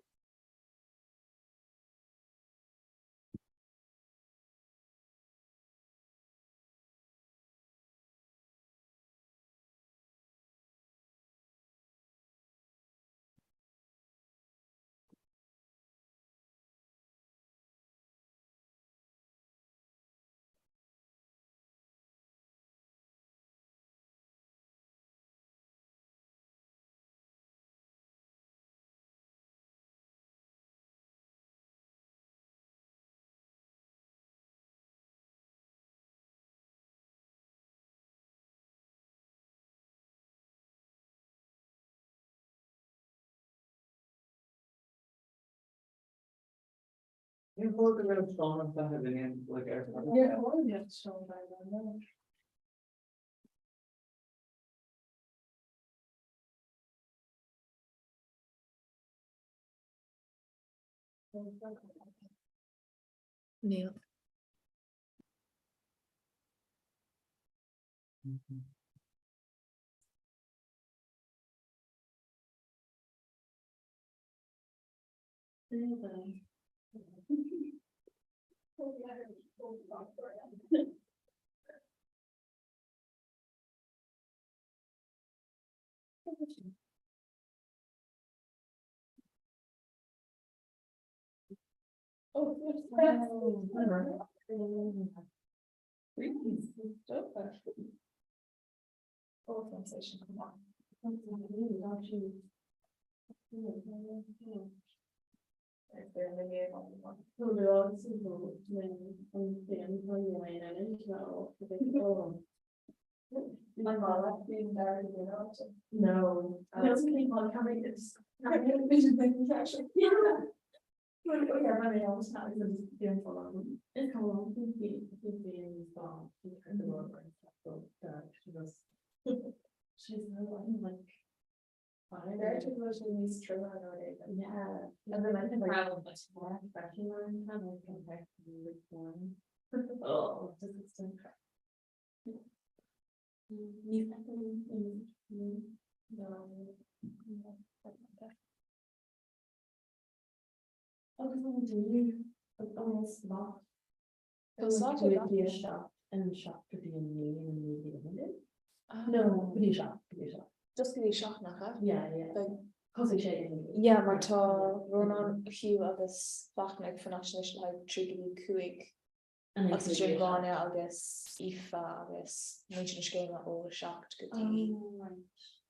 You're working with a phone and stuff, and then like everything. Yeah, I want to have to show by then. Neil. Oh, oh, sensation, come on. Right there, maybe I don't want. Oh, they're all simple, my mom, being married, you know. No. That's keep on coming, it's. I have vision things actually. Yeah. Well, oh, yeah, my mom was not even doing for long. It's come along, he's being involved, he's kind of over and stuff, but, she was. She's like. Fine. There to go to these true nowadays. Yeah. And then I can travel much more, especially when I'm like compared to the one. Oh, this is so crap. Almost not. Be a shop and shop to be in the no, be shop. Just go shop nach. Yeah. Cos Ja, maar tá run an fiú agus fachnig fan national trí cuaig agus trí gáine agus ifa agus mu scéime ó secht gotí.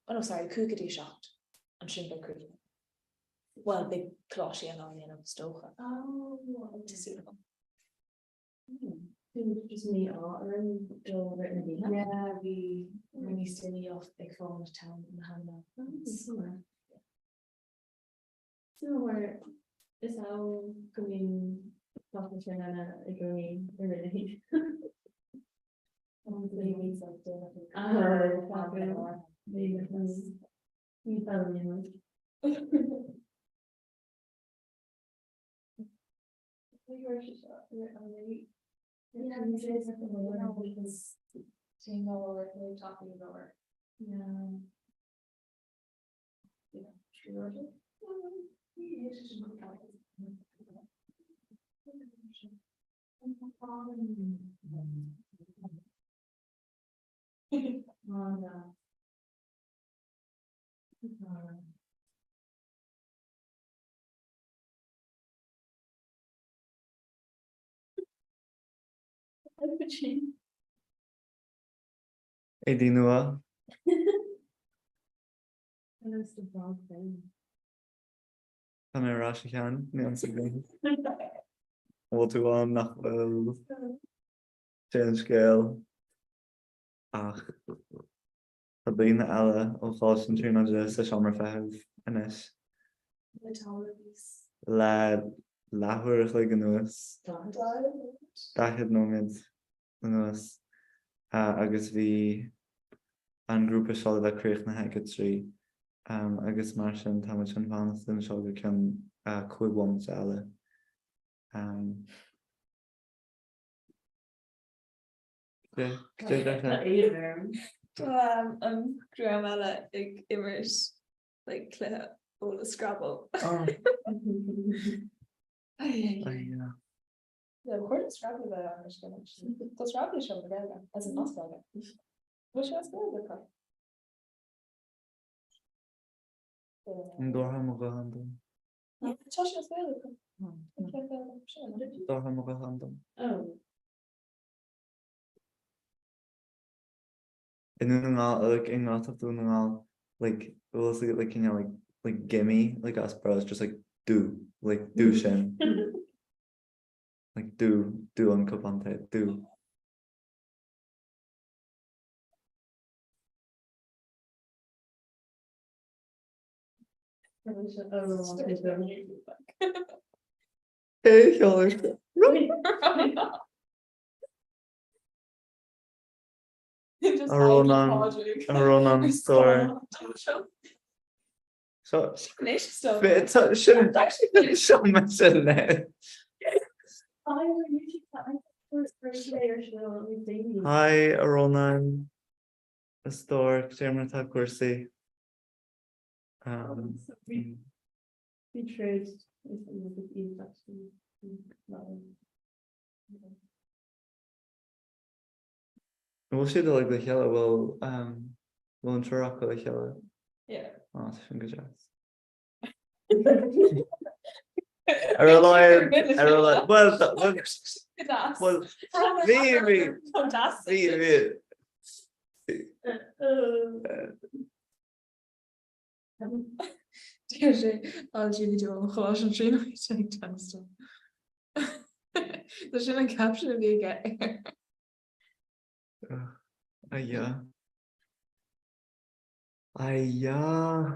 Oh no, sorry, cuagadí secht an sin be cru. Well, big closí an an stocha. Tisúla. Just me or written. Yeah, we used to be off big phone town in the hand. So where is how coming talking to Anna agree already. Maybe something. Maybe you found me. Yeah, you say something because seeing over really talking over. Yeah. Yeah, sure. Éidir nua That's the wrong thing. Tá mé rá chean ní an sa bhil tú an nach bhfuil sé an scéal ach Tá bliana eile ó fáil an trína sa seomar feitheamh inis le leathuir le an nuas daithid nóid an nuas agus bhí an grúpa seáil leréoch na heige trí agus mar sin tá sin fan den seo go cean chuighm eile. Graham ela ag immers like clé ó the Scrabble. The court Scrabble by the Scrabble show together as an Oscar. Which was good. An dótha mo go handam. Tasha was good. Dótha mo go handam. Oh. Inú ngáil in ngátabú ngáil like was like you know like gimme like us bros just like do sin like do an cupante do. Hey, killer. A run on store. So, shouldn't actually show much in there. Hi, a run on a store. Chairman Top Kursi. Betrayed. We'll see the like the yellow will interact with the yellow. Yeah. Oh, it's a good job. I rely. Well, maybe. Julie do an chláis an trí testo. Tá sin an caption bhí ge. Yeah. Yeah.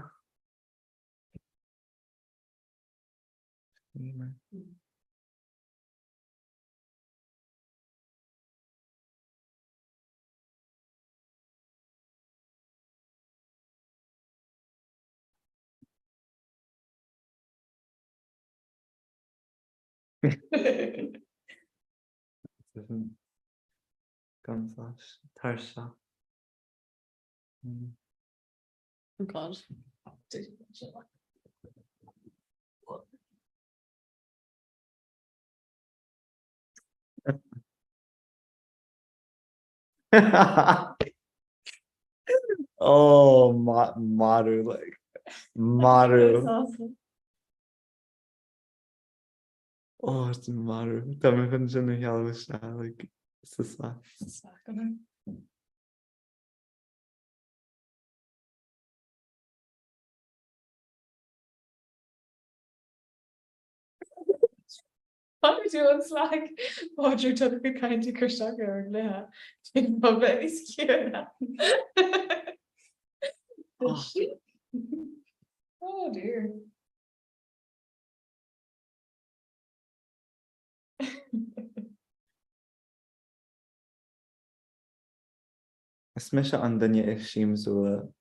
Gunflash, Tarsha. Oh God. Oh, Maru, like Maru. Oh, it's Maru. Também quando já não ela está, like, it's the slack. What do an slag? Roger took a kind to Kushaka and Leah. Didn't know very scared. Oh dear. Smash it on Dunya if she's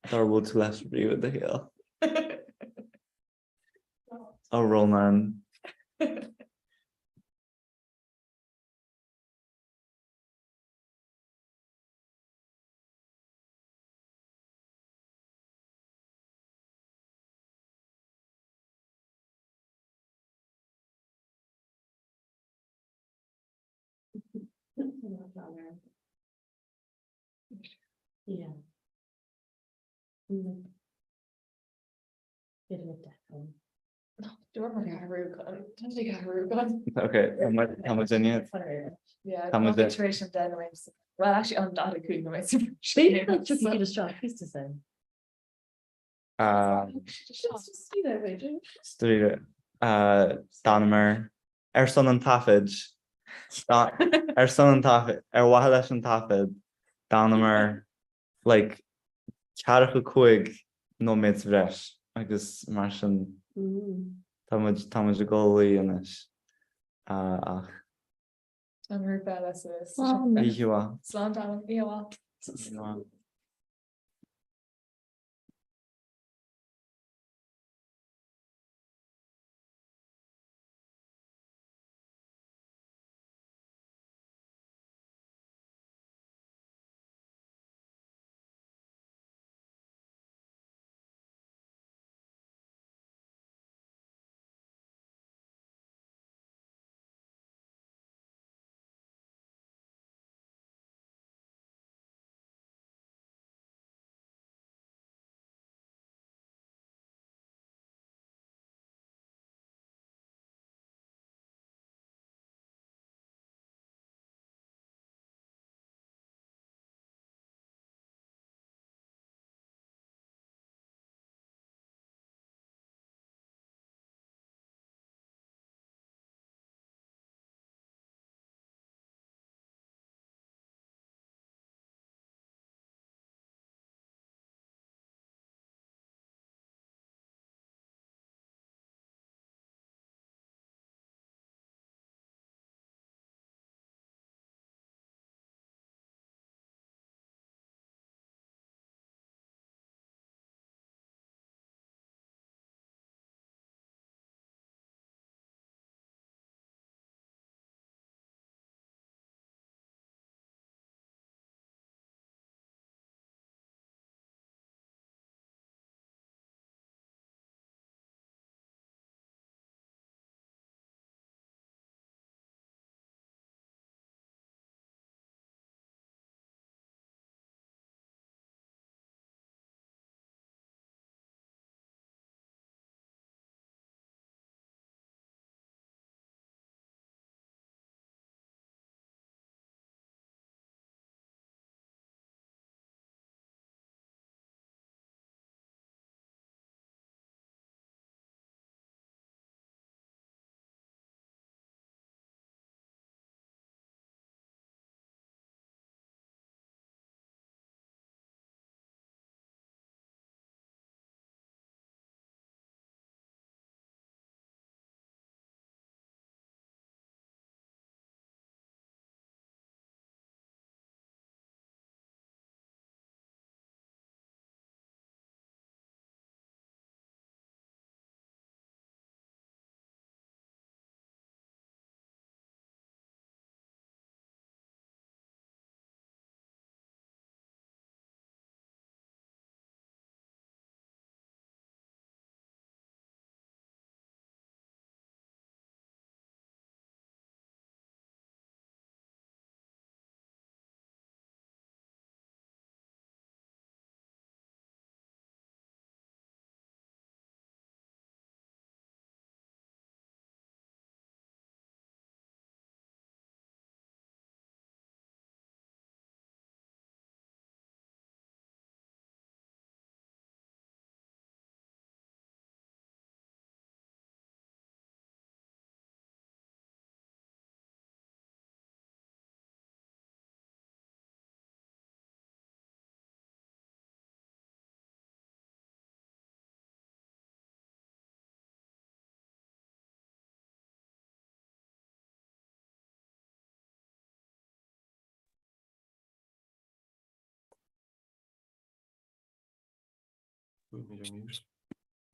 terrible to last review with the hill. Oh, Roman. Yeah. Bit of a death. Okay, how much in it? Yeah, How much it? concentration then. Well, actually, I'm not a queen. Maybe that's just a distract. Who's to say? Street, Danimer, son and Taffage. Son and Taffage, Wahalesh and Taffage, Danimer, like, Charach Quig, no mates fresh. I guess Martian. Tamaj a goalie in this. I'm her bella sis. Ihua. Slán down, yeah.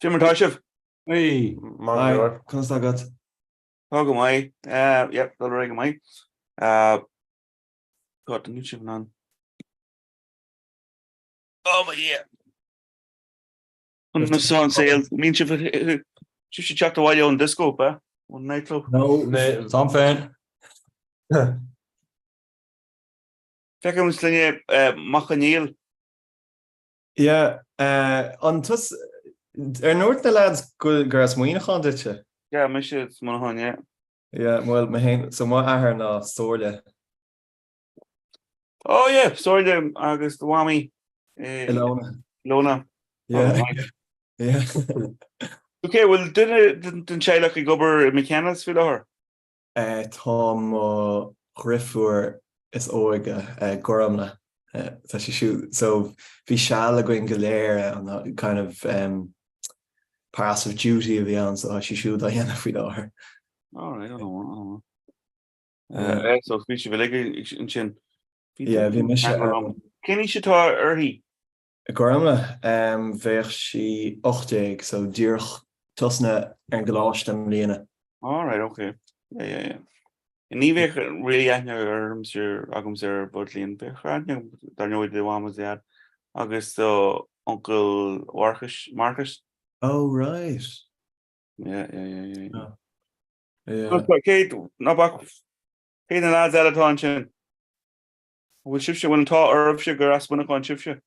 Jimmer Tashiv. Hey, hi, kannst du gut? How mai? Yep, that'll ring mai. Got the new chip on. Oh my yeah. On the sun sale. Mean chip. You should chat to while you're on disco, eh? One nightclub. No, nee, Tom fan. Check him slinge Machanil. Ja, on tus noord de lads go gras moine gaan ditje. Yeah, miss it's Monahan, yeah. Ja, wel me heen so mo aher na soorle. Oh yeah, sorry the August the Wami. Ilona. Lona. Ja. Ja. Okay, well didn't Shylock gober mechanics for her? Tom Griffur is oiga goramna. So she shoot so vi shala going galera on that kind of passive duty of the answer. So she shoot Diana for her. All right, I don't know. So speech of in chin. Yeah, vi miss Kenny should talk he. Goramna ver she 8 so dirch tusna en glastem lena. All right, okay. Yeah. And even really arms your agums are bodily and don't know what the one was that. August Uncle Marcus. Oh right. Yeah. Yeah. Kate, no back. Kate and lads at attention. Will shift you when taught or if sugar as when on shift you.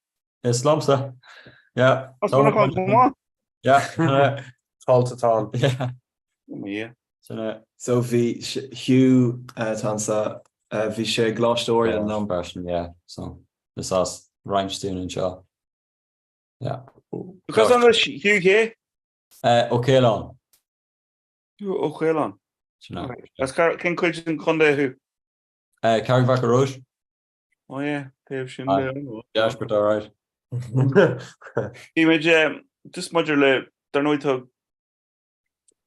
It's Slumster. Yeah. Come on. Yeah. Tall to tall. Yeah. Yeah. So vi Hugh tansa vi she Glastorian long version, yeah. So this is Reinstein and Shaw. Yeah. Because on the Hugh okay long. You okay long. That's Ken Quidgen Conde who? Carry back a Rouge. Oh yeah, Dave Shinde. Yeah, but all right. Image this modular don't know to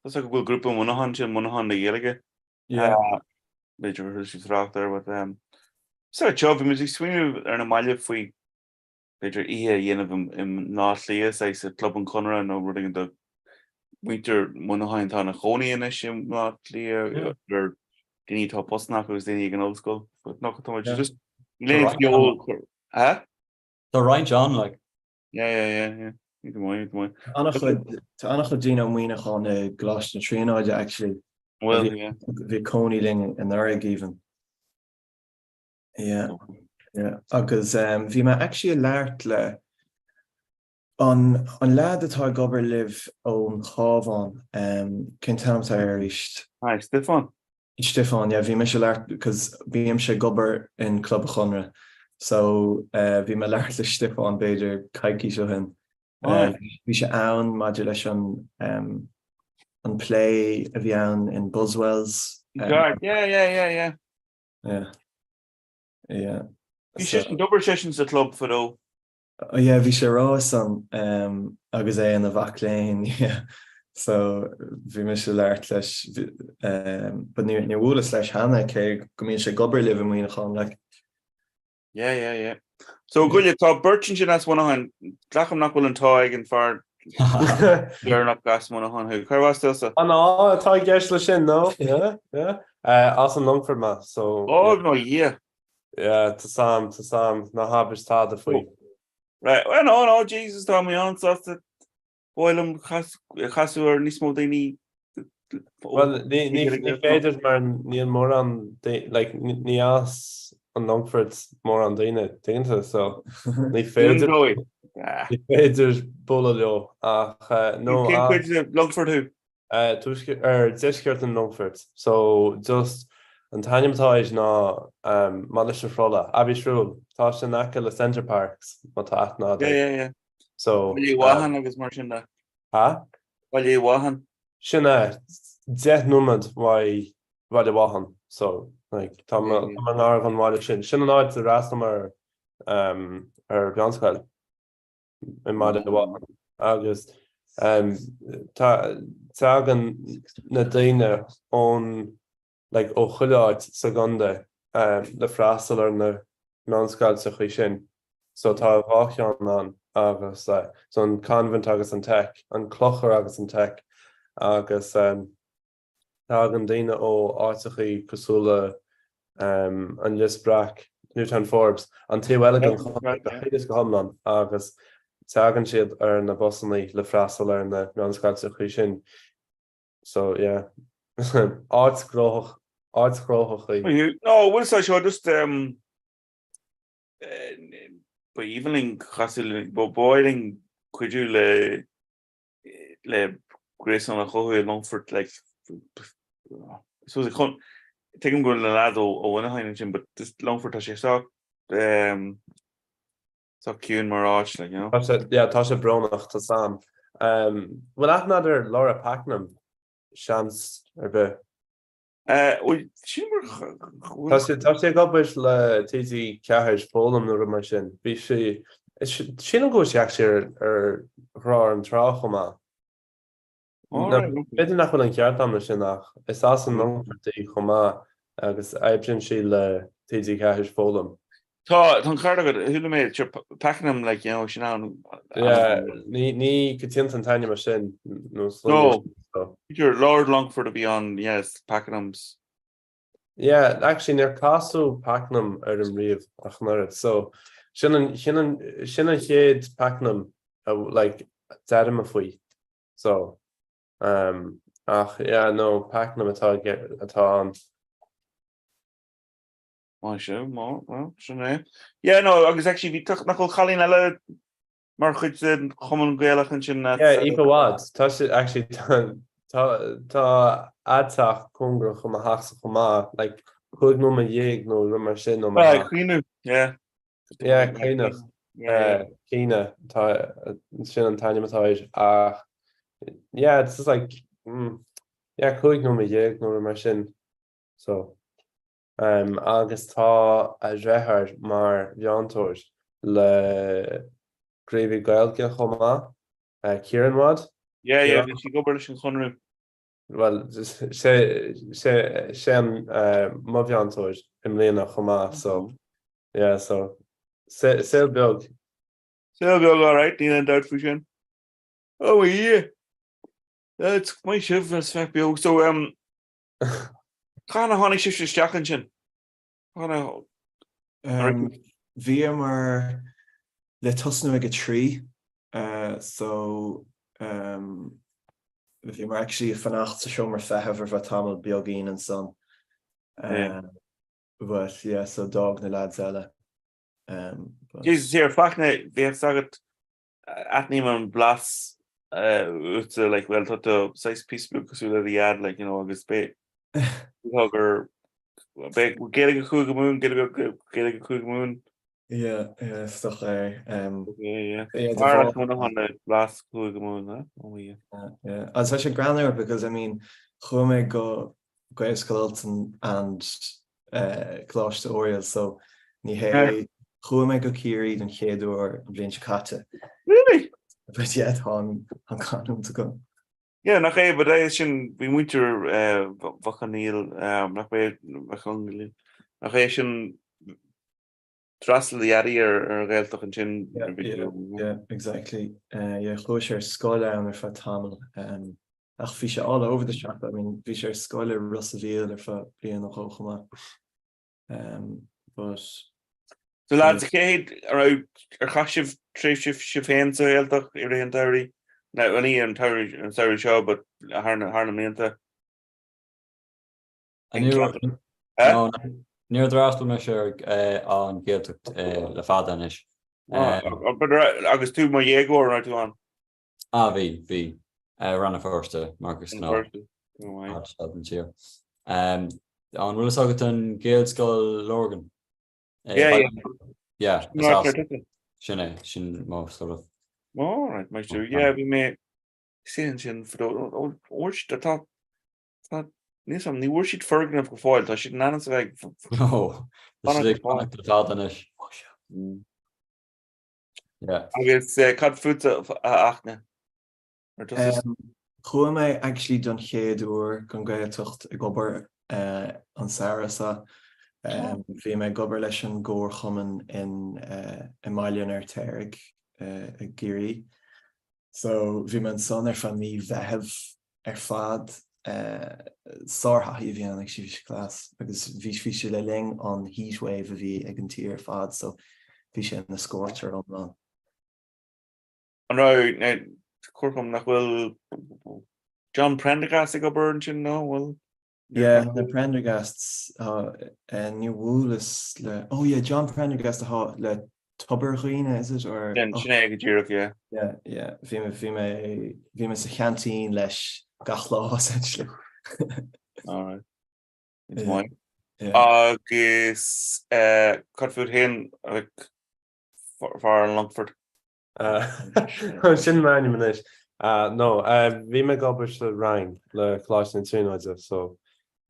that's like a good group of Monahan the Yelige. Yeah. Major she's rock there with so job music swing and a mile if we major yen of them in North Leas I said club and Comhrá and over in the winter Monahan town of Honey and Ishim North Lea or Guinea top postnack was then you can old school but not too much just laying the old The right John like yeah. Anach Dino Wiener on Gloucester train actually. Well, yeah. The Coneyling and Erig even. Yeah. Because vi ma actually lartle on lad that I gober live on Chavan Kintam Irish. Hi, Stefan, yeah, vi miss lart because BM she gober in Club Comhrá. So vi ma lartle Stefan Bader Kaiki so hin. Vi should own modulation and play a Vian in Buswell's. Yeah. You should double sessions at club for though. Oh yeah, vi should row some agus in the back lane. Yeah, so vi miss lartlesh but near Woola / Hannah ke gomin she gober live in Wien like. Yeah. So good you talk Birchin that's one on Dracham not willing toy and far you're not gas one on who car was this? Oh no, toy geslishin no. Yeah. Awesome long for ma. So no yeah. Yeah, to Sam na habis ta the free. Right. Well no Jesus told me on so that boilum chasu or nismo dini. Well the faders man Neil Moran they like Nias and Longford's more on Dina so the faders Bollo no Longford who? Tusker or Zeskert and Longford. So just and Tanya Matage na Malisha Frola, Abbey Shrule, Tasha Naka the Centre Parks, Matat na. Yeah. So you wahan agus marchinda. Huh? Well you wahan. Shina Zet Numad why the wahan. So like Tom an Arvan Malishin. Shina night the Rastamar Bjanskal in Mada wahan. August Tagan Nadina on like Ochulad Segonda the Frasel or the non-scald Sechishin. So Ta Vachian agus so an convent agus an tech, an clochar agus an tech, agus tá an daine ó áitichaí cosúla an Lisbrach, Newton Forbes, an tíhile an chuidir go homlan agus tegan siad ar na bosannaí le freastal ar na meánscailte chu sin. So yeah, áitgróch áitgróchaí. No, bhfuil sa seo just ba evening chasil boiling cuidiú le Grace an a chohuiil Longford like so the con take him going to lad ó bhaine sin, but this Longford tá sé so cún marráis like, you know. Tá sé bronach tá sam. Well another Laura Packnam chance ar bit. Tá sé gobis le TT ceithir fólam nó mar sin. Bhí sin go sé ar rá an trá chomá. Beidir nach an ceart am sin nach. Is as an nóí chomá agus éibsin sí le TT ceithir fólam. Tá chuir agad thula méid Packnam like, you know, sin an ní go tíint an taine mar sin. No, you're Lord Longford to be on, yes, Packnam's. Yeah, actually, near Castle Packnam ar an riamh ach nuair. So, sin an chéad Packnam like deadam a faoi. So, yeah, no, Packnam atá an. Well, sinné. Yeah, no, agus actually bhí tucht nach chalín eile mar chuid chuman gaelach an sin. Yeah, Ipa Wad. Tá sé actually tá atach congra chum a hachsa chumá, like chuig nó a dhéag nó mar sin nó mar. Cuoinú, yeah. Yeah, cuoinach. Cíine tá sin an taine matáid ach. Yeah, it's just like yeah, chuig nó a dhéag nó mar sin. So agus tá a bhreithir mar bheantóir le gréibh gailge chumá Kieran Wad. Yeah, she go British and Conru. Well, sé an mabheantóir im léana chumá, so yeah, so sail beag. Sail beag, all right, Nina and Dart for sin. Oh yeah, that's my shift as fact beag. So kind of honey shift steaching sin. Kind of. Bhí mar le tosnú ag a trí, so if you're actually fannacht to show more fehever for Tamil Biogin and son. But yeah, so dog na lads ella. Jesus here, Fachne, we have started at Neiman Blas, like, well, thought the size piece because we already had, like, you know, August Bay. Hugger, getting a cool moon, getting a cool moon. Yeah, stuff there. Yeah. On the last cool moon, huh? Oh, yeah. Yeah, it's such a grander because I mean, Chome go Skeleton and Clash to Oriel, so ni hey Chome go Kiri and Hedor and Blanche Kata. Really? But yet on Canum to go. Yeah, nach é, but I sin we winter Vachanil, nach be Vachanil. Nach é sin Trastal the Addy or Gaeltach and Chin. Yeah, exactly. Yeah, closure scholar and for Tamil. Ach fish all over the shop. I mean, fish scholar Russellville or for being a Hochma. But so lads, okay, around Kashiv Trishif Shifan so Gaeltach Iriantari. Now only in Terry and sorry show, but Harnamenta. Near the rest of my share on Gaeltacht le Fadanish. But August 2 my Jago right on. V ran a first Marcus no. On Willis Agaton Gael Skull Lorgan. Yeah. Shin most sort of. All right, my sure. Yeah, we may see Shin for the worst the top. Ní sam ní bhfuair siad fergan go fáil, tá siad nanas bheith. No, the Fadanish. Yeah. Agus cad futa achne. Chome actually done chéadúr gan Gaeltacht I gobar an Sarasa. Bhí me gobar leis an góir chuman in Mailean ar Teirg géirí. So bhí man son fan mí bheitheh fad sárthaí bhí an ag si clás, agus bhí fi se le ling an heatwave a bhí ag an tír fad, so bhí sé na scóirtear an. An ra cuacum nach bhfuil John Prendergast ag go burn sin nó bhfuil Yeah, the Prendergasts New Woolus John Prendergast le Tuberghine, is it? Or sinné go ddíireach, yeah. Bhí me sa cheantín leis gach lá essentially. Alright. It's mine. Agus cutfoot hen far an Longford. Sin man is. No, bhí me gobar le Ryan le chlás na tríóide, so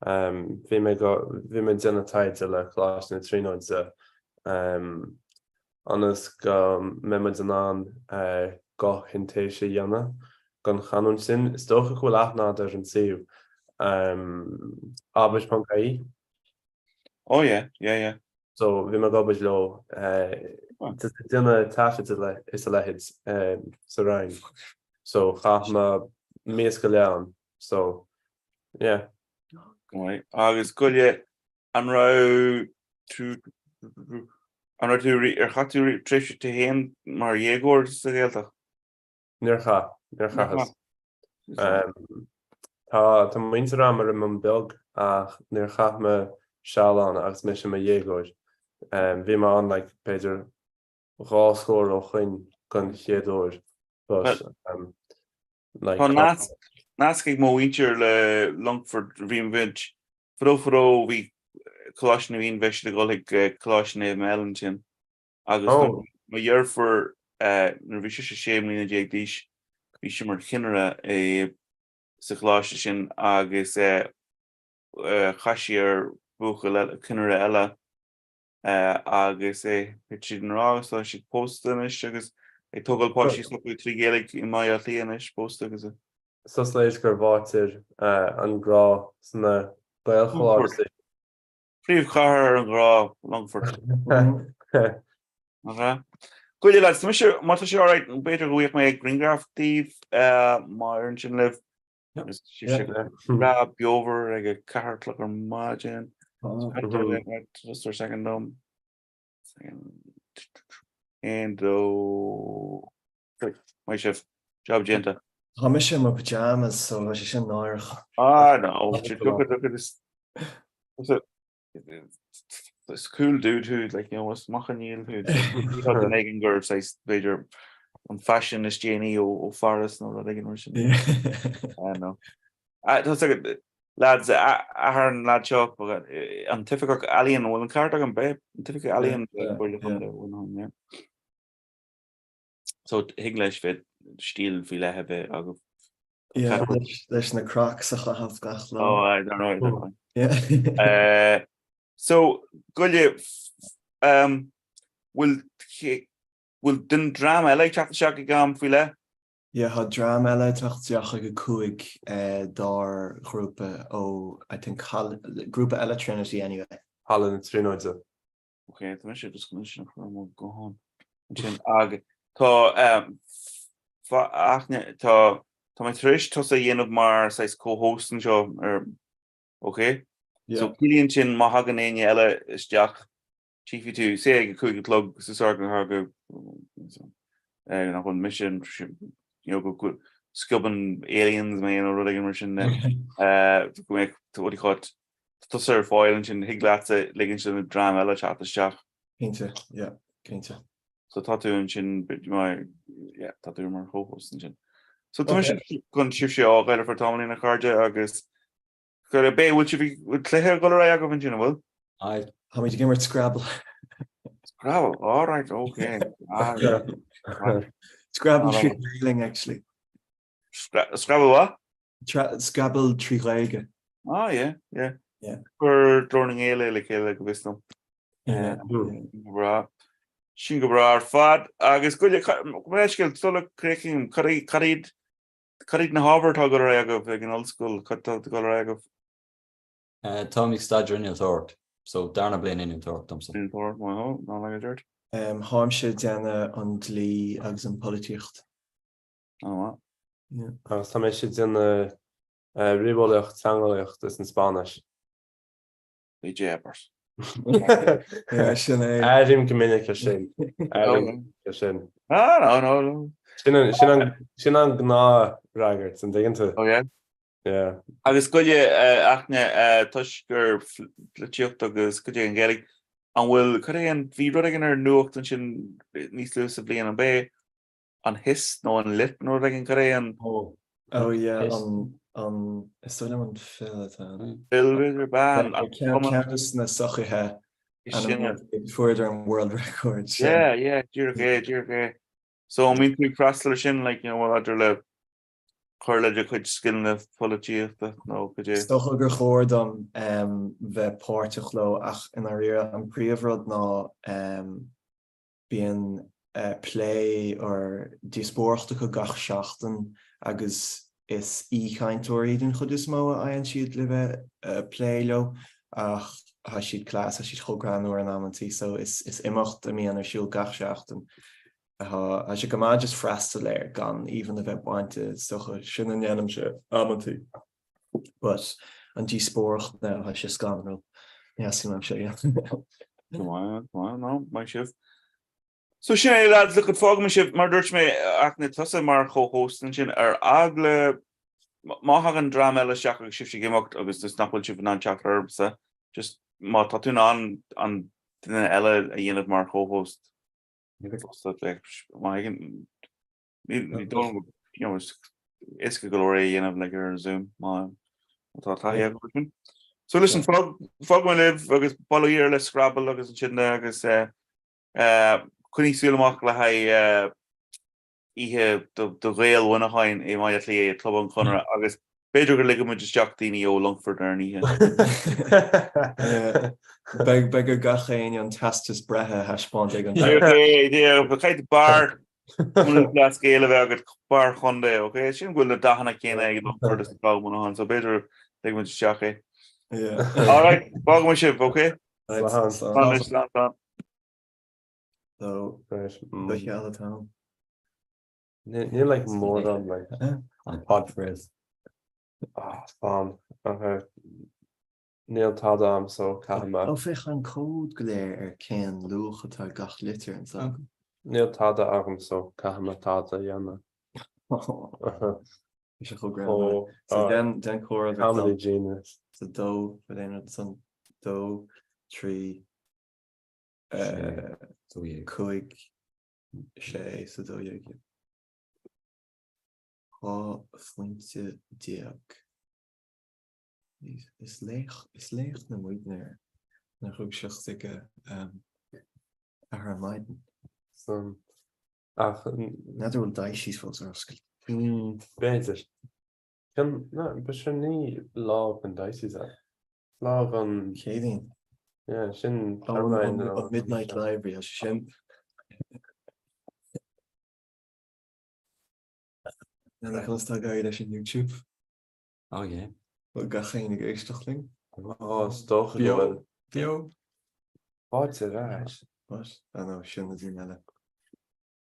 bhí me déna taide le chlás na tríóide anas go mimid an go hintéise dhéana gan chaún sin is dócha go leithná ar an siú Abis.caí. Oh yeah. So bhí me gobar lo duine taifeite is a leid sa Ryan. So chaith ma míos go leann, so yeah. Right. Agus goile an ra tú chatú tríise te héan mar dhégóir sa ggéalta. Níor chachas. Tá muinte ra mar an beag ach níor chaith me seáán agus mis sem a dhégóir. Bhí má an peidir ráscóir ó chuin gan chéadúir. Nás ag mó ítear le Longford bhíon bhid fró bhí choláisina bhíon bheis le golig choláisina meilin sin. Agus ma dhearfar nar bhí sé séimlína déag díis bhí sé mar chinneire sa choláiste sin agus chaisi ar bucha chinneire eile agus hit siad an rá so si postan is agus ag tógáil páisí slopú trí géalaigh I mai a líana is post agus Sos leis gur bháitir an grá sanna gael choláiste. Príomh chahar an grá Longford. Goile lads, má tá sé áráit an beidir goíoch mé ag Greengraph tíh mar an sin libh. Rá beover ag a cartla ar mágin. Just for a second and my chef job genta. Tá me sé mar pajamas so sé sin náirch. No, look at this. This cool dude who was machanil who got the Megan Girl size major on fashion is Janie or Forest no that version. I know. That's like lads an lad shop an typical alien will card an babe typical alien so English fit steel fi le have there's na crocs a have gach. I don't know. Yeah. So goile will den drama like chat shock gam fi le? Yeah, had drama eile tuchtteach go cuaig dar grúpa ó I think grúpa eile Trinity anyway. Hallan na tríóide. Okay, tá sé just go hon. Sin ag tá tá my trish to say dhéanamh mar sais co-host an seo okay? Yeah. So Killian sin má hagan éine eile isteach chiefy tú sé ag chuig plug sa sargan go nach chun mission go scuban aliens me or ruding immersion go make what you call it to serve foil and sin higlatsa ligin sin drama eile chat isteach. Keinte. So tatu and sin bit my tatu mar co-host and sin. So tu gon siif sé á gaile for Tomlin na cardja agus go a bé would clear go ra go sin bhfuil? Aye. How many gamer Scrabble? Scrabble, all right, okay. Scrabble tree actually. Scrabble what? Scrabble tree leige. Oh yeah. For learning eile like wisdom. Bra. Sin go bra fad agus go skill solo cracking carid na Harvard tá go ra go ag an old school cut go ra go. Tommy Stadger in your thought. So darna blin in your thought, Thompson. In thought, well, not like a dirt. Háimse déanana an dlí agus an políocht. Oh, agus tá mé si déanna ribolaíocht teangaíocht is in Spáis. the jabbers. Sin é Airim gomininic sin. Sin. No. Sin an gná ragart an digganta. Oh, yeah. Yeah. Agus goile achne tuisgur flitíocht agus goile an gaelig an bhfuil chu é an bhí rud an ar nuacht an sin níos lu sa blian an bé an his nó an lit nó an chu é an an stoile an fill Bill ban ceantas na sochithe fuidir an world record. yeah dúrgé. So mín tú crastal sin like you know what idir le chuirleidir chuid skin na políochta nó go dé. Stocha gur chóir don bheith páirteach lo ach in áíire an príomhrod ná bíon play or díspóachta go gach seachtain agus is íchaintúirí den chud is mó a an siad le bheith play lo ach ha siad clás a siad chogranúir an amantí so is imimecht a mí an siúil gach seachtain. A sé go má just freistal léir gan even a bheith bainte stocha sin an dhéanam se amantí. But an díspóach na ha sé scanú. Ja sí am sé. No, mai sibh. So sin é lads le fág me sibh mar dúirt mé ach na tusa mar cho-hostan sin ar agla má hagan drama eile seach agus sibh sé gimacht agus dus nachfuil sibh an teach arbsa just má tatún an duine eile a dhéanamh mar cho-host. Is go glóir dhéanamh le ar Zoom má tá. So listen, fog my live agus bolíir le Scrabble agus an sin agus chuní súlamach le ha ihe do réalhna hain é mai lé club an Comhrá agus beidir gur ligam just Jackdaoine ó Longford ar ní. Beg gur gachéin an testas brethe heispáint ag an caiit bar glas géile bheith agad bar chundé, okay? Sin bhfuil le dahanana céine ag Longford is gá mna han, so beidir ligam just Jacké. All right, bog my ship, okay? So, DéChéadaoin. You're like more than like on pod phrase. Fun. Okay. Neil Tadam so Kahama. Fech an cód gléir cén luchatá gach litir an so. Neil Tada agam so Kahama Tada Yana. Is go grand. So then chorus comedy genius. So do but then it's on do 3 so you coig sé so do you get ha flinte diak is leeg na moeitner na groep zich haar meiden so net wel daisies van zo beter kan but ní lá an daisies lá an chéding ja sin op Midnight Library as sin en dan kan sta ga je in YouTube. Oh yeah. Wat ga geen geestachling? Oh, toch Bio. Wat is raar? Wat? Ah nou, sin dat melle.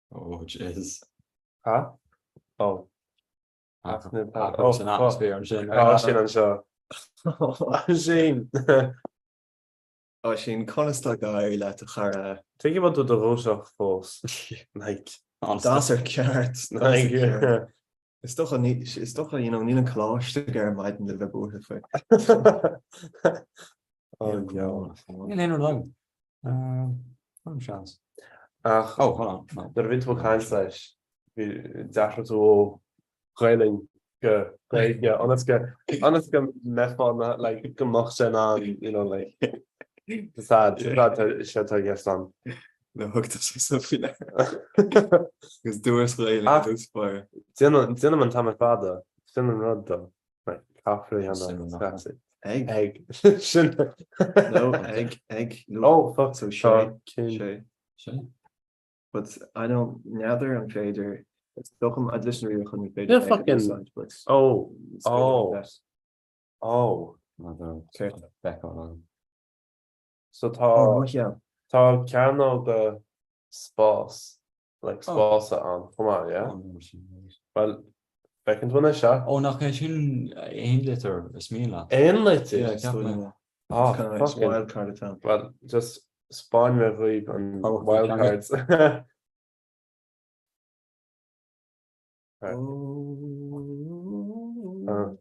Oh jeez. Huh? Oh. Sin sin consta ga le a chara. Think about the roosach fós. Like das ceart. Is toch een niet een kláiste gar meiden le boer fe. Oh ja. In lang. Chance. Ach, oh, hold on. Der wint wel kein slash. Wie dacht zo greiling ge honest met van like gemacht zijn aan, you know, like sad shit I guess on. No hooked us so viel. Because doors really those fire. Cinnamon tam father. Cinnamon rod though. Like coffee and that's it. Egg. No egg. No. Oh fuck so shay. But I don't neither on trader. It's toch I'd listen to you yeah, fucking Okay. Back on. So tá cean go spás, like spása an, come on, yeah? Well, Beckon's one shot. Oh, nach sin 1 litre is míle. 1 litre? Yeah, definitely. Oh, Kind of nice fucking. wild card of town. Well, just spawn me read on Powerful wild card. cards.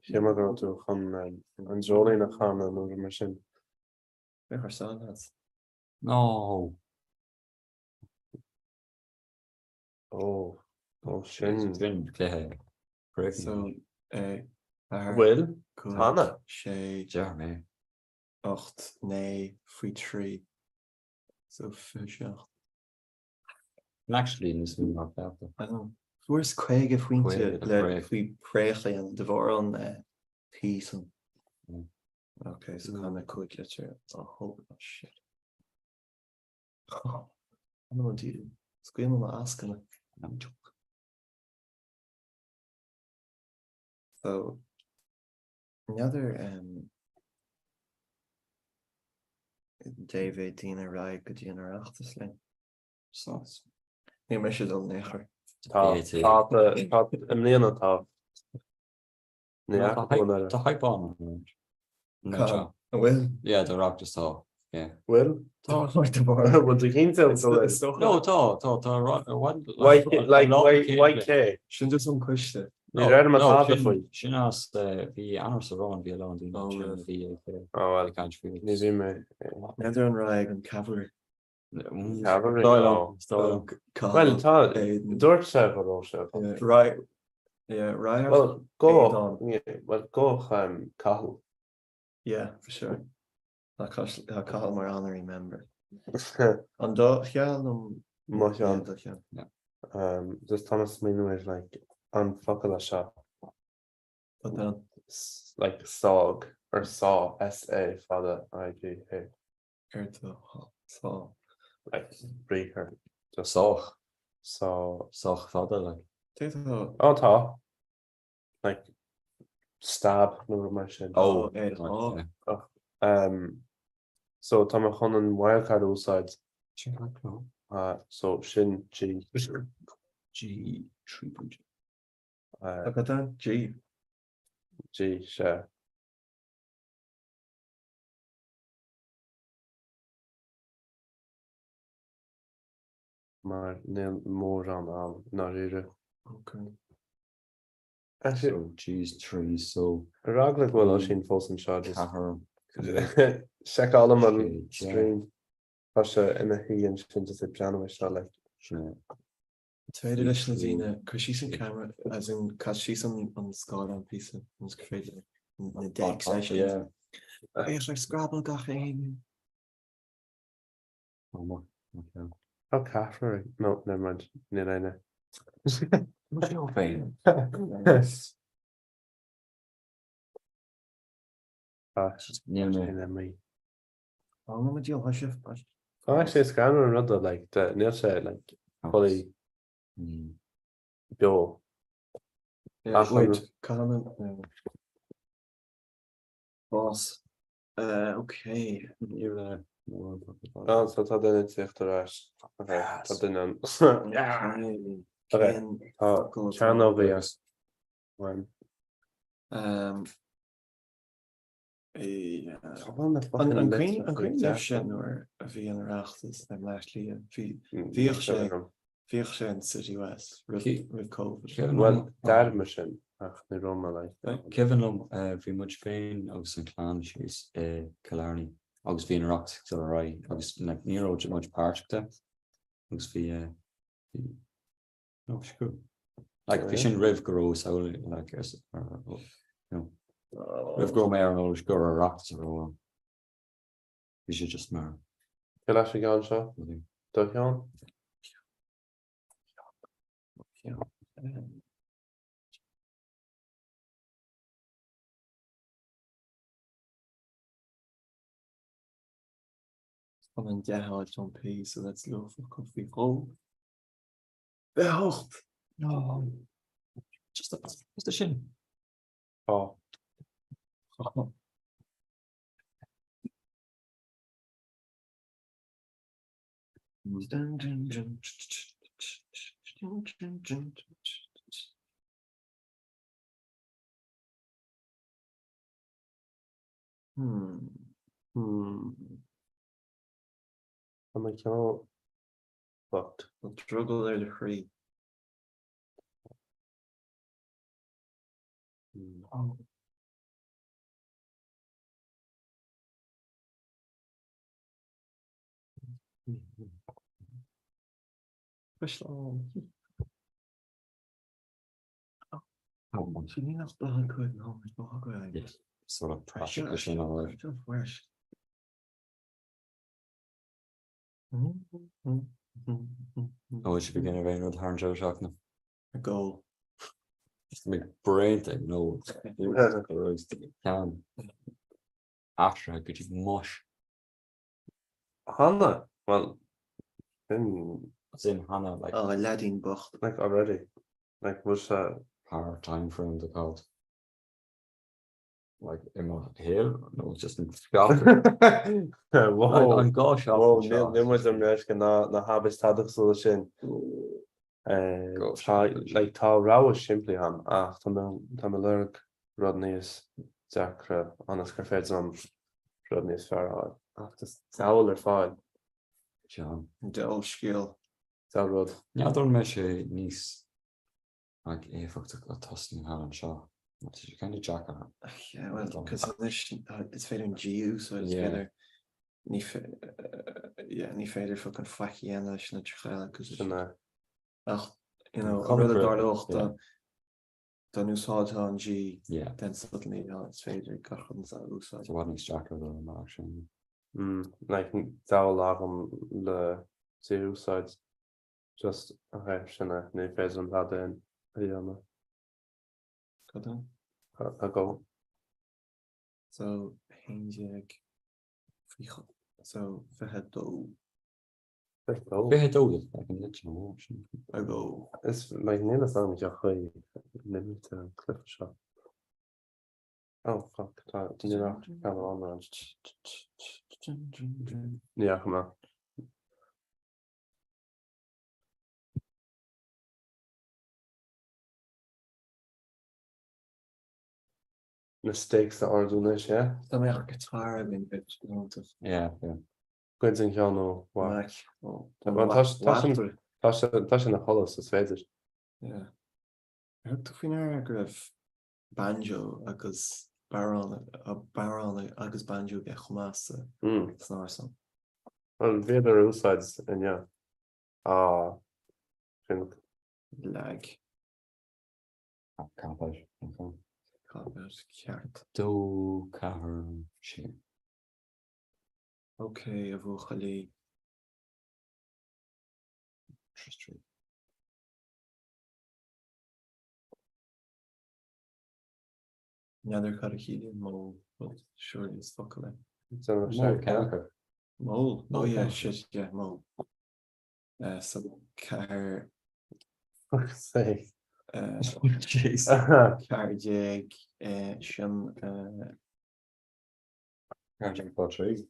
Hier go to gaan an Jolie nach gaan an over machine. Beth ar son has. No. Oh, sin. Fin cléthe. So, Will, Tana. sé, Jeremy. 8, 9, faoi 3. So fiseach. Actually, this is not bad. I know. Where's Craig if we Craig, the let Craig. if we pray and devour on peace and Mm. okay, so kind of quick letter. Oh, holy shit. Oh, I don't want to scream on asking. I'm joking. So another David Dina Rai could you interact this line? So you miss it on there. Tá imlíana tá. The hype on. No, Will. yeah, the rock just saw. Yeah. Will? Oh, what the bar? What the king tells No, what? Why K? Shouldn't do some question. You read him a thought of it. She knows the honors around be alone. Oh, well, can't feel it. Need him a Nether and Rag and Cavalry. cavalry. Well, Well, Todd, Dort said what also. Right. Yeah, right. Well, go. Yeah, well, go. Cahill. Yeah, for sure. I'll call my honorary member. And yeah, Much on. yeah. Just Thomas Minway is like on fucking a shot. But then Like SOG or SAW SA father IGA. So Like breaker. Just Soch. so Soch father like. oh ta. Like stab no machine. Oh, so Tom Conan wildcard outside. So Shin G G 3. Look Look at that. G. G share. Maar neem more aan naar hier. Okay. So cheese trees so Raglik wel als in Folsom charges. Check allemaal stream. Als je in de hier en vindt het piano is dat like. Tweede edition Zina, because she's in camera, as in, because she's on the Scotland piece of was created in the deck session. Yeah. It's like Scrabble got in. Oh, okay. Oh, Caffrey. No, never mind. No. What's your vein? Near me. Oh, no, deal, hush. Oh, actually, it's kind of another like the near say like fully Bill. Wait, Colin. Boss. Okay. You're Oh, so that then it's after us. Okay, that then. Okay. Oh, channel VS. One. Yeah. An green sin or a bhí an reachtas na leislia bhíoh sé City West with COVID. Well, that machine. Ach, na Roma like. Kevin bhí much féin agus an chlán sios Killarney agus bhí an rock go ra agus like níróid much páirte agus bhí no cool. Like bhí sin rih goró saoil like you know rih go mé an óis go a rock ro bhí sé just mar. Can I go on show? Do you I'm in Déardaoin on P, so that's low for coffee. Oh, behocht. No, just the shin. Oh. And I cannot. Fucked. Struggle there to free. Oh. Push on. How much? You need not blood good. No, it's not good. Yes. Sort of pressure pushing all right. Just worse. Oh, it should begin around with Harn Joe Shock now. A goal. Just make brain thing, no. Can. After I could you mush. Hannah, well, then It's in Hannah, like Oh, Aladdin book. like already, like was hard time for him to call. Like in my hill, no, it's just in shock. Whoa, I'm gosh whoa, off. nem was American na habis tadach so sin. Like tá rá simply han ach tá lurk Rodney's Jackra anas gur fed am Rodney's far ach just saul fáil. John. The old skill. Tá rod. Ja, don't mesh niece. Like if I took a tossing hand and shot. What did you kind of jack on? Yeah, well, because it's fed in GU, so it's Yeah. better. Yeah, niet verder fucking fucky en als je het gaat, because you know, I'd rather guard off than you saw it on G. Yeah. Then suddenly, it's fader got so what makes Jack of the action? Like saul lagam the zero sides. Just okay, sinna ne fez had in Rihanna. Got on. I go. So Hinjek. So Vehedo. Vehedo, I can let you know. I go. It's like nearly sound like a limit cliff shot. Oh fuck, you know, come on. Yeah, come on. Mistakes that are doing this, yeah. Dan ben je guitar in een beetje. Yeah. Good thing you know what. That's in the hollows, it's fair. Yeah. I hope to find banjo, agus baron, agus banjo get chumasa. It's not awesome. Well, the other sides, and yeah. Lag. Cabbage. Kjart. Do cover shit. Okay, Avogali. Trust me. Yeah, they're got a helium mole, but surely it's fuck away. It's on the Mole. Oh yeah, shit, yeah, mole. So car. Fuck's sake. Jeez. Car jig, shim, Carjing pottery.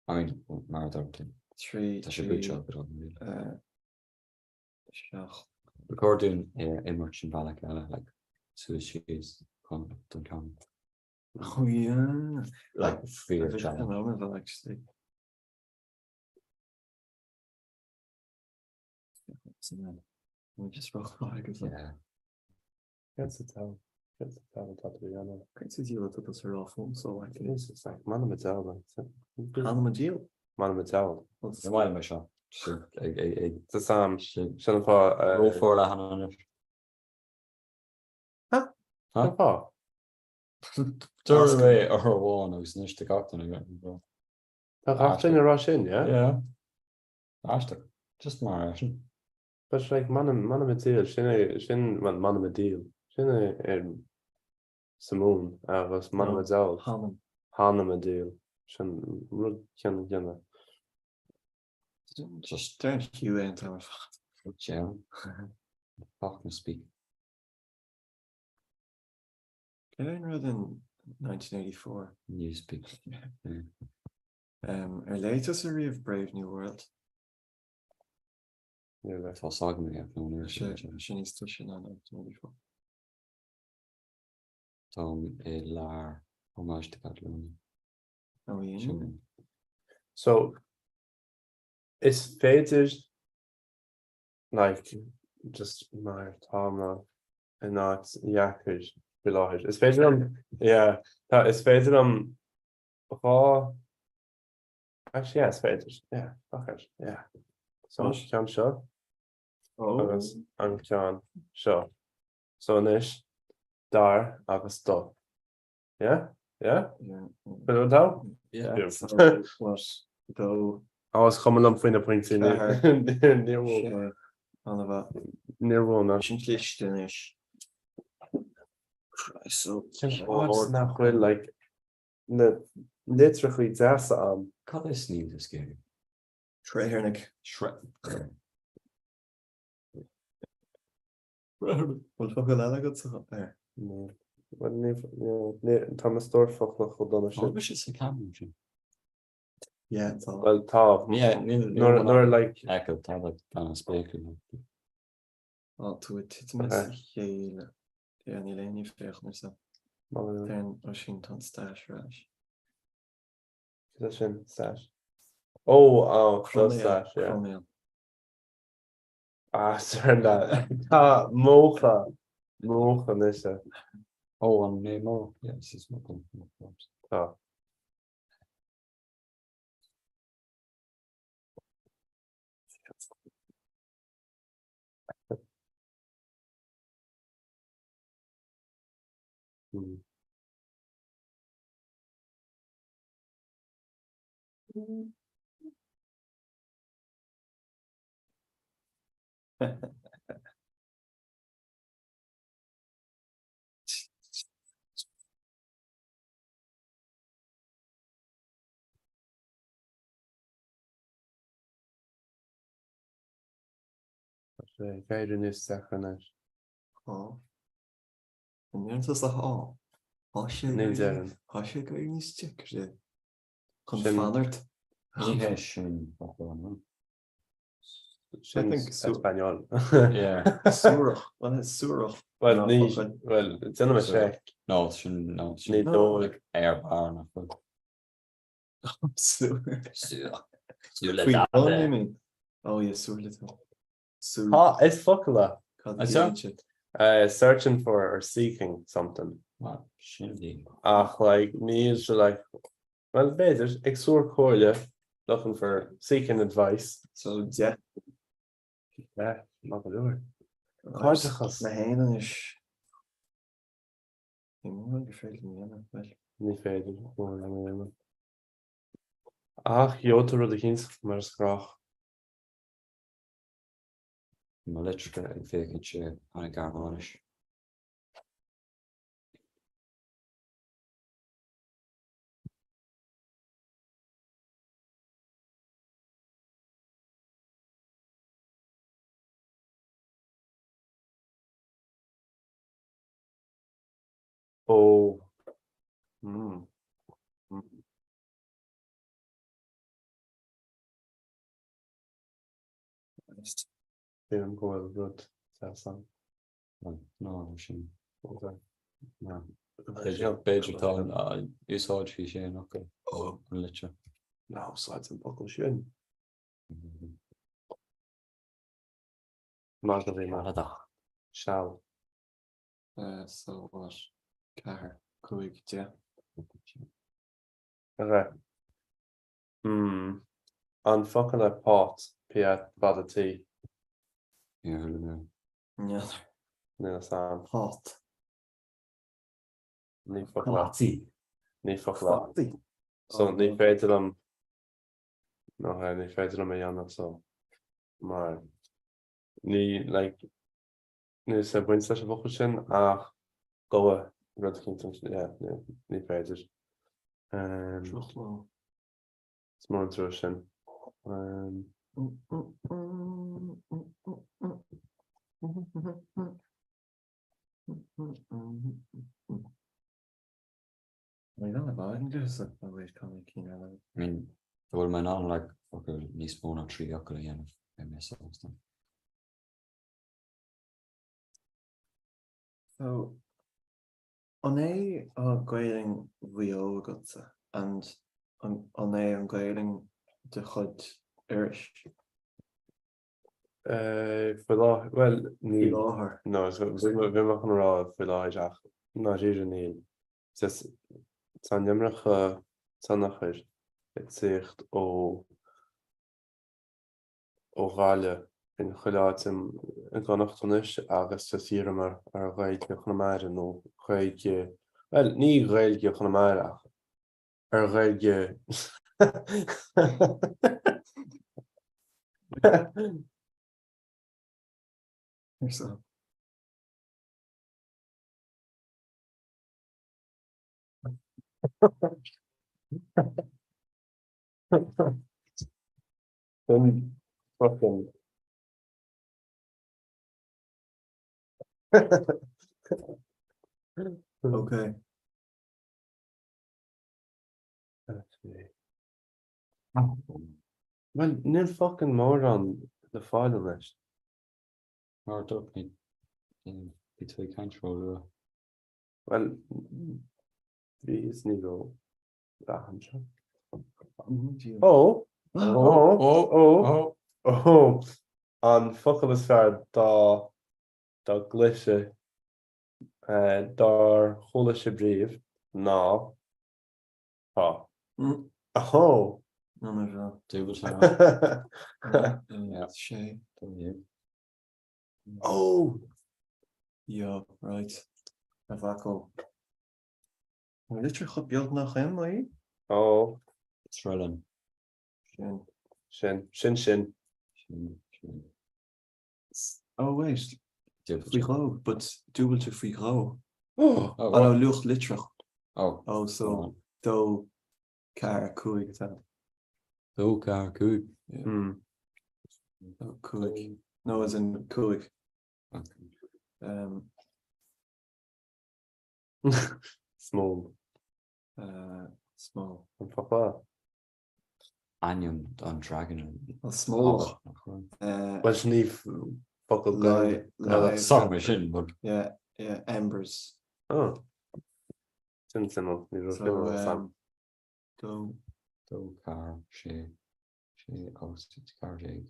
I mean, marathon team. Three. That's a good job. Recording in Merchant Valhalla, like Suicides, Duncan. Oh yeah. Like fear challenge. Actually. We just roll like yeah. That's the tell. That's the tell top of the piano. Great to deal with us are awful, so like it is. It's like man of deal. Deal. Man of deal. The one my shop. It's the same. Shouldn't put roll for that on it. Huh? Away or one. I was nish the captain again. After you rush in, yeah. Yeah. Ashton. Just my action. But like man of deal. Shin man of deal. Shin Simone. Was man of deal. Hanum a deal. Shin rud can. Just don't you enter. Yeah. Fuck me speak. Can I rather than 1984. Newspeak. Latest a of Brave New World. Tá sagam me no Sin is tuition an 1984. Tá lá homage to Catalunya. Oh yeah. So is féidir like just mar tána and not jacker beláid. Is féidir yeah, that is féidir actually yeah, it's féidir. Yeah, fuck it. Yeah. So cean seo agus an cean seo. So inis dar agus do. Yeah? Yeah? But how? Yeah. What though I was coming up with a point in near on about one. So not well like the literally that's Cut this new this game. Trehernig. Well fuck a good stuff there. Thomas Dorfach nach chodonna Oh, which is a camera. Yeah, it's all well tá Yeah, nor like echo tablet on a speaker. all to it. It's messy. Yeah, ni leni fech myself. Then Washington stash rush. Position stash. Oh, close stash, yeah. Chromium. Turn that. Mocha this. Oh, on Nemo. Yeah, this is not going Oh. Gaidir is second. Oh. And then just a hall. Hashe go in stick. Confounded. I think Espanol. Yeah. Surah. Well, it's Surah. Well, it's in a check. No, it's no. Ní dó. Like air bar. Surah. Surah. You mean? Oh, yeah, Surah. It's fucking that. Surah. Searching for or seeking something. What? Shindy. Like needs like well beter exor coile looking for seeking advice. So yeah. Yeah, not a door. Hartigos. Na heen is. Je moet gefällt mir wel. Niet verder. Joter de gins maar graag. Maar letterlijk een vekentje aan een garage. Oh. Didn't go good. That's No, machine. okay. No. Beidr tá úsáid fi sé nach an litte. No, sides and buckle should. Martha shall. So what? Car. Quick, yeah. Okay. On fucking a pot, Piat bad a tea. Yeah, no. Yeah. No, Sam. Hot. Ní fuck Hotty. So ní féidir am no ní féidir am anna so maar ní like ní sé buint se bhcha sin ach goa rud yeah ní féidir it's more intro sin We don't have English, but we can't keep it. I mean, well, my non like okay, nice bone or tree okay again if I miss something. So, on gailing Rio gotsa and on gailing de chud Irish. Well, ní Láthar. no, so bhí mar chun rá filáideach ná siad níl. Just tá nimrecha tanachir tíocht ó gáile in chuileáim in ganachttais agus tá siar mar ar ghaid na chunamara nó chuige well ní ghailge chunamara ar ghailge So. Then fucking Okay. Well, níl fucking mór an le fáil leis. Or don't need in between control. Well, bhí is ní go rahan se. An focail is fear dá gluise dar chola sé bríomh ná há. None of Do that. Yeah. Shay. Oh, Yeah, right. Avaco. Literally chub beag nach him, like? oh, Thrillin. sin. Oh, wait. Frigo, but double to frigo. Oh, Oh, Oh, no, what? luch literally. Oh, Oh, so, do car coig then. do car cool. Hmm. Oh, coig. No, as in coig. Small. Small. An papa. Onion on dragon. Well, small. Well, sníomh focail Live. Sorry, machine, but Yeah, embers. Oh. Sin simul. Ní So, raibh sam. do car she oh it's car jig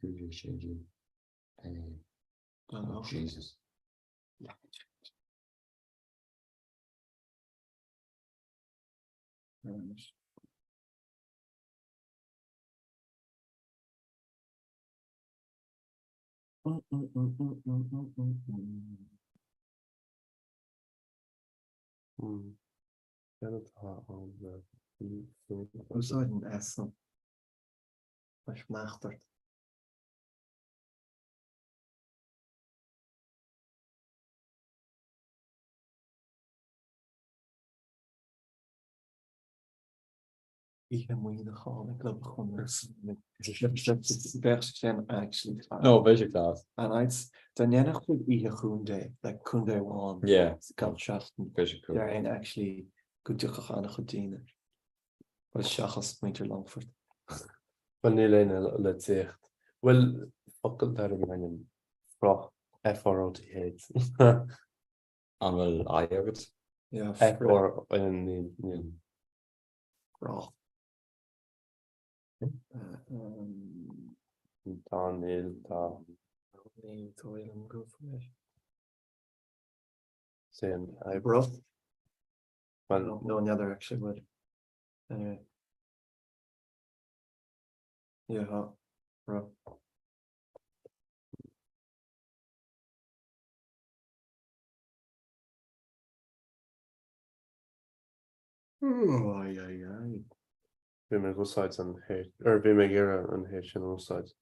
Google she oh Jesus. Hoe zou je een essen? Als je machtert. Ik heb moeite gehad. Ik loop gewoon zijn actually. No, basic class. And it's dan jij nog goed ie groen day, like groen day one. Yeah. Kampschachten. Basic cool. Daar een actually goed te gaan goed dienen. Wat schachas meter lang voor. Well, ní léine le tíocht. Well, focail dar an frach FROTH. And well, I have it. Ja, FR ní. Raw. Tá níl tá Nee, het wil hem go voor mij. sin Bro. Well, No one other actually would. Anyway. Yeah, bro. Oh, ay. bhí mé gosáid an héit ar bhí mé ggéire an héit sin úsáid.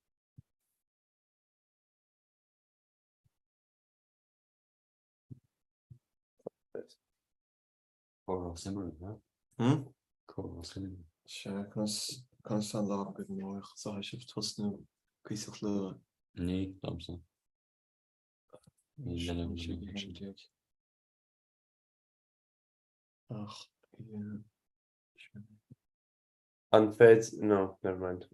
Coral simmering, huh? Coral simmering. Sure, kan staan laag met mooi. Zo als je het was nu, kun je zich leren. Nee, Thompson. Nee, Ach, yeah. An feds, no, never mind.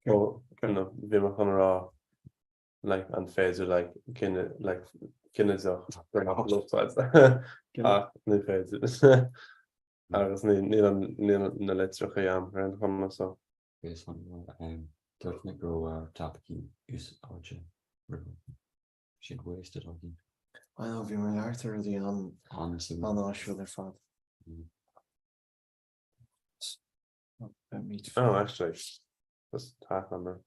Oh, no, we Comhrá, like an feds are like kinne so loftsides. Ni feds. Agus ní na letrocha am ran chuma so. Based on technic grow tapki is origin river. She'd wasted on him. I know vi mar Arthur the an Honestly. áisiú ar fad. Oh, actually, that's half number.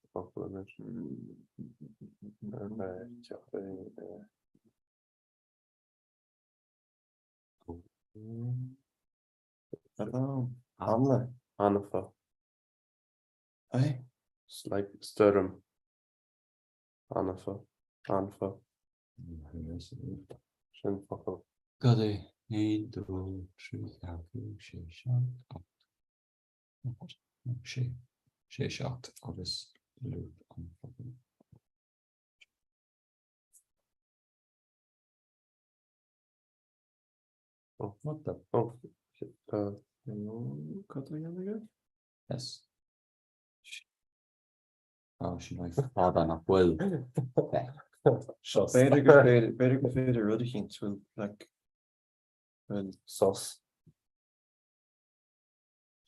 Amle. Anafa. Hey? It's like Sturm. Anafa. Anfa. Sin fuckle. Gade, 1, 2, 3, 4, 6, 8 agus loop an fucking. Oh, What the? oh, Yes. Oh, she like father not well. Better go féidir rud chin tú like sauce.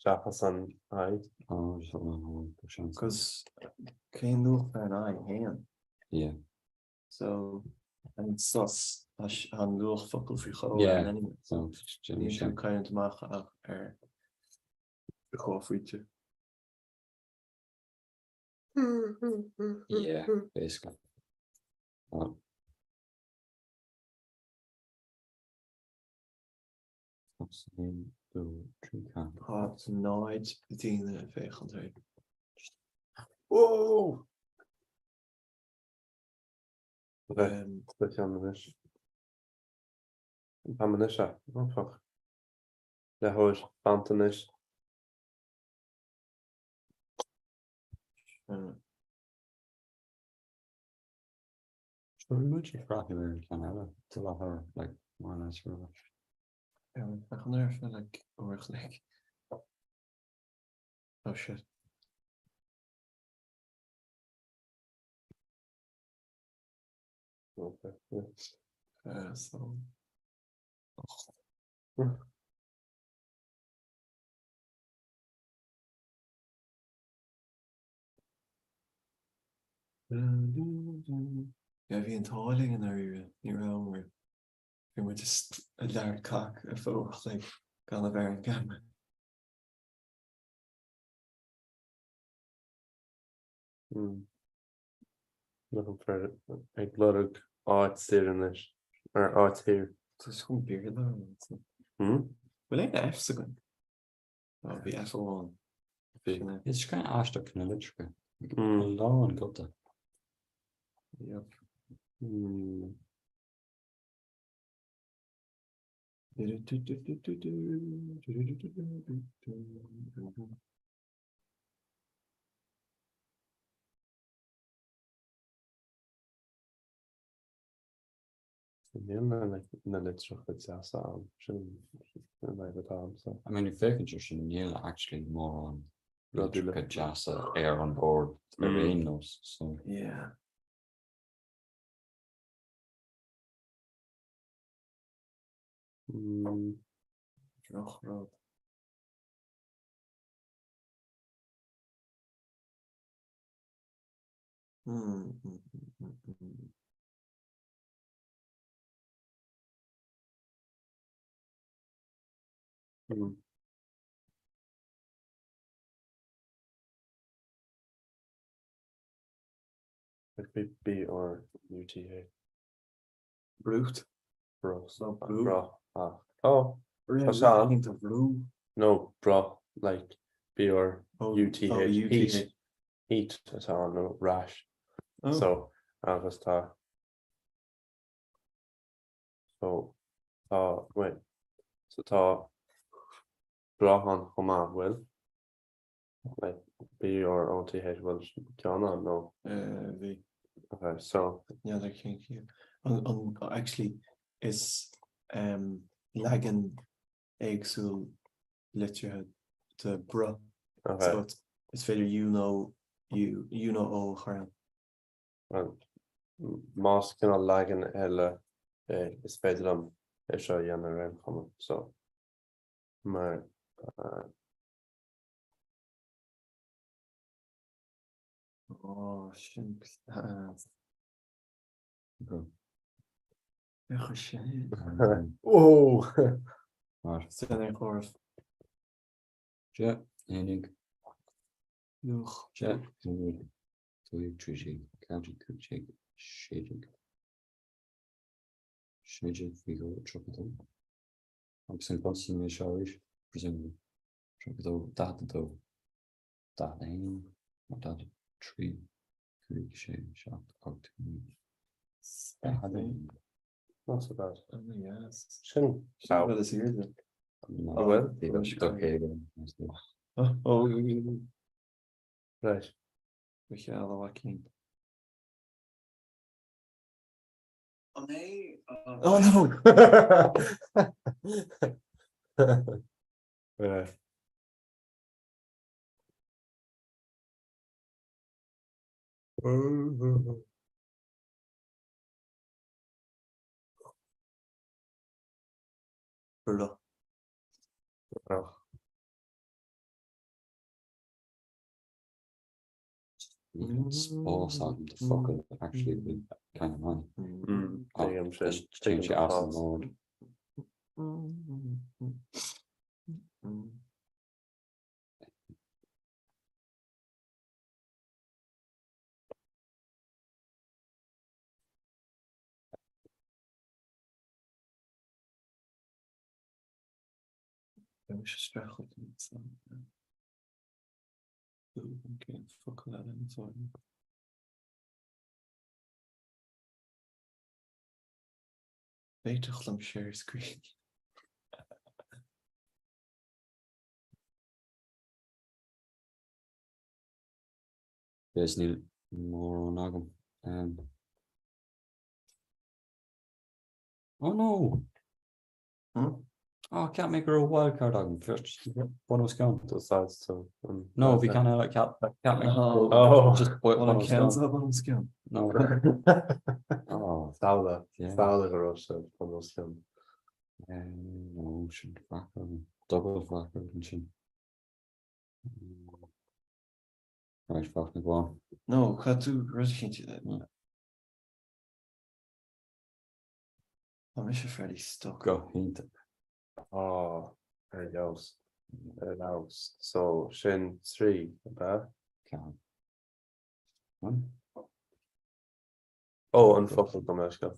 Chachas an aid. Oh, just on because céim nuach ar an eye hand. Yeah. So and sus an luach focal fi cho Yeah. anyway. So Ní tú caiint amach ach ar de chofuite. yeah, basically. 1, 2, 3, 4. Há náid tíine féchan é. Whoa! Split on the dish. Pamanisha. Oh fuck. The hose, Pantanish. So much of Rocky can have to love her like more or less for I can never feel like overleg. Oh shit. Okay. Yeah. So. Ja, wie een taling naar hier over. Je moet just een daar kak even like kan er weer een camera. Looking for a lot of art serious or art here. Het is gewoon beer dan. We like de F second. Oh, be F1. It's kind of ashta knowledge. Long and got that. Yep. I mean, if they could just Neil actually more on Jassa air on board arenas, so yeah. Droch rood. It could be B or UTA. Brute. Bro. So blue. Bro. Oh. Into blue. No, bro. Like B or UTH. UTH. Heat. That's all. No rash. Oh. So I was taught. So wait. So taught. Brahan Homa will. Like B or OTH will John no. V. Okay, so yeah, they can't hear. Actually, it's legan éagsúil literature to bra. Okay. So it's fair you know ó chuir. Well, más cinál legan eile is féidir am é seo dhéanamh raibh chuma, so mar Sin sé. Ó sin é chóir. Je, enig. Nuach. Je, twee, trijig, kaji, kujig, shading. Shading, figo, tropical. I'm saying constant me showers, presumably. Tropical, that name, that tree, kuig, shade, shot, out. not so bad. Yes. Sin Well, it's here then. Well, Okay. Oh, right. Michael Joaquin. Oh, nee. Oh no. Yeah. Bro. Oh. Small something to fuck it actually with kind of money. I'm Change your ass mode. We should struggle to some. Okay, fuck that in so. Beter glam share screen. There's need more on Agam. Oh no. Oh, I can't make her a wild card Agam first. One was gone. Decides to. No, we can't like can't make just One one of was Ken's gone. up on skin. No. Oh, Stála. yeah. Stála go Russia on those film. No, should back double back and right, fuck me, go on. No, cut to Russia. I'm just Freddy stuck. Go hint. Oh, there goes. So Shin 3, okay? One. Oh, and fucking commercial.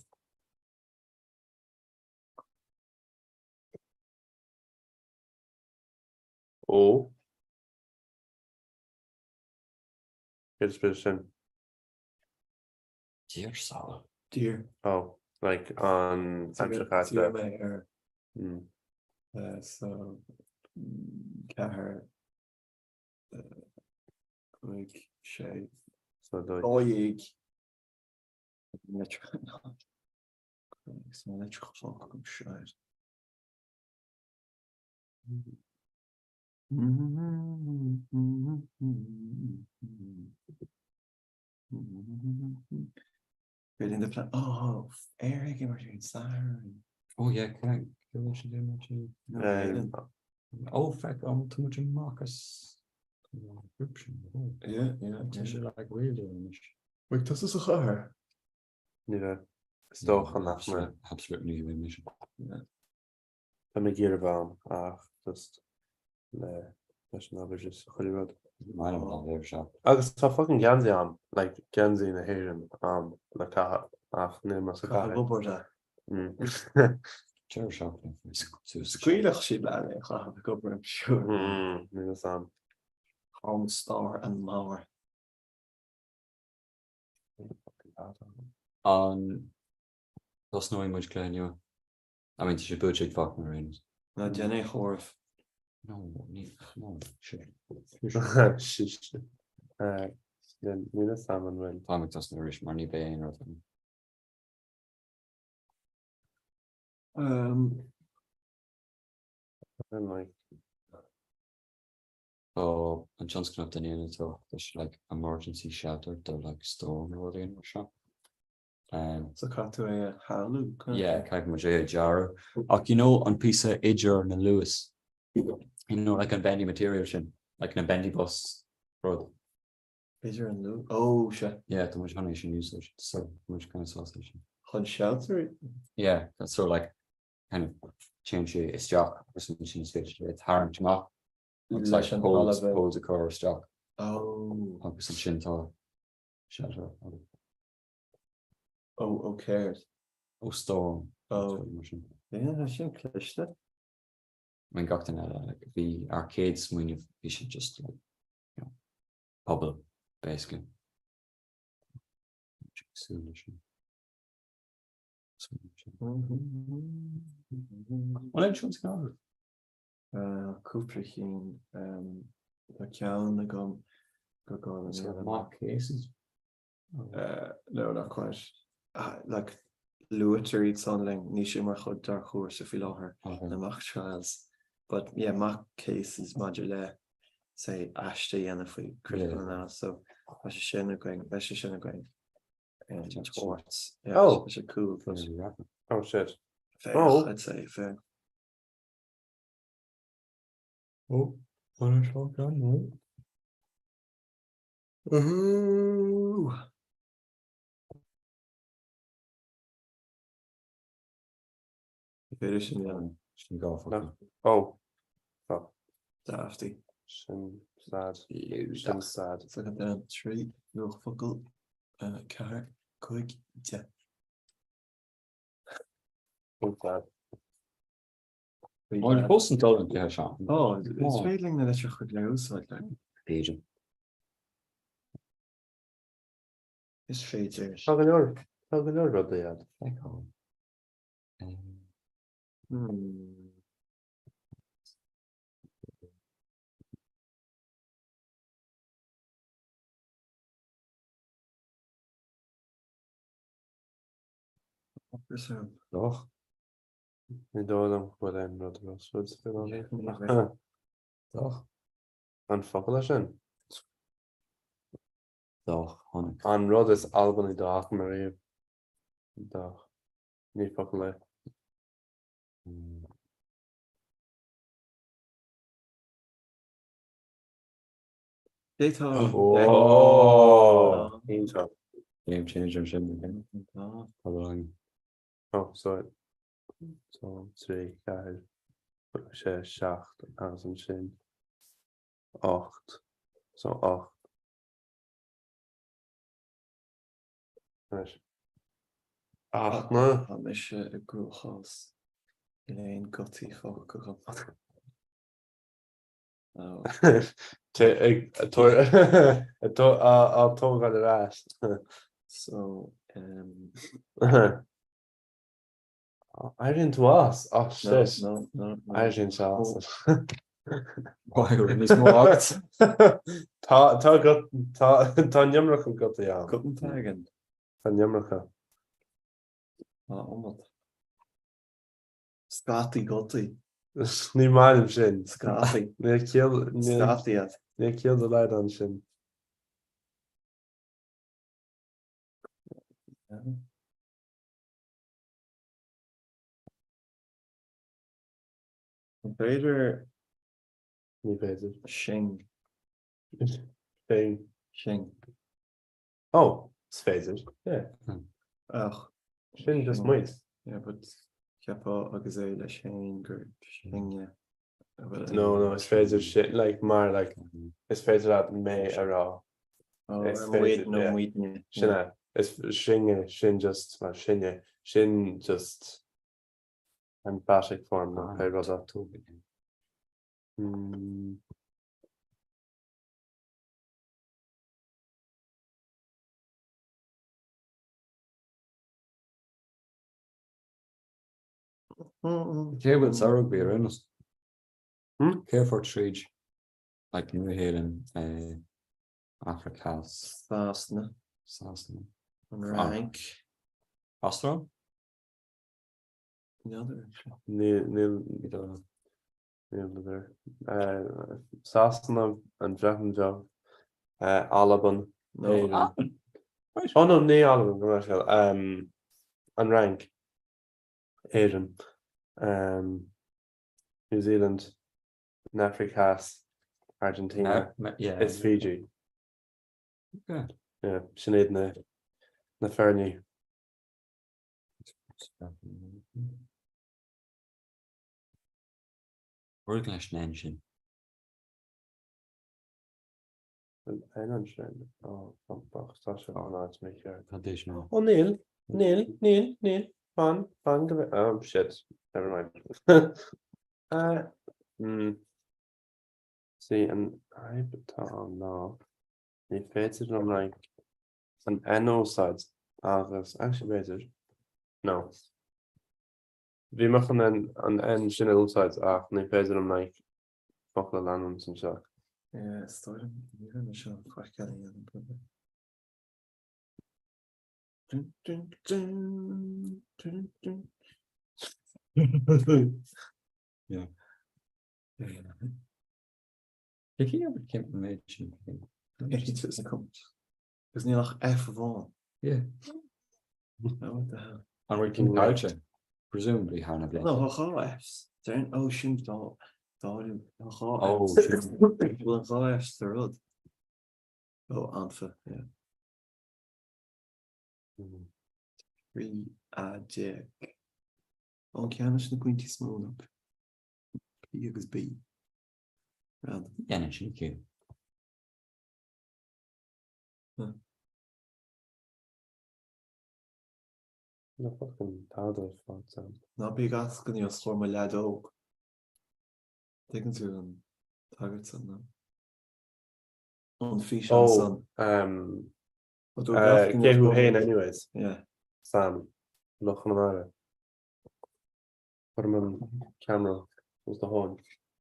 Oh. It's been Dear solid. Dear. Oh, like on Amtrakata. Mm. So Cahar like shade. So the Oig. So let's go shade. Reading the plan. Oh, Eric, and we're doing siren. Oh yeah, can I do much? Oh, fuck, I'm too much in Marcus. Yeah. Like really. Wait, das ist doch her. Yeah. Stoch on that man. Absolutely new mission. I'm a gear about just national averages. I don't know their shop. I guess it's fucking Genzi on like Genzi in the Haitian like name of the Chair shop. Squealach she bad I go I'm sure. Home Star and Mower. That's knowing much clear you. I mean, she budget fucking rings. No, Jenny Horf. No, sure. Then Nina Salmon went. I'm just not rich money paying or something. And like, Oh, and John's gonna have to name it so there's like emergency shelter, they're like storm or in or shop. So cut to a Halu. Yeah, kind of a jar. You know, on piece of Idger and Lewis, you know, like on bendy material, like in a bendy bus road. Is and Lou? Oh, shit. Yeah, too much honey should use it. So much kind of sausage. On shelter. Yeah, that's sort of like kind of change a stock or something. It's hard to knock. It's like holds a core stock. Oh. Some shin tall shelter. Oh, okay. Oh, storm. Oh, yeah, I should clutch that. When got in like the arcades when you should just like, you know, bubble basically. What else was going on? Cooperkin, the cow, the gum, go mock cases. No, not quite. Like Luther eats something, Nisha Marchod Dark Horse if we love her, the mock trials. But yeah, mock cases modular, say Ashty and if we critical now, so I should share going, I should share going. And torts. Yeah, oh, it's a cool. Oh shit. Fair, oh, I'd say fair. Oh, what a short gun, Ooh. Finish should go for no. Oh, fuck. Dafty. Sad. Sad. It's like a damn tree. No fuckle. Car. Quick. Yeah. Sad. Oh, you're posting told yeah, Sean. Oh, it's failing that you could lose like that. Agent. It's fading. How can you about that? Doch. We do them with them, not the rest. Doch. And fuck that. Doch, honey. And Rod is Albany Dark Marie. Doch. Niet fucking late. Data. Oh, intro. Game changer, shouldn't it? Oh, sorry. So, 3, 4, 6, 7, 8, 8. So, 8. Nice. 8, no? I'm a shit a group house. Elaine Gutty fuck. Oh. I'll talk about the rest. So, I didn't was. Oh shit. No. I didn't was. Why are we smart? Tá nimmercha go ja. Copenhagen. Tá nimmercha. Scotty Gutty. Ní mai sin. Scotty. Ne kill the light on sin. Vader. Ní beter. Shing. Shing. Oh, it's phases. Yeah. Oh. Shing just might. Yeah, but Kepa Agazela Shing or Shing, yeah. No, it's phases shit like more like it's phases at May or Oh, it's I'm waiting, I'm waiting. Shinna. It's Shin just well Shin just emphatic form now. I got that too. Cable Sarug be around us. Care for Trage. Like New Haven, Africa. Sasna. Rank. Astro? The other. Neil. Sasna and Drefnjo, Alban, No. oh no, nee Alban, commercial, and rank, Asian, New Zealand, Africas, Argentina, Yeah. it's Fiji. Okay. Yeah, Sinead na Fernie. We're going to mention. I understand. Oh, Sasha, no, it's me here. Conditional. Oh, Neil, fun, oh shit, never mind. See, and I no, the fates is like an NO sides. Actually, wait, no. We machen an N channel sides. The fates are like fuck the land and some shit. Yeah, story. You're gonna show quick getting Yeah. Ik ging over Camp Mansion. It doesn't come. There's near like F of all. Yeah. What the hell? And we're King Culture. Presumably Hannah Blake. No, how F's. Don't ocean dot. Oh, Oh, well, how F's the road. Oh, Alpha, yeah. 3 Jack. Oh, can I should going to small up? P is B. Rather. Energy Q. No fucking powder for sound. No big asking you for my lad oak. Taken to targets on them. On fish on sun. Get who hain anyways. Yeah. Sam. Look on the put him on camera. Was the horn.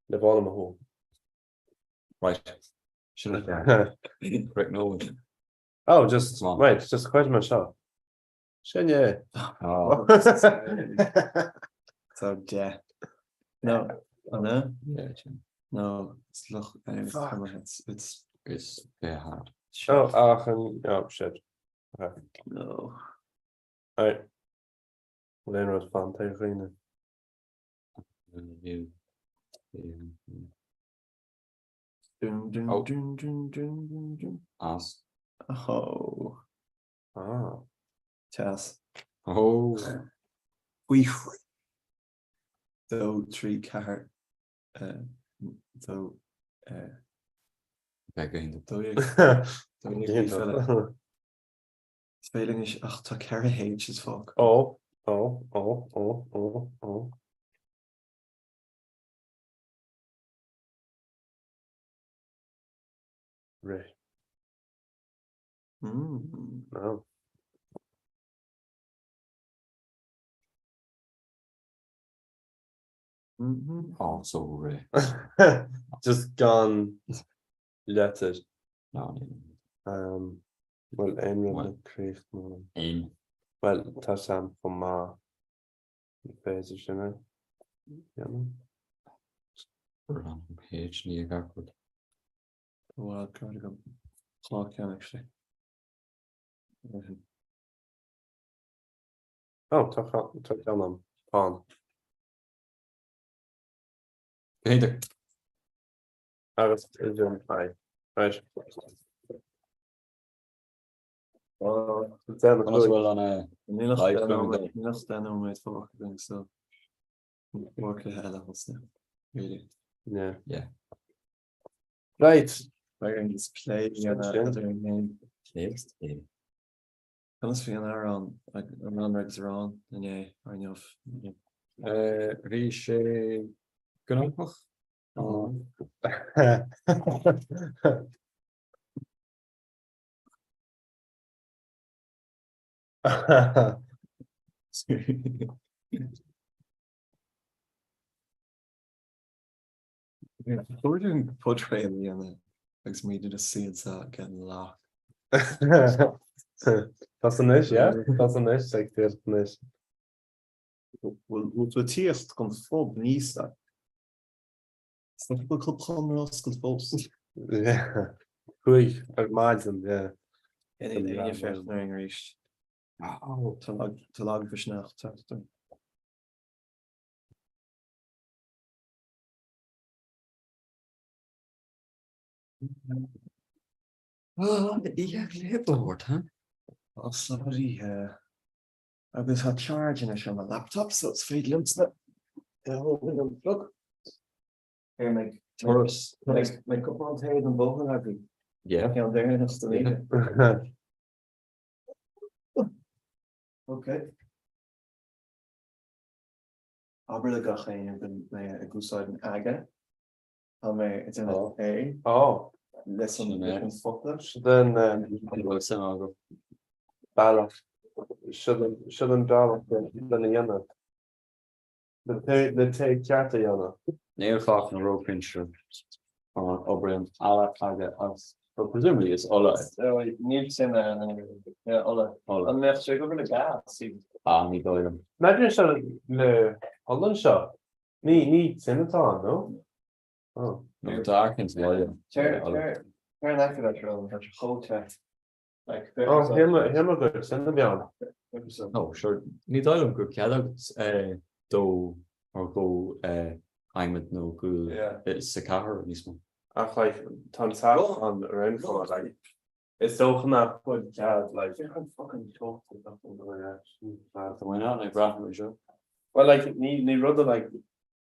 The ball in my hole. Right. Should have correct no. Oh, just right, just quite my shot. Shenya. Oh. So yeah. No. Oh no? Yeah. No, it's look it's very hard. Oh, shit. Okay. No. Alright. Then was fun tegen You. As. Oh. Ah. Chess. Oh. We. So 3 card. So. Back in the. Spelling is to carry H as fuck. Oh. Right. No. Oh, so Just gone. Let it. No. Well, the create. Well, touchdown from my face, you know. Yeah. We're on page near Garwood. Well, I'll try to go clock in actually. Oh, touchdown on pawn. Hey, was high. Right. Oh, it's down the well on a so work ahead of us now. Really. Yeah. Yeah. Right. We're going to play next. Comes for an hour on like around regs are on and yeah, I know Riche genoeg. We're doing portray in the end. Likes me to just see it's getting locked. That's an ish, yeah? That's an ish, like this ish. Well, we tears come full beneath that. Snap club Comhrá scoil fós. Yeah. Quick, imagine, yeah. Any effect knowing reached. Oh, to log for snacht. Oh, yeah, clipboard, huh? Oh, sorry, I was had charging it on my laptop, so it's feed limits now. Look. Here, make Taurus. make up on head and both of them. Yeah. Okay, I'm there, that's the leader. Okay. Aber le gach een ben ik goes uit een aga. It's in a A. Oh, Listen, then Bala shouldn't dollar than a yana. The take charter yana. Near fuck and rope pincher. O'Brien, Ala Kaga, but presumably it's Ola. Niet in ja, alle. Dan merk je ook in de gas. Niet doilen. Imagine shall le Holland shop. Need Senator, no? Oh, No, dark into William. Turn after that room, that's a whole chat. Like, oh, him a good send them down. Oh, sure. Ní doilm go cead dó or go aimimid nó go sa cahar níosmo. Ach, like, tan sal on around for like, it's so not good chat, like, you can't fucking talk to nothing going on. Why not? Like, Bradford, sure. Well, like, ni rudder like,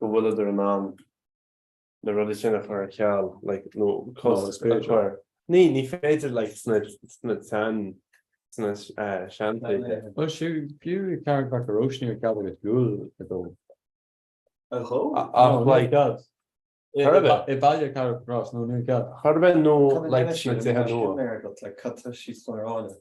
the wood of the man, the rudder chin for a cal, like, no, close to the ni faded like, snit tan, snit, shanty. Well, shoot, you carried back a rotion or gather with good at all. Like, God. If I get carried across, no new God. How about no, like, snit they had no. Like, cut the sheets for all.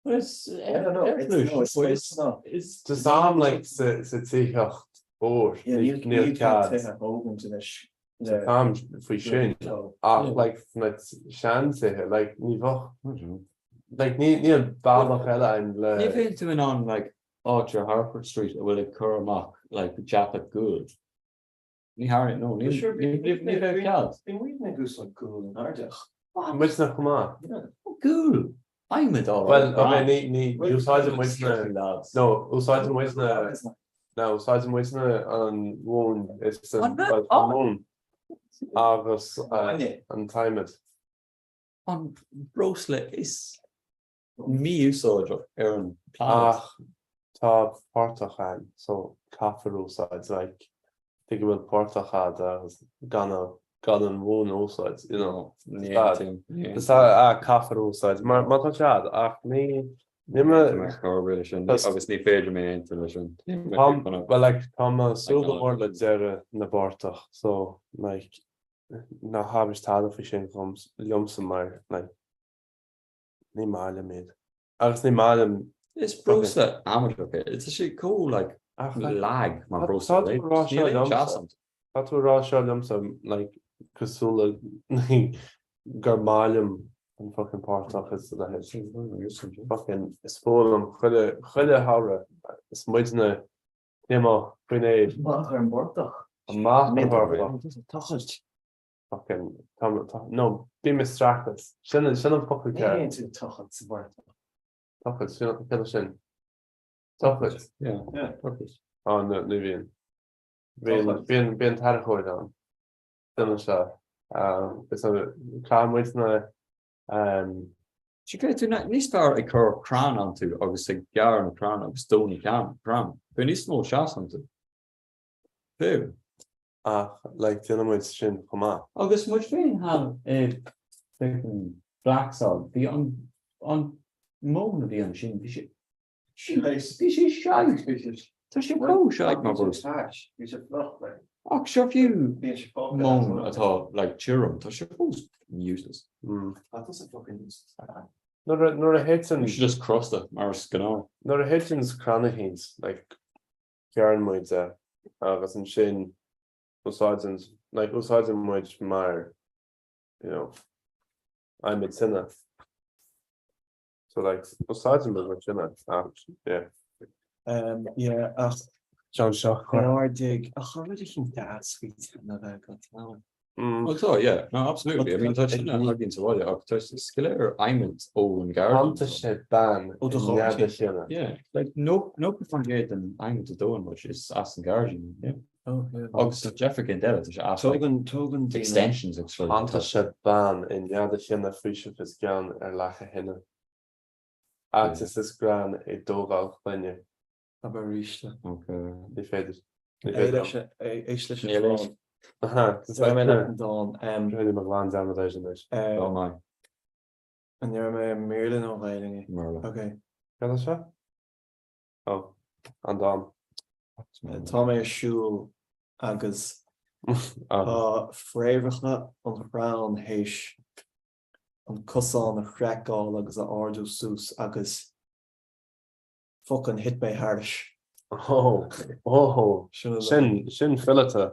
It's, I don't know, it's not. It's the same like the teacher or You near can't cards. take a home to this. The farm for shin. Like net shan say like nivo. Like near Balmachella and If it's doing on like Archer Harford Street will occur mock like Japhet good. Ni Harry no, ni have cards. Been reading a goose like cool and hard. Which not come on. Cool. I'm at all. Well, I mean, you size them with no, size them with no, size them with on one. It's on August and time it. On Broslet is me you saw Aaron. Top Portachan, so Caffero sides like think about Portachan Gone one all sides, you know. It's Caffero sides. Mata me obviously fair me intuition. Well, like Thomas so the more legere na Bortach, so like na habis tal fishing comes lumps mar like ni male made. Ni male it's Broslet amateur bit. It's actually cool like lag my Broslet. That's what Russia lumps like Casula Garmalium and fucking Portach is the head. Fucking it's full of Chile Hara. It's Midna Nemo Grenade. Machar Bortach. A Machar fucking no, be distracted. Shouldn't fucking care. Into Tuchats Bortach. Tuchats, Shin. Tuchats. Yeah. Tuchats. Oh no, Nubian. Being Tarahoy down. It's a clan with she could do not start a curve crown onto obviously gar and crown of stony crown. But it's no shots onto. Who? Like Dynamite's shin come on. August much being have a black salt the on moment the on shin she shy. So she go shy my boss. You should not like. Oh, sure few moan at all like cheerum. So she goes useless. That doesn't fucking use. Nor a Hitson. You should just cross the Maris Ganor. Nor a Hitchens Cranahins like Karen might August and Shin besides which Mar, you know, I'm at Sinna. So like besides him which yeah. Yeah, John Shock. dig. How did you think that sweet? Never got down. Well, so yeah, no, absolutely. I mean, touching that again to what you touch the skiller, I'm in own garden. ban. Yeah, like no preferred than I'm to doing, which is Aston Guardian. Yeah. Oh, yeah. Agus Jeffrey Gendella is ask like Tugan extensions actually. Anta sé ban in neada sinna fríise is gan lecha hinne. Agus is gran dógáil chluine. ríiste. Okay. Ní féidir. Éis Aha, Really me glán damation. Oh my. And you're my Merlin O'Reilly. Merlin. Okay. Can se? Oh, an dám. Tá mé siúl agus fréimhreacha an rán héis an cosán a chreaáil agus a ardú sús agus fucking hit mé háris. Sin fillete.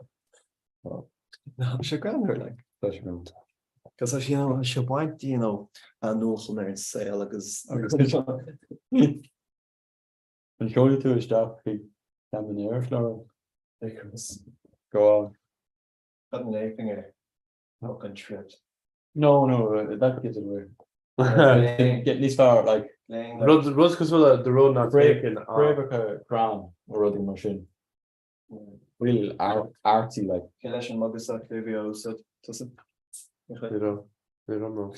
sé grander like. Because as you know, she went, you know, a notion there in sale agus. And show you to a stop. Down the air floor. Go on. Got an aping it. Fucking tripped. No, that gives it away. Get this far, like. Rud cos the road not breaking. Brave crown or running machine. Real artsy, like. Collection muggers like video, so doesn't. They don't know.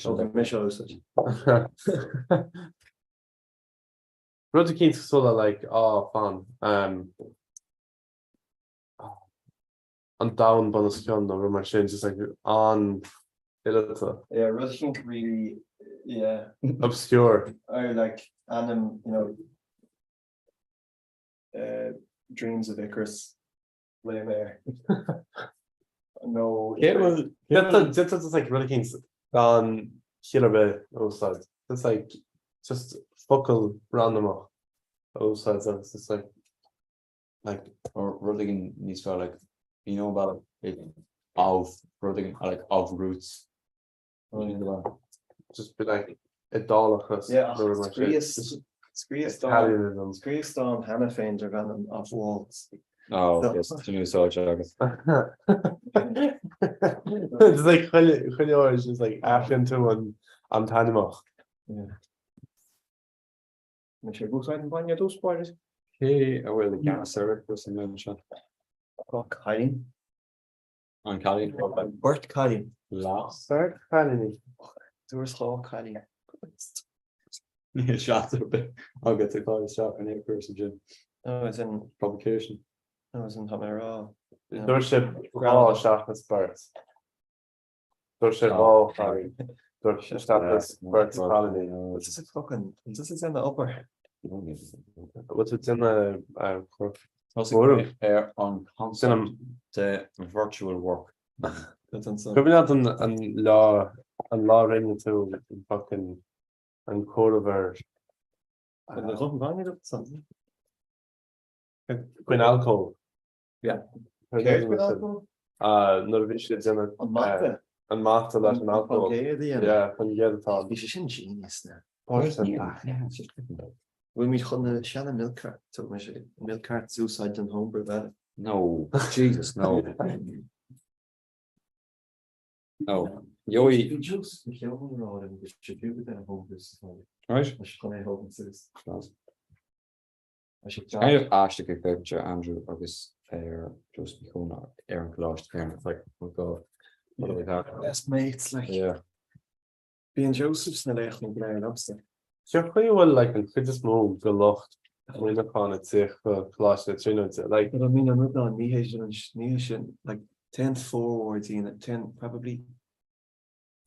Rud keen sola like fan an down bonus over machines just like on yeah, Russian really obscure. I like and you know dreams of Icarus lay there. No, that's like really keen on Hilabe outside. It's like just focal random outside. It's just like or Ruddigan needs to like you know about it of Ruddigan like of roots. Just be like a dollar. Yeah, Screest on Hannah Fain are gone off walls. Oh, yes, the new soldier. It's like it's just like after to on Tanimach. Yeah. Make sure goes out and find your two spiders. Hey, I will the gas service was in mention. Hiding. On Cali. Bert Cali. Last. Bert Cali. Doors Hall Cali. Yeah, shots a bit. I'll get to call the shot in 8 person gym. Oh, it's in publication. I was in Comhrá. Doorship all shot with birds. Doorship all Cali. Doorship shot with birds colony. This is fucking. This is in the upper. What's it in the on concept the virtual work. Coming out and law ring to fucking and code over Queen alcohol. Yeah. No vision in it and master that an alcohol. Yeah, when you get it on. This is ingenious now. We meet on the Shannon milk cart, so milk cart suicide and homebrew that. No, Jesus, no. No, Joey. Right. I should ask the picture Andrew August fair just become Aaron Colosh parent like oh god. What do we have? Best mates like yeah. Being Joseph's na echt niet blij lobster. So you will like and fit this move go locht. We look on it say Colosh like but I mean I'm not on Nihation like 10 forwards in 10 probably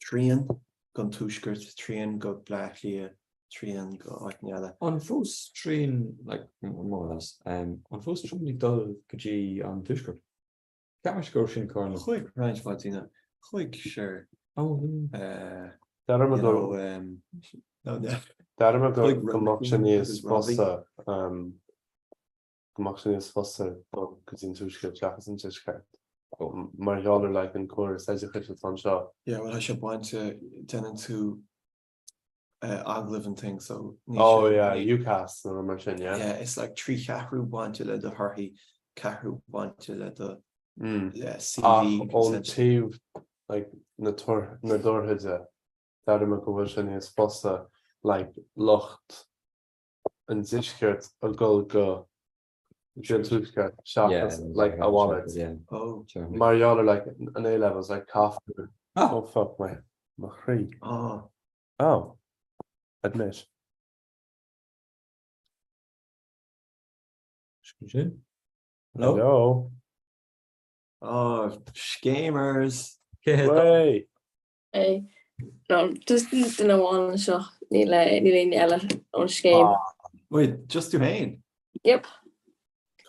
Trian gun two skirts Trian got black here Trian got yeah on first train like more or less on first train dull could you on two skirt cash go shin corner quick range Martina quick sure oh Darma go commotion is fossa commotion is fossa because in two skirt jackets and just skirt maar y'all like in core says you could on shot. Yeah, well I should want to tend to Agliv and things so oh yeah UCAS no machine yeah it's like 3 Kahru want to let the Harhi Kahru want to let the yeah CV on two like na dorthaide dar me go sin is fosta like locht an ziskert a go Tuska shoppers like a wallet. Oh, Mariana like an A levels like coffee. Oh fuck my free. Oh, admit. Hello. Oh, scammers. Way. Hey, no, just didn't want to show Neil Ella on game. Wait, just to Hain. Yep.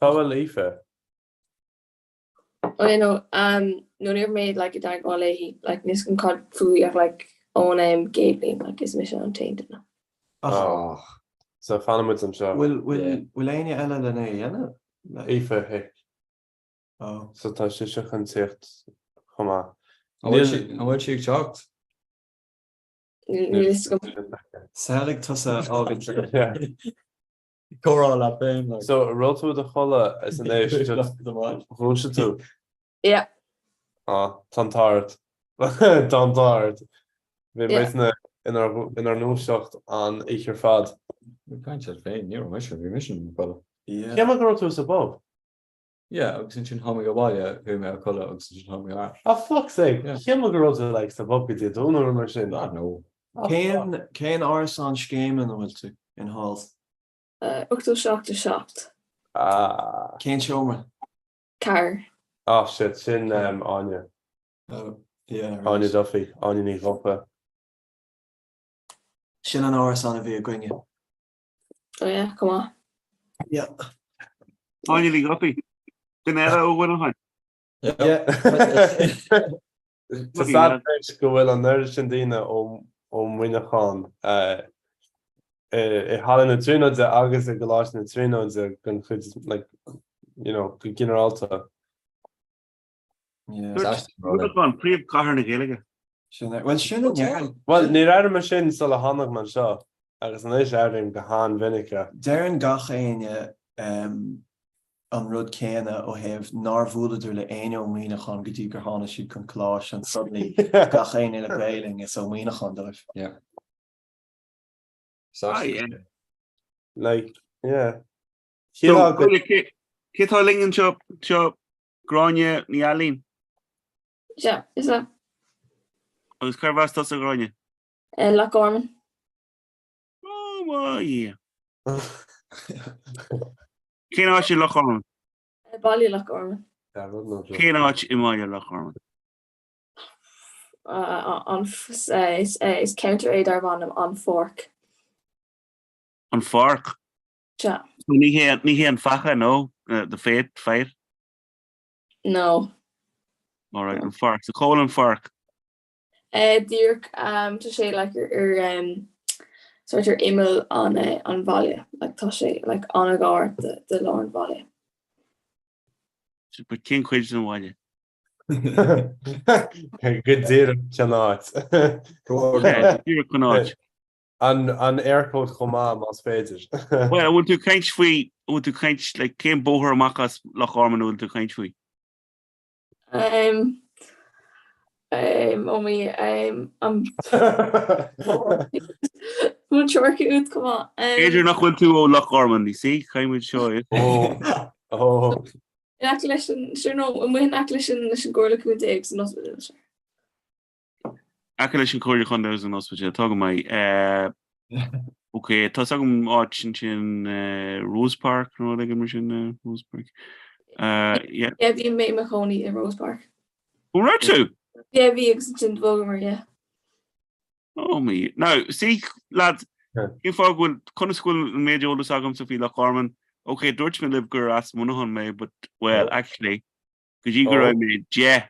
Cavalifa. Oh, you know, no never made like a dark wall like this can cut food of like own gameplay like his mission on tainted. Oh. So fan with some show. Will any Ella than a Aoife hick. Oh. So tá sé se an sicht chumá. Bhfuil si teacht? Selig tusa ágad. Chorá le féin. So rotu the chola is an éis just bhúlse tú. Yeah. Tantart. Tantart. Vi meisna in our núseacht an ichir fad. Kaint sé féin, ní mission fella. Ceam go rotu sa bob? Yeah, agus sin hámig go bhaile chu mé chola agus sin hámig ar. Oh fuck's sake. Ceam go rotu like sa bob go dúnar mar sin. No. Céan áras an scéim an bhfuil tú in halls. Uchtú shocked. Céan seomra. Car. Oh shit, sin Anya. Oh, yeah. Anya Duffy, Anya ní goppa. Sin an áras an a bhí a gcuine. Oh yeah, come on. Yeah. Anya ní goppa. Den era ó bhfuil hain. Yeah. Tá sad go bhfuil an nerd sin dína ó muoineáin I hallan na trínoide agus a goláis na trínoide gon chud like go generalta. Bhfuil príomh cahar na Gaeilge. Well, sin Well, ní raibh mar sin sa le hánach man seo agus an éis airdim go hán vinnice. Dearan gach aine an rud céine ó hebh nárbhúlaidir le aine ó míoinechan go dtí gur hána siad chun cláis an suddenly gach aine le béling is ó míoinechan dóibh. Yeah. Like, yeah. Cétá lingen seo gráine ní alín? Yeah, is that? Agus carhas tá a gráine? Loch Orman. Oh, well, yeah. Cén áit sé Loch Orman? Bally Loch Orman. Cén áit I maiile Loch Orman? On is counter Déardaoin on Fork. An Fork? Ja. Ní hé an facha, no? The fire? No. All right, an Fork. So call an Fork. Dirk, to say like your sort of email on Valia, like Toshe, like on a guard the Lord Valia. But King Quidge and Wanya. Good deal, Chanat. You're Connacht. An aircode Comhrá mas féidir. Well, I want to kind sweet. I want to kind like came boher makas Loch Orman want to kind sweet. Only I'm not sure it come on. You're not going to Loch Orman, you see? Kind of show you. Oh. In acquisition, sure no. When we in acquisition, we should go look at the eggs and hospital. Acquisition Korea condos and hospital. Talking my okay. Tasagum Archin Rose Park. No, like a Rose Park. Yeah. Yeah, we made Mahoney in Rose Park. Oh, right too. Yeah, we exit Vogamer. Yeah. Oh me. Now, see, lads. If I would come to school and made you all the sagum to feel like Orman. Okay, Dutchman live gur as Monahan me, but well, actually, because you go me, yeah,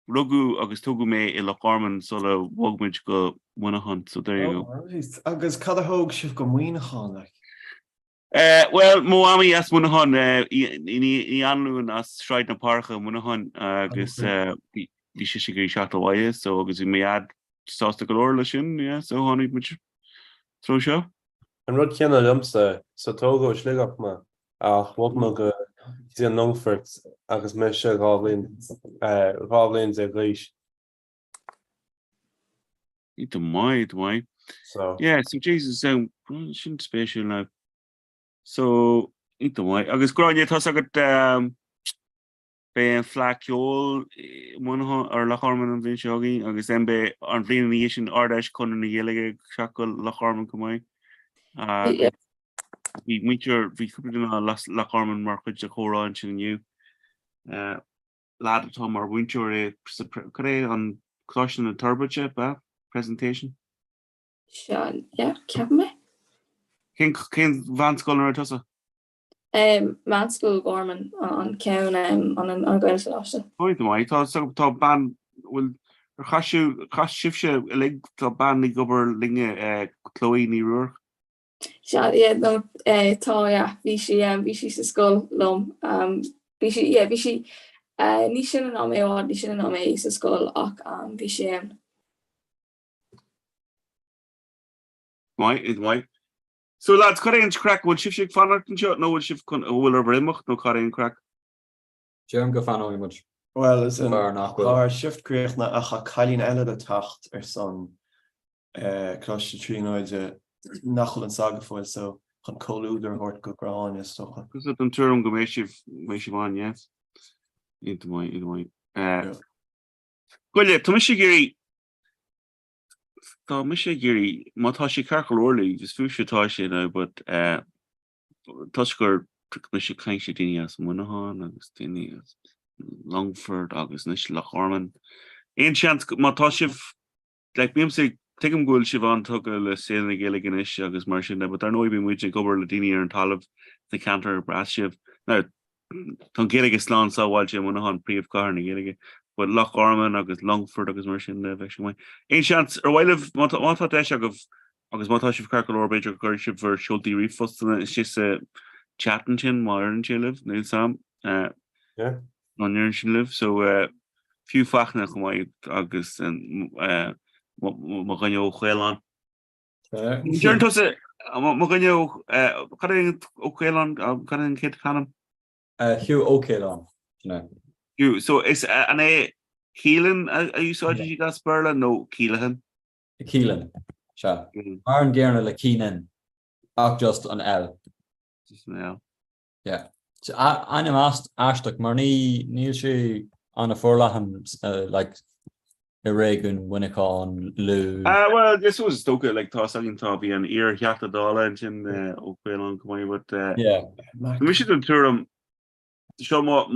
Rugu agus tugu me I Loch Orman so the wogmich go Monahan. So there you go. Agus cada hoog shif go Monahan like. Well, Moami as Monahan I anluin as Shrine na Parcha Monahan agus vi shishigri shot away so agus me add sauce the galore lashin yeah so honey much throw show. An rud ceanna liomsa sa tógó sligach ma ach bhfuil me go dtí an Longford agus me se gáblin a ghaois Eat the why. So Yeah, so Jesus shouldn't special now. So eat the why. Agus grania toss I got be flaciol one or la harmon an vin shogi agus then be an vlination ardash kon na yelige shakol la harmon kumai. We meet your we could la harmon market the choran chin you. Lad Tom or winter on caution and turbo chip presentation. Sean, yeah, Kevin me. Ken Van Scholar Tussa. Man school Gorman on Cown on an ongoing solution. Point the way. Thought ban will Hashu Shifsha leg to ban the gubber linge Chloe ni Rourke. Yeah, no, yeah, Vichy school lum. Vichy, yeah, Vichy. Nishan and Ame or Nishan and Ame is a school och Vichy. Why? So lads, cut in crack. Will shift fan shot? No, will shift will over much no cut in crack. Jim go fan much. Well, is our shift create na a Colleen Ella the tacht son crush the tree noise nachel and saga for so on Coluder hort go ground is so. Because it on turn go make on yes. Into my Well, yeah, Tomishigiri. Tomishigiri, Matashi Karkle Orly, just Fushitashi now, but Tusker Mishi Kanshidinias, Munahan, Augustinias, Longford, August Nish Lachorman. Ancient Matashiv, like Bim say, take him good Shivan took a sailing Gilliganish, August Martian, but there no even which a cover Ladini and Talib, the canter Brashiv. Now, Tongilligas Lan saw while Jim Munahan pre of Carney Gilligan. But Loch Orman agus Longford agus Merchant actually ancient or while of Matadesh agus Matash of Carkle or Major Curship for Schulte Reefus and it's just chatting chin modern she live Neil Sam yeah on your she live so few fachna my agus and Maganyo Chelan Turn to say Maganyo cutting O'Chelan cutting kid Hanum Hugh O'Chelan no. So it's an Keelan. Are you saw you got Spurla? No, Keelan. Keelan. Sure. Aaron Garner like Keenan. Just an L. Just an L. Yeah. So I'm asked Ashtok Marnie Neil she on a Furlahan like Reagan Winnicott Lou. Well, this was Stoker like tossing Toby and ear Yatta Dollar and O'Quillan coming but yeah. We should have tour show more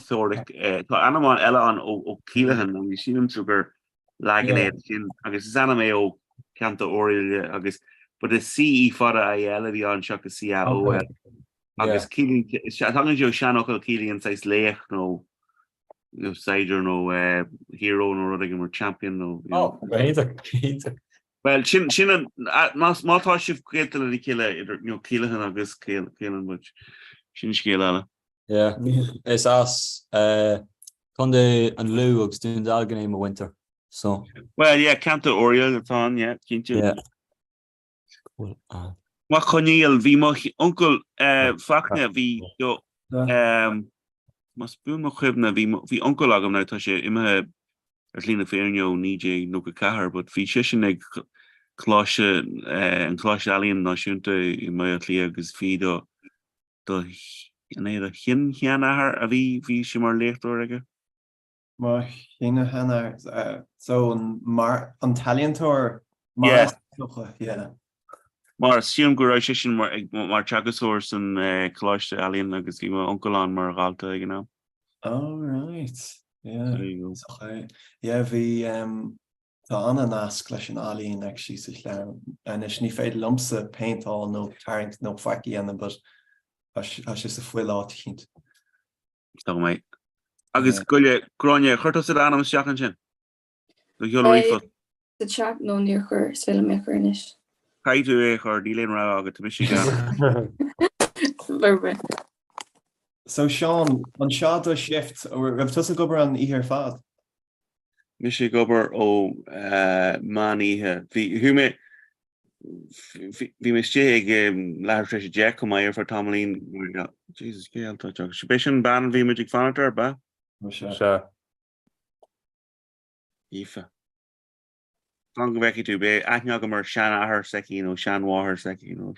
thoric Animal Ella on O'Keelan and you see them sugar lagging it I guess it's anime o Canto Oriel I guess but the CE fodder I the on Shaka CAO I guess Keeling talking to Shannon Keeling says Lake no Sider no hero no Rodigan or champion no well chin not shift great to the killer Keelan I guess Keelan which yeah, it's us. Conde and Lou was doing the Algan in winter. So well, yeah, Canto Oriel it's on, yeah, can't you? Yeah. What Cornel V Uncle Fakna V yo must be my cribna V Uncle Agam now Tasha Imha Atlina Fairnio Nije Nuka Kahar, but V Shishinig Clash and Clash Alien Nashunta in my Atlia because Fido the hin hianahar a vi shimar lechtórige. Ma hinna so an talentor yeah. Mar siam go shin mar chagusors and clash alien agus gi uncle an mar galta you know. Oh right. Yeah. So, yeah vi tá an nas leis an alien actually sich le and is ní féidir lumpsa paint all no tarrant no faki and but as just a full out hint. So mate. Agus golle gronya churtos at anam shakan chin. The chat no near her film maker inish. Kai to e or dealing ra aga to Michigan. So Sean, on Shada shift or if doesn't go around here fad. Michi gober o mani vi hume vi mistake later Jack come here for Tomlin. Jesus, I'll touch on Shabishan ban vi magic fanator ba. Sure. Ifa. Gan go bheici tú be aithne go mar sean ahar seci nó sean mháthair seci nó.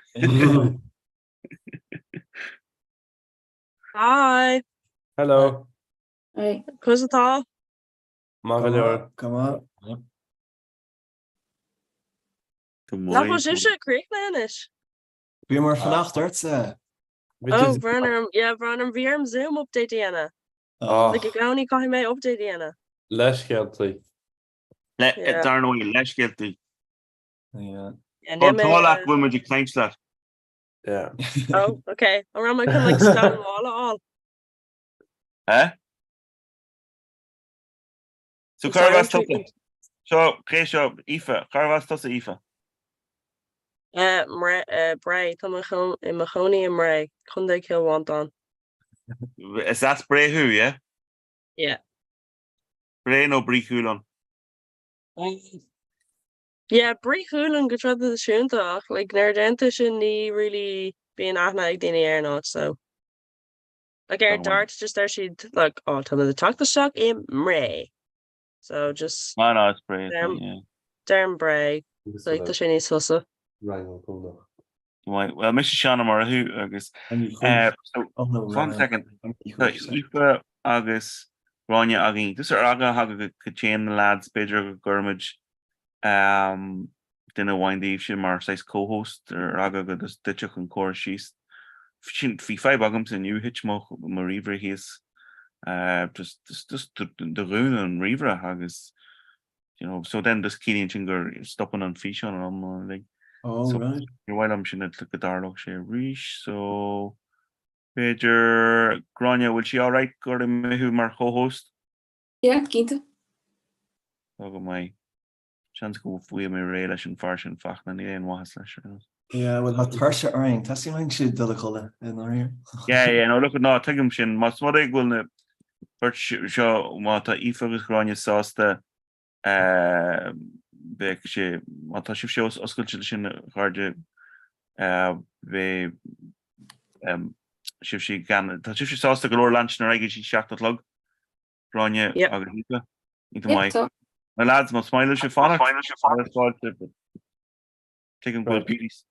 Hi. Hello. Hey. Cos atá? Má go leor. Come on. Nach was is it Creek manish? Bí mar fannacht dúirte. Oh, Brenner, yeah, Brenner VM Zoom update Diana. Like a gownie call him update Diana. Leiscealtaí. Darnoí leiscealtaí. Yeah. And An tálacht bhfuil muid cléimsleat. Yeah. Oh, okay. Around I can like scan all. Eh? So Carvas tosa. So Keisha Aoife, Carvas tosa Aoife. Bray, come in Mahoney and Ray. Kunde kill one on. Is that Bray who, yeah? Yeah. Bray no Brí Chuúlan. Yeah, Brí Chuúlan go try the siúntaach, like Nerdenta shouldn't really being ag daine air not, so. Like our darts just there she'd like tell me the talk the shock in Ray. So just No, it's Bray. Darren Bray. So the shiny sussa. Right, cool. Well, Mr. Sean Marahu, August. So 1 second. Aoife agus Rania agin. This are aga haga chain the lads Pedro Gurmage. Dinner wine the Eve mar size co-host or aga go this ditchuk and core she's fi 5 agams and you hitchmo Mariva his just the rune and Riva hagas. You know, so then this Keelan Chinger stopping on fish on like. Oh, so, right. While I'm sure it's like a dark share reach. So, Major Grania, will she all right? Go to me who my co-host. Yeah, Ginta. Look at my chance go with me relish and farsh and fach and the was Yeah, well, that Tarsha Ring, Tassie Lang should do the color in our here. Yeah, no, look at no, take him shin. Mas what I will but show what Aoife was Grania sauce the Bek sé tá sib sé oscailte sin chuide bheith sib sí gan tá sib sé sásta go leor lunch na aige sí seachta lug Ráine agus Aoife into mai lads má smaile sé fanna take him good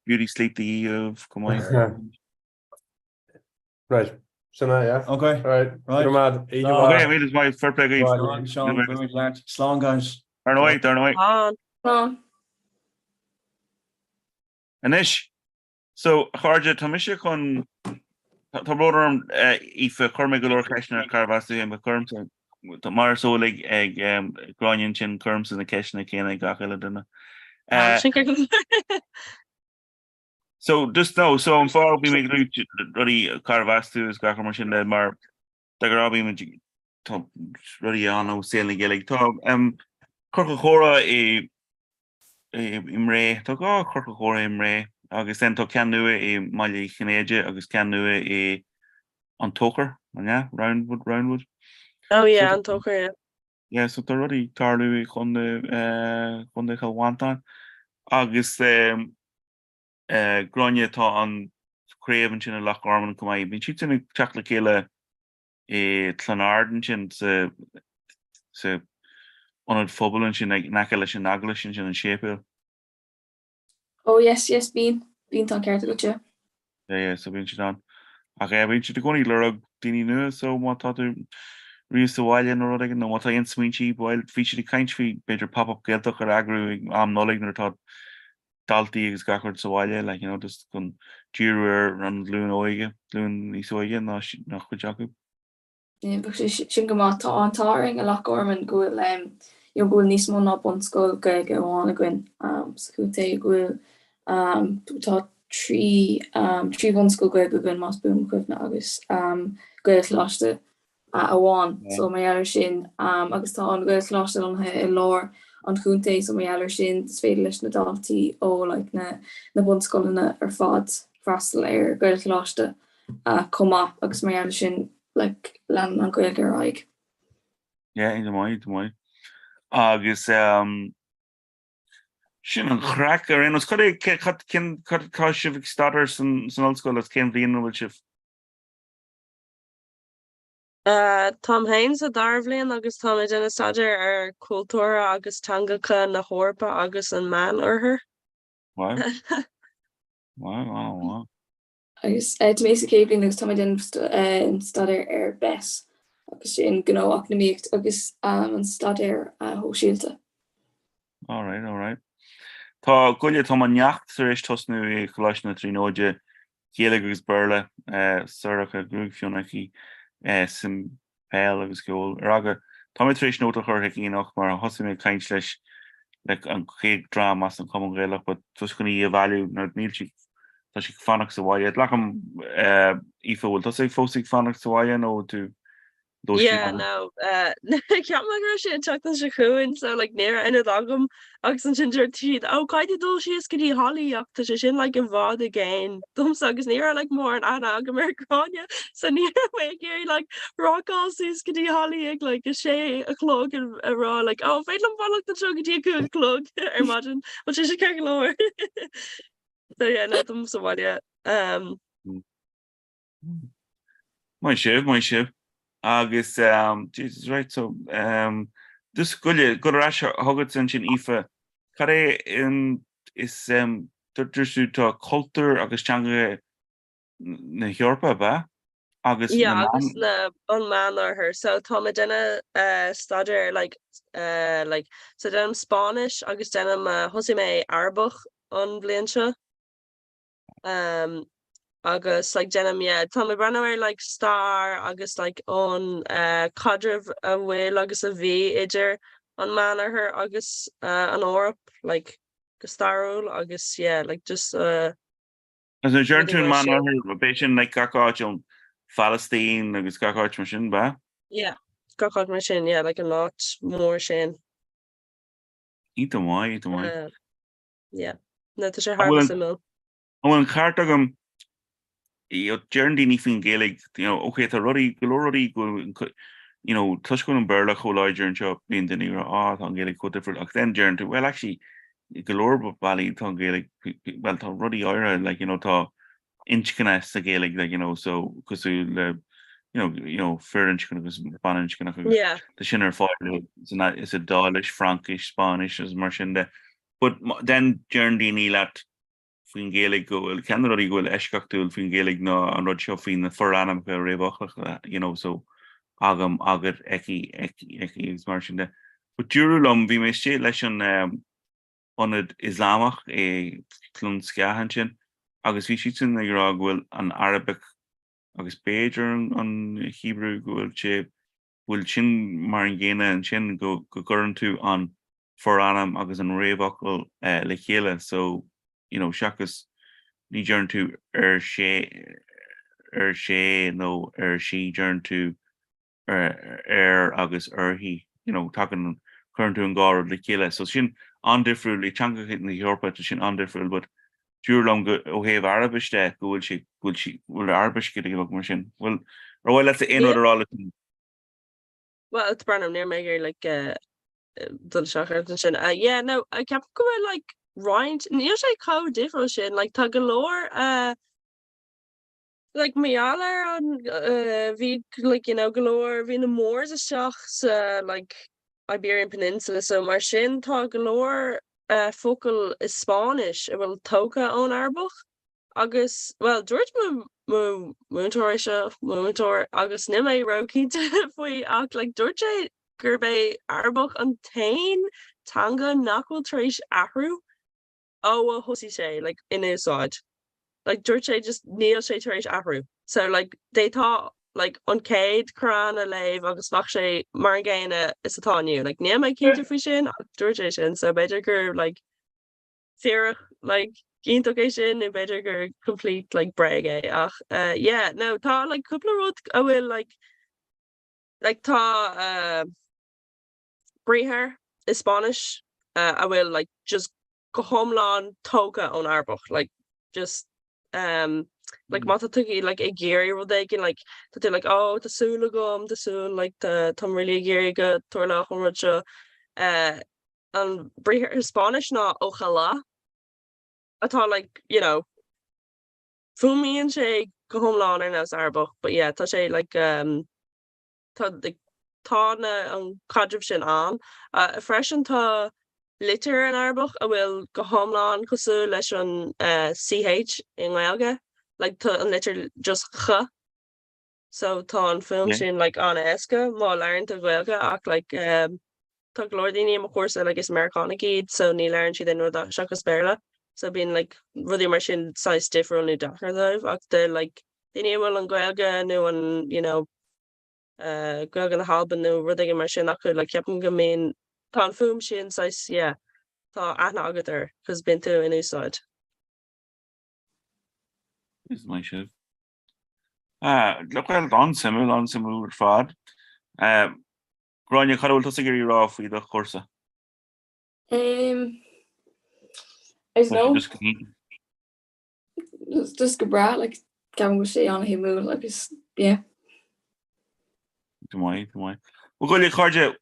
beauty sleep the eve of come on. Right. Yeah. Okay. Right. Okay, I mean it's my fair play. Sean, very glad. Slán guys. Turn away. On. Anish. So Harja Tamisha con Tabrodorm Aoife Cormac Galore Keshna Carvastu and Curms the Mar so like Granian Chin Curms in the Keshna Kena Gakila dinner. So just now, so I'm far we make ready Carvastu is Gakamachin the Mar Dagarabi ready on sailing Gaelic talk. Corcachora imre to go Corcachora imre agus then to can do it Mali Canadian agus can do it on Toker yeah roundwood oh yeah on Toker yeah so they're already tarlu on the Calwantan agus Grania ta on Craven chin Loch Ormond come I been shooting a chocolate killer Clonarden chin so on a fubble and she nakalish and naglish and in shape. Oh yes, bean on character gotcha. Yeah, so being she done. Okay, being she to go any lurg dini nu so what thought to reuse the while and or no what I in swinchy while feature the kind of better pop up get or agri knowledge or thought Dalty is gackward so while like you know just con Jura run loon oige loon isoige no Jacob. Yeah, but sin go má tá an táring a Loch Ormond go you go níos mó ná bon scoil go bháin a gin scoúta go tá trí bon scoil go gin más búm chuibna agus go chláiste a bháin so mé eile sin agus tá an go chláiste an I lár an chuúnta so mé eile sin féidir leis na dáltaí ó like na bon scoilna ar fad freistal go chláiste comá agus mé eile sin like land an goilge raig. Yeah, in the way. Agus sin an cracker in was kin civic starters san old school as came the which if Tom Haines a darbhléon agus tá mé denna staidir ar cultúra agus tangacha na hórpa agus an man orthair. Wow. Wow. agus mé sa cébling agus tá den staidir ar bes agus sin gnáach na míocht agus an staidir ó síalta. All right. Tá goile tá an neacht sa éis tosnú I choláis na tríóide chéala agus burla suracha grúg fiúnaí sim péal agus ceol aga tá mé éis nóta chur nach mar an hosa mé caiint leis le an chéad drama an com réalach, but tus chun í a bhú nar níl si tá si fannach sa bhaid le am ífahil tá sé fósigh fannach sa bhaid nó tú Yeah, no. Ceap me gur sé teachtain se chuin so like near ina agam agus an ginger tíad caiide dul sios go dtí holaíach tá sé sin like an bhád again. Dums agus níor like mór an ana agam Americáine so ní mé géir like rockás is go dtí holaíag like is sé a clog a rá like féit an bhach na tro go dtí go clog ar imagine but sé sé ce leir. So yeah, no dum sa bhaile. Mai sibh. Agus Jesus right so dus goile go hagad san sin ife Car is dúsú tá cultúr agus teanga na Heorpa ba agus agus na an man orthair so tá me denna staidir like so denm Spáis agus denm thosaí mé arbach an bbliain seo. Agus like denm tá me brenn like star agus like on cadrah a bhfuil agus a bhí idir an man orthair agus an órap like go starúil agus like just as a journey man orthair bé sin like gaáid an Palestine agus gaáid mar sin ba? Yeah, gaáid mar sin like a lot mór sin. Ító mai. Yeah, no tá sé har sa mil. An cheart agam journey ní fin Gaelic, okay, tá rudí go tuis gon an burla choláid journey job bíon den an Gaelic go different ach then journey well actually galore valley tá Gaelic well tá rudí áire like tá inchcana sa Gaelic like so cosú le fair inchcana agus ban inchcana yeah the sin ar fáil is a Dalish, Frankish, Spanish as mar sin de but then journey ní leat fin Gaelic goil cean ruí goil eisceachúil fin Gaelic ná an rud seo fin na forranam go réhach so agam agad eki is mar sin de but dúrúlam bhí mé sé leis an onad Islamach clún sceáhan sin agus bhí si sin nará gohfuil an Arabic agus Beidir an Hebrew gohfuil sé bhfuil sin mar an ggéine an sin go gcurann tú an forranam agus an réhachil le chéile so seachas ní dearn tú ar sé nó ar sí dearn tú ar agus orthaí takean chuann tú an gáir le chéile so sin andifriúil i teanga na Heorpa sin andifriúil but dúrlam go ó héh Arabiste bhfuil Arabis go mar sin bhfuil bhfuil le éonrála well it's brenn near me like dul seachar sin yeah no I ceap go like Right, níl sé có difriúil sin like tá galore like meallar an bhí like galore bhí na mórs isteach sa like Iberian Peninsula so mar sin tá galore focail is Spáis a bhfuil tóca ón arbach agus well George múntóir se múntóir agus nimé roíte faoi ach like George gur bé arbach an tain tanga nachhfuil trééis ahrú a hosí sé like in úsáid like dúirt sé just níl sé tar éis ahrú so like détá like an céad crán a léh agus fach sé mar ggéine is atániu like ní mé cinnte fao sin dúirt sé sin so beidir gur like tíirech like cínta sin i beidir gur complete like breige ach yeah no tá like cúpla rud a bhfuil like tá bríthir is Spáis a bhfuil like just go homlán tóca ón arbach like just like mata tugi like a géirí ru gin like that they like tásúla gom tásún like tam really géirí go tuairla chun seo an bríthir Spáis ná ochalá atá like fumíonn sé go homlán ar nás arbach but yeah tá sé like like tána an cadrib sin an freisin tá litter an arbach a bhfuil go hámláán cosú leis an CH in Gaeilge, like tá an litter just cha. So tá an film sin like an esca má learn a Gaeilge ach like tá glódaine am cuasa like is Americanic iad so ní learn si den ru se go spéirle. So being like ruddy mar sin size different only dachar though ach the like daine bhfuil an Gaeilge nó an Gaeilge na Halban nó ruddy mar sin acu like ceapan go main tá fum sin size tá aithne agat ar cos bin tú in úsáid. Is my shiv. Look well on simú fad. Grania cadúil tusa gurí rá faoi do chósa. I know. Just go bra like gan go sé an himú like is yeah. Tá mai. Well go le carde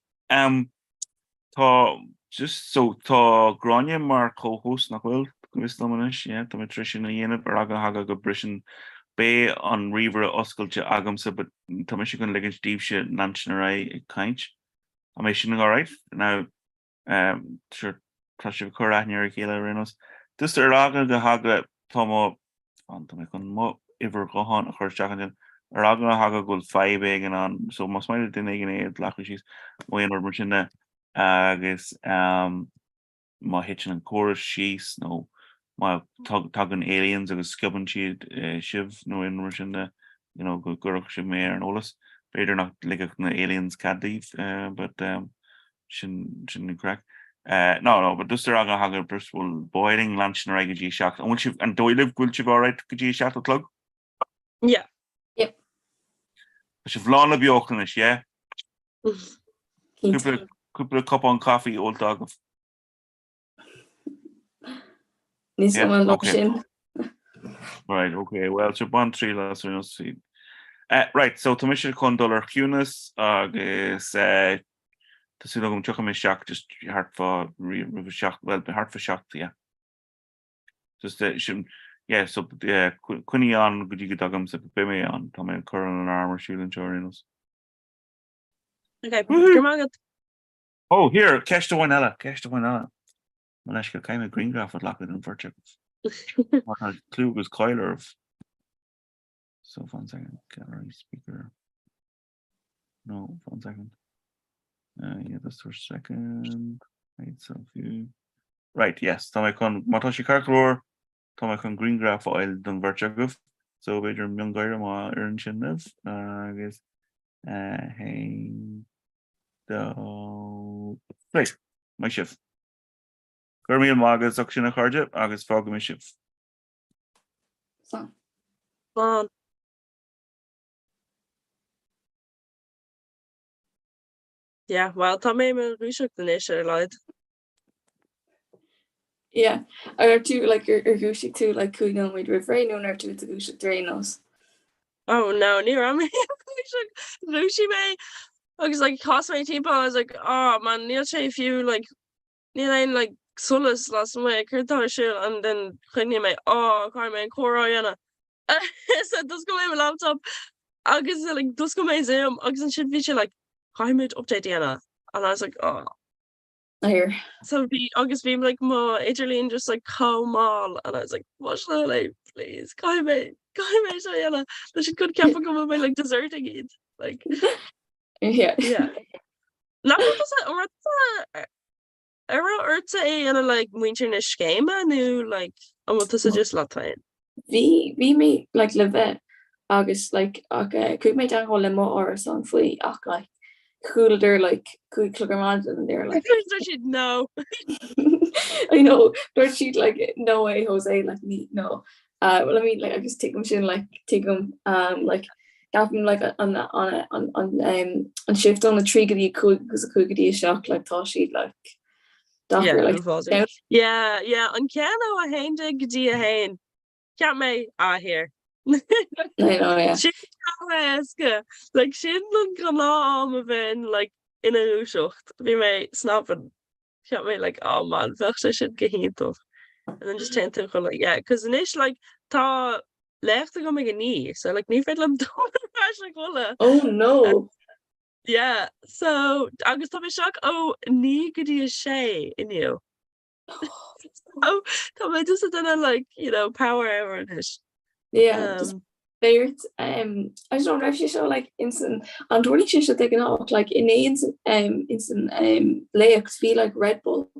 tá just so tá Grania mar co-host nach bhfuil govis yeah tá trisin na dhéanamh ar aga haga go brisin bé an riomhar oscailte agamsa but tá mé gon legan díobse nansin ra ag caint. A mé sin alright now sure tá si chur aithnear chéile rinos. Dus ar aga go haga tá an tá mé chun mo iver gohan a chuirteach ar aga haga goil 5 an an so mas mai den igen é lach síos moin mar sinna agus má hitchin an chorus síos nó má tag an aliens agus scuban siad sibh nó in mar sinna go gurach si mé an ólas beidir nach ligach na aliens cadíh but sin crack. No, but dus er aga haga bristol boiling lunch na rega G shack. And once you and doilib gul chib alright could G shack club? Yeah. Yep. But you've lawn of Yorknish, yeah? Couple of cup on coffee, old dog of okay. Right, okay. Well it's your bond 3 last we not see. Right, so to Michelle $1 Cunis agus Tasú gom tucha mé seach just hart for seach well be hart for seach yeah. Just yeah so cuine an go dtí go dagam sa be mé an tá mé chur an armor shield and Chorinos. Okay, oh here DéChéadaoin ela. Well leis go caiim green graph at lock an virtue. What clue was coiler of so 1 second gallery speaker. No 1 second. Yeah, that's for a second. Right, so view. Right, yes. Tá mé chun mátá sí carclór, tá mé chun green graph oil don virtue so beidir mion gaiir má ar an sinnah agus right, my shift. Gur míon mágus ach sinna chairde agus fága mé sibh. Fun. Yeah, well, tá mé me rúiseach den éis ar leid. Yeah, are two like your goosey too like cúna muid rifré nó ar tú a goosey drénos. Oh no, ní ra mé rúisi mé agus like cos mé timp I was like oh man níl sé fiú like níl ein like solas las mé chuirtá siúil and then chuine mé chuir mé chorá so dus go mé laptop agus like dus go mé Zoom agus an sin bhí like caiimiid update Diana and I was like I hear. So August being like ma Adrian just like come on and I was like watch that like please caiimiid so Diana that she could keep going by like deserting it like yeah na urta é ana like muintir na scéime nó like an bhfuil just látain. Bhí mé like le bheith agus like chuig méid an le má áras an faoi ach like coolidir like chuig clugarmán and they're like she'd know. I know but she'd like no way Jose like me no well I mean like I just take them sin like take them like gaf him like on shift on a tree goodie because a cookity shock like tá she'd like yeah, like yeah, an ceann a hainte go dtí a hain. Ceap mé here. I know, yeah. Sin esca like sin go lá am a bhein like ina úiseocht. Bhí mé snapping. Ceap mé like oh man, bheadh sé sin go híntach. And then just tend to go like yeah, because inis like tá leachta go mé go ní, so like ní féad lam dó like oh no. Yeah, so agus tá seach ó ní go dtí sé inniu. Oh, tá mé just duna like, power hour inis. Yeah, just favorite. I don't know if she show like instant and what she should take it off like in instant layups feel like Red Bull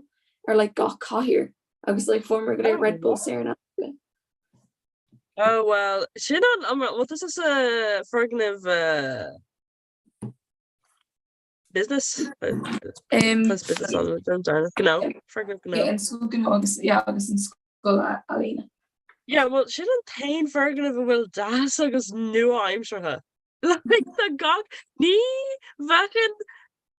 or like got here. I was like former Red Bull Sarah. Oh well, sin wat is this fergan of business? Business on fergan in school agus in school Alina. Yeah, well, she didn't tain fergan of a will das agus nu I'm sure her. Like the gog ní vacan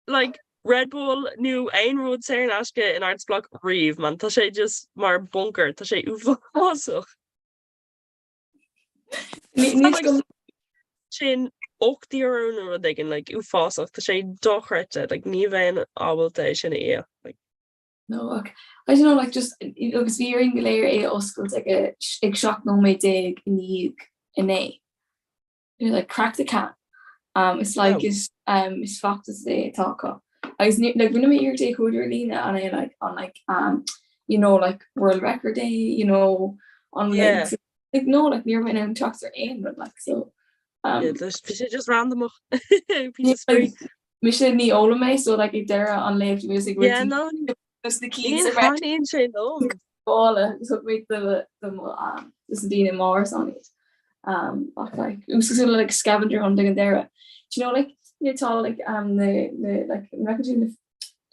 like Red Bull new ein road Sarah Ashka in arts block Reeve man tá sé just mar bunker tá sé ufa sin 8 euro or they can like ufásach tá sé dochrete like ní bhain ábalta sin é like no okay. I don't know like just agus víring léir é oscail ag seach nó mé dig ní in é. Like crack the cat. It's like is factors they talk up. I was like when I your day holder Lena and I like on like like world record day, on like no like near my name trucks are in but like so just random Michelle ní óla me so like Dara on live music no just the keys so make the Dina Morris on it. Like it was sort of like scavenger hunting and there. Like it's all like the like recording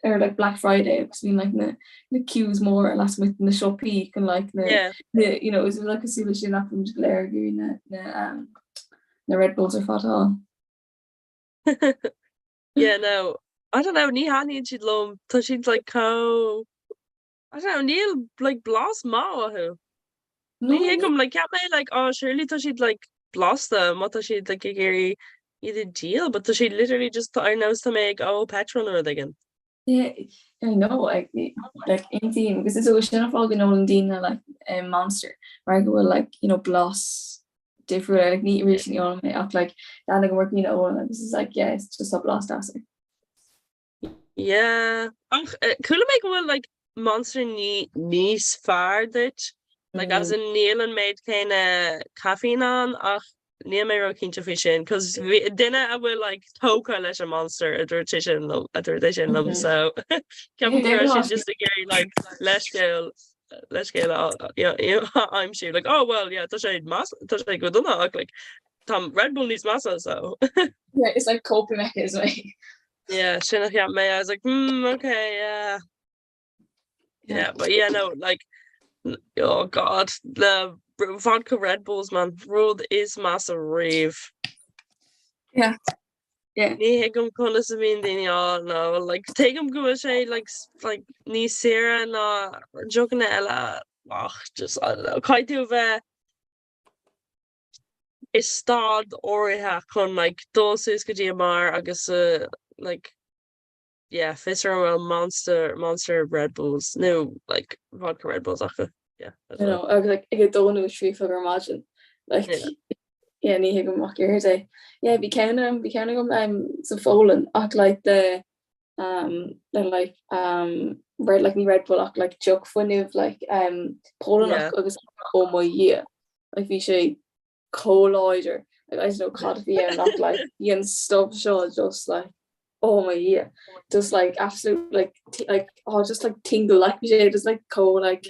or like Black Friday between like the queues more or less with the show peak and like the it was like a solution that from glare the Red Bulls are fatal. Yeah, no. I don't know, ní hanny and she'd lom so she'd like I don't know, Neil like blast ma who. Ní come like can't like oh surely thought she'd like blast them what she'd like a either deal but she literally just I know to make petrol or again. Yeah, I know like in team because it's always fall in Dina like a monster where I go like blast different like neat recently on me act like that working and this is like it's just a blast asset. Yeah. Cool make well like monster níos fearrt like as in Neil and maid kinda caffeine on ní mé ro cinnte fi sin cos dinne a bhfuil like tóca leis a monster a dúirtéisisin lum so ceap just a géirí like leiscéil I'm sure like oh well yeah tá sé go duna like Tom Red Bull níos massa so yeah it's like coping mechanism yeah sin me I was like okay yeah but yeah no like oh god the vodka Red Bulls man road is massive rave yeah ní higum con is mean daine no like take him go say like ní Sarah na joking ella just I don't know caiú bheith is stad áirithe chun like dóús go dtí mar agus like yeah fisher monster Red Bulls no like vodka Red Bulls acha yeah I know like I don't know tree for imagine like yeah ní higum mock your day yeah be kind of so fallen act like the like red like me Red Bull act like joke funny of like Poland agus oh my year like we say collider like I don't know coffee and not like and stuff show just like oh my year just like absolute like just like tingle like we say just like cold like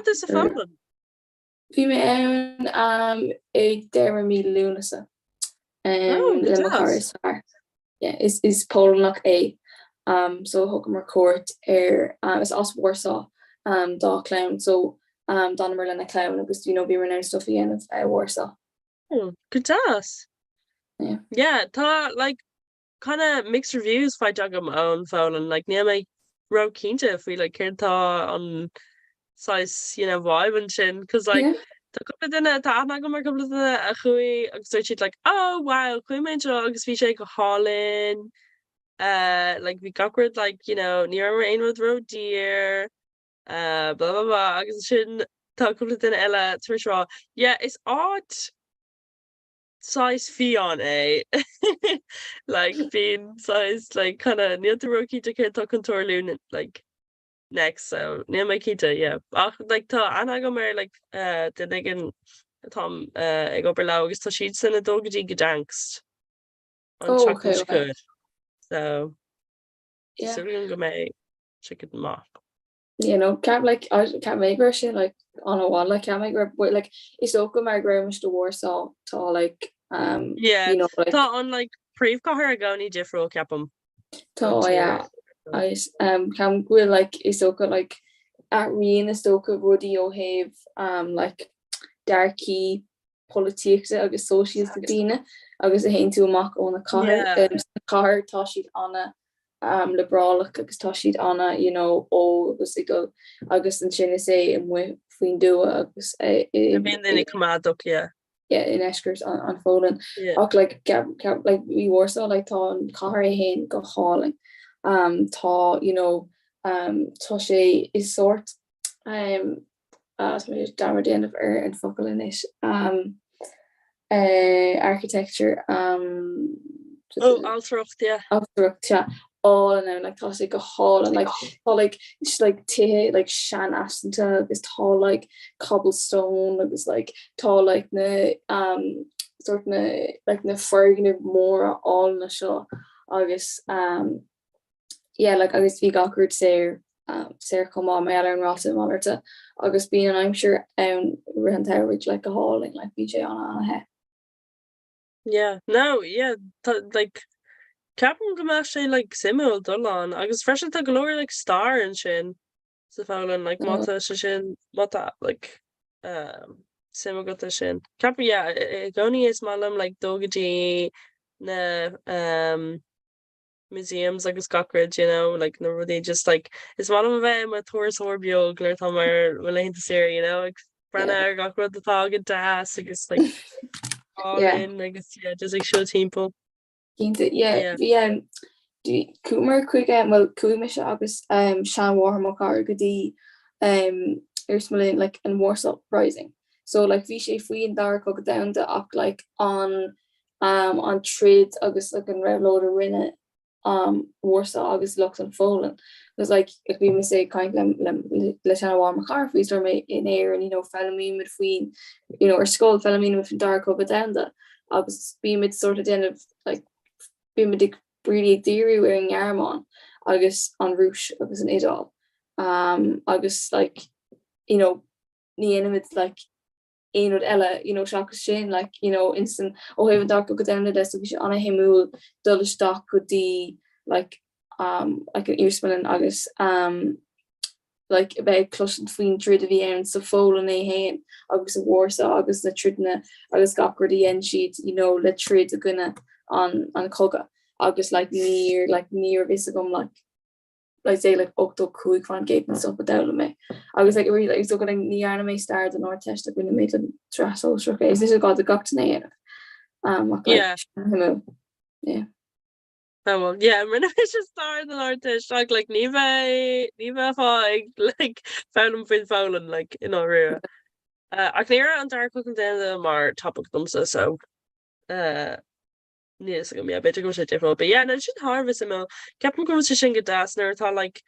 this a fun Fi me ag deire mí lúnasa le choris yeah is Polnach é so hogam mar court is as Warsaw dá clown so Donna Merlin a clown agus be renowned stuff again of Warsaw. Good task. Yeah tá like kind of mixed reviews fight jagam own phone and like near my ro Kinta if we like tá on size vibe and sin because like tá couple dinne tá go mar couple a chuí agus she'd like oh wow chuimé agus bhí sé go hálinn like bhí gaward like near mar ein ro deer blah blah blah agus sin tá couple dinne eile tuaisrá yeah it's odd size fion like being size like kind of near the rookie to get talking to loon like next so near my kita yeah like to Anna go mer like the again Tom I go below is to she'd send a dog gedankst on chocolate good so Yeah. so we're gonna go chicken mock. You know, can't like I can't make her shit like on a wall like can't make her but like it's so good my grandma's to Warsaw to like yeah you know like to on like pre her go need different cap them to yeah I can go like it's so good like at Rian is so good Woody O'Have like darky politics agus socials the dina agus a hen to mock on the car toshid on a le bralach agus toshid anna you know agus I go agus an sin say and we fin do agus yeah in eskers on Folan like like we Warsaw like tá car hen go hauling tá you know tá is sort damar den of and focal in it architecture Altracht yeah all and then like toss like a hall and like all like it's like like Shan Aston this tall like cobblestone like it's like tall like the sort of like the fergin more all in the show August yeah like August we got good Sarah come on my and Ross and Malta August being and I'm sure rent average like a hauling like BJ on a head yeah no yeah like Captain go like simul dolan agus fresh to glory like star and shin so found like mata shin mata like simul got shin Captain yeah goni is malam like dogaji na museums like Scockridge you know like no they just like it's malam of with Taurus Orbio Glare Tomer relating to Syria you know like Brenna got with the tog and das I guess like all in I guess yeah just like show temple Coomer quick well Coomish agus Sean Warhammer car goodie Ersmalin like in Warsaw Rising so like vi fui dark go down the up like on trades agus like in red loader rinne Warsaw agus looks and fallen was like if we may say kind let warm car if we start in air and you know fellamine between you know or skull fellamine with dark over down the agus be mid sort of end of like be really theory wearing yarmon agus on Roosh agus an idol agus like you know the enemies like Ella you know shock Shane like you know instant have dark go down the desk on a himul dull stock could the like an earspelling agus like about close between three of the and so full and a hand agus a Warsaw agus the tridna agus got the end sheet you know let trade gonna on Koga agus like near visagum like say like octo quick fan gate and stuff without me I was like really like so going the anime stars and or test when it made them trash all struck is this got the got to name yeah yeah oh well yeah when I just started the artist like Neva like found them with Fowlin like in our rear I clear on dark cooking down them our topic them so yes, gonna be a bit go different, but yeah, no, it should harvest him. Captain goes to shinga das, and thought like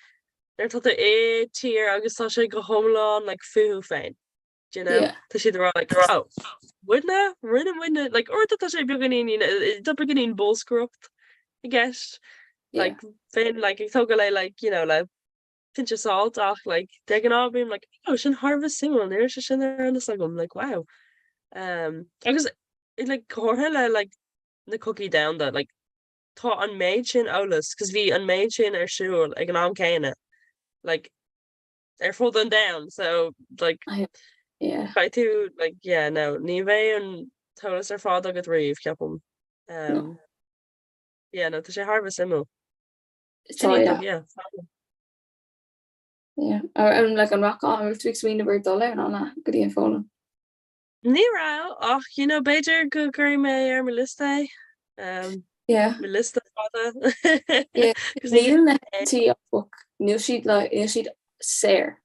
they're thought the A tier, I guess I go home along like foo fain, you know, to see they're all like, oh, wouldn't like, or that I beginning, you know, the beginning bull corrupt, I guess, like, fain, like, it's like, you know, like, pinch of salt, like, they can all be like, oh, should harvest him, and there's just in there, and it's like, I'm like, wow, I guess it like, Corhella, like, the cookie down that like thought on maid chin outlets because we on maid chin are sure like an on cane like they're folding down so like I too like yeah no Nive and told us their father got reeve kept them yeah no to harvest him yeah I'm like on rock on tweaks me never dollar and all that good info Nero, oh, you know, Bejer good Gary Mayer, Melissa. Yeah. Melissa father. Yeah. Neil tea book. Neil she'd like she'd Sarah.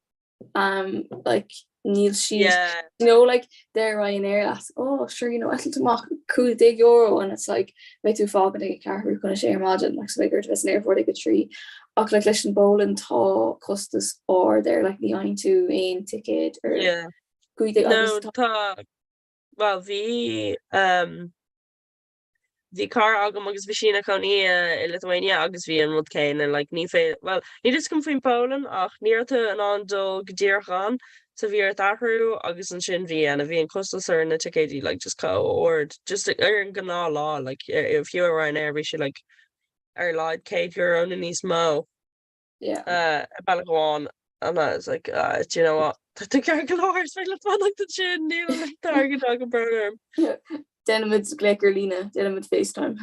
Like Neil sheet. Yeah. You know, like they're Ryanair last, oh sure, you know, Ethel to mock cool €1 and it's like way too fog and they car who's gonna share imagine like so bigger to an airport like a tree. Och like listen bowling tá costas or they're like the to ein ticket or Yeah. No, tá well the car agam agus bhí con in Lithuania agus bhí an rud céin and like ní fé well ní just come from Poland ach níorta an andó godíorchan sa bhí athrú agus an sin bhí and a bhí an costas ar na ticéidí like just or just ar an gná lá like if you were in every she like ar láid €1 in níos mó bailagháin and I was like do you know what the car galore so let's like the chin near like target dog a burger Denimid Glaker Lena, Denimid FaceTime.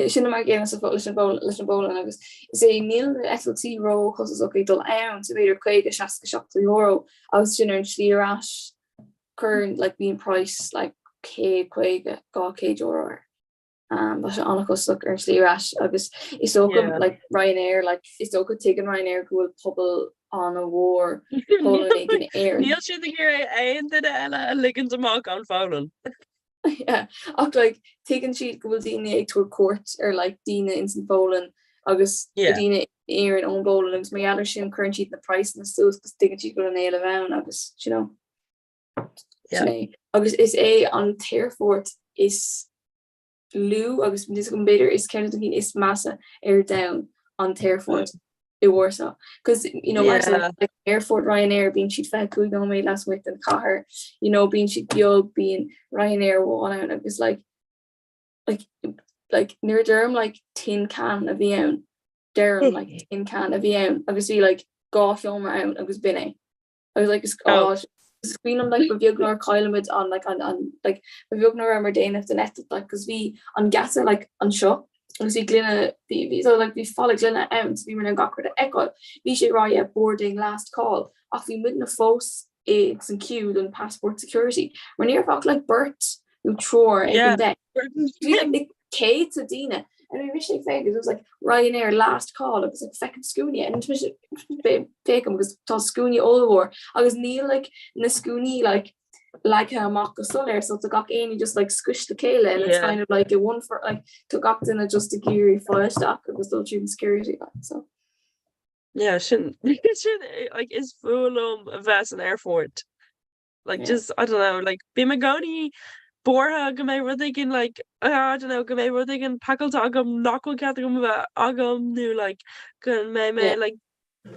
Sinna mar géan sa leis an bóla agus. Is é níl FLT ro chus ok dul ann sa beidir chuig €60 agus sin an slírás current like being price like chuig €2 ba se anna cos ar an slírás agus is so like Ryanair like is so good taking Ryanair go pobl on a war air. Níl si hir ein did eile ligin amach an fálan. Yeah, ach like taking sheet go dine ag to court or like Dina in St. Poland agus Dina air an own bowling agus my other sin current sheet the price and so because taking sheet go nail around agus you know agus is a on Tearfort is Lou agus this better is kind of is massa air down on Tearfort. Warsaw because you know like Airfort Ryanair being she'd fed cool on me last week and car you know being she'd being Ryanair one out it was like near Durham like tin can of Vian Durham like tin can of Vian obviously like golf film out it was binny I was like screen them like Bavugnar Kylamid on like on like Bavugnar and Dane if the net like because we on gasser like on shop agus vi glynne so like vi fall glynne out vi man an gachar a echo vi sé ra boarding last call ach vi mid na fós it's an queued on passport security when near fuck like Bert who tror Kate to Dina and we wish fake it was like Ryanair last call it was like second Scoonia and fake because tá Scoonia all war agus Neil like na Scoonie like a mock the solar so to got any just like squish the kale and it's kind of like a one for like took up in a just a geary fire stock it was still shooting security so shouldn't like is full a vast an airport like just I don't know like be magoni borha go me rudigan like I don't know go me rudigan packle agam knuckle catagum agam new like gun me like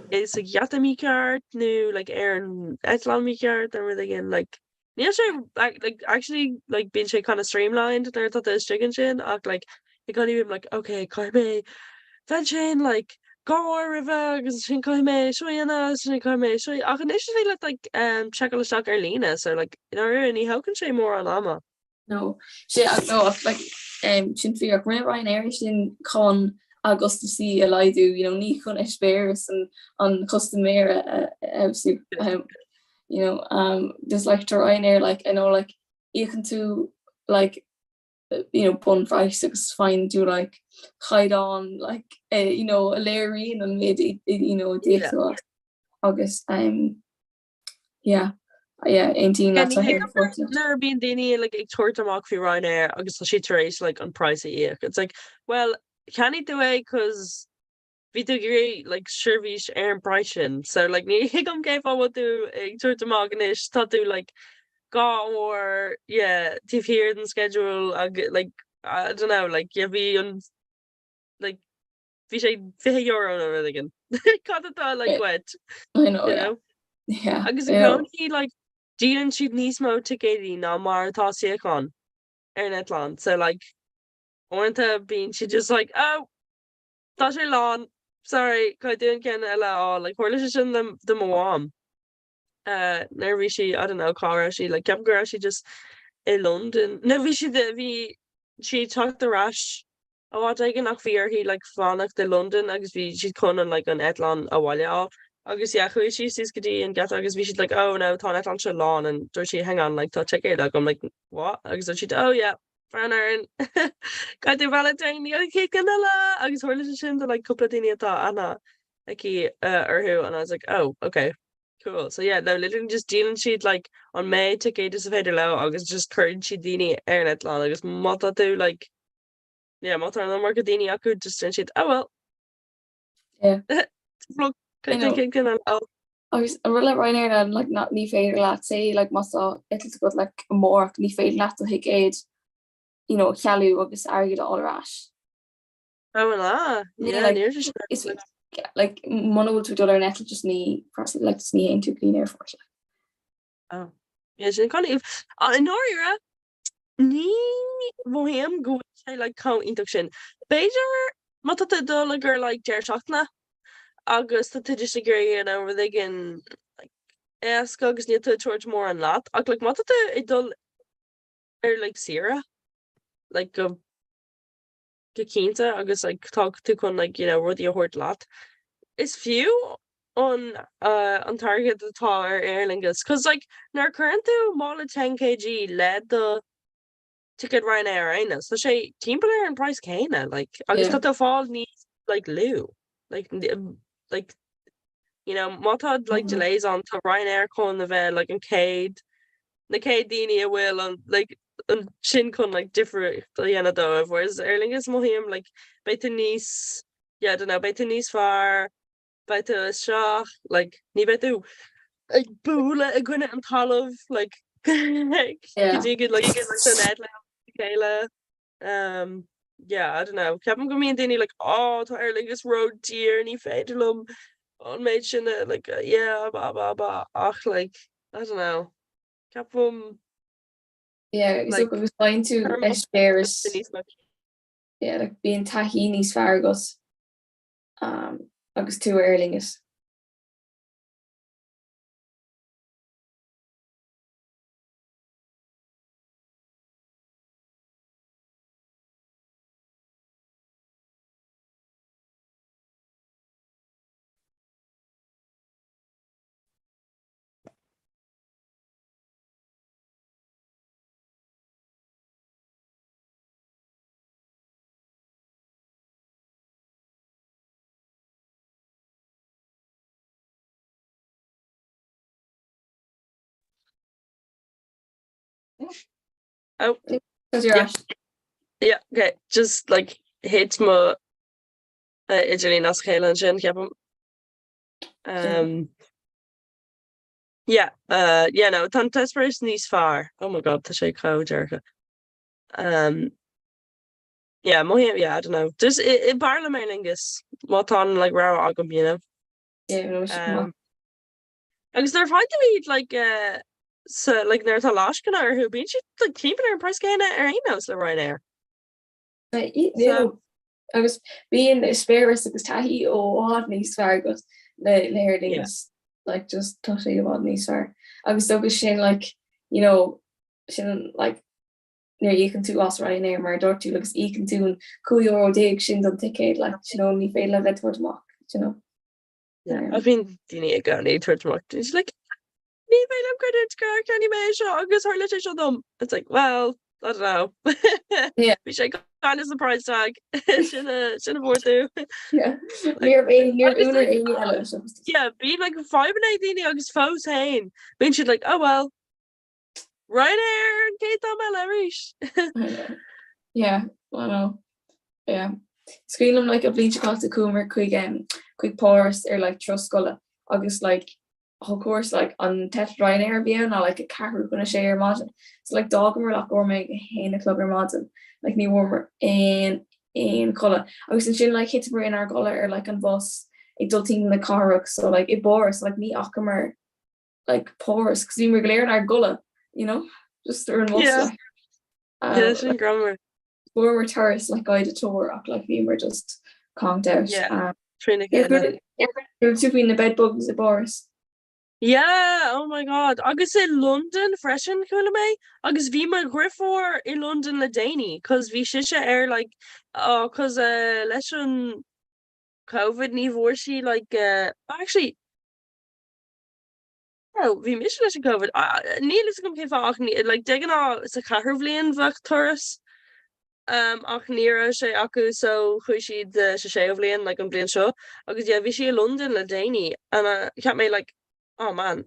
it's like yatami card new like Aaron etlami card and rudigan like yeah, sure. Like actually, like being kind of streamlined. There, thought this chicken chin. Like you can't even like okay, Kaime, Fenchin, like go river, because chin Kaime, Shoyana, chin Kaime, Shoy. I can initially like check on the stock Arlena. So like you know, any how can she more on Ama? No, she no like chin fear. When Ryanair chin con Augusta see a lie do you know ni con spares and on custom air you know, just like to Ryanair, like I know, like you can do like you know, bun price is fine. Do like hide on like you know a layering and made it you know August. Yeah, 18. That's a never been Dini like a tour to mock for Ryanair. August she trace like on price a year. It's like well, can it do it because. Vi agree like service and pricing so like ni higum gave I would do a sort of maganish to do like go or to hear the schedule I get like I don't know like vi on like vi say €5 or again cut it like wet I know you know I guess like Jean she'd nismo ticket na mar ta con Netland so like Ornta being she just like oh that's your lawn sorry, doing ken ella like coalition the Moam. Nervy she I don't know Comhrá she like kept girl she just in London. Nervy she talked the rash. Oh what I can fear he like fan the London agus she'd come on like an Etlan a while agus who she sees gadi and get agus she'd like oh no ton Etlan lawn and does she hang on like to check it like I'm like what agus she'd oh yeah Farnar got the Valentine cake and agus horlition to like couple of Anna like who and I was like oh okay Cool. So yeah, no, literally just dealing sheet like on May ticket is féidir le agus just current she dini airnet lá agus mata tú like mata an mar dini acu just in sheet. Oh well. Yeah. Look, I know. Agus a rule Ryanair an like not ní féidir leat sé like mas it's got like more ní féidir leat hic aid chealú agus agad allrás. Oh well, yeah, like, near just it's like mono to dollar net just ní like just ní into clean air force. Oh. Yeah, she kind of Nora ní bhfuim go sé like count induction. Beidir mata do like girl like deir seachna agus tá tiidir sé gur over they gin like agus ní towards more an lot. Ag like mata I dul like Sierra like go Quinta agus like talk to con like ruddy a hort lot. Is few on target the tar Aer Lingus because like nar current mall 10 kg led the ticket Ryanair aina so sé teamplayer and price céine like agus tá fall needs like Lou like mátad like delays on to Ryanair con the vet like an Cade na Cade dini a will on like an sin con like different do whereas Aer Lingus mohim like beta níos I don't know beta níos far beta seach like ní betu like búla a gwine an talamh like like good like the net Kayla I don't know Ceapan go míon daoine like tá Aer Lingus road dear ní féidirlum an méid sinna like ba ach like I don't know Ceapam so agus fáin tú spéras like bíon taithí níos fearr agus agus tú Aer Lingus. Oh, yeah. Okay. Just like hit my Italy nas chéile sin ceapam. No, tan tespéis níos fearr. Oh my god, tá sé dearcha. Mohim, I don't know. Just I barla Aer Lingus mátá like rá agam, agus they're fine to eat like so like there's a lashkana or who been she like keeping her price gain or emails right there. Agus being spéras agus taithí ó níos fearr agus le Aer Lingus like just totally about níos fearr. Agus agus sin like sin like near íchan tú as Ryanair mar dúirtú agus íchan tú an €2 déag sin an ticket like ní féile le bheith tuairteach I mean daoine ag gan é tuairteach she's like ní féile credit car can you make sure agus haar le seo dom. It's like well I don't know. Bhí sé gan is the price tag sinna bhórú. Bí like 5 daoine agus fós hain. Bhíonn siad like oh well Ryanair an cé tá me le rís. Scrílam like a blíteá a cúmar chuig páras like troscoile agus like of course like on tet Ryanair bíon ná like a carú gona sé ar maidin. So like dogmar like ormé héna club ar maidin like ní warmer in chola. Agus an sin like hitmar in ar gola ar like an bus ag dulting na carach so like I boris like ní achamar like páras cos ní mar léir ar gola just ar an bus sin grammar. Former tourists like guided tour like we were just conked out. You're in the bed bugs at Boris. Oh my god. Agus in London freshen cool me. Agus vi my Griffor in London le Dani cause vi shisha air like cause lesson COVID ní vorshi like actually vi mis COVID ní gom ke like degan it's a carvlian vach tourist. Ach níra sé acu so chuir siad sé sé bblion like an blion seo agus bhí sé London le Dani and ceap mé like oh man,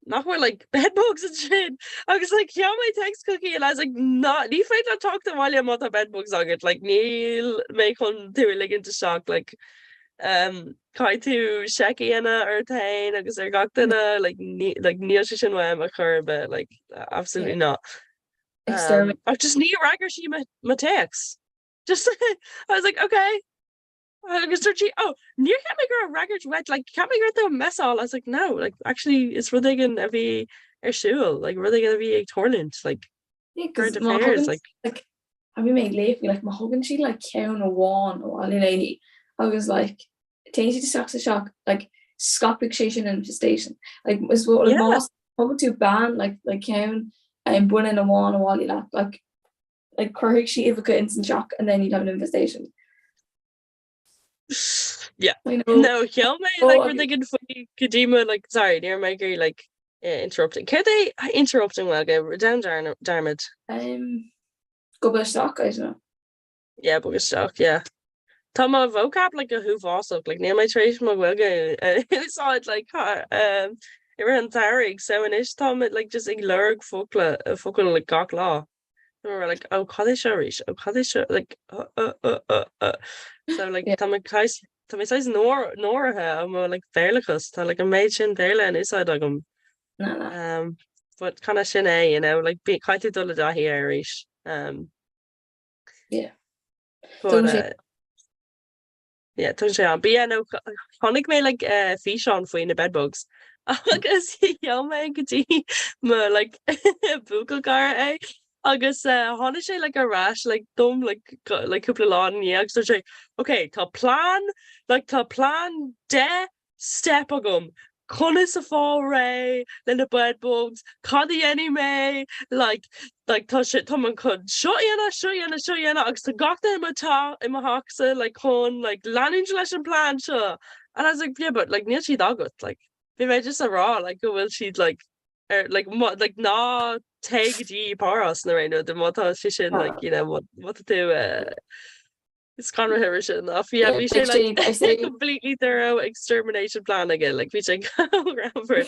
not with like bed bugs and shit. I was like, yeah, my text cookie, and I was like, not. Ní féit le talk to Malia about the bed bugs on it. Like, Neil make on to like into shock. Like, cai tú Sheki inna ar tain agus gachtainna like níl sin wem a chur, but like absolutely not. I just need a ragger she my text. Just I was like, okay. Agus she, oh, near can't make her a record wet, like can't make her the mess all. I was like, no, like actually it's really gonna be shul, like really gonna be a tournament, like current affairs, like have you made late like my husband she like count a one or lady. I was like change to shock like scopic station infestation. Like was what like most husband to ban like count and one in a one or wally like correct she evoca instant shock and then you'd have an infestation. Yeah, no, kill me. Like we're thinking funny Kojima, like sorry, near Maggie, like interrupting. Can they interrupting well? Go down, Darmid. Go by stock, I don't know. Yeah, but stock, yeah. Tama vocab like a hoof also, like near my trace my well go. I saw it like it ran Tarig, so in ish Tom it like just a lurg fokla like gawk law. And we were like, oh, Kadisha, oh, Kadisha, like so like tá mé sais nórathe am like bhéirlachas tá like a méid sin bhéirle an úsáid agam. But kind of sin you know, like be caiite dul dahí ar éis. Yeah. But yeah, tún sé an. But yeah, no, chonig mé like físeán faoin na bedbugs. Agus heol mé gotí má like bucailgar agus hána sé like a rash like dum like cúpla lá níag so sé okay tá plan de step agam chuna sa fá ré le na bedbugs cadí any mé like tá sé tá man chun seoíanna agus tá gachta imatá ima haachsa like chun like leanúint leis an plan seo and I was like yeah but like níl siad agat like bhí mé just a rá like go bhfuil siad like like ná take paras na right the motto sin like you know what to do it's kind of herition enough yeah we should like I say completely thorough extermination plan again like we should go around for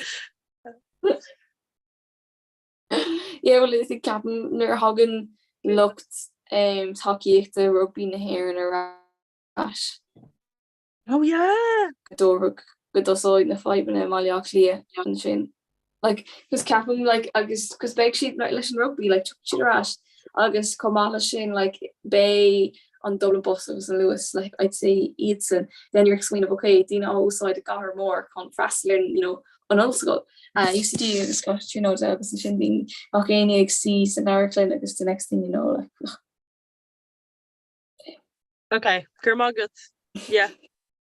yeah well is captain near Hagen looked hockey the rugby na hair and a rash oh yeah good also in the fight when Molly actually on shin like because Captain like agus because big sheet like listen rugby like took rash agus Comhrá sin like bay on Dublin buses and Lewis like I'd say Edson then you're explaining okay Dina also I got her more con Fraslin you know on also used to do discuss you know agus and shin being okay see scenario like this the next thing you know like okay Kermagut yeah.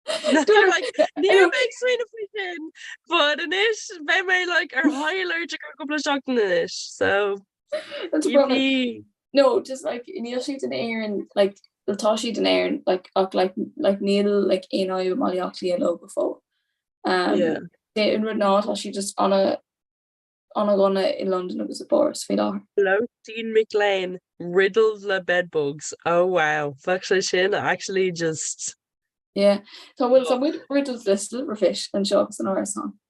Like near big swing of weekend, but in ish, they like are high allergic or couple of shock in ish. So that's no, just like Neil sheet in air and like the Tashi in air like Neil like in I with Molly actually a low before. Yeah. They in not she just on a gonna in London it was a Boris Vidar. Hello, Dean McLean riddled the bed bugs. Oh wow, actually Shin actually just. Yeah, so we'd riddle the silverfish and show us an our song.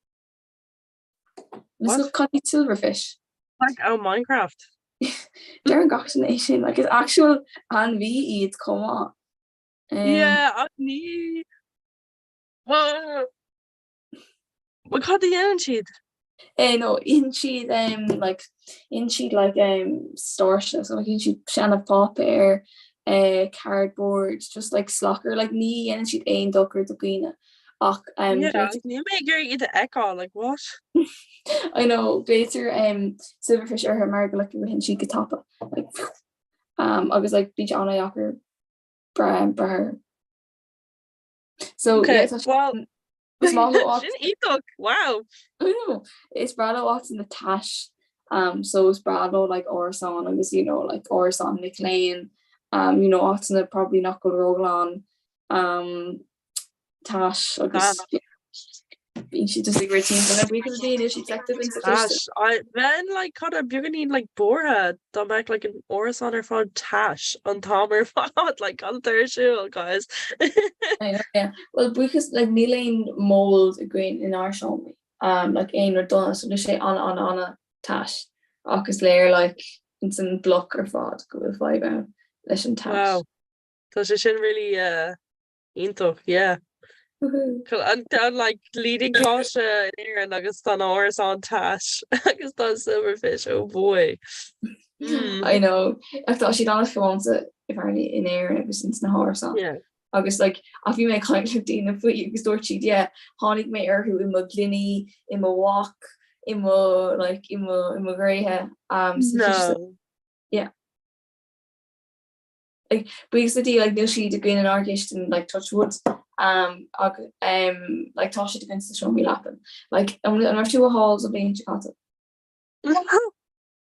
This cut silverfish. Like Minecraft. Darren got nation like it's actual and VE it's come on. Yeah, I need. What got the end sheet? No, in sheet like starch so like in sheet Shanna pop air. Cardboard just like slocker like knee and she'd aim ducker the queen you make her eat the echo like what I know later silverfish or her marble like when she could top it like I was like beach on a yocker bra so okay yeah, well wow I know it's Brado walks in the tash so it's Brado like Orson and was you know like Orson McLean you know often probably not go roll on Tash she just like routines and every day she's active in Tash I then like cut up you're gonna need like Borha done back like an Oris on her phone Tash on Tomer like on third show guys I know, yeah well because like Neilane mold a green in our show like ein or donna so sé an tash agus léir like in some block or fod go 5 leis an tash. Wow. Tá sé sin really iontoch, yeah. And down like leading class in here and agus tá áras an tash agus tá silverfish, oh boy. I know. I thought she'd honest once if I in air ever since na horse on. Yeah. Agus like if you make kind of Dina foot you store cheat yeah Honig mayor who in my glinny in my walk in my like in my grey hair so No. yeah like basically like no she to green an artist and like touch wood like Tasha against the show me lapping like I'm two halls of being Chicago.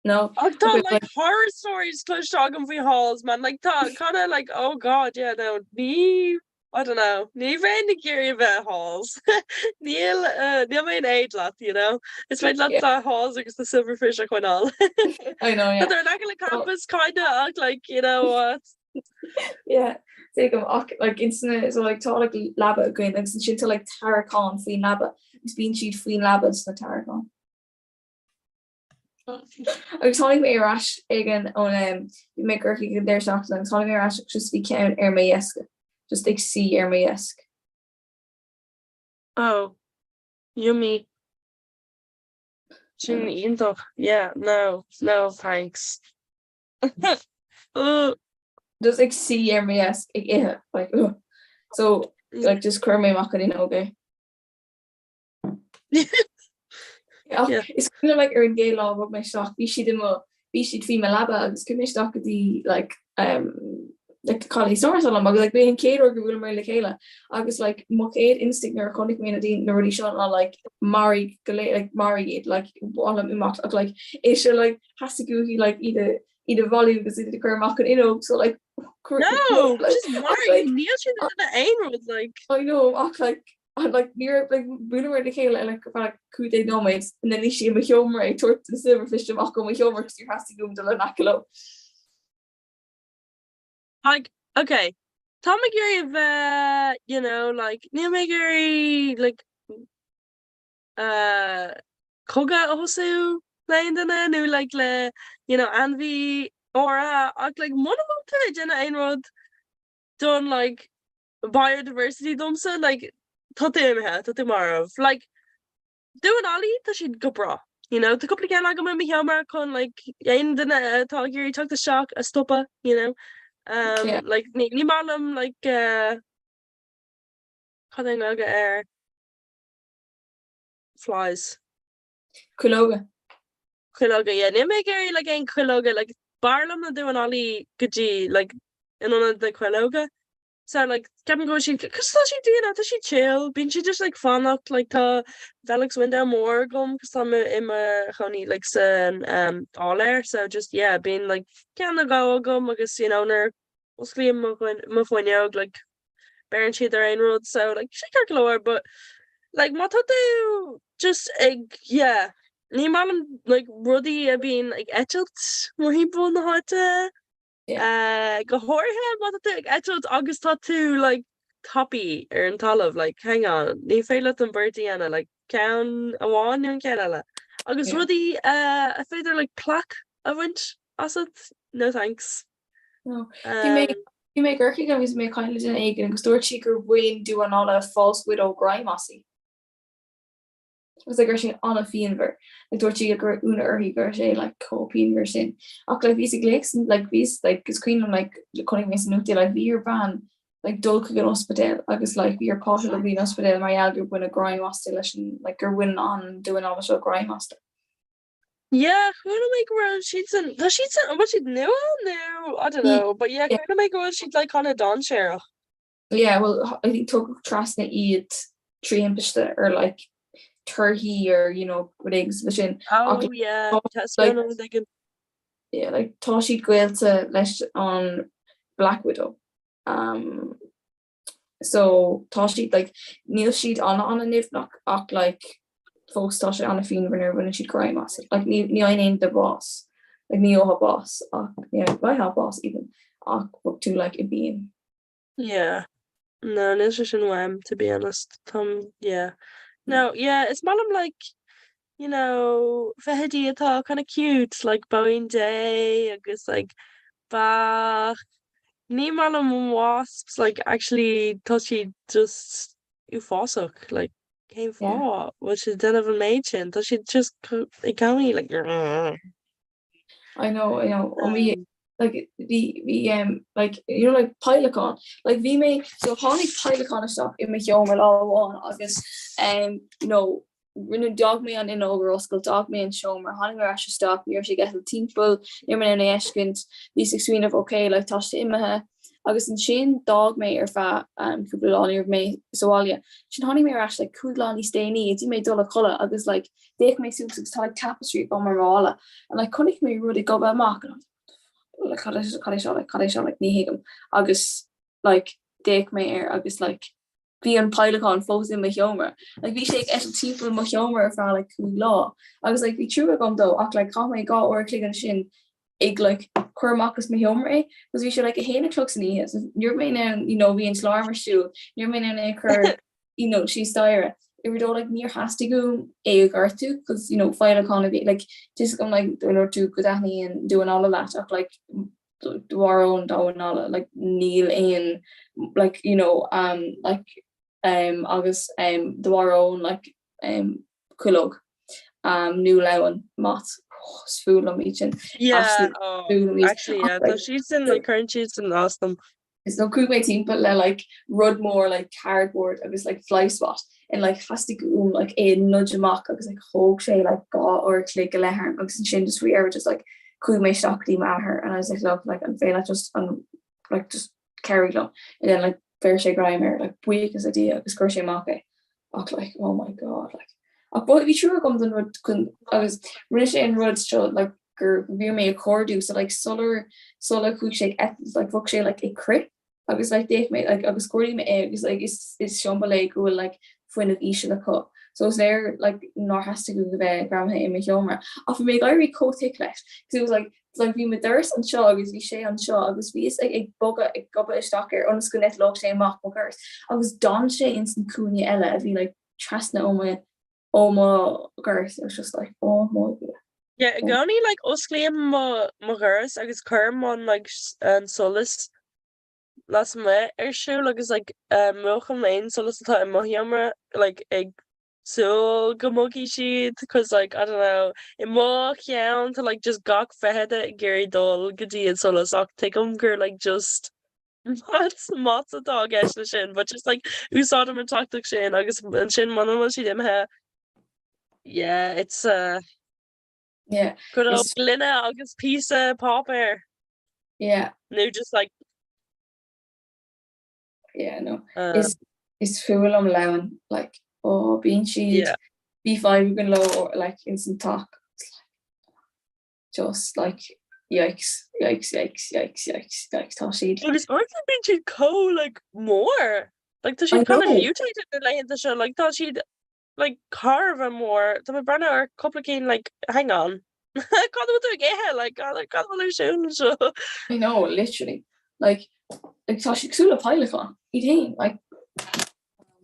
No, I thought like horror stories close talking for halls, man. Like thought kind of like oh god, yeah, no, I don't know. Ní very curious about halls. Neil main age lot, you know. It's like lots of halls because the silverfish are quite all. I know, yeah. But they're not gonna campus kind of like you know what. Yeah. Take them like instant so like talk like labba going like since to like Tarragon Feen labba. It's been cheat Feen labbas the Tarragon. Agus tháinig mé arás igen ón mé ggurchaí go déir seachtain agus tháinig mé arás just bhí ceann ar mé dhéasca just ag si ar mé dhéasc. Oh, yummy. Sin iontoch. Yeah, no thanks. Just ag si ar mé dhéasc ag ithe like so like just chuir mé mac in ógé. Yeah, it's kind of like an gay law about my stock. We should female labba agus kun stock the like the collie source on like being Kate or Google Mary Kayla. Agus like mo aid instinct or conic me Dean already shot like Mari like Mari like all of mock like is like has to go he like either volume because the current market so like no just Mari Neil should have the aim was like I know like I'm like near like Bruno de Kayla like coup de nomads and then she my humor I toward the silverfish to mock my humor because you have to go to Lanakalo. Like okay. Tom McGarry you know like Neil McGarry like Koga also playing the new like le you know Anvi or like one of them Jenna Einrod done like biodiversity dumsa like tomorrow like doing ollie that she'd go bra you know the couple again like me humor con like end talk you took the shock a stopper you know yeah. Like ni malum like air flies Kuloga yeah ni make like ein Kuloga like barlam na doing ollie good like in on the Kuloga. So like Kevin goes she because she doing that she chill being she just like fun up like Felix went down more gum because I'm in my honey like all there so just yeah being like can go gum I guess you know ner mostly my like bearing she their own road so like she can't lower but like what to do just yeah ni man like Ruddy being like etched more he born the hot go horror what August tattoo like toppy or in Talav like hang on ni fail them Bertie Anna like can a one in Canada August Ruddy I feather like plaque I went asset no thanks no you make Erky always make kind of an egg and store cheaker Wayne doing all a false widow grimossy was like on a fienver like dorchi una erhi gerche like copine version like these gleeks like these like is queen like calling me some like your van like dul could get hospital I was like your possible being hospital my algo when a grime master like you're winning on doing all the show grime master yeah who to make around she's in what she knew I don't know but yeah who to make around she'd like on a Don Cheryl yeah well I think took trust that eat 3 impishta or like turkey or you know with exhibition yeah like, yeah like Toshi Gwelta left on Black Widow so Toshi like Neil she'd on a nivnock like folks Toshi on a fiend when she'd cry massive like Neil named the boss like Neil her boss yeah I have boss even to like it being yeah no this is in to be honest yeah No, yeah, it's malum like, fehedi atá kind of cute, like Boeing Day, agus like bach. Ní malum wasps, like actually touchy just ufosuk, like came far, which is den of a machin. Touchy just it can be like I know. We um, like like like Pylacon. Like we may so honey Pylacon stuff in my home all one August rinne dog me an in overoskul dog me an shomer honey ra stop you she get teamful near in eskent these extreme of okay like tossed in my August and Shane dog me fa couple me soalia she honey me rash like cool lonny stay needs you may dull color August like they make suits like tapestry on my rolla and like couldn't me really go by mark like ní agus like déich mé agus like bhí an Pylacon fós in my humor like bhí sé et típul mo humor fra like cú lá agus like bhí trú gom dó ach like cá mé gá or clig an sin ag like chuachchas my humor because bhí sé like a héna clocks in níhe nuor mé bhí an slámarsú nuor mé na chur sí staire it would all like near has to go a gartu because file economy like just come like doing or two good and doing all of that like do our own down all like Neil in like August do our own like kulog new lewan mat spool on each and actually yeah she's in the current she's in awesome. It's no cool way team but like rud more like cardboard I was like fly spot and like fastic like a nudge mock I was like hog shay like got or click a leher I was sin just we ever just like cool my stock team at her and I was like look like I'm fail just like just carried on and then like fair shay grimer like weak as idea because crochet mock like oh my god like but if you sure come then I was rich and rud showed like view me a cordu so like solar cool shake like fuck shay like a crit I was like Dave mate like I was scoring me it was like it's Shambhala go like fwin of Isha the cup so it's there like nor has to go the bed grandma in my humor off me I co take left because it was like it's like we with thirst and shaw was we shay on shaw I was we like a bugger a gobble stalker on school net log shay mock bookers I was don shay instant coonie ella I'd be like trustna oh my girls it was just like oh my god. Yeah, goni like oscliam ma girls agus curm on like solis las me show like is like milcham main solis in my humor like egg so gamogi sheet because like I don't know in more down to like just gawk feheda Gary Dole gadi and solis take like just mots a dog shin but just like who saw them and talked to shin agus and shin man she didn't have yeah it's yeah good old Glenna August pizza pop air yeah no just like yeah no it's full on lemon like oh bean sheet yeah B5 can low or like instant talk just like yikes Tashied. Well, it's also been she'd like more like does she kind of mutated the like the show like thought she'd like carve and more to my brother or complicating like hang on like I know literally like Tashiksula Pylacon eating like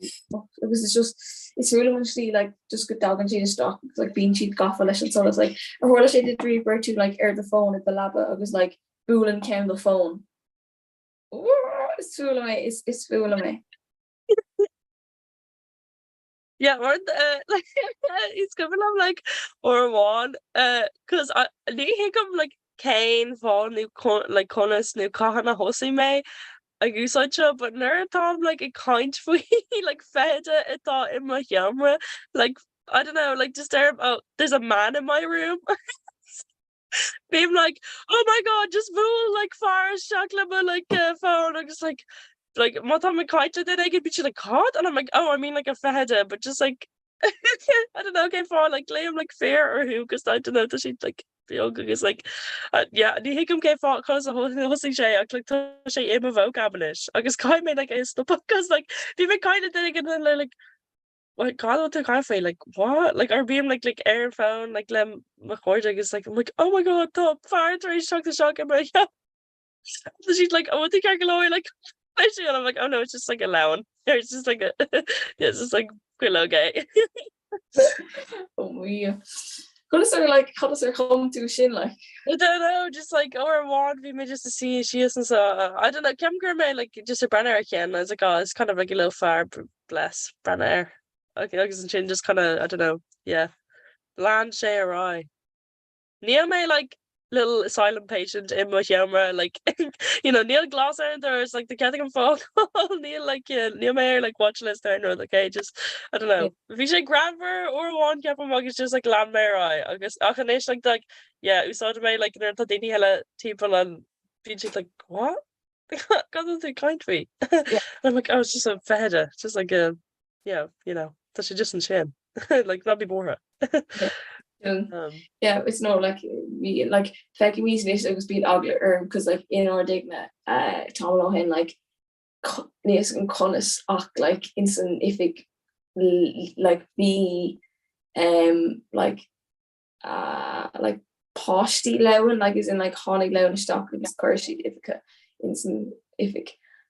it was just it's really muchly like just good dog and she stock like bean cheat goffalish and so it's like a whole she did refer to like air the phone at the lab I was like booling came the phone it's full of me it's full of me yeah or like it's coming up like or one because I him like Kane fall new like Connors new kahana hosi me I use such a but nerd Tom like a kind for like fed it thought in my camera like I don't know like just there there's a man in my room being like oh my god just fool like forest chocolate but like phone I'm just like what time I quite did I could be like caught and I'm like oh I mean like a fed but just like I don't know okay for like Liam like fair or who because I don't know that she'd like is like yeah the hicum ke fought cause the whole sé I clicked sé im vo cabinet agus kai me like is the because like be me kind of did and then like what god to kind of feel like what like our beam like air phone like lem McCord is like I'm like oh my god top fire shock the shock but yeah she's like oh what think I like and I'm like oh no it's just like allowing it's just like a yeah, it's just like okay. Oh yeah. How does her come to shin like? I don't know, just like or want me just to see she isn't so I don't know, Kim Gourmet like just a Brenner again. I was like, oh, it's kind of like a little far bless Brenner. Okay, I guess chin just kinda I don't know, yeah. Land Shay or I. Neil may like little silent patient in my camera, like Neil Glosser there's like the Catholic folk. Neil like Neil Mayer like watch list there no okay just I don't know. If you say Granver or one Captain Mug is just like land mayor I guess Achanish like yeah, we saw the may like in Tadini hella people and being just like what? God they kind to me. I'm like, I was just a feda, just like a yeah, that should just in shame. Like not be bore. Yeah, it's no like we like feki we agus beat ugly because like in our digna Tom O'Hen like neas and conas ach like instant ifig like be like poshty lewen like is in like honig lewen stock agus curshi ifika instant ifig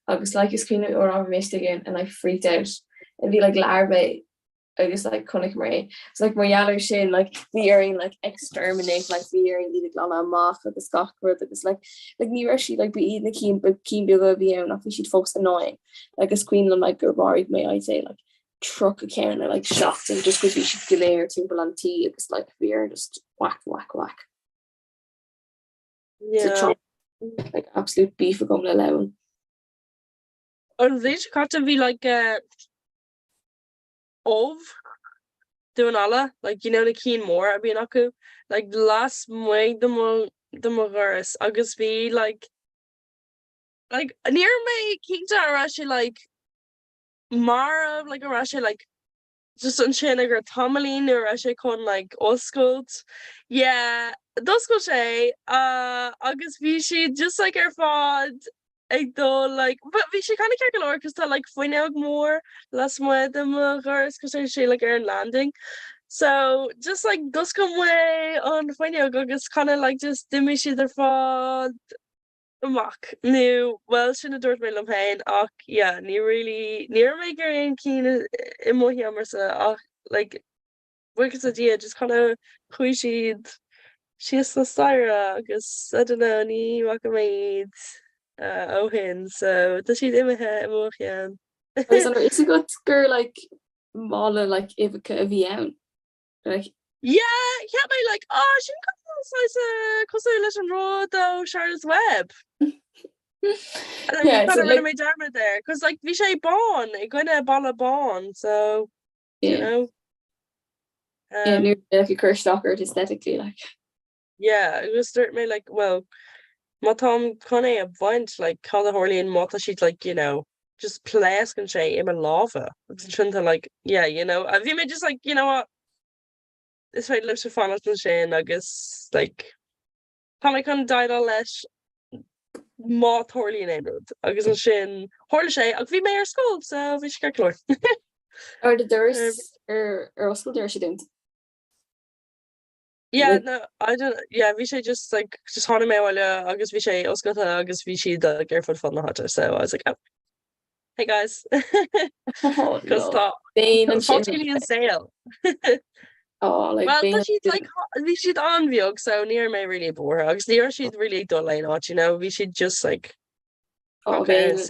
agus like is clean or over missed again and I freaked out and be like larvae I guess like Comhrá. It's like Marialler shin like veering like exterminate like veering the glana mach at the Scott word that was like near she like be eating the keen but keen bill via and she'd folks annoying like a queen like her worried may I say like truck a can or like shocked and just could be she'd get there timber on tea it's like veer just whack. Yeah. Like absolute beef for going alone. And these got to be like of doing alla like the keen more I mean aku like the last way the more agus be like near me Kita Russia like Mara like a Russia like just an sin or Tomalin or Russia con like Oscult yeah dos go say agus be she just like her fod ag dó like but bhí sé kind of ceir go leir cos tá like foiineag mór las muid agus cos sé like ar an landing so just like dus come way on foiineag agus kind of like just dimimi siad ar fád amach nu well sin a dúirt mé am hain ach yeah ní mé gur aon cín I mhí mar sa ach like buchas a dia just kind of chuí siad na staire agus I don't know ní wa maid oh hin so does she emotion it's a good girl like mala like Ivica a VM like yeah me like oh she cos an road though Charlotte's Web yeah so, like, my derma there cos like vi sé bon I gonna ball a bon so you know yeah like a curse stalker aesthetically like yeah it was start me like well Ma Tom Connie a bhaint like Call Horley and Mata she'd like just place can say im lava it's trying to like yeah have you made just like what this way lives for fun and Shane I guess like Tommy can died all less Mott Horley neighborhood I guess Shane Horley Shay I'll be mayor school so we should get clear or the Durs or school there she didn't yeah no I don't yeah vi sé just like just hána mé bhile agus vi sé oscailte agus vi si de ggéirfud fan na hata so I was like oh hey guys cos tá an sale oh like well she'd like vi siad anbheog so near me really bore agus near she'd really done like not we should just like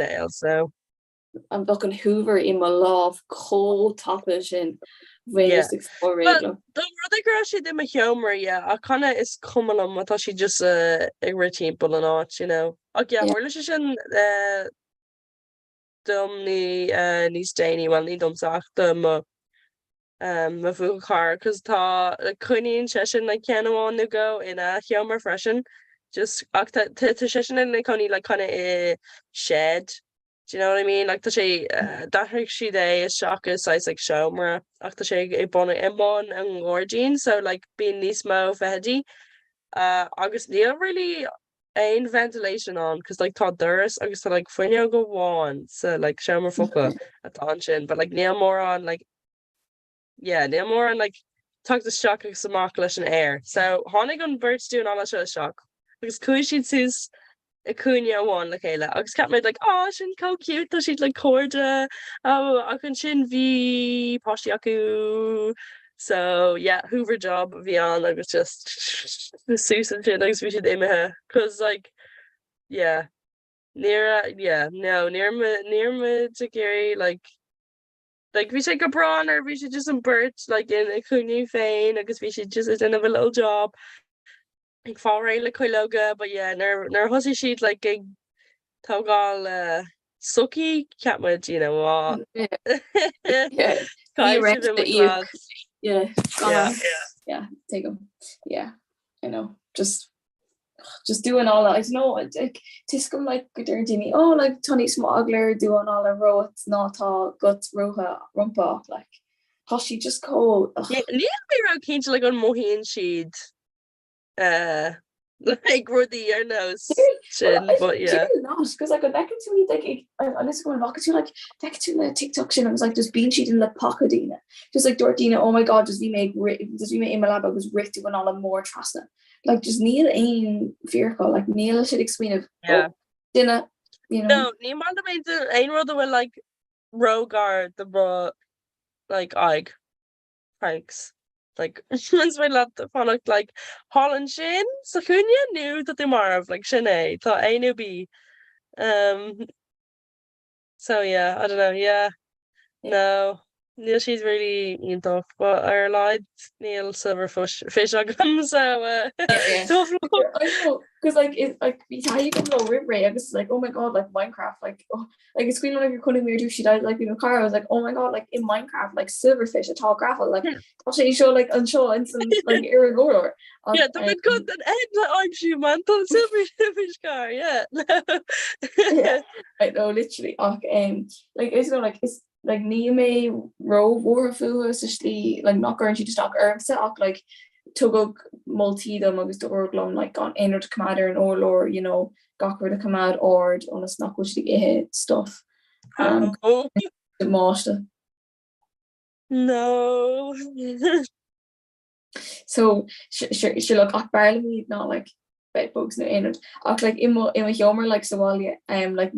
sale so I'm looking Hoover in my love cold topish and the girl she did my humor yeah I kind of is coming on I thought she just a routine but not okay we're sin dum ní Danny well ní dum saach ma fu car cos tá cuinín session like can to go in a humor freshen just session in conní like kind of shed. Do you know what I mean? Like the she that she day is shock is size like showmer like the she bonnet imbon and gorgine so like being nismo veggie August Neil really ain't ventilation on because like Todd Durst August like Fuino go on so like showmer fucker attention but like Neil more on like yeah Neil more on like talk the shock like some and air so Honig on birds doing all that shock because Kushi says Acuna one like Kayla. I just kept like, oh, she's so cute. That she'd like corda. Oh, I can shin v poshiaku. So yeah, Hoover job beyond like was just the Susan shit like we should aim at her because like yeah near me to Gary like we should go brawn or we should just some birds like in a Acuna fane because we should just have a little job. Like fá ré le coiloga, but yeah, nar hosi siad like gig tógáil suki catmid, you know what? Yeah. Kai Rearrange should the have ear. glad. Yeah. Yeah. Yeah. Take them. Yeah. I know. Just doing all that. I don't know. Like Tiscum like Guderdini. Oh, like Tony Smogler doing all the row. It's not all guts roha rumpa like. Hoshi just cold. Yeah, níl mé ra céint like an mohi and she'd like ruddy ar nose sin, but yeah. Not because like back into me like I listen going back to like back to the TikTok shit. I was like just being cheating like pocketina, just like Dortina. Oh my god, does we make in my lab was ripped doing all the more trust like just Neil ain fearful like Neil should explain of dinner, you know. No, ní man made the ein rudder with like Rogar the bra like Ig pranks. Like once we left the product like Holland Shin, so Cunha knew that they were of like Sinead, thought I knew be. So yeah, I don't know, yeah. No. Neil she's really tough, but our lied Neil silverfish agam, so tough luck. I know, because like it's like how you can go rip ray. I was like, oh my god, like Minecraft, like oh, like it's screaming like you're calling me she died like car. I was like, oh my god, like in Minecraft, like silverfish, a tall gravel, like actually show like unshow and some like Aaron Orr. Yeah, the bit good that end like I'm she man silverfish car, yeah. Yeah, I know literally. Like it's like it's like Nime Ro war fu essentially like not going to stock set like tugog multi them agus the orglom like on einer to commander and or you know gawker to command or on a snack which the stuff the master. No. So she look barely not like bed bugs no in it. Like in my humor like Somalia like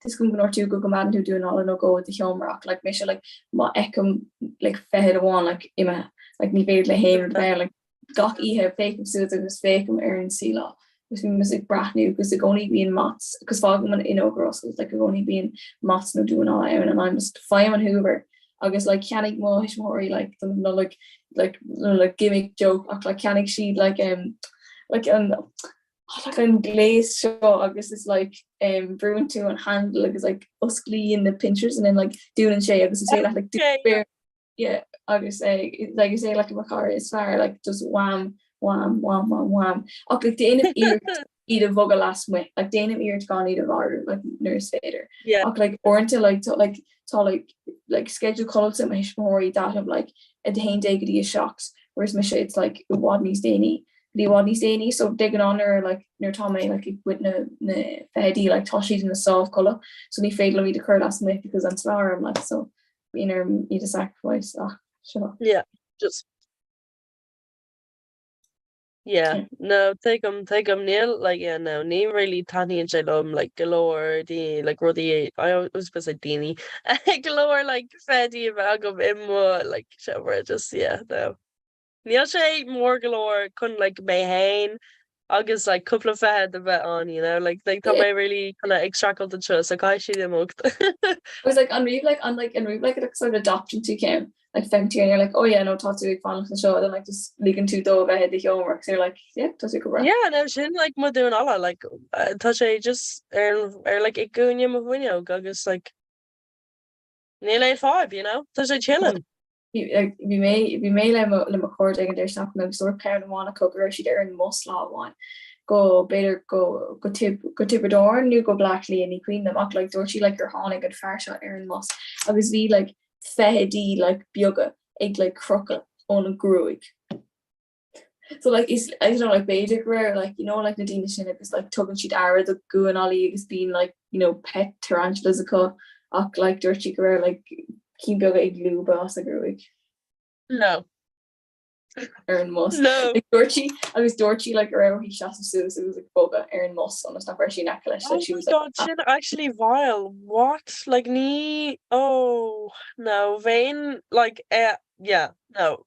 this come or two go man who doing all no go with the humor like Misha like ma ekum like fehed one like ima like me bed le hair there like gach have fake so it was fake Aaron Sela was music brand new because they're only being mats because fog in girls was like only being mats no doing all Aaron and I'm just fine on Hoover. I guess like Canig more like no like gimmick joke like Canig she like glazed show I guess it's like brewing to and handle like it's like uskly in the pinchers and then like doing and shay I guess say that like yeah I guess say like you say like in my car is far like just wham wham wham wham wham like the ear eat a vogel last week like Dana ear to gone eat a order like nurse fader yeah like or until like schedule calls at my more that of like a day day shocks whereas Misha it's like Wadney's Danny the Wadney's Danny so digging on her like near Tommy like with the fedi like Toshi's in the soft color so they failed me to cur last week because I'm slower I'm like so being her need a sacrifice sure yeah just yeah no take them Neil like yeah no ní really tanny and Jalom like galore the like Ruddy I was supposed to say Dini galore like fedi agam immo like shower just yeah no Níl sé mór galore couldn't like Mayhain agus like couple of fed the bet on you know like they thought I really kind of extracted the trust so I she mocht. I was like on read like it sort of adoption to came like 17 and you're like oh yeah no talk to big fan the show then like just leaking too dog I had the homework so you're like yeah does it go yeah no she like mo doing all like touch just like a gunya mavino agus like nearly 5 you know touch chilling. Like we may le recording and there's not no sort parent wanna cook she there in most law one go better go tip door new go blackly and he queen them up like Dorothy like your honig and far shot Aaron Moss I was be like fehedi like bioga egg like crocker on a gruig so like it's I don't know like basic rare like you know like Nadine Shin is like tugging sheet ara the goo and ollie is being like you know pet tarantulas a like Dorothy like Keep yoga igloo boss a gruig. No. Aaron Moss. No. Like Dorothy, I was Dorothy like around he shot some Sue, so it was like Boga, Aaron Moss on a stuff where she necklace. Oh Like she my was like god, sin actually vile. What? Like ní oh no, Vain like yeah, no.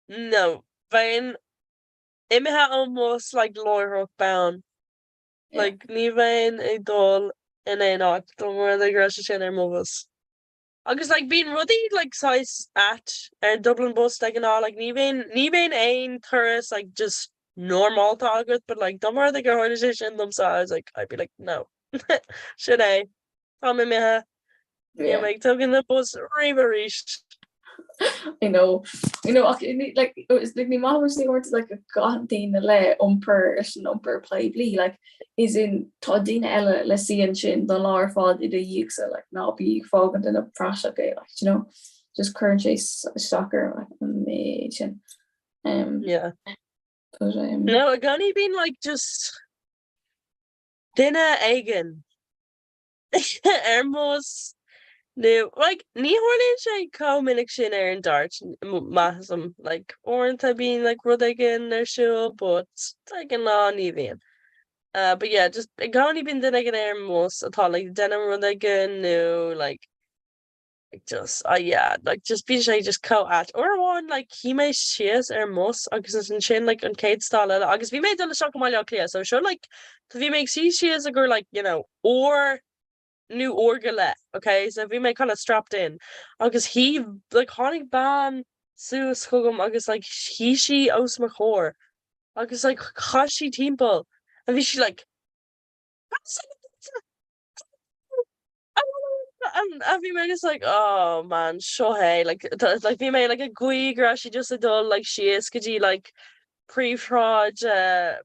No. Vain imithe almost like Laura bound. Like ní Vain é dul in é not don't worry the girl sin ar movies. Agus like being ruddy like size at Dublin bus like and all like ní Vain ein tourist like just normal target but like don't worry the girl sin themselves like I'd be like no. Should I? Tom in me yeah, like tugging the bus river. I know, like it was like my mom was saying to like a goddamn le umper play blee like is in Todina Ella let's see and shin the law fall the yeeks like not be fogging in a prash okay like you know just current chase soccer like amazing Yeah. but No, it gonna been like just dinner again. Hermos no like ní horlin sé comininic sin ar an dart massam like orintanta being like rud again ar siúil but like an lá ní bhíon. But yeah, just it gonna been din again ar mós atá like denna rud again no like just yeah like just bí sé just co at or one like he may sias ar mós agus is an sin like an Kate style agus bhí mé dul shock maiile clia so sure like bhí me sias a gur like you know or new orgale okay so we may kind of strapped in agus he like honey ban su skugum agus like she os machor agus like hashi temple and she like and we made just like oh man sure hey like we made like a guigra she just a dull like she is could you like pre-fraud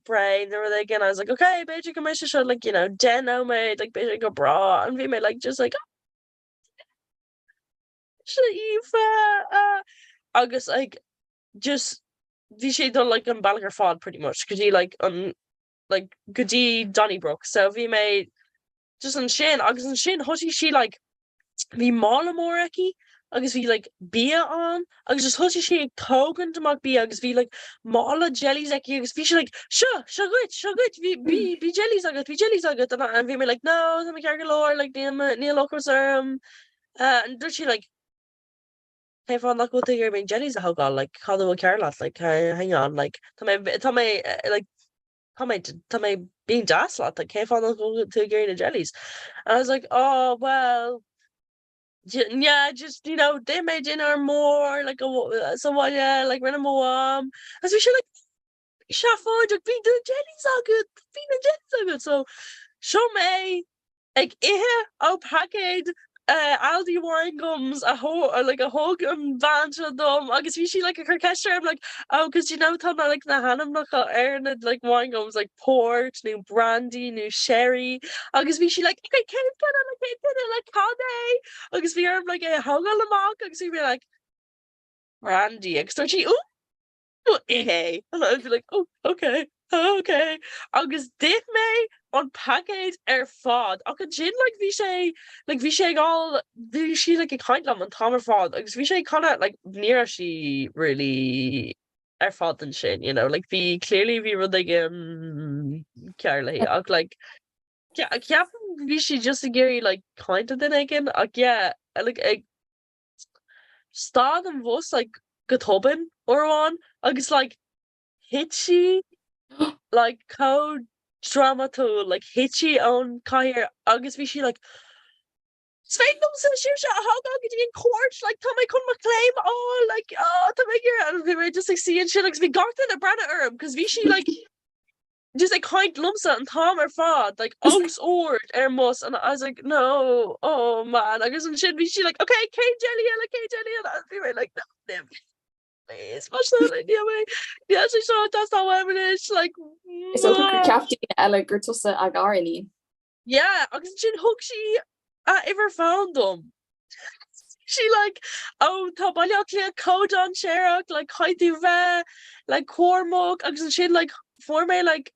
brain there were they again I was like okay Beijing commission show like you know Deno made like Beijing go bra and we made like just like August like just she done like on Balagar fod pretty much because he like like goody Donnybrook so we made just on Shin August and Shin hushy she like we Molamoreki agus bhí like bia an agus just thuí sé ag tógan amach bí agus bhí like mála jellies ag agus bhí sé like seo gut bhí jellies agat and bhí mé like no tá mé cear go leir like níl locos and dúirt she like hey fá nach go gur bhíon jellies a thugáil like cadú cear leat like hang on like tá mé being das leat like hey fá nach go tú gur na jellies and I was like oh well yeah, just you know, they made dinner more like a so what yeah, like when I'm as we should like Shaford be the jellies are good, be the jellies are good. So show me like package Aldi wine gums a whole like a whole van to them. I guess we she like a orchestra. I'm like, oh, because you know, like the Hannah Erin like wine gums like port, new brandy, new sherry. I guess we she like okay, can't like Calde. I guess we are like a Hoga Lamock. I guess we be like brandy. So she hey, and I'd be like, oh, okay. Agus dit me on package fod. Agus gin like vi sé all vi she like a kind lam an Tom fod. Agus vi sé kinda like near she really fod than shin, you know, like vi clearly vi rud Carly. Like yeah, vi she just a Gary like kind of then again. Yeah, like stad and vos like gotobin or one. Agus like hitchy like code drama to like hitchy on Kair August vi she like how in court like Tom I couldn't claim oh like and we were just like seeing shit like we got in a brand herb because vi she like just like kind lumsa and Tom or fod like oaks ord mus and I was like no oh man I guess and shit vi she like okay K jelly and we were like no especially yeah she saw that's not what it is like so captain like Gertusa Agarini yeah agus sin hook she ever found them she like oh tá bailile clia code on Sherrock like haidú ve like Cormac agus sin like for me like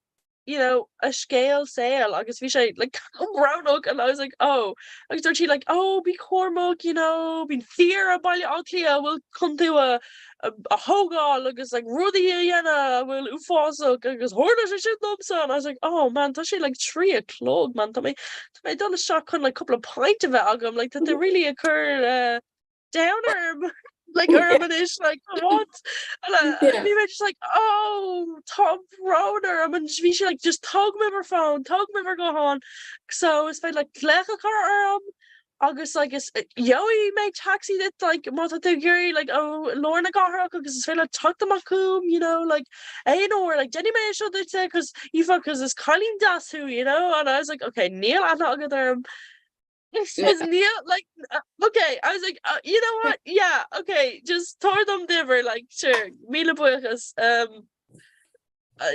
you know, a scale sale agus bhí sé like brownach and I was like, oh, agus dúirt she like, oh, bí cormach, you know, bín fear a bailile áclia bhfuil chun tú a hógáil agus like rudaí a dhéana bhfuil uásach agus thuirla sé sin lumsa and I was like, oh man, tá sé like 3 o'clock man, tá mé donna seach chun like couple of pint of it agam like that they really occur downer like urban-ish, like what? And Yeah. we were just like, oh, Tom Broder. I mean, we should like just tug me our phone, tug me our go on. So it's been like lecha car August like it's Yoey made taxi that like Mata Gary like oh Lorna got her because it's been like tuck the macum, you know, like I know or like Jenny May showed it because because it's Colleen Das who, you know, and I was like, okay, Neil, I'm not gonna Is Neil like okay? I was like, you know what? Yeah, okay. Just tore them diver like sure. Mila buchas.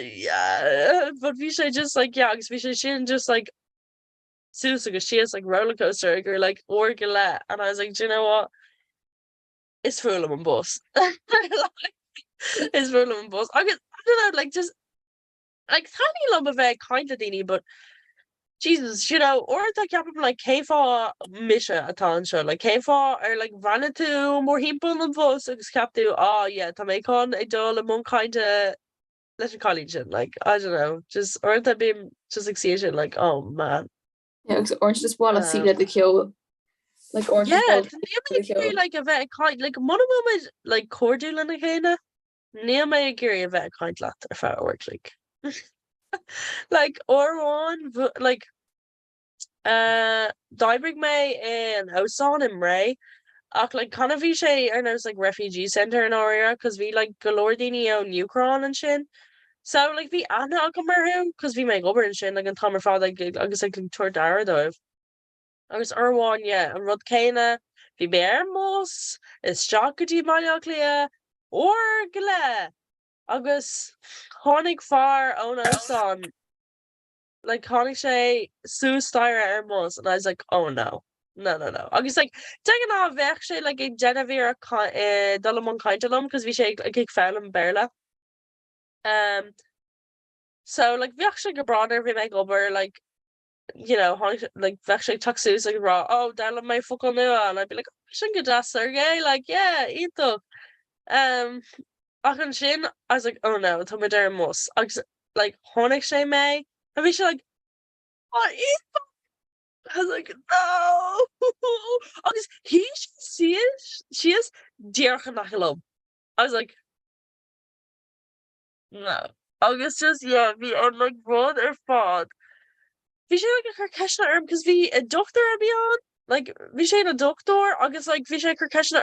Yeah, but we should just like yeah, because we should just like Susan because she has like roller coaster or like Orgala, and I was like, do you know what? It's full of bus. It's full of bus. I don't know, like just like tiny lump of kind of dini, but. Jesus, you know, or that cap like Kfa Misha atá show like Kfa or like Vanatu more himple than voice agus cap to oh yeah tá mé con ag dul among kind of little college like I don't know just or that being just excited like oh man Yeah, orange just wall see that the kill like orange yeah be like a vet kind like one of them is like cordial and a kind near me Gary a vet kind lat if I work like like or one like Dibrig me in Hosan in Ray ach like kind of sé and there's like refugee center in area because we like galordini on Ukron and shin so like we Anna come here because we make over and shin like in Tomer fa like I guess like tour Déardaoin I was one yeah and Rod Kana vi bearmos is chocolatey Malia or gla agus Honig far on son like Honig sé Sue Styra Ermos and I was like oh no I was like taking off actually like a Genevieve Dolomon Kaintalum because we shake like fell in Berla so like we actually go brother we make over like you know Honig like actually tuxus like raw oh Della my fucking new and I'd be like oh, I shouldn't get that Sergey like yeah ito Ach sin I was like oh no tá mé der mus agus like Honig sé me and we should like what is I was like no agus she is dearcha nach love I was like no agus just yeah vi on like rud fad vi sé like a karkeshna because vi a doctor a beyond like vi sé a doctor agus like vi sé karkeshna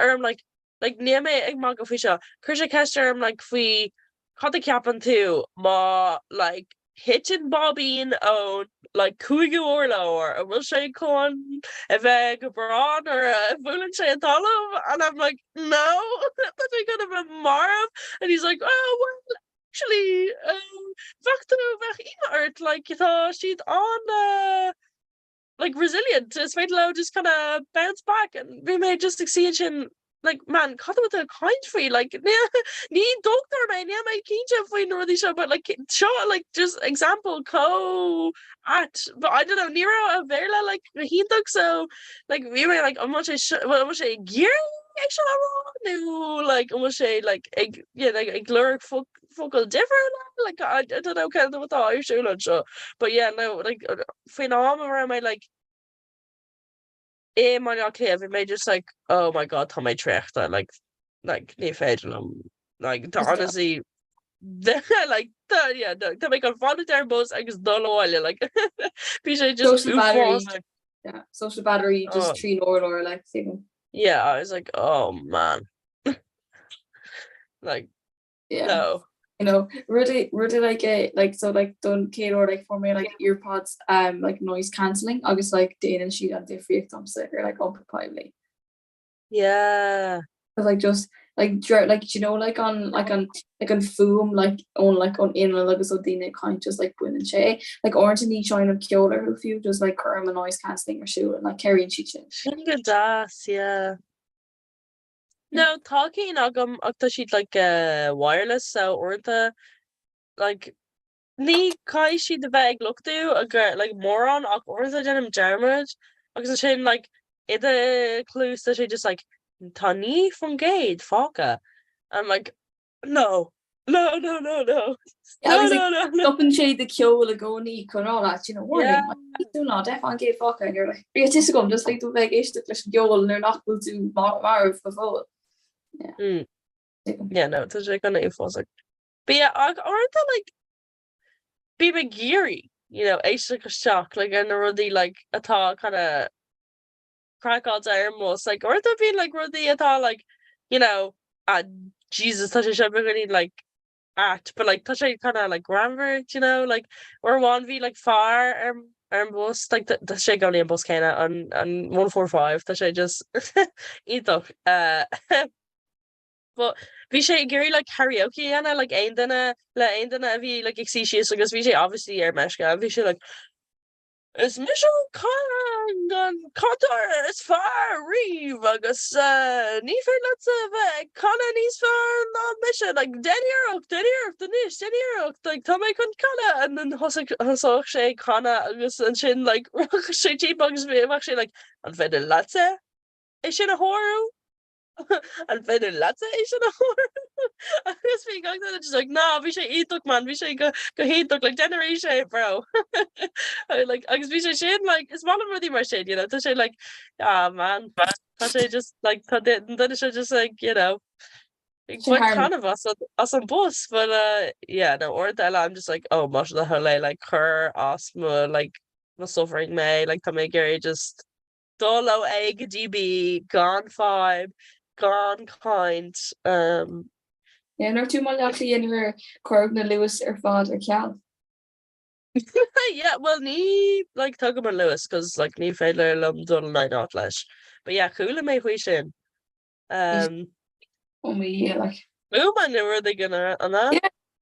like near ag mag go fi Krisha Kester like fi cut the cap on too ma like hitching bobbing own like kuigu or lower and will say con if I go broad or a full say and I'm like no that's like gonna be Marv and he's like oh well actually Earth like you thought she'd on like resilient it's made low just kind of bounce back and we may just succeed in like man cut with a kind free like need doctor man yeah my kinja for northy show but like show like just example at but I don't know Nero a Verla like he took so like we were like much a gear actually no like almost a like yeah like a gloric focal different like I don't know kind of what I show but yeah no like phenomenal around my like my okay we may just like oh my god tá mé trechtta like ní féidir like honestly like yeah tá mé an fan der bus agus dóile like bí sé just social battery yeah social battery just tree or like yeah I was like oh man like yeah no you know really like so like done Kate or like for me like earpods like noise cancelling agus like Dane and she and free something or like up probably yeah like just like you know like on foom like on in like so Dane kind just like win and shay like orange and each shine of killer who few just like curm and noise cancelling or shoe and like carrying she das yeah no talking agam she'd like wireless so or the like ní cai si de bheith luchtú a gur like moron ach or a denim dermid agus a sin like ide clús that she just like tá ní from gade fáca. I'm like no. No, no, no, no. Yeah, I No, was no, like, no, no. up and shade the ceol a gcónaí chun á you know warning Yeah. like do not def an gé foca and you're like ri gom just like do bheith éiste leis geol nar nachhfuil tú mar fa fó. Yeah, no, tá sé gonna fós like but yeah, aren't they like be me geary, you know, éiste go shock like an ruddy like atá kinda crack all almost like or there being like ruddy atá like you know Jesus tá sé se gonna like act but like tá sé kinda like granver you know like or one v like far bus like the sé gonna an bus kinda on 145 tá sé just itoch but bhí sé géirí like karaoke anna like ein duna le ein duna a bhí like ag sí sios agus bhí sé obviously ar meisce a bhí sé like is mission gan cantar is far riomh agus ní fé le a bheith canna níos fear ná mission like deníocht den níos deníocht like tá mé chun canna and then hosoch sé canna agus an sin like sé tí bugs bhí sé like an féidir lete is sin a horú an féidir lete is sin a horú agus bhí gang just like ná bhí sé ítoch man bhí sé go hétoch like generation bro like agus bhí sé sin like is mal rudí mar sé you know tá sé like man tá sé just like tá sé just like you know what kind of us an bus but yeah no or that I'm just like oh much the whole like her asthma like my suffering me like tá mé géirí just dolo egg DB gone 5 gone kind yeah nar tú mal actually in her corg na Lewis ar fád ar ceall. Yeah well ní like tug mar Lewis cause like ní féidir lum dul night out leis but yeah coolla mé hui sin we like man were they gonna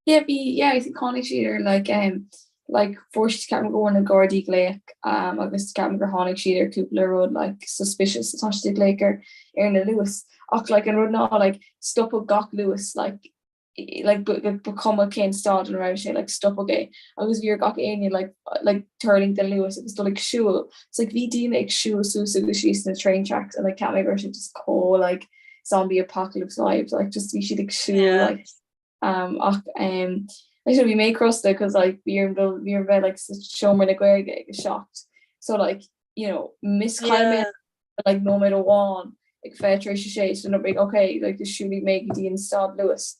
yeah it's iconic sheeter like forced cap go na Gordy Lake agus cap go hánig sheeter Cooper road like suspicious attached Laker na Lewis och like an road na like stop of gach Lewis like become a Ken start and around like stop okay agus vir gach ein like turning the Lewis it was still like shoe it's like VD like shoe so she's in the train tracks and like cat my version just call like zombie apocalypse vibes like just she like shoe like like we may cross there because like we're very like show me like get shocked so like you know miss climate like no matter one like fair shades and big okay like the should we make the installed Lewis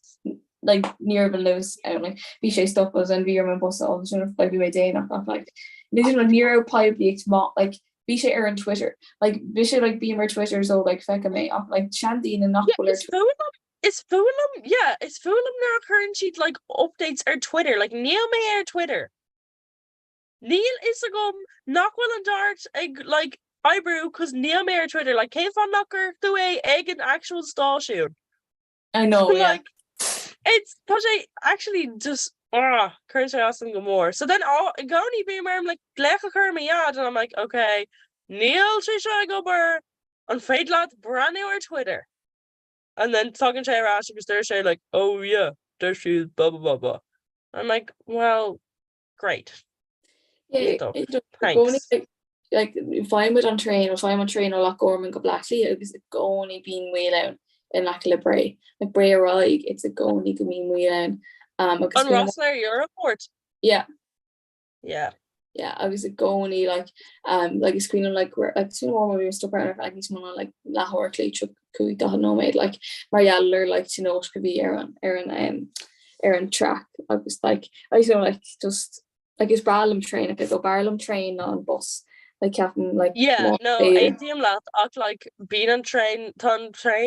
like near the Lewis and like BJ stuff was and my boss all like we day and like near pipe like BJ on Twitter like BJ like being my Twitter so like feck me off like Shandy and not it's Fulham yeah it's Fulham now current sheet like updates our Twitter like Neil May our Twitter Neil Instagram Knockwell and Dart like eyebrow cause Neil May our Twitter like came from knocker the way egg and actual stall shoe I know like it's actually just curse asking more so then goni be I'm like blecha me yard and I'm like okay Neil I go bar on fade lot brand new our Twitter and then talking to her because they're like oh yeah there's shoes blah blah blah blah I'm like well great thanks like if I'm on train a lot gorm and go blackly it was only being way out in like bray right it's a goni go mean way out on Rossler Europort yeah I was goni like a screen on like where like when we were stuck around like he's more like Lahore clay truck could no made like Marialler like to know could be Aaron track I was like I just know like just like his Barlam train if I go Barlam train on bus like Captain like yeah no ATM lot like being on train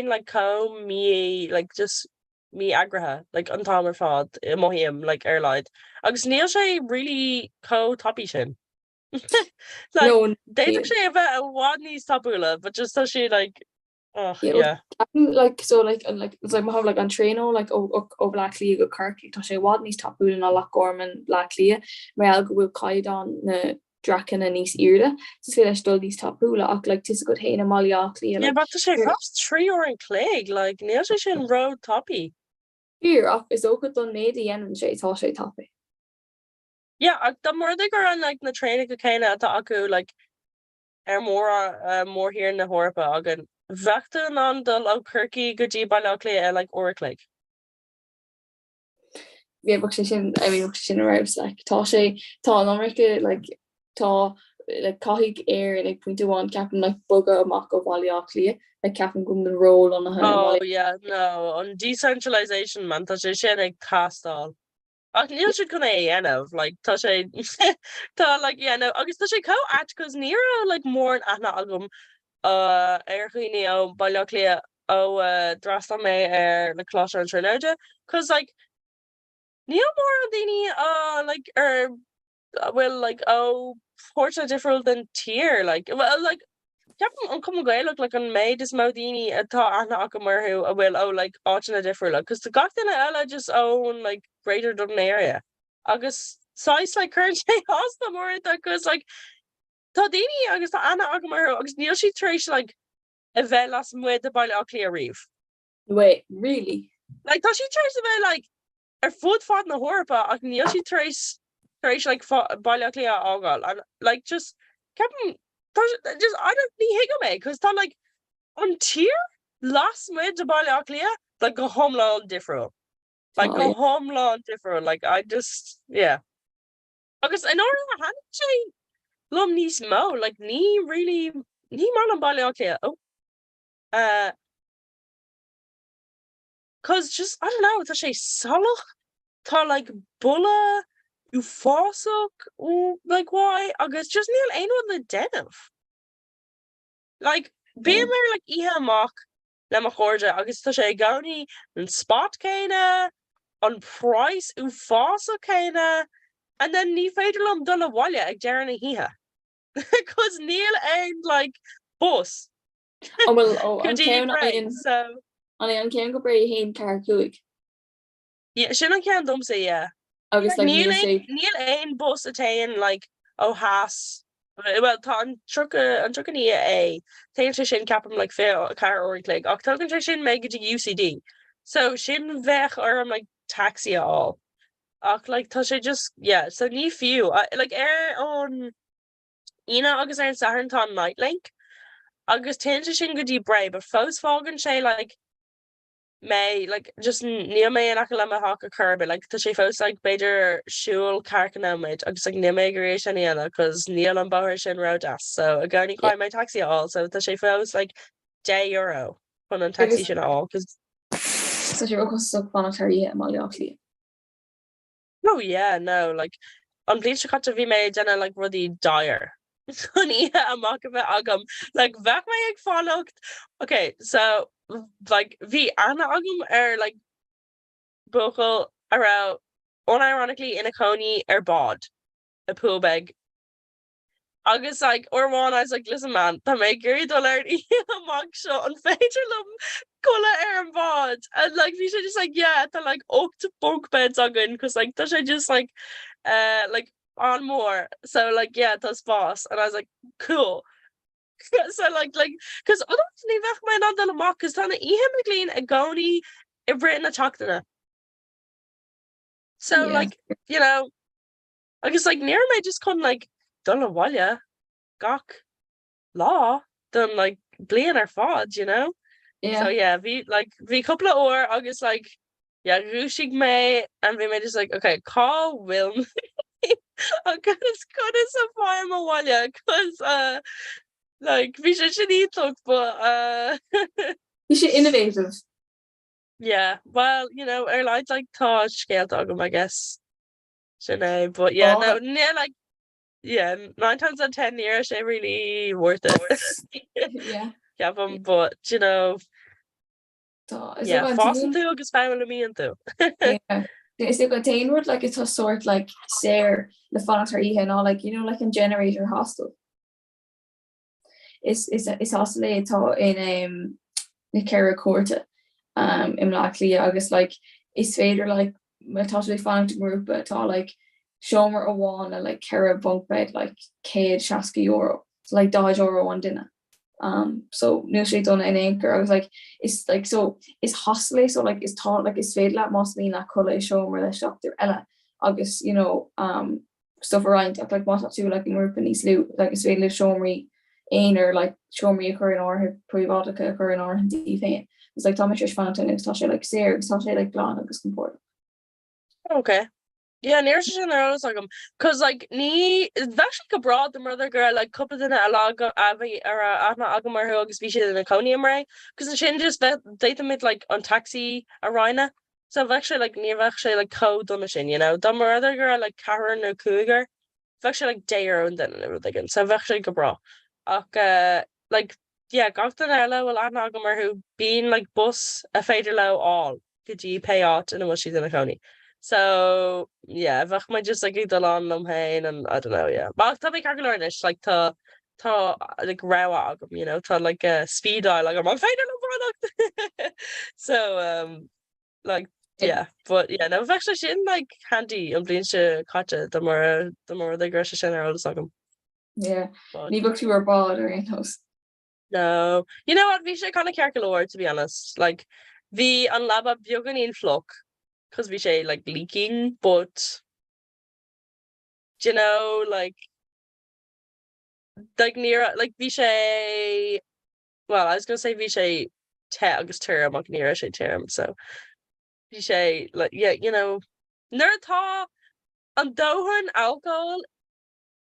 like comb me like just me agraha like an Tommer fod mohim like airline agus níl sé really toppy sin like no they sé a bit a wad níos tapula but just so she like yeah like so like and like it's like have like on train like o Blackley go Kirk tá sé wad níos tapula na Loch Gorman Blackley me go will kaid on na Draken and East Irda just feel still these tapula like tis good hey na Maliachli yeah but sé fast 3 or in Clegg like níl sé sin road toppy here is ook don nedi en sé tá sé toppy Yeah, the more they go on like na training go céine atá acu like mór here na hórpa agan bheachtain an dul ó Kirky go dtí bailach lé like orclaig. Yeah, but sin I mean sin around like tá an America like tá like caithfidh air like pointúháin ceapan like boga amach go bhaile lia like ceapan gom the role on Oh yeah, no, on decentralization man, tá sé sin ag tastal. Ach níl siad chuna dhéanamh, like tá sé tá like yeah, no, agus tá sé co-at cos níra like mór an aithne agam ar chuoine ó bailach lia ó drasta mé ar na cláiste an trínéide, cos like níl mór an daoine like bhfuil like Porta different than tier like well like ceapan an cum gailach like an méid is mó daoine atá aithne acu marthú a bhfuil like áitina different like cos tá gach duine eile just own like Greater Dublin area agus sais like current sé hásta mór cos like tá daoine agus tá aithne acu marthú agus níl si trééis like a bheith las muid de baile aclí a riomh. Wait, really? Like tá si trééis a bheith like ar fud fád na hórpa ach níl si trééis like baile aclí a ágáil and like just ceapan just I don't ní higa me cos tá like an tier las muid de baile aclí like go homlá different. Like go homlá different like I just yeah. Agus in order a han sé lom níos mó like ní really ní man an baile aclí cos just I don't know tá sé salach tá like bulla ú fásach ó like why agus just níl aonú le denmh. Like bí mar like ihe amach le mar chóide agus tá sé gcónaí an spot céine an price ú fásach céine and then ní féidir lom dul a bhaile ag dearan na hithe cos níl aon like bus. Well Go an dtí ceann brein, so an ceann go breí haon car cuaig. yeah sin an ceann domsa yeah. Agus like níl aon bus atáin like ó Haas well tá an trucan í é téann sin ceapam like fé car orclaig ach tugann sin mé go dtí UCD so sin bheith orm like taxi all ach like tá sé just yeah so ní fiú like on ina agus ar an Saharntá Nightlink agus téann sin go dtí bre but fós fágann sé like May like just níl mé an le a hawk a curb like tá sé fós like beidir siúil carcanid agus like ní mé éis sin ana cos níl an báir sin rodas so a gcóí chuid my taxi all so tá sé fós like €10 chun an taxi sin all cos so sé go so fantarí má leachlí. no yeah no like an blin se cat bhí mé denna like rudí dire chuní amach a bheith agam like bheith mé ag fálacht okay so like bhí anna agam ar like buchail ará unironically ina coní ar bod a poolbeg agus like orháin I was like listen man tá mé gurí dul ar amach seo an féidir lom cola ar an bod and like bhí sé just like yeah tá like 8 bunk beds agan cos like tá sé just like on more so like yeah that's boss and I was like cool so like cause I don't ní bheith mé ná dul amach cos tána ihe McLean a gcónaí I Britain a teachtainna so like you know agus like níor mé just chun like dul a bhaile gach lá don like blian ar fád you know so yeah bhí couple of uair agus like yeah rúsigh mé and bhí mé just like okay call Will agus a fáim a bhaile cos like bhí sé sin ítach but bhí sé innovative. Yeah well you know ar leid like tá scéalt agam I guess sin é but yeah no near like yeah 9 times out of 10 years sé really worth it yeah but you know yeah fásan tú agus feimime le mííon tú is it go tainward like it's a sort like séir le fanachtar ihe and all like you know like in generator hostel is hostel atá in na Cara Corta im lachlí agus like is féidir like tá fan group atá like shomer a bháin a like Cara bunk bed like €160 so like €2 an dinner so nu sé done in anchor I was like it's like so it's hostel so like it's taught like it's féidir le must mean na cola shomer le shop there ella agus you know stuff around like what to like more beneath loot like it's really show me ein or like show me occur in or private occur in or DV. It's like Thomas Fountain it's touch like Sarah it's touch like Glan agus comport. Okay. Yeah, near sin ar like cos like ní bheisi go brad the mother girl like couple in a lag avi ar ana agamar agus vi in a county amray cos the sin just data mid like on taxi a rhina so actually like ní actually like code on the sin you know the mother girl like Karen or Cougar actually like day and then everything so actually go bra like yeah got the hello well ana agamar who being like bus a fader low all could you pay out and what she's in a county. So yeah, bheith mai just like dal an am hain and I don't know, yeah. But tá mé calcularish like tá like rawa agam, you know, tá like a speed dial like I'm finding a product. So like yeah, but yeah, no actually sin like handy an blin se catte the more they gre sin ar alles agam. Yeah. Ní book you were bad or in house. No. You know what, vi sé kind of calculor to be honest. Like vi an laba biogan in flock. Because we say like leaking, but you know, like near like we say well, I was gonna say we say agus term like near say term, so we say like yeah, you know, nertá an dohan alcohol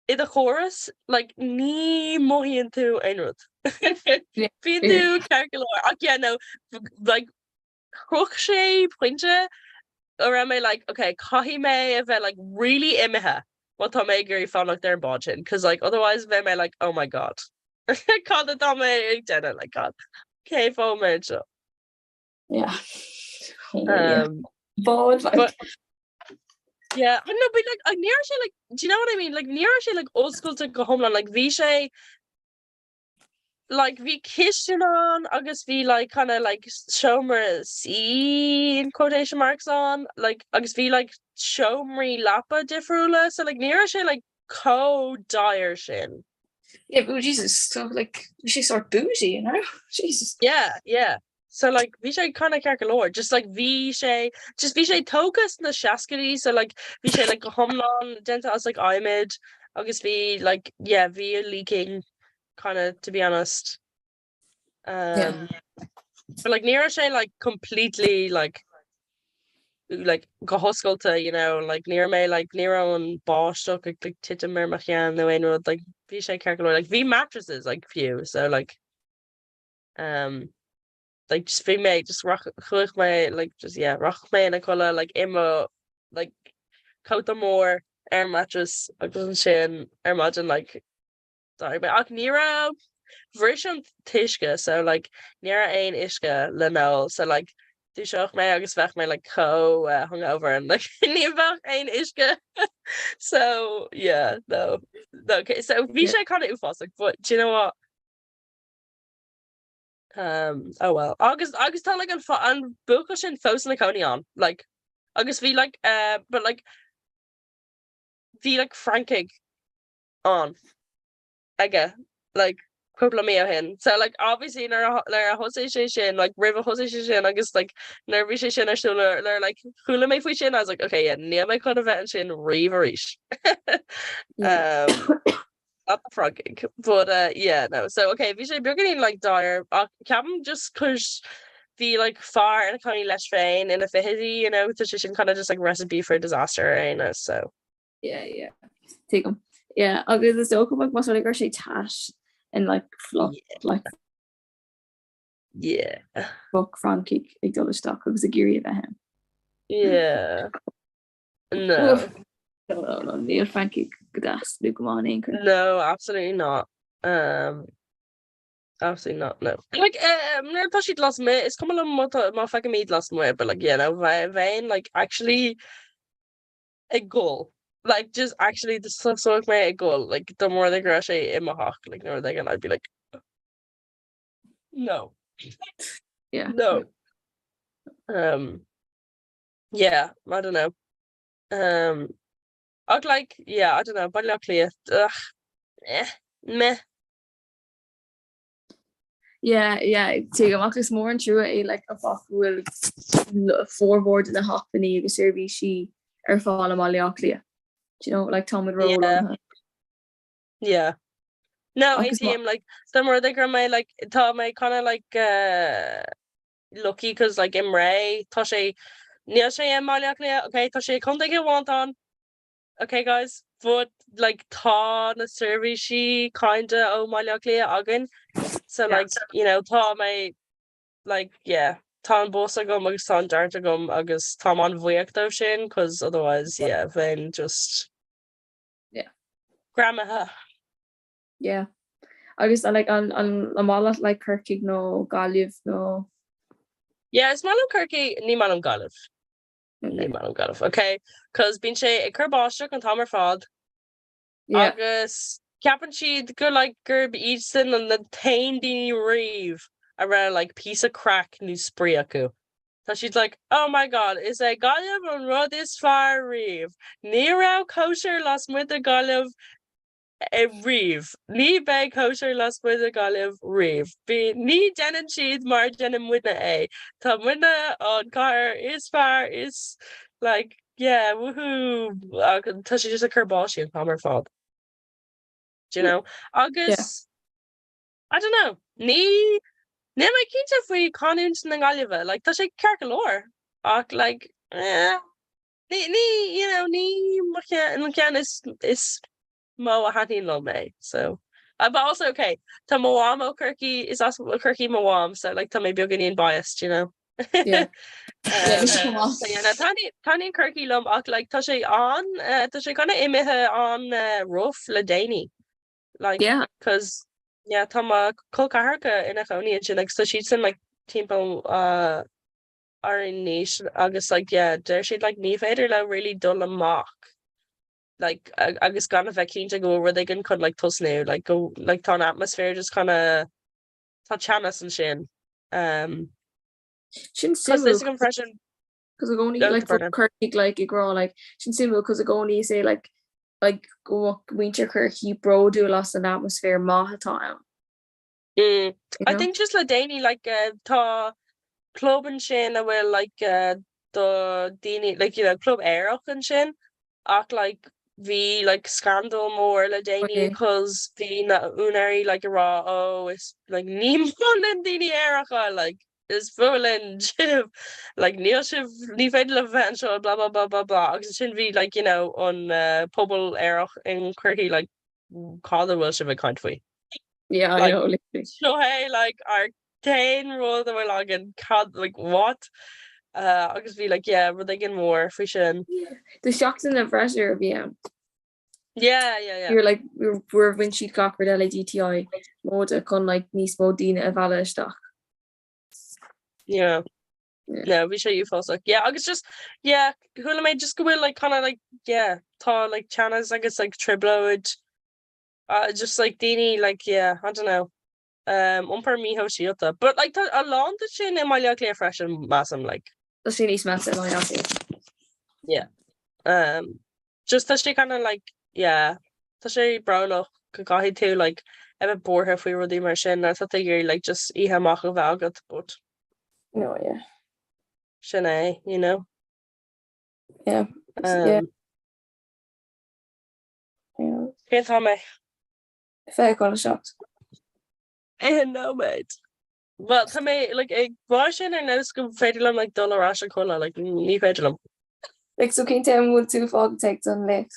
in the chorus like ní mohian tú einrod. Fi tú calculor yeah no like crook sé pointe around me like okay cahi me if it like really imiha what tá me gurí fan like their budget because like otherwise they may like oh my god call it on me dinner like god okay phone yeah but yeah I know but like near she like do you know what I mean like near she like old school to go home like Vishay like vi kitchen on agus vi like kind of like showmer C in quotation marks on like agus vi like showmery lapa differula so like near she like co-dire shin. Yeah, but Jesus, so like she sort bougie, you know? Jesus. Yeah. So like vi sé kind of calculor just like vi sé tokas na shaskity so like vi sé like go homlon denta as like imid agus vi like yeah vi leaking kind of to be honest but like near say like completely like go hoskulta you know like near me like near on bosh like tita mer machan no way no like vi sé calculor like v mattresses like few so like just fi me just rock me like just yeah rock me and a color like immo like coat more air mattress sin imagine like sorry but ach nira version tishka so like nira ein ishka lenol so like du shoch me agus vech me like hungover and like nivach ein ishka so yeah no okay so vi sé kind of ufosig but do you know what oh well agus tá like an bucha sin fós na county on like agus vi like but like vi like frankig on aga like couple me hin so like obviously there a hostation like river hostation agus like nervous sin or still like hula me sin I was like okay yeah near my kind of event sin reverish not the frogging but yeah no so okay vi sé beginning like dire cabin just cause the like far and kind of less train in a fihidi you know to kind of just like recipe for disaster you know so yeah take them yeah agus is ook like mas like sé tash and like flop like yeah book Frankie ag dul stock agus a geary of him yeah no Neil Frankie godas Luke on no absolutely not absolutely not no like she'd lost me it's come along more fucking meat last way but like you know vain like actually a goal like just actually the sort of my goal like the more they crash in my hawk like no they and I'd be like no yeah no yeah I don't know I'd like yeah I don't know but luckily meh yeah take agus more and true like a fuck will forward in the hop and agus servi she fá am Clia you know, like Tom would roll Yeah. on her. Yeah. No, Agus ATM like the more they go my like tá my kind of like lucky because like Imre tá sé níl sé maiach le okay tá sé chun ag want on. Okay guys, but like tá na survey she kinda oh maiach le agin. So like, you know, tá my like yeah, tá an bus agam agus tá an dart agam agus tá an bhuiachtamh sin because otherwise yeah, then just grandma. Yeah. Agus like an mála like Kirkig no Galibh no. Yeah, it's Malum Kirky, ní Malum Galibh. Ní Malum Galibh, okay? Because bín sé ag churbáisteach an tamar fád. Yeah. Agus ceapan siad go like gurb ísan an na tain daoine riomh around like piece of crack new spray acu. So she's like, oh my god, is a Galibh an rud is far riomh. Ní rá kosher las muid a Galibh riomh. Ní beh kosher las muid a Galibh riomh. Ní denan siad mar denan muidna é. Tá muidna an car is far is like, yeah, woohoo. Tá she just a curbáisi an camera fád. Do you know? Agus, I don't know. Ní mai cínta faoi conúnt na Galibh. Like, tá sé cear go leor. Ach, like, you know, ní cean is mo a hatín lo me. So, but also, okay, tá Moam o Kirky is also Kirky Moam. So, like, tá may beganín biased, you know? Yeah. So, yeah, Tani Kirky lum, ach, like, tá sé kind of imithe on rough le Dani. Like, because, yeah, tá ma colcaharca in a choni and she, like, so she's in, like, timpo, our nation, agus, like, yeah, there she'd, like, ní féidir le really dull amach. Like, agus gan bheith cínta go where they can could, like, tusnú, like, go, like, tá an atmosphere just kind of, tá chanas and sin. Sin Because this impression. Because I'm only like for Kirky like you grow like sin simple because I'm only say like go winter Kirky bro do lost an atmosphere maha time. I think just like Danny like tá club and sin will like the Dini like you know club air and sin act like vi like scandal more like Danny because the na unary like a raw oh it's like ní and Dini air like is full and chip like Neil Shiv ní féidir le blah blah blah blah blah agus sin bhí like you know on pobl airach in Kirky like call the Welsh of a country. Yeah, like, I know literally. So hey like our 10 roll that were like in like what agus bhí like yeah were they getting more for sin. Yeah. The shocks in the pressure of yeah you're like we're when she cocked LGTI mode con like níos mó dína a bhela isteach. Yeah. No, we show you false like yeah, I guess just yeah, who am I just go with like kind of like yeah, tall like channels I guess like tribloid just like Dini like yeah, I don't know. Umper me how she but like along the chin in my clear fresh and massam like the she needs massive I see. Yeah. Just that she kind of like yeah, that she brown up could too like I would bore her if we were the immersion I thought you're like just iha mach of algot but no, yeah. Shanae, you know? Yeah. Yeah. Can't tell me. Fair got a shot. No, mate. Well, to me, like, a version and now school federal like dollar Russian color, like, me federal. Like, so can't tell me what 2 fog takes on late.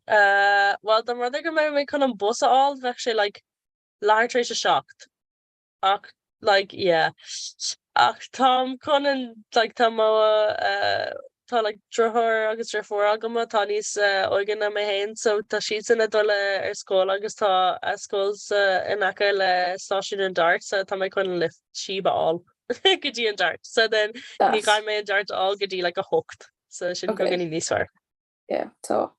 Well, the mother can maybe kind of bus it all, actually, like, large race shocked. Like yeah Tom Conan like Tomoa tá like drohor agus for agama tá níos oigan na mé hain so tá siad in dole scóil agus tá schools in acha le stáisiún an dart so tá mé chun lift siba all gotí an dart so then ní ga mé an dart all gotí like a hooked so sin go ganní níos far. Yeah, tá.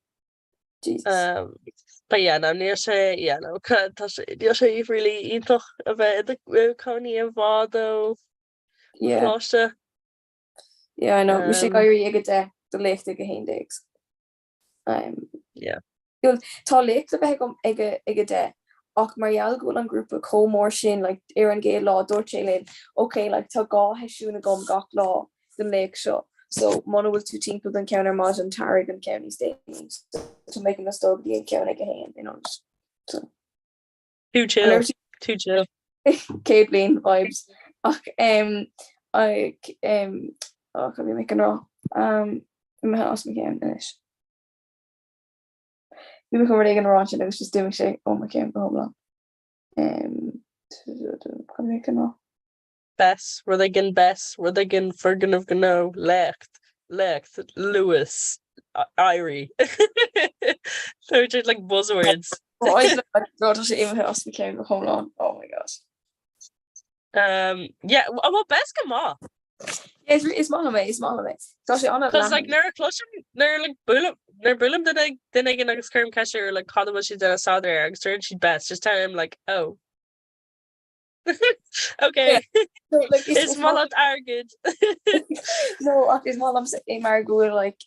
Jesus. But yeah, no, near say yeah, no, near say you've really intoch a bit the county of Vado. Yeah. Yeah, I know. We should go your the lake the gain days. Yeah. You'll tall lake the bag ega day. Och Marielle go on group of co-more shin like Aaron Gay law Dorche okay like ta ga has shoon a gum gach law the lake show. So Mona was too tinkled than counter mod and Tarek and county statements to making us dog the county again, you know. So Too chill. Too chill. Caitlin vibes. Can we make an raw? My house again finish. We become really gonna watch it. I was just doing shit. Oh my god, hold on. Can we make an raw? Bess. Were they getting Bess? Were they getting Fergan of Gano? Lecht, Lewis, Irie. They're just like buzzwords. Oh, I don't know even house became. Hold on. Oh my gosh. Yeah, well, Bess come off. Yeah, it's Malame. It's actually on it. Because like they're like bullim then I get like a skirm catcher like how much she's in a south there she'd best just tell him like oh okay So, like, it's Mallet argued. No, it's Malam Margo like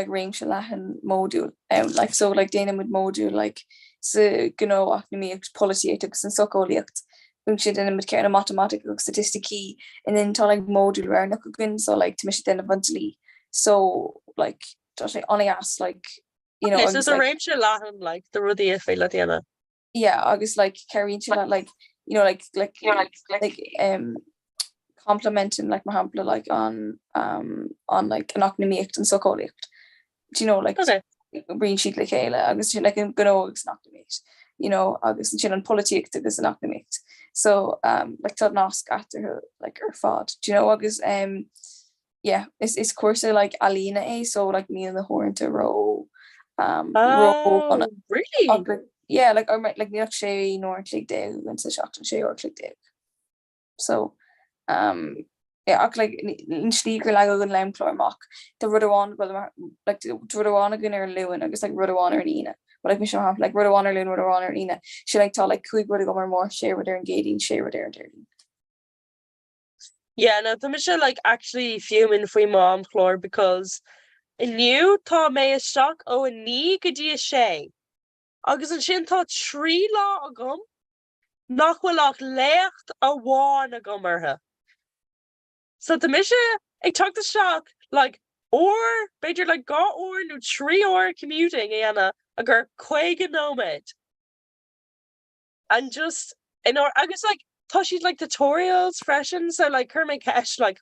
Reim Shalahan module like so like Dana with module like so you know academy politics and socoliact function in with kind of mathematical statisticky and then to like module where again so like to mission then eventually so like just like only ask like you know so the Reim Shalahan like the Rudy Latina yeah August like carrying like you know like complimenting like Mahampla like on like an academic and socoliact you know like green sheet like August like I'm gonna always not you know August and on politics is an academic so like to ask after her like her fod do you know August yeah it's course like Alina so like me and the horn to row row on really yeah like I might like the Shay nor click down and such and Shay or click down so yeah like in Schleger like a lamb chlor mock the Rudawan well like the Rudawan again or Lewin I guess like Rudawan or Nina but like we should have like Rudawan or Lewin Rudawan or Nina she like tell like could go more share with her engaging share with her dirty yeah no the Michelle like actually fuming for mom chlor because in you tá me a shock oh a knee could you shay agus an sin tá trí lá a gum nachhfuilach lecht a bháin a gomartha. So the mission ag tucht the shock like or beidir like gá or no 3 hour commuting ana agur chuig nóid and just in or agus like tá she'd like tutorials freshen so like her make cash like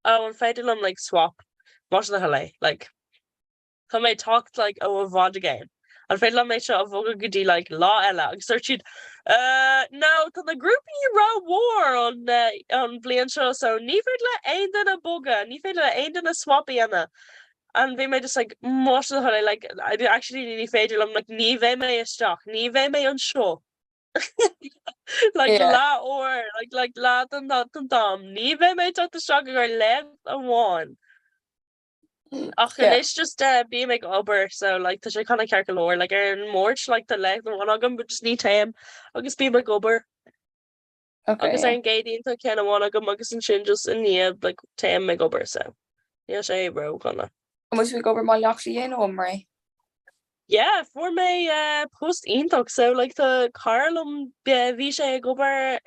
oh an féidir am like swap mar na halé like tá mé talked like oh a VOD game an féidir mé seo a bhóga gotí like lá eile agus searchid no tá na grúpa í rá war on blian seo so ní féidir le aon den a boga ní féidir le aon den a swapi ana and bhí mé just like mar na halé like I actually ní féidir am like ní bheith mé isteach ní bheith mé an seo like lá or like lá an dom ní bheith mé tucht a shock gur le a bháin ach it's just be make ober so like the kind of calculor like morch like the leg the one agam but just need time agus be make ober agus I'm gating into kind of one agam agus and shin just in the like time make ober so yeah say bro gonna much we go over my actually in Omri yeah for my post intok so like the Carlum visha gober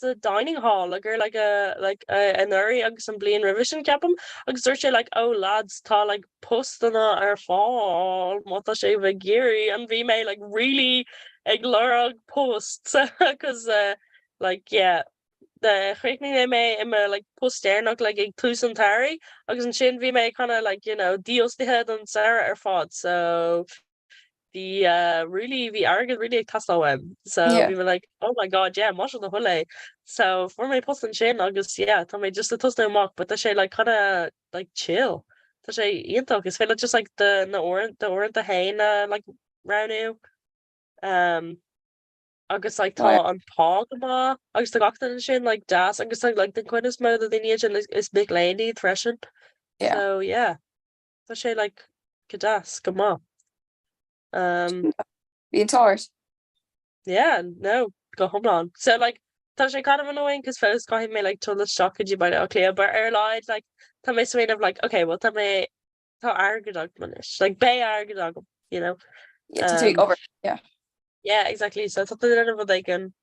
the dining hall like or like an area agus some blian revision capum agus search like oh lads ta like post on our fall mata sé geary and we may like really ignore posts because like yeah the chréicní mé im like poster nach like ag túsantari agus an sin vi mé kind of like you know deals the head on Sarah fod so the really we argued really tasawem so we were like oh my god yeah much of the hole so for my post and Shane August yeah tell me just a toast mock but the like kind of like chill is just like the orange the hain like round August like tá on pogma August the gachtan and Shane like das August like the quinnest mode that they need and is big lady threshing so yeah so like kadas come on being tired yeah no go home on so like tá sé kind of annoying because fellas got him me like told the shock could you buy it okay but airline like tá me swing of like okay well tá me tá argadog manish like bay argadog you know to take over yeah exactly so tá the they can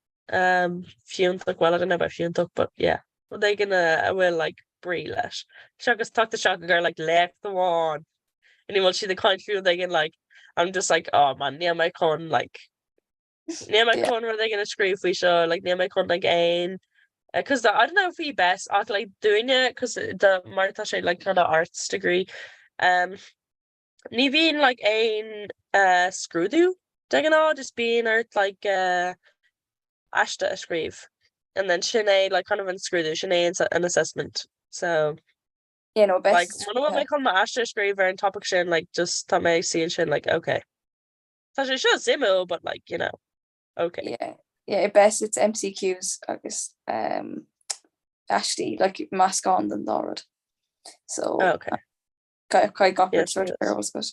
fume like well I don't know about fume talk but yeah well they can will like brí leis. Segus tucht a seach gur like left the one. And then she the country thing and like I'm just like, oh man, near my con like near my con where they gonna screw we show like near my con like ain. Because I don't know if we best at like doing it because the Martha she like kind of arts degree. Ní bhíon like ain scrúdú dagan á just being art like ashta a scríb. And then Sinead like kind of unscrewed Sinead an assessment. So You know, like best. one of what my come ashta scríb and topic shin like just tá me seeing shin like okay. Tá sé seo simú, but like, you know, okay. Yeah, best it's MCQs agus Ashley like mask on than Dorad. So okay. Quite got Yes, sort of was good.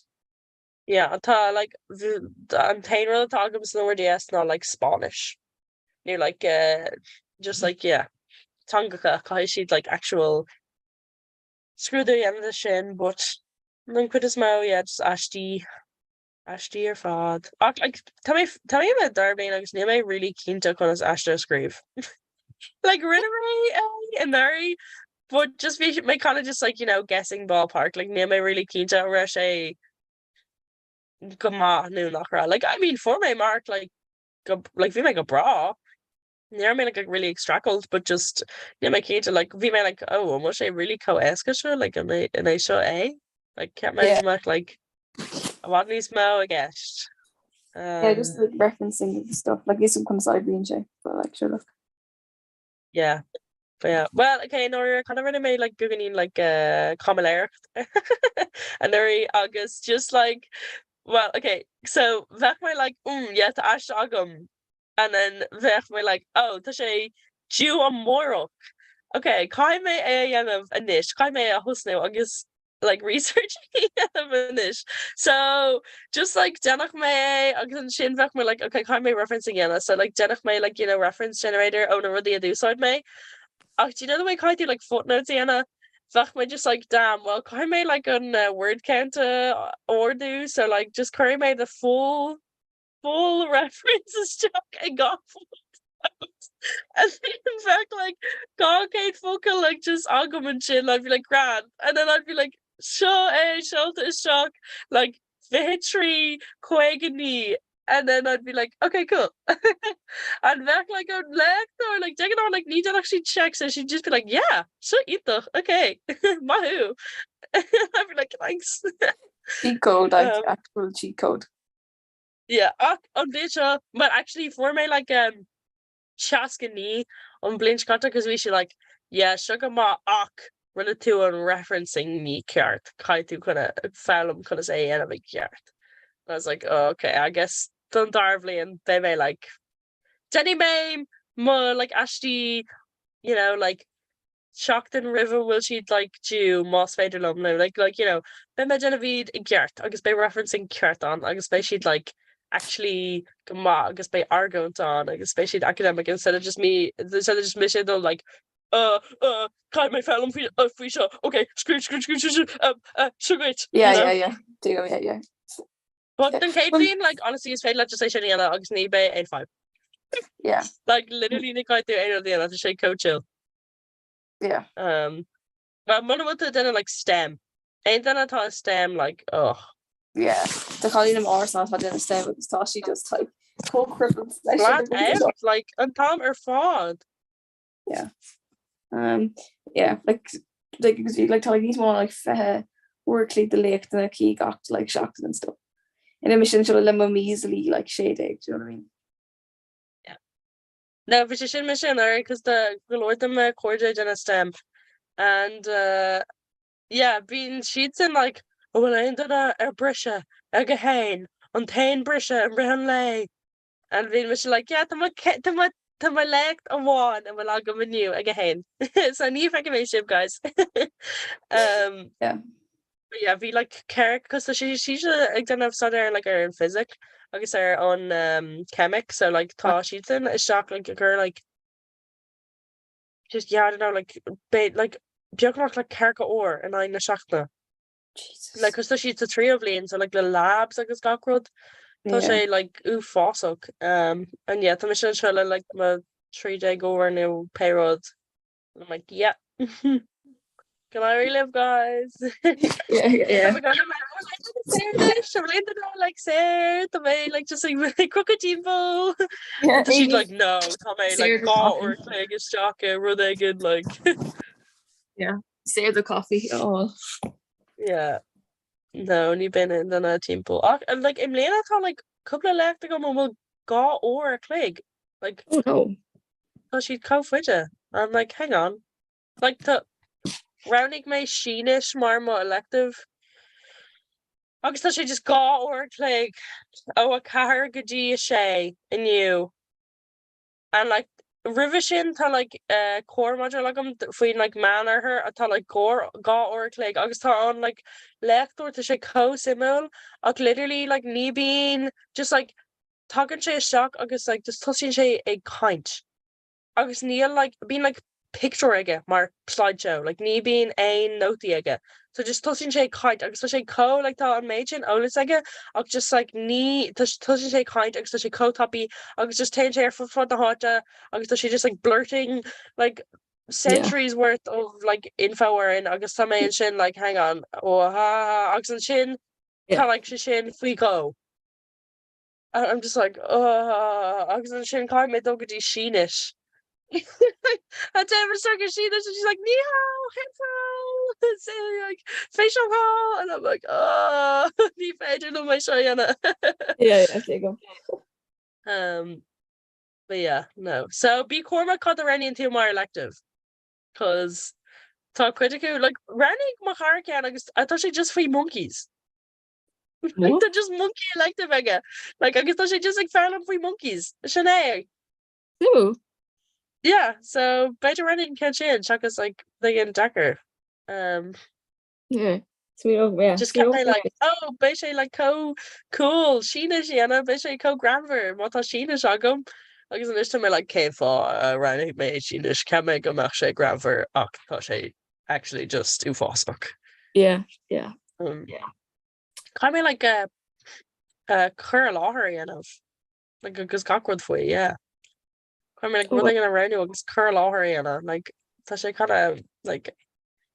Yeah, tá like an tainra tagams nowhere DS not like Spanish. Near like just like yeah. Tangaka kai she'd like actual screw the end of the shin, but then quit his mouth, yeah, just Ashty or fad. Like tell me about Derby like name I really keen to con Ashta screeve. Like really and Mary, but just be my kind of just like, you know, guessing ballpark. Like name I really keen to rush a Comhrá no nachra. Like I mean for my mark like like we make a bra. Yeah, I mean like really extractled, but just yeah, my keen to like we may like oh almost a really co-esca show like and I show a like can't imagine like what needs mo I guess. Yeah, just like referencing the stuff like this comes side being shape, but like sure look. Yeah. But yeah. Well, okay, no, you're kind of really made like beginning like Comhrá and very August just like well, okay, so vech my like yeah to ash agum and then vech my like oh to say Jew on moral. Okay, kai me of a niche, kai me a husno August like researching a niche. So just like denach me August shin vech my like okay, kai me referencing again. So like denach me like you know reference generator owner of the do side me. Oh, do you know the way I do like footnotes, Anna? Fuck me, just like damn. Well, I made like an word count or do so like just curry made the full references stuck and got and then in fact like God Kate Focal like just argument shit. I'd be like grand, and then I'd be like shelter is shock like victory quagany. And then I'd be like, okay, cool. And back like a leg or like taking on like need to actually check. So she'd just be like, yeah, so eat the okay. Mahu. I'd be like, thanks. Cheat code, like actual cheat code. Yeah, on Disha, but actually for me like Chaskani on Blinch contact because we should like, yeah, sugar ma relative on referencing me cart. Kaitu kinda foul kinda say and I'm like cart. I was like, oh, okay, I guess Dundarvley and they may like Denny May more like Ashty, you know, like Shockton River will she like Jew Moss Vader Lumno, like you know, Bema Genevieve Gert, I guess by referencing Kerton, I guess by she'd like actually come on, I guess by Argont on, I guess by she'd academic instead of just mission though like kind my fellow free show. Okay, screw sugar it. Yeah. Do yeah. But then Caitlin, like honestly, it's paid legislation in August need by 85. Yeah. Like literally, they can't do any of the other to say coach chill. Yeah. But one of the then like STEM. Ain't that not a STEM like oh. Yeah. The calling them or not had in STEM because thought she just like co-crippled. Like on Tom or fraud. Yeah. Yeah, like because you like telling these more like work the lake the key got like shocked and stuff. In a mission to limbo easily like shade egg, do you know what I mean? Yeah. No, but she mission because the Lord them cordial in a STEM. And yeah, being sheets in like oh well I ended a brisha a gahain on tain brisha and brown lay. And being mission like yeah to my leg a one and we'll all go with you again. So new information guys. Yeah. But yeah, be like Carrick because she's like don't have study like her in physics. I guess her on chemic, so like tá she's in a shock like her like just yeah, I don't know, like like Bjork like Carrick or and I'm a shock now. Jesus. Like because she's the three of lanes so like the labs like it's got crud. Tá sé like fásach and yeah tá mission show like my 3-day go over new payroll. I'm like yeah. Can I relive, guys? Yeah. I'm like Sarah, the way, like just like crooked timbo. Yeah, She's Amy's like, no, Tommy, Sarah like the got coffee. or like is Jacka, run again, like Yeah. Sarah the coffee. Oh. yeah. No, ní bin in den timpo. And like im léana tá like couple left go mo gá or a clig. Like Oh no. tá she'd co-fuide. I'm like, hang on. Like the rounding me sheenish marmo elective. Agus tá sé just gá or a clig. Oh a car gadí a sé in you. And like revision tá like core module like faoin like man ar her atá like gá or a clig agus tá an like lechtúir tá sé co-simul ach literally like ní bín just like tugann sé seach agus like just tusin sé ag kaint. Agus níl like bín like picture aige mar slideshow like ní bín ein notí aige. So just tusin sé kaint agus tá sé co like tá an méid sin ólas aige ach just like ní tusin sé kaint agus tá sé co-tapí agus just tein sé ar fud na háte agus tá sé just like blurting like centuries worth of like info in agus tá méid sin like hang on ó ha agus an sin tá like sé sin fao go. And I'm just like, agus an sin caiim mé dógadtí sínis. A Denver circus she and she's like ni hao say like facial haul and I'm like ní féidir no mai seo Yeah, okay, go. But yeah, no. So be Cormac called the Rennie into my elective. Cause tá critical like Rennie Maharakan I thought she just free monkeys. Like they're just monkey elective again. Like I guess she just like found them free monkeys. Sinead. Ooh. Yeah, so better running catch in Chucka's like they get Decker. Yeah. So yeah. Just kept like, oh, Bishay like cool. Sheena Shiana, Bishay Granver, Mata Sheena Shagum. Like isn't this to me like K for running me Sheena can make a Marsha Granver Aktashay actually just too fossock. Yeah. Yeah. Kind of like a curl or like a good cockroach for you, yeah. I mean, like, running around you agus curl áthir like, tá sé kind of, like,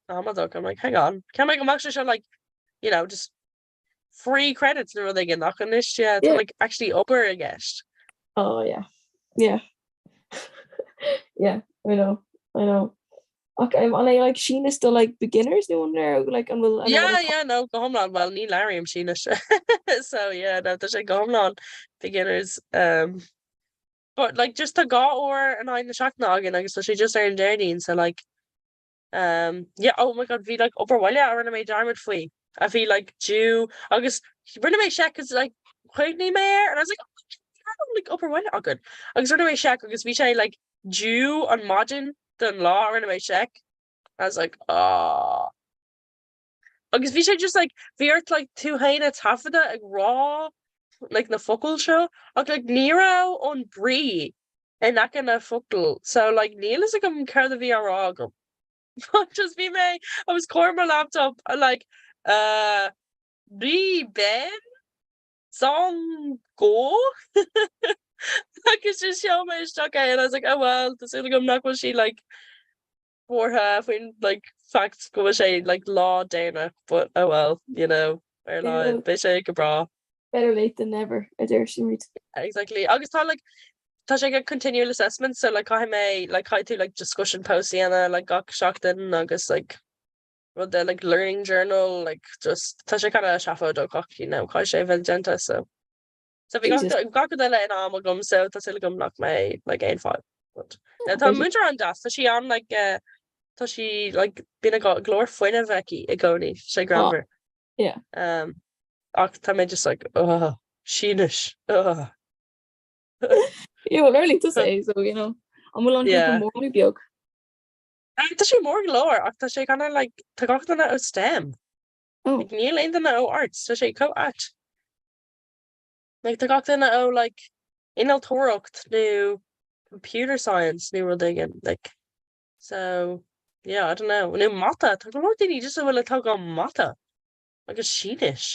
I'm like, hang on. Can I make a actually like, you know, just free credits and everything and knocking this, yeah, to like actually upper, I guess. Oh, yeah. Yeah. Yeah, I know. Okay, I'm on like Sheena still like beginners doing there, like and will no, go home on. Well, ní Larry am Sheena. So yeah, no, there's like go home on beginners. But like just to go or and I'm the shock noggin, I guess so she just earned dirty so like yeah, oh my god, we like upper well I run made diamond free. I feel like Jew August run my shack is like quite name air and I was like upper well oh good. I was running my shack because we say like Jew on modern than law run my shack. I was like Agus vi sé just like veert like two haine tafada like raw like na focal show like Nero on brie and that kind of focal so like Neil is like I'm care the VR go just be me I was calling my laptop I like be Ben song go like it's just show me stuck and I was like oh well the like I'm not what she like for her when like facts go say like law Dana but oh well you know we're like bit bra better late than never I dare she read exactly August thought like tá sé get continual assessment so like I may like I do like discussion post Sienna like got shocked in August like well the like learning journal like just tá sé kind of shafo do you know cai sé vengenta so we got the in amalgam so tá sé gum knock my like 8-5 but tá muinter an das tá she on like tá she like been a got glor foine veki a goni sé grammar yeah ach tá me just like sheenish yeah well early to say so you know I'm will on more biog tá sé mór glór ach tá sé kind of like tá gachtainna ó STEM like níl aontainna ó arts tá sé co-at like tá gachtainna ó like inaltóracht nó computer science ní rud again like so yeah I don't know nó mata tá glór daoine just bhfuil atá go mata agus sheenish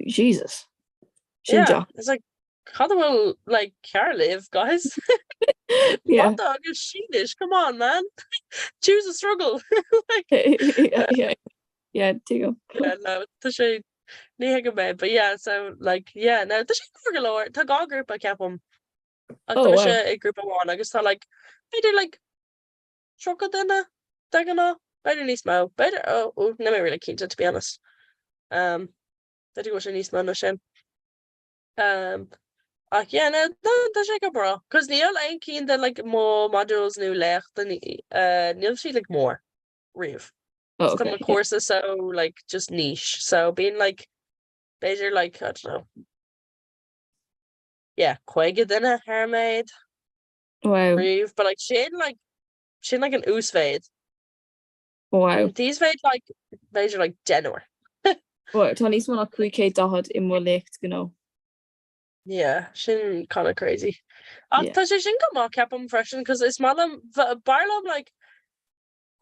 Jesus yeah it's like how the will like care live guys Yeah. What dog is sheenish? Come on, man. Choose a struggle. Yeah, too. Yeah, no, tá sé ní go mé, but yeah, so like, yeah, no, tá sé go leir, tá gá grúpa ceapam. Ag Oh, tá wow. sé ag grúpa bháin, agus tá like, beidir like, tro duine, dagan beidir níos mó, beidir, na mé really cínta, to be honest. Beidir go sé níos mó na sin. Ach, yeah, no, tá sé go bra, cos níl ein cín de like mó modules nu lecht, níl si like mór, riamh. Oh, Some okay. of courses so like just niche. So being like major like I don't know. Yeah, quite in a mermaid. Wow. Reeve, but like Shane like an oosfade. Wow. These fade like major like Denver. Well, tá níos mó chuig cé dahad I mó lecht go. Yeah, Shin kinda crazy. Yeah. Tá sé sin go má ceapam freshen because it's malam barlam like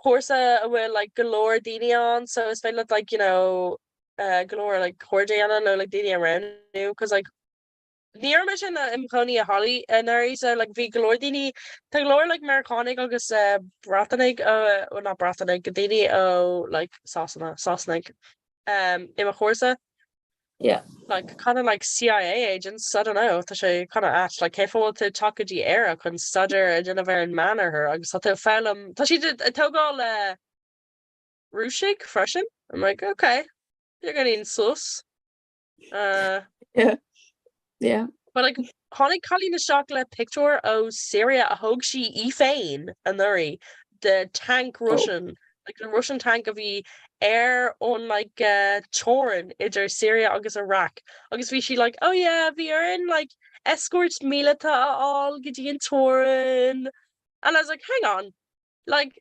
Corsa with like galore Dini on, so it's felt like, you know, galore like Cordiana no like Dini around you because like near mission imconi a holly and there is like V galore Dini galore like Americanic agus bratanig well not bratanig Dini like Sasnig in a Corsa. Yeah. Like kind of like CIA agents, I don't know, tá sé kind of at like careful to talk the era kun studer a Jennifer and manner her agus tá film tá she did a togal Rushik freshen. I'm like, okay, you're gonna need sus. Yeah. Yeah. But like Honey Colleen the chocolate picture of Syria a hog she Efane and the tank Russian like the Russian tank of the air on like Torin idir Syria agus Iraq. Agus vi she like, oh yeah, we are in like escorts milita all Gideon Torin. And I was like, hang on, like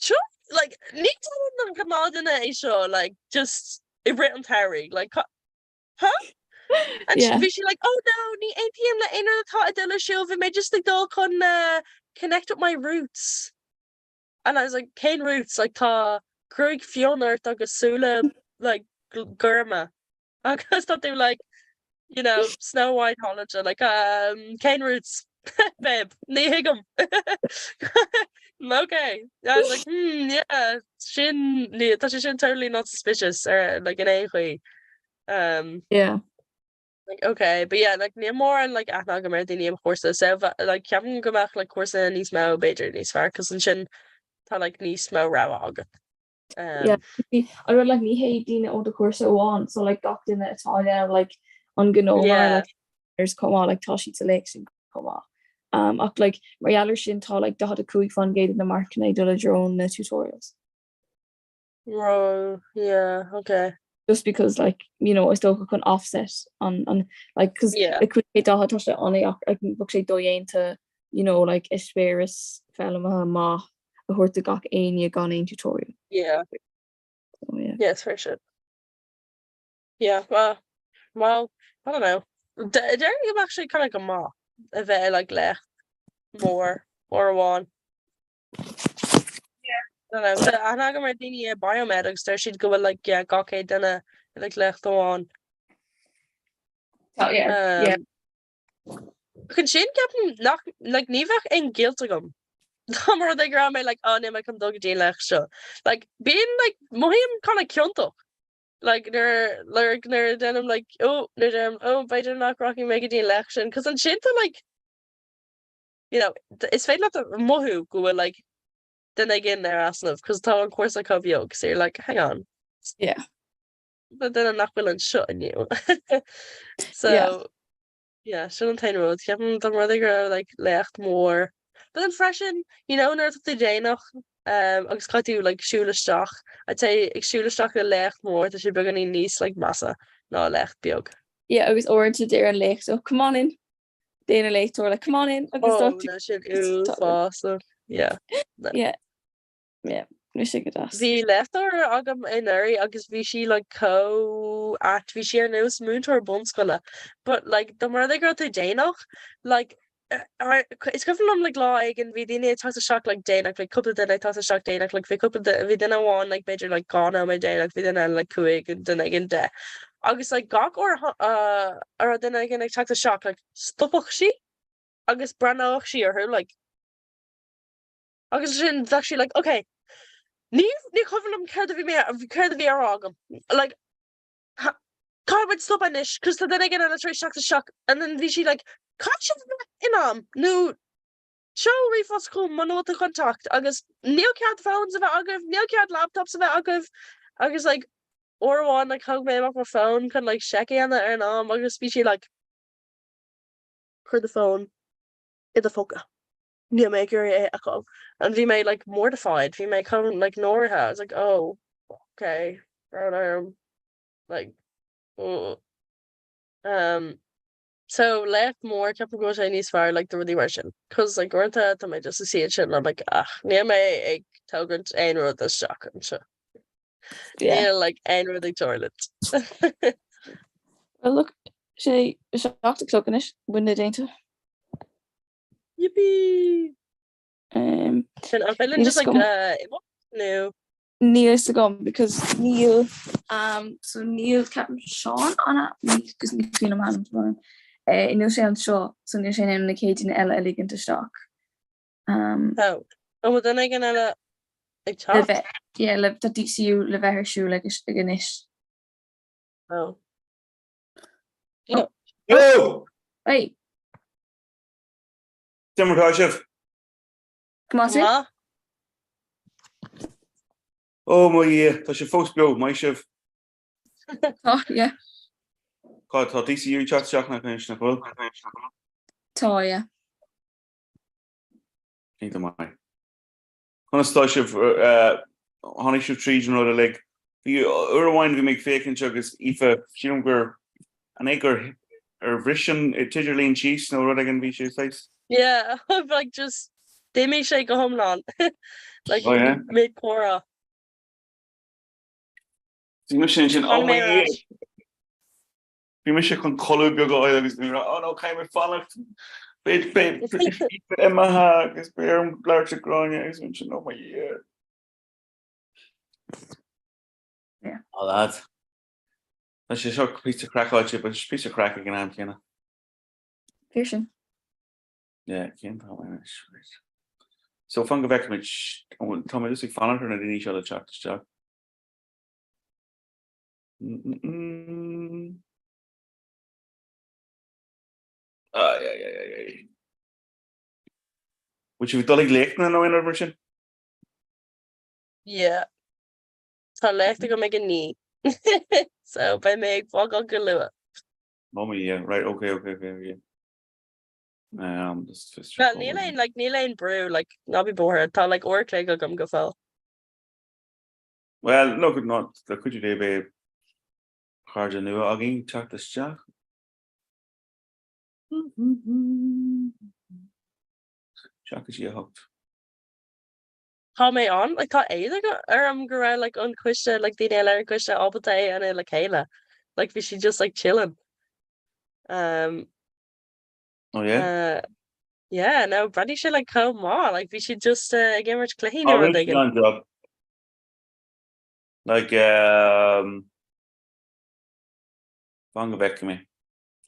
sure, like ní Canada show like just I Britain Terry like huh? And Yeah. she like, oh no, ní APM le einar tá de show vi me just like dul con connect with my roots. And I was like, Kane roots like tá Craig Fiona agus Sula like Gurma. Agus thought they were like, you know, Snow White College like Kane roots babe, ní higum. Okay. I was like, yeah, shin totally not suspicious or like an a Yeah. like okay, but yeah, like near more and like athna gomer the horses so like Kevin go back like course nís mo Beir nís far cos sin tá like nís mo ra Yeah. I would like ní hé Dina ó de cuasa óháin, so like docht in Italian like an gó like there's come on like Tashi selection come on. Ach like Marialler sin tá like dahad a cuaig fan gate in the mark and I do your own tutorials. Oh yeah, okay. Just because like, you know, I still can offset on like because Yeah. it could be dahad touch on I can book say doyen to, you know, like Esperis Felma ma a horta gach ein gone in tutorial. Yeah. So, yeah. Yes, for sure. Yeah, well, I don't know. There actually kind of go ma a bit like lech more or one. I don't know. So I'm not gonna do biomedics there. She'd go with like yeah, gawke dinner like left on. Oh yeah. Yeah. Can Shane get knock like nivach in guiltigum? Tomorrow they grab me like oh no, I come dog Jane lecture. Like being like mohim kind of kyunto. Like they're then I'm like oh they're oh by they're not rocking make a election because I'm Shane to like you know it's fine not the mohu go with like then they get in there asking because of course I cover you so you're like hang on. Yeah. But then I'm not willing shutting you. So yeah, shouldn't take roads. Give them the mother girl like left more. But then freshen, you know, nerd the day noch. Agus got you like shoelstock. I'd say shoelstock a left more that she beginning niece like massa. No left biog. Yeah, I was orange to Darren Lake, so come on in. Dana Lake or like come on in. Oh, that shit is awesome. Yeah. Yeah. Yeah. The left or agam in area agus vi she like co at vi she no smooth or bunskola. But like the more they go to Danoch, like it's coming from like law and we didn't talk to shock like Danoch like couple then I talk to shock Danoch like we couple we didn't want like major like gone on my day like we didn't like kuig and then again de. August like gawk or then again like talk to shock like stop she agus branoch si ar her like agus sin actually like okay ní coverm ceir vi mé ceir vi agam like Carwould stop an ish because then again and I try shock and then she like catch in no show refos come man the contact agus neocad phones of it agave neocad laptops of it agave agus like or one like hug me up my phone can like check on it and agus speech like heard the phone in the fucker near maker and we made like mortified we may come like Nora has like oh okay like oh. So left more kept go Chinese fire like the really version because like weren't that I just to see it shit and I'm like near my egg togant and road this shock and so yeah like and the toilet. Well look sé seachta clocan is buna déanta. Yippee. I'm feeling just like no. Neil is to go because Neil so Neil Captain Sean on it because me between him and him in sé an seo so ní sé na céidir eile elegant stock. Oh well then I gan eile ag top? Yeah, le tá DCU le bheith siú le ganis. Oh. Yo! Hey. Democratic. Come on, sir. Oh my tá sé fós beo mai sibh. Oh, yeah. Tá DCU chat seach na na bhil. Tá, yeah. Cínta mai. Chana stá sibh tháinig sibh tríd an rud a le bhí uirháin bhí méid fécinn agus ife sílam gur an égur bhrisin tiidir líon cheese nó rud an bhí sé face. Yeah, like just they make shake go home on like oh, yeah? made Comhrá. Bhí me sin oh my Bhí me sé chun choú beag agus nó caiim fannacht bit Emma agus bearm leir aráine agus sin nó yeah. Oh lad. Tá sé seo pizza crackáte, but pizza crack an am céna. Fiersin. Yeah, céim So fan go bheith tá mé ag fannacht na daoine seo le teach. Would you dullig lechtna no in version? Yeah. Tá lecht go make a knee. So by me fog on galua. Oh yeah, right, okay, yeah. Just Well, Neil brew like not be bored. Tá like or go gum go fell. Well, no good not. The could you be hard to know again check this jack. Jack is you hooked. How may on like thought either go like on question like the daily question all the day and like Kayla like we should just like chilling. Oh yeah. Yeah, no, Brandy should like come on like we should just give her clean Oh, or job. Like Fang back me.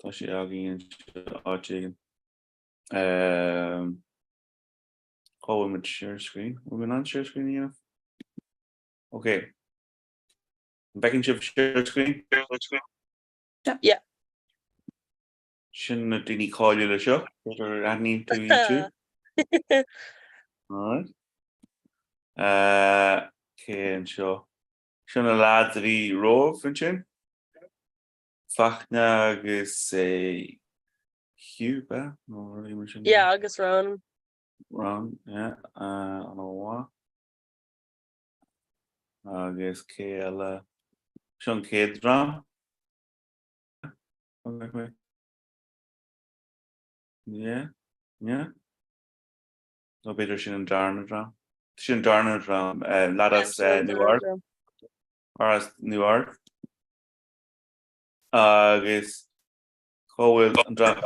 Tashi again chicken. Oh, with share screen. We're on share screen, yeah. Okay. Back in share screen. Yeah. Shouldn't didn't call you the show? Or I need to YouTube. Alright. Okay, and show. Shouldn't lads the row function. Fachna agus Cuba. Yeah, August Ron. Wrong, yeah. I don't know what. Agus Kayla. Sean Kate drum. Okay. Yeah. No better Shin Darna drum. Shin Darna drum. Ladas Newark. Or as Newark. Agus Cowell and drum.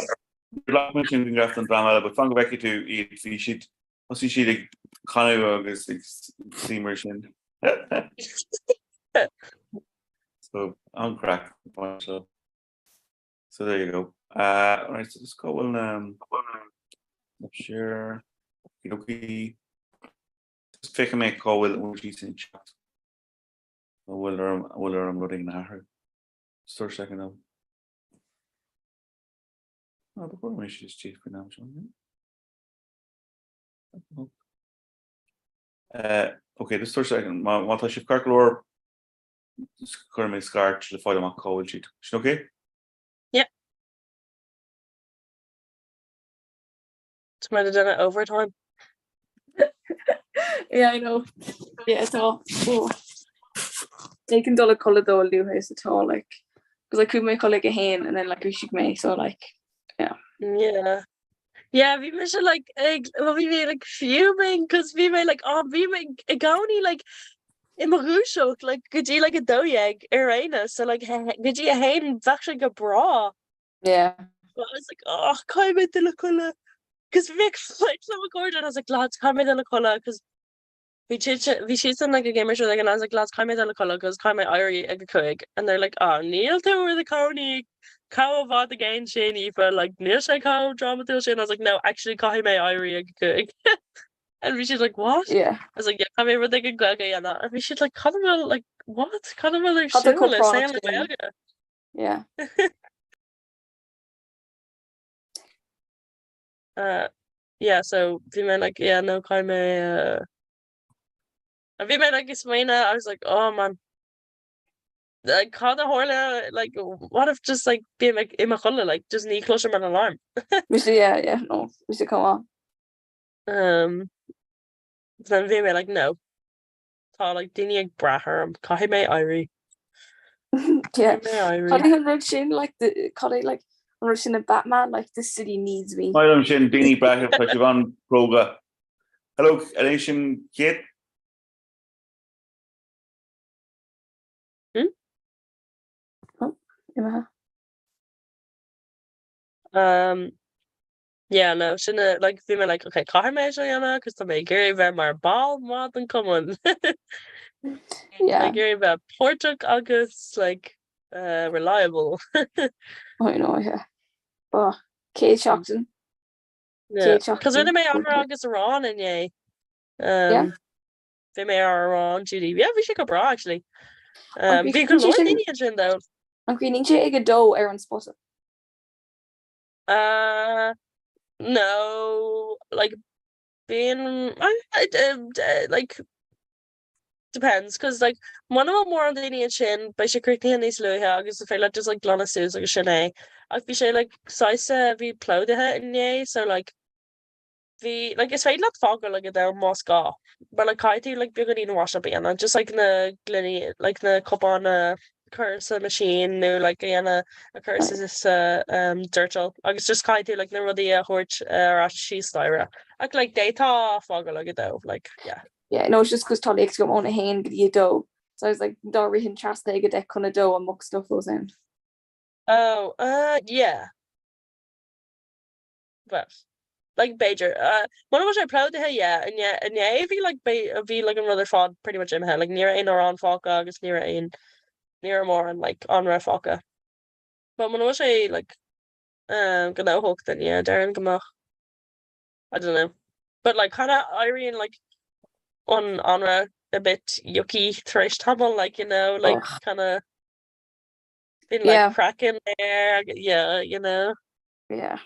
Mention graft and drama, but fang back to eat the sheet. What's the sheet like kind of agus immersion. So I'm crack. So there you go. Alright, so let's go Sure. Okay. Just pick a make call will she's in chat. Will I'm running at her. Start second now. Oh, the problem is she's chief for now. Okay, the start second. What I should calculate. Currently scar to the file on call sheet. Okay? Yeah. It's might have done it overtime. Yeah, I know. Yeah, it's all. Oh. They can do a colour though, I'll do his at all, like, because I could make like a hen and then like we should make so like, yeah. Yeah, we made like egg. Well, we made like fuming because we made like we made a gownie like in my rúiseach like could you like a dough egg arena so like could you a hen actually a bra. Yeah. But I was like, oh, come in the colour because we make like some Gordon. I was like, lads, come in the colour because we she's in like a gamer show like and I was like, lads, come in the colour because come in Irie a coig and they're like, oh, Neil to where the county. Cow of the game Shani for like near cow drama and I was like, no, actually call him Irie cook. And we should like what? Yeah. I was like, yeah, I'm ever thinking gaga and that. And we should like call him like what? Call him like Call the similar Comhrá saying too. like Yeah. Yeah, so we meant like yeah, no kind of and we meant like Ismaina, I was like, oh man. Like call the horla like what if just like being like in my color like just need closer an alarm. We should, yeah, no, we should come on. Then we were like no. Tá like daine ag bratharm cai mé airí. Yeah. Airí. Coddy had sin like the Coddy like sin a Batman like the city needs me. I'm sin daine bracket but you've on proga. Hello, Elation Kate. Yeah, no, sinna like vi me like okay, car me anna cos tá mé géir bheith mar ball má an cumman. Yeah. Géir bheith Portach agus like reliable. I know, yeah. But Kate Shockton. Yeah. Cos rinne mé an agus arán in é. Yeah. Vi mé arán Judy. Yeah, vi si go bra actually. Vi Vi go lo sin though. An queen sé ag a dó ar an spot. No, like being like depends because like one of them more on the Indian chin by she quickly and these low agus if I let just like Lana Sue's like a shin I'd be say like size we plowed it in yay so like the like it's fine not fog like a down Moscow but like I do like big in wash up and just like in the glinny like the cup on curse a machine no like a curse is this dirtle I was just kind of like no the horch she styra like data fog like it though like yeah no it's just because Tolly go on a hand get you dough so I was like Dory and trust they get that kind of dough and muck stuff goes in. Oh yeah but like Bejer one of which I proud to her yeah and if you like be like another fod pretty much in my head like near ein or on fog agus near ein near more and like on Rafoka. But when I was like gonna hook then yeah Darren Gamach. I don't know. But like kinda Irene like on Ra a bit yucky thresh tumble like like kinda been like cracking there yeah yeah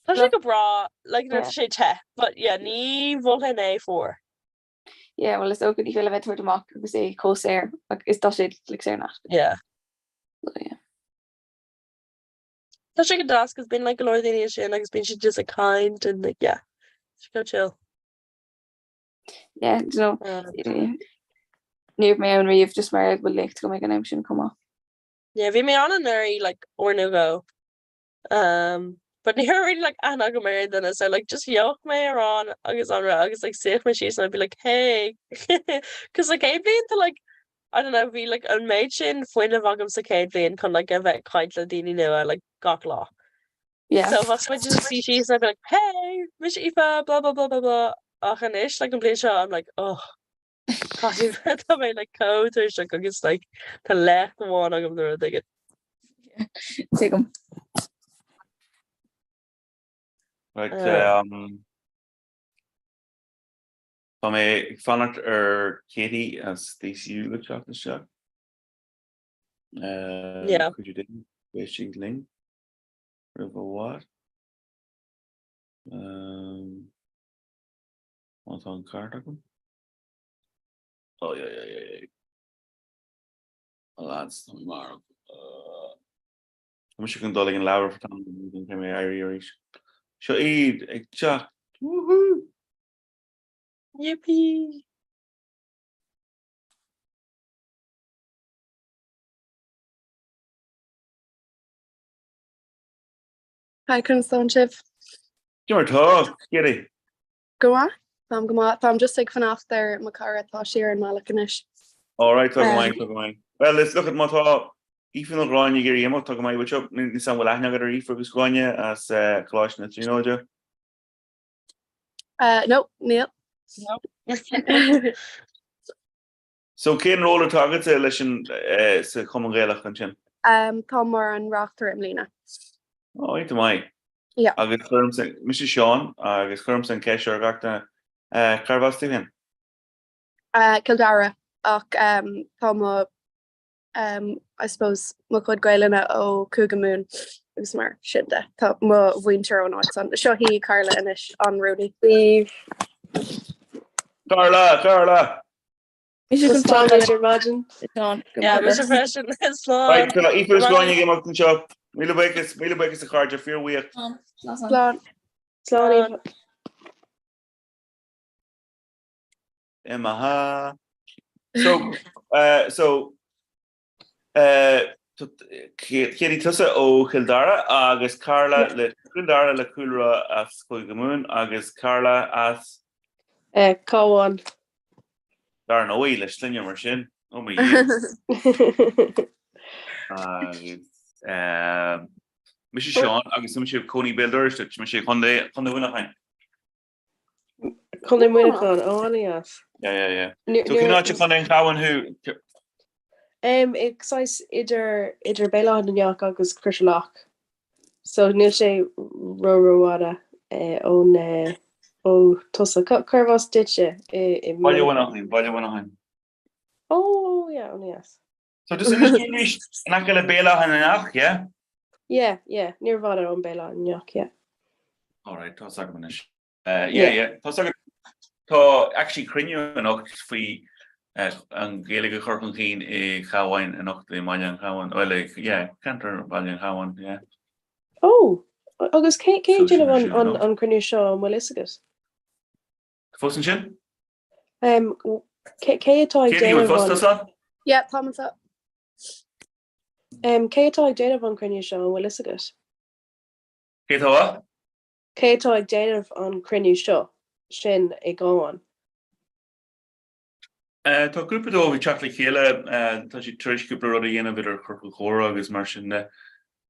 that's like a bra like there's a te but yeah ní volta A4. Yeah, well it's okay if you live toward mock because say co-share like it's that shit like saying that. Yeah. So, yeah. That's like a task has been like a Lord Nation like it's been she's just like kind and like yeah. She go chill. Yeah, you know near my own reef just married with like to go make an option come off. Yeah, vi me on an nuri like or no go. But ni really like Anna go married then so like just yoke me on agus like safe my shoes and I'd be like hey because like I'd be into like I don't know be like an maid sin foin of agam sa Kate and con like a vet quite la dini no like gok law. Yeah. So if I switch to see shoes and I'd be like hey Miss Eva blah blah blah blah blah ish like complete shot I'm like oh I like code or like agus like to left the one agam there they get take them. Right, Tá mé fanart Katie as DCU le chat na se. Yeah. Could you didn't she link River what? What's on card? Oh yeah. Well, that's tomorrow. I'm sure you can dolly and lower for time. You can pay me Irish. So eat a chat. Woohoo! Yippee! Hi, Crimson Chip. You're talk, Kitty. Go on. I'm just like fan off there, Macara, Thashir, and Malakanish. All right, talk away. Well, let's look at my talk. If you know Ron, you get your talk away, which up in some will I not get a reef for Visconia as Colossians, you know, Joe? No, Neil. No. So, Ken roller targets a lesson, Comhrá and Tomar and Rockter and Lena. Oh, into my. Yeah. I get firms and Mrs. Sean, I get firms and Kesher got Carvastin. Kildara, Toma, I suppose, Mukod Gailina, Cougamoon, Usmar, Shinda, Toma, Winter on Oxon, Shohi, Carla, and Ish on Rudy. Steve. Carla. You should Stone, imagine. Yeah, Mr. Preston, it's fun. Right, if it's going to get up and show, Mila Bakers the card, if you're weird. Slowly. Emma. So, Katie Tussa o Kildara, agus Carla le Kildara le Kulra as Koigamoon, agus Carla as Cowan. Dar no way, let's sling your machine. Oh my Mrs. Sean, agus some ship Coney Builders, which Mrs. Conde winner. Conde Winnicon, yes. Yeah. So can not you Conde Cowan who? It's idir Bela and Yak agus Krishalach. So nil sé Rorowada on Tussa Curvos ditche. Why do you want to? Oh yeah, yes. So does it not get a Bela and Yak, yeah? Yeah. Nirvana on Bela and Yak, yeah. All right, that's argument. Yeah. So actually, Crinio and Ox free. An Gaelic Corkin Keen Chawain and Oct the Mayan Hawan, or like, Cantor Mayan Hawan, yeah. Oh, August Kate on Crinio Shaw and Willisagus. Fossin Shin? Kate Dana. Yeah, Thomas up. Kate Dana on Crinio Shaw and Willisagus. Kate what? Kate Dana on Crinio Shaw. Shin a go on. Tá grúpa dó bhí teach le chéile tá sí tuéis cúpla rud a dhéanamh idir chur chóra agus mar sin de.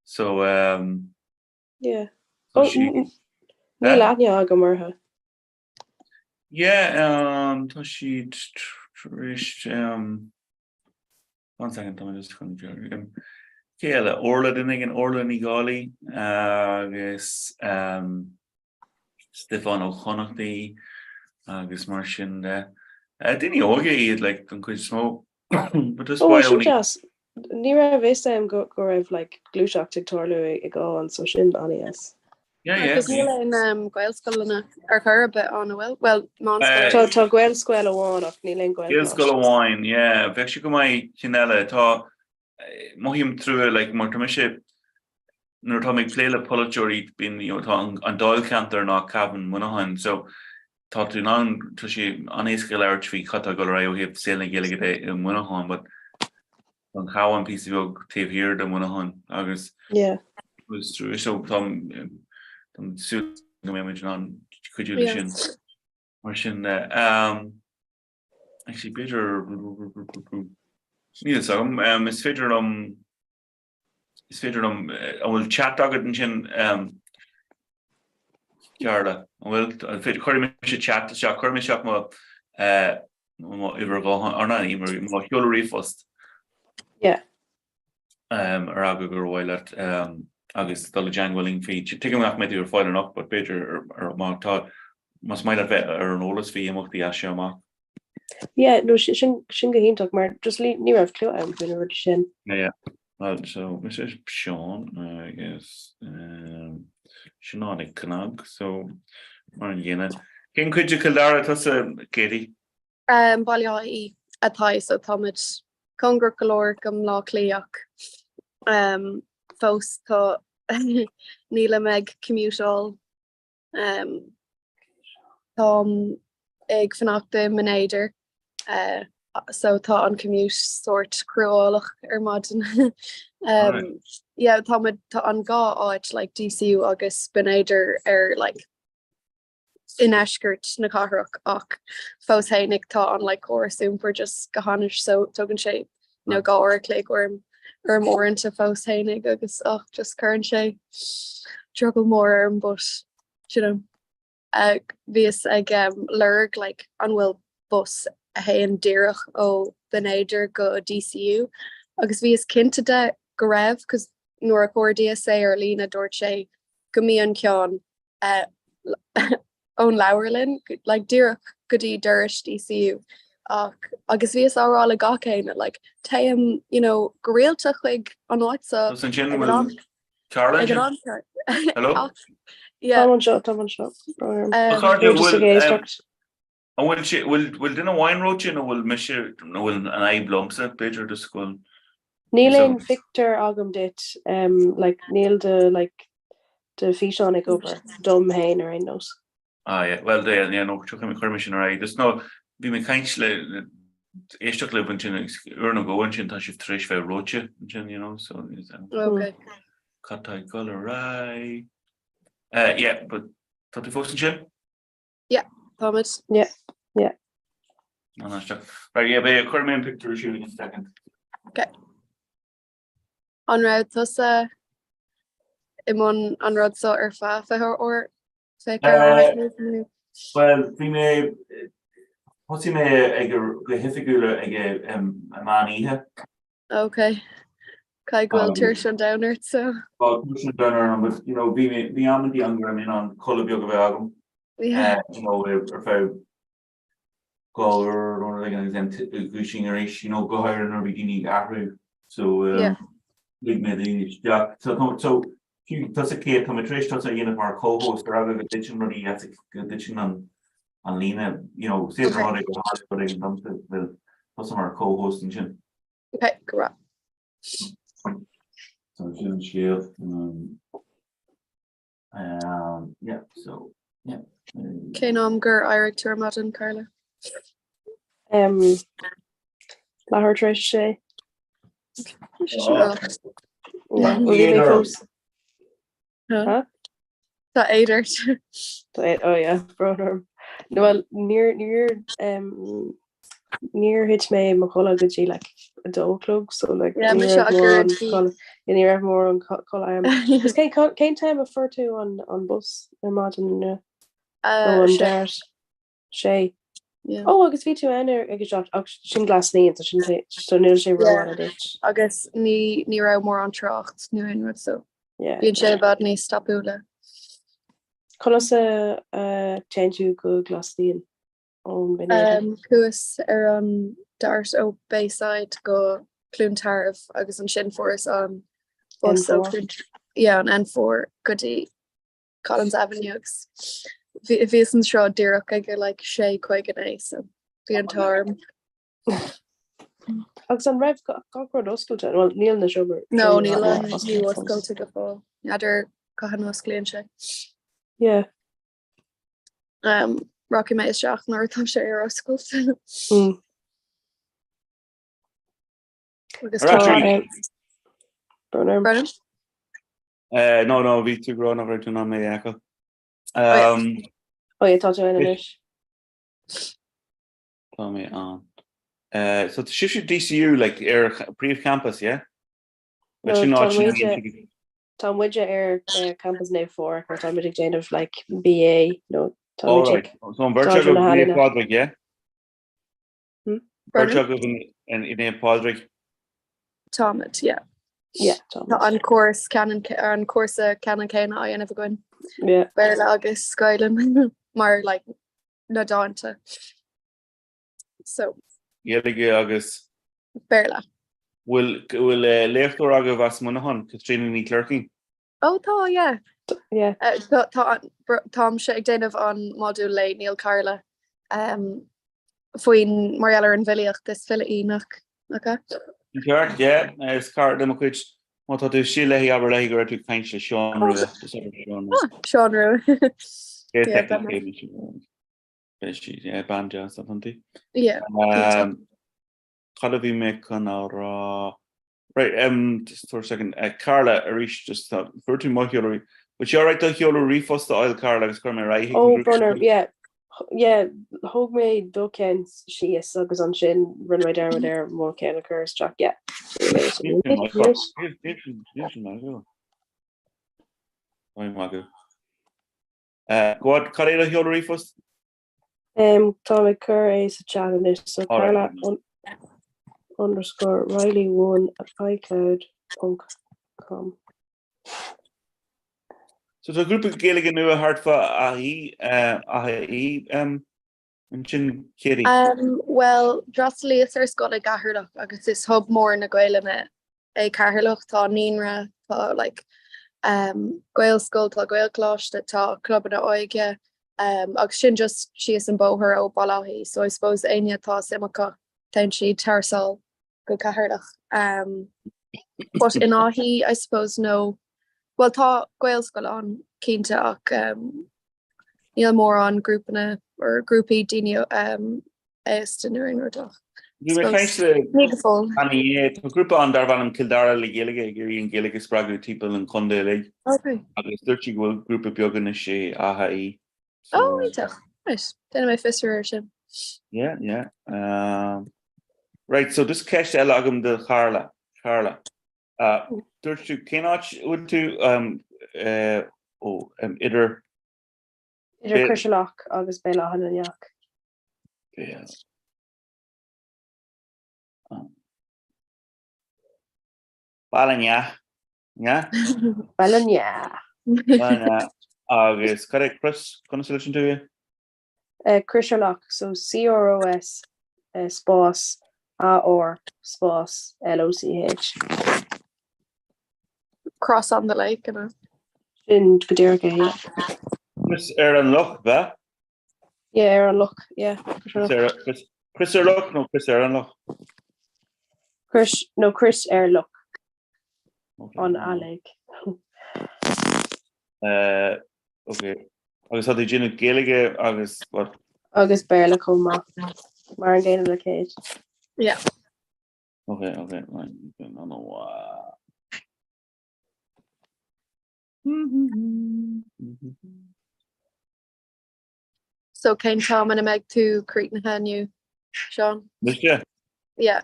So yeah. Ní láithne aga martha. Yeah, tá sí tuéis one second, I'm just going to chéile orla duine an orla ní gálaí agus Stefan O'Conachtaí agus mar sin de. Didn't you like could smoke? But that's why only. Nira Vesta go have like glue shock to Torlu go on so shin on yes. Yeah. Because in Gael Skull or her a bit on a well monster. To Gael Skull a one of Neil Gael Skull wine, yeah. Actually, go my Kinella ta mohim through like Mortimership. Nor Tommy play la Pulitzer been on Doyle Canter not cabin Monahan so. Thought to non to she on a skill arch we cut a go right we have sailing gilligate in Monahan, but on how one piece of tape here the Monahan August was true. So Tom suit the image on could you Martian actually better need some it's fitted I will chat dog it and chin Yarda, well, fit Curry chat to shop Curry shop mo ever go or not even more Hillary first. Yeah. Or I'll go while at agus dul jangling fi te nach me ur fáil nach, but beter ar má tá mas mai bheith ar an ólas fi amachtaí as má. Yeah, no, sin go híntaach mar just ní rah clú am fin ru sin. Yeah. Well, so Mrs. Sean, I guess, Seanánig Canag, so mar an dhéine. Cén cuid Kildara tas Katie? Bailí atá so táid congra golóir gom lá léach. Fós tá níla meid commútal tá ag fanachta manéidir so tá an commute sort cruálach maidin. Yeah, tá an gá áit like DCU agus manéidir like in eskert na carach ach fós hénig tá an like chorusúm for just gohanir so tugan sé no gá or click or mór into fós hénig agus ach just current sé struggle more but you know vís ag lurg like an bhfuil bus a haon díireach ó den éidir go DCU agus vís cinnte de go raibh cos nuair a chóir DSA ar lína dúirt sé go mííon ceán ón leabharlinn like díireach gotí dúris DCU agus vís árála gacéin like taim you know go réalta chuig an áitsa Carla? Hello? Yeah. Tá an seo. Will dinner wine roach no will measure no will an eye blumsa better to school. Níl Victor agam dit like níl de fiánig over dom hain ar ein nos. Yeah, well there yeah no took him permission right. There's no be me kindly éisteach le sin urna goin sin tá si tríis fé roche you know so okay. Catai color right. Yeah, but thought the first sin? Yeah, Thomas. Yeah. No, right, yeah, but a current picture shooting in a second. Okay. On road tusa imon on road so or fa or well, we may what's he may a hifigula a man okay. Kai gweld tuition downer so. Well, tuition downer, but you know, be on the younger. I mean, on color biogavagum. Yeah. You know, if color or like an example, gushing irish, you know, go higher in our beginning after. So yeah. Big mid yeah. So you does a kid come a trace does a unit of our co-host or other ditching really that's a ditching on Lena, you know, say the how but it comes to the some of our co-hosts and shit. Okay, correct. So Jim Shield, yeah, so yeah. Gur Eric Turmadin Carla. Lahar Trish Shay. Yeah, Huh? That Aider. Oh yeah, brother. Well, near hit me Macola Gucci like a dole club, so like yeah, near more on call just can't time refer to on bus imagine Shay. Yeah. Oh, agus ví tú enir agus sin glas ní so nil sé ra dit. Agus ní ra mór an trocht nu in so. Yeah. Bhíonn sé bad ní stopúla. Conas a change go glas níl on Cuas ar an dart ó Bayside go clúntarh agus an sin forras an yeah an N4 gotí Collins Avenue agus vís an seo díireach ag like sé chuig an é so bhí an tarm. Agus an raibh gacrod oscailte well níl na sugar. No, níl ní oscailte go fáil. Idir caihan osclaíonn sé. Yeah. Rocky me is seach nar tá sé ar oscailte. Brennan? No, we two grown over to not me echo. Oh yeah, tá in ish. Tell me on. So the shift DCU like air brief campus, yeah? But No, you're not Tom Widget air campus now for or Tom Widget Jane of like BA, no Tom all Widget. right. So on virtual in Podrick, yeah? Virtual in Podrick. Tomit, yeah. Yeah, An course canon an cuasa canon céine a dhéanamh goin yeah. beir agus Skylan mar like na dáanta. So Géige agus beirla. bhfuil léchtú aga bhas munahan Catriona ní clerking. Oh tá yeah. Yeah. Tám se ag déanamh an modú le Níl Carla faoin Mariella an bhiliach is fila ínach. Okay. Ceart, yeah, is car dem chuid má tá tú sí lehí aber lehí go raibh tú caiint le Seán Rua. Seán Rua. Yeah, banjo something. Yeah. Cad bhí me chun árá. Right, just for a second. Carla, Arish, just for two more Hillary. But you're right, the Hillary first the oil Carla is coming right. Oh, Brunner, yeah. Yeah, hog me do ken she is agus an sin run right down there more ken occurs Jack, yeah. What Carla Hillary first? Tommy Curry is a challenge so Carla _ Riley 1 at iCloud.com. So the group of Gaelic nu a hartfa ahi an sin Kitty. Well, Drossley is got a gahirlach agus is hub more na Gaile me a carhirlach tá nínra tá like Gael school tá Gael closh that tá club na oige agus sin just she is an boher ó balahi so I suppose Anya tá simaka ten she tarsal go cahirlach but in ahi I suppose no. Well, tá Gael school on cínta ach níl mór an grúpanna or grúpi daine éisteúing or doch. You were trying to group on Darvan Kildara le Gaelige Gary and Gaelic Spragu people and Conde Leg. Okay. Agus Dirty will group of Biogan she AHI. Oh, nice. Then my fist version. Yeah. Right, so just catch the logum de Carla. Dirty cannot would to either Krishalach agus Bella Hananyak. Yeah. Balanya. Yeah. Balanya. Agus correct Chris solution to you? Krishalach, so CROS SPOS or SPOS LOCH. Cross on the lake, you know. In Gadirga, yeah. Chris Aaron Loch, ba? Yeah, Aaron Loch, yeah. Chris Loch, no Chris Aaron Loch. Chris Aaron Loch. On a lake. Okay. Agus had the gin Gaelige agus what? Agus Berla Comhrá. Mar an gain of the cage. Yeah. Okay, right. I don't know. So Kane Tom and a meg to Cretan Hanu, Sean. Yeah. Yeah.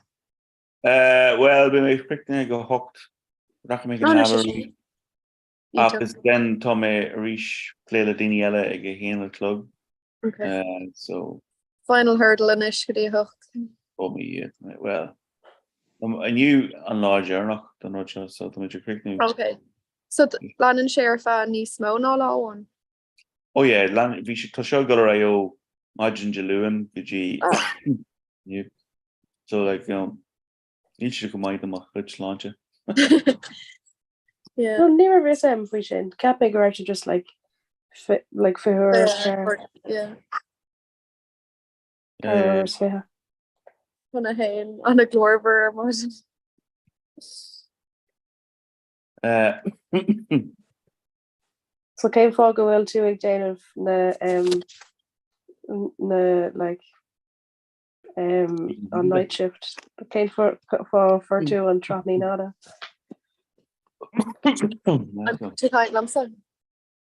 Well, we may Cretan go hooked. Agus then Tommy Rish Cléile Daniela ag a héanana club. Okay. So final hurdle in ish could you hooked. Oh me, well. I knew an larger enough than not just so the major quick news. Okay. So Lannan Sheriff and Nismo no law one. Oh yeah, Lan we should touch out Galario Majin Jaluan Gigi. So like you should come out the rich launcher. Yeah. No, never very same vision. Can't make her just like for her. Yeah. On a hen on a Glorver emotion. So came for go well to a Jane of the like on night shift. Came for two on Trotney Nada.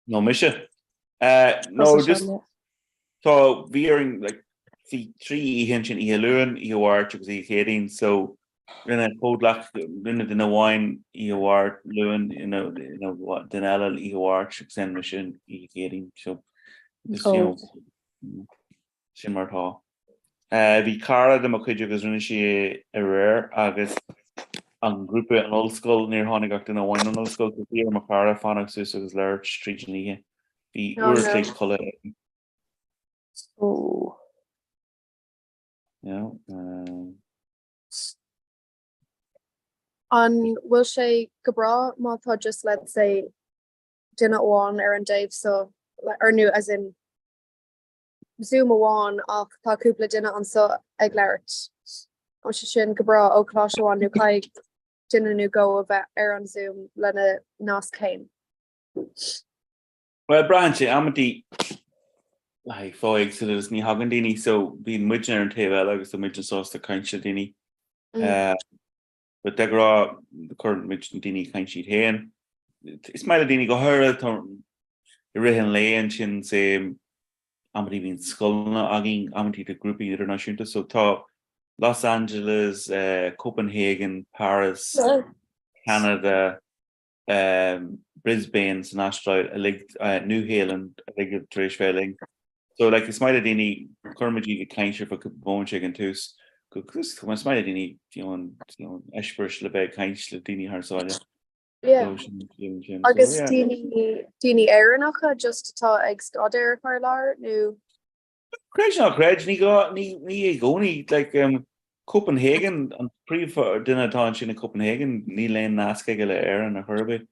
No mission. No, just so veering like the 3 hinching learn you are to the heading so when I code like in the wine you are learn you know what then you are send mission heading so this similar to the cara the could you rare August an grúpa an ollscoil níor tháinig ach duna bhain an ollscoil go dtí ar mo chara fánach suas agus leir trí níthe. Bhí Oh, uair no. lé chola, Oh. you know, An bhfuil sé go bra má tá just let's say duine amháin ar an Dave so ar nu as in Zoom amháin ach tá cúpla duine an so ag leirt. An sin go bra óláisiháin nu caiig duine nu go a bheith ar an Zoom lena nás céim. well, Brian sé amtí fáig so is ní hagan daoine so bhí muid ar an taobh agus do muid sósta caiinte daoine. But degra the current muid daoine caiint siad héin. Is meile daoine go thuire I rihan léon sin sé amtí bhín scoilna agin amtí de grúpaí idirnáisiúnta so tá Los Angeles, Copenhagen, Paris, Canada, Brisbane san Australia, New Zealand, Trish Felling. So like it's might any Kermit kind of a bone chicken tooth. Because my smile any Ashbush lebe kind of dini harsaya. Yeah. Agus dini aeronacha just tá ag stadir mar lar nu. Craig not Craig ni goni like Copenhagen and pre for dinner time in Copenhagen ni lane naske gele air and a herbe.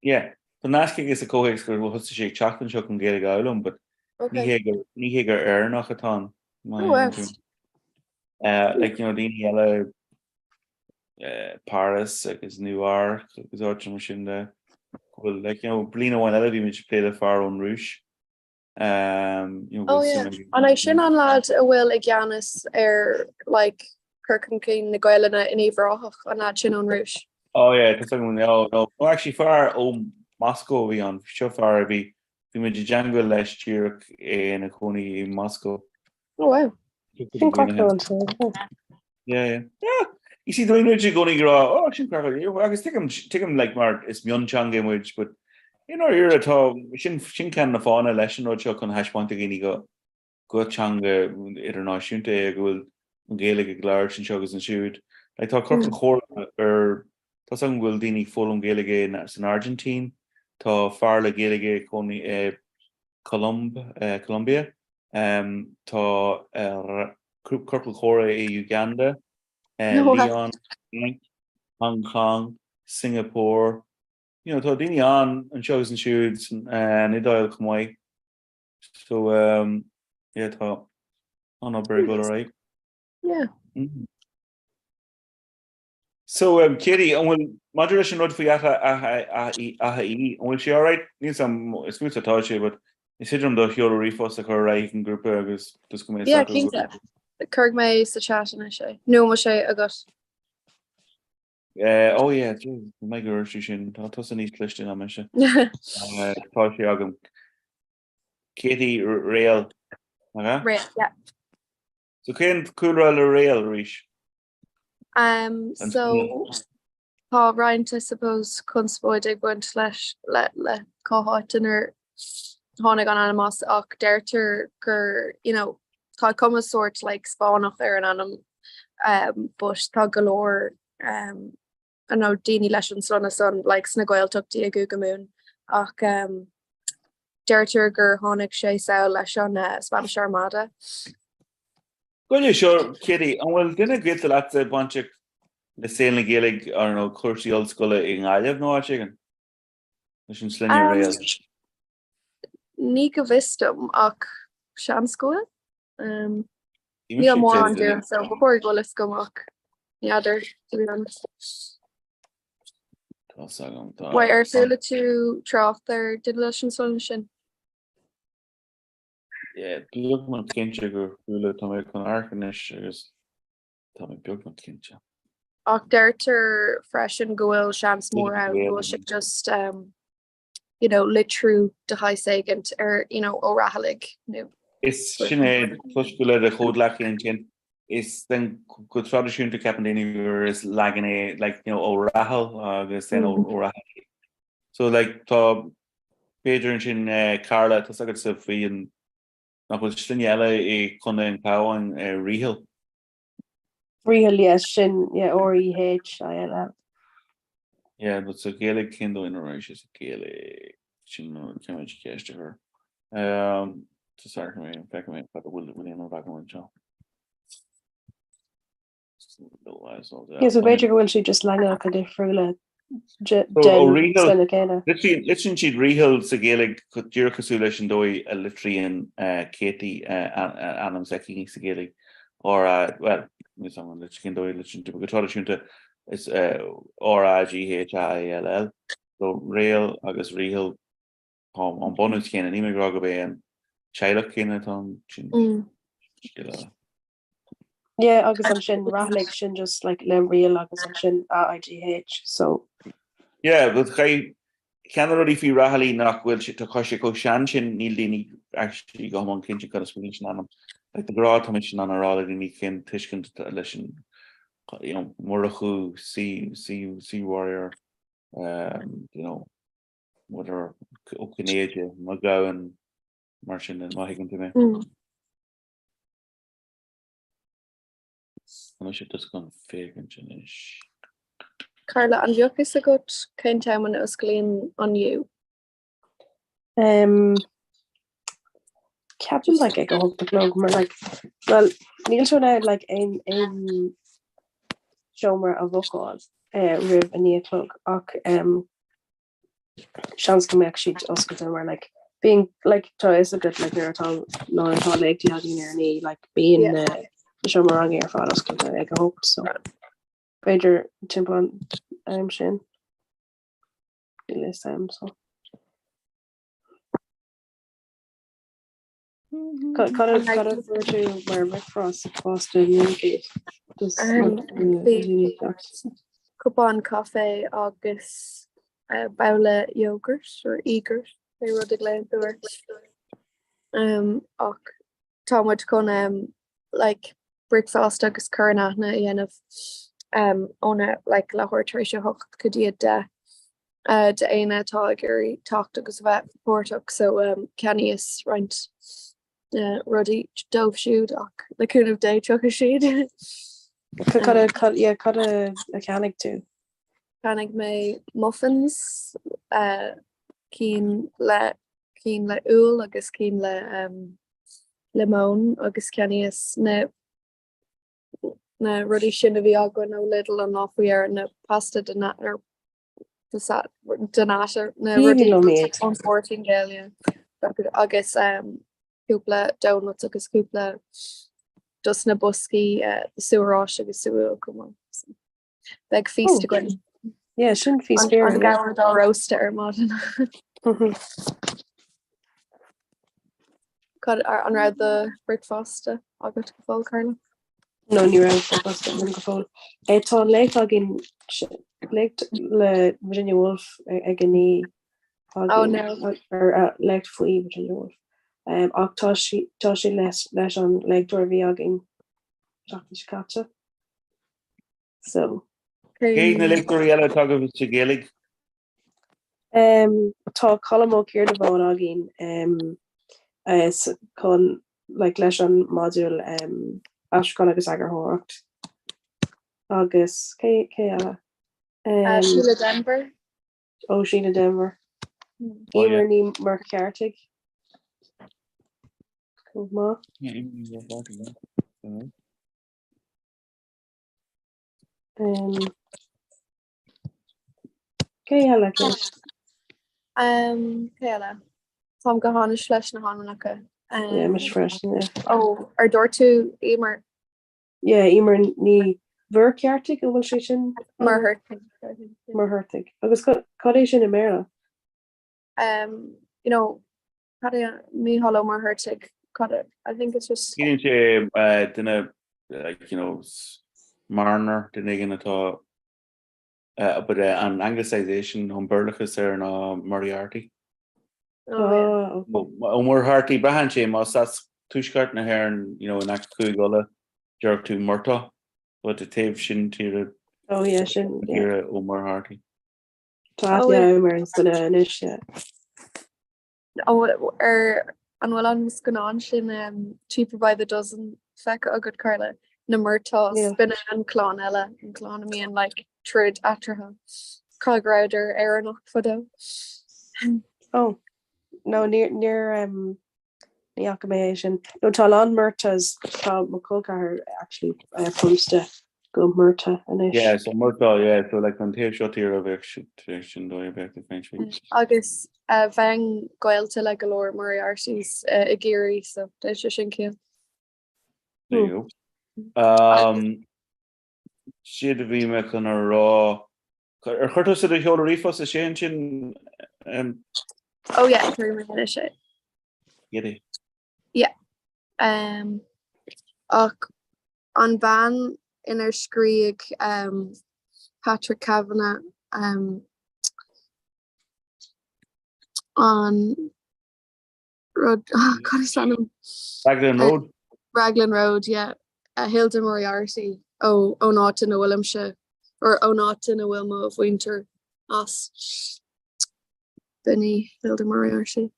Yeah. The Naskig is a co-ex who has to shake chocolate and chocolate and get a gallon, but ni heger air nach a ton. Like the yellow Paris, like is New York, is Archie machine there. Well, like Blina one other image play the far on Rouge. And I sin an lad a bhfuil ag Giannis like Kirkin na Gailena in Ivrach an lad sin on Rouge. Oh yeah, that's something no. Actually far Moscow we on so far we made a jungle last year in a Coney in Moscow. Oh wow. Yeah. You see the way you going to grow. Oh, I guess take him like Mark. It's Myeongchang game which, but you're at all. Shin can the fauna lesson or chuck on hash point again. Go chang international day go Gaelic large and chuggers and shoot. I thought Cork Core or Tasang will dini full Gaelic in Argentine. Tá farla Gaeilge chun Colombia, tá Corpal Chora Uganda, Leon, Hong Kong, Singapore. Tá daoine an shows and shoots and Nidail Kamai. So yeah, tá not very good, alright. Yeah. So Katie, and will moderation note for will she alright? Need some excuse to touch you, but is it the Hero Refos the correct group agus just come Yeah, Kinga. The Kirk May sa chat and I no mo sé agus. Oh yeah, my girl she shin toss an east list in a mission. Touch you agam. Katie Rail. Rail, yeah. So can cool rail reach. So tá Ryan I suppose conspóide buint leis le cóáitinir tháinig an animas ach deirtar gur tá cum sort like spánach ar an anam but tá galore an daoine leis an slonna son like sna Gaeltachtaí a Gugamún ach deirtar gur tháinig sé saoil leis an Spanish Armada. Well, sure, Kitty. And well, didn't get to that a bunch of the sailing Gaelic or no Cursi old school in Ireland, no chicken. Mission Slinger Rail. Nika Vistum ach Shamskoil. Yeah, more on there. So before we go, let's go mock. Yeah, there to be honest. Why are there to trough there? Did Lucian solution? Yeah, look my kinship or Hula Tommy con Arkanish is Tommy Bjorkman kinship. Och derter fresh and goil shams more out will just lit through the high segment or orahalig no. It's Sinead plus the code lacking in chin. It's then good tradition to Captain anywhere is lagging a like orahal then orahal. So like Pedro and Carla to suck it so free and not with Slinyella a Conda and Pow and Rehil. Real, yes, sin, yeah, R-E-H-I-L-L. Yeah, but so Gaelic Kindle in Irish is Gaelic. She know can much cash to her. To start me, back me, but William back on Joe. Yeah, so Beidir will she just lang up a different So Rehil, listen she'd Rehil sa Gaelic Dira Casulish and Doi a Litrian Katie Anam Zeki sa Gaelic or well someone that can do listen to Guitar it's Righil. So Real August Rehil on bonus can and Ema Grogabe and Chilok Kinaton yeah, agus an sin rathleg sin just like le real agus an sin R-I-G-H, so yeah, but I can't already feel Rahali knock will shit to Koshiko Shanshin Nildini actually go on Kinchi got a Swedish on them. Like the Grad Commission on a Raleigh Nikin Tishkin to listen, you know, Murahu, sea warrior, you know, whatever Okinaja, Magawan, Martian and Mohigan to me. I should just go fake and finish. Carla, an bheoch is a good cén time when it was glean on you. Captain like I go up the blog more like well Neil showed out like ein showmer of vocal rib in the clog Sean's come actually us were like being like is a good like you're all no at all like you near any like being the showmer wrong here for us I go hope so Beidir timpan sin this time so Got to where Rick Frost Boston Newgate. Cupán cafe agus baula yogurt or egurt they rud a glen door. Och Tomwood con like breakfast agus currentna on a like lahor Tricia hook could you de aina tágurí talked agus vet portok so Kenny is right ruddy dove shoot och the coon of day truck a shade cut a mechanic too mechanic me muffins keen le ool agus keen le limon agus Kenny is na ruddy sin a vi agua no little and off we are na pasta donata na ruddy on 14 galia agus cúpla donuts agus cúpla just na busky the sewerrá agus sewer come on big feast again yeah shouldn't feast beer on gower roaster modern cut on round the breakfast I got to full Carla no ni ra go fol tá leit agin leit le Virginia Woolf agin ní oh no or leit foi Virginia Woolf ach tá sí leis an leagúir bhí agin catte so Cé na leagúir eile tugad sa Gaeilge tá colmó céir de bhán agin chun like leis an module ascon agus agartháireacht agus cé eile Sheila Denver ó Sheila Denver Éimear ní mar ceartig Comhrá cé eile Céile Tá go hána leis na hánacha mis freisin ó ar dúir tú éimear éimear ní bhur ceartig a bhfuil sé sin mar thuirtig agus cad é sin na méile you know me hollow mar hurtig cut it I think it's just duna like you know Marner den igen atá but an anglicization on Burlachas na Moriarty Moriarty brahan sé mas that's tuiskart na her you know an acu gola jerk to Murta but the tape sin tira sin here Moriarty mar inis an well an gus gan an sin cheaper by the dozen fecha a good Carla na murtá Yeah. spinne an chlán eile an chlán mííon like trid atratha cágráidir ar nach fodó. Oh, no, near the accommodation. No, Talon Murta's McCulcar actually posta go Murta and Yeah, so Murta, yeah, so like on tape shot here of extradition do you back to French. Agus bhein goilte le golóir mar arsis I géirí so de se sin céan. There you go. Siad bhí me chun a rá chuirta sa a heola rifos a sé sin Oh yeah, tur me sé. Giddy. Yeah. Ach an ban inar scríig Patrick Kavanagh on road God is on him. Raglan Road. Raglan Road, yeah. Hilda Moriarty. Oh not in a Willemse or oh not in a Wilma of Winter as Benny Hilda Moriarty.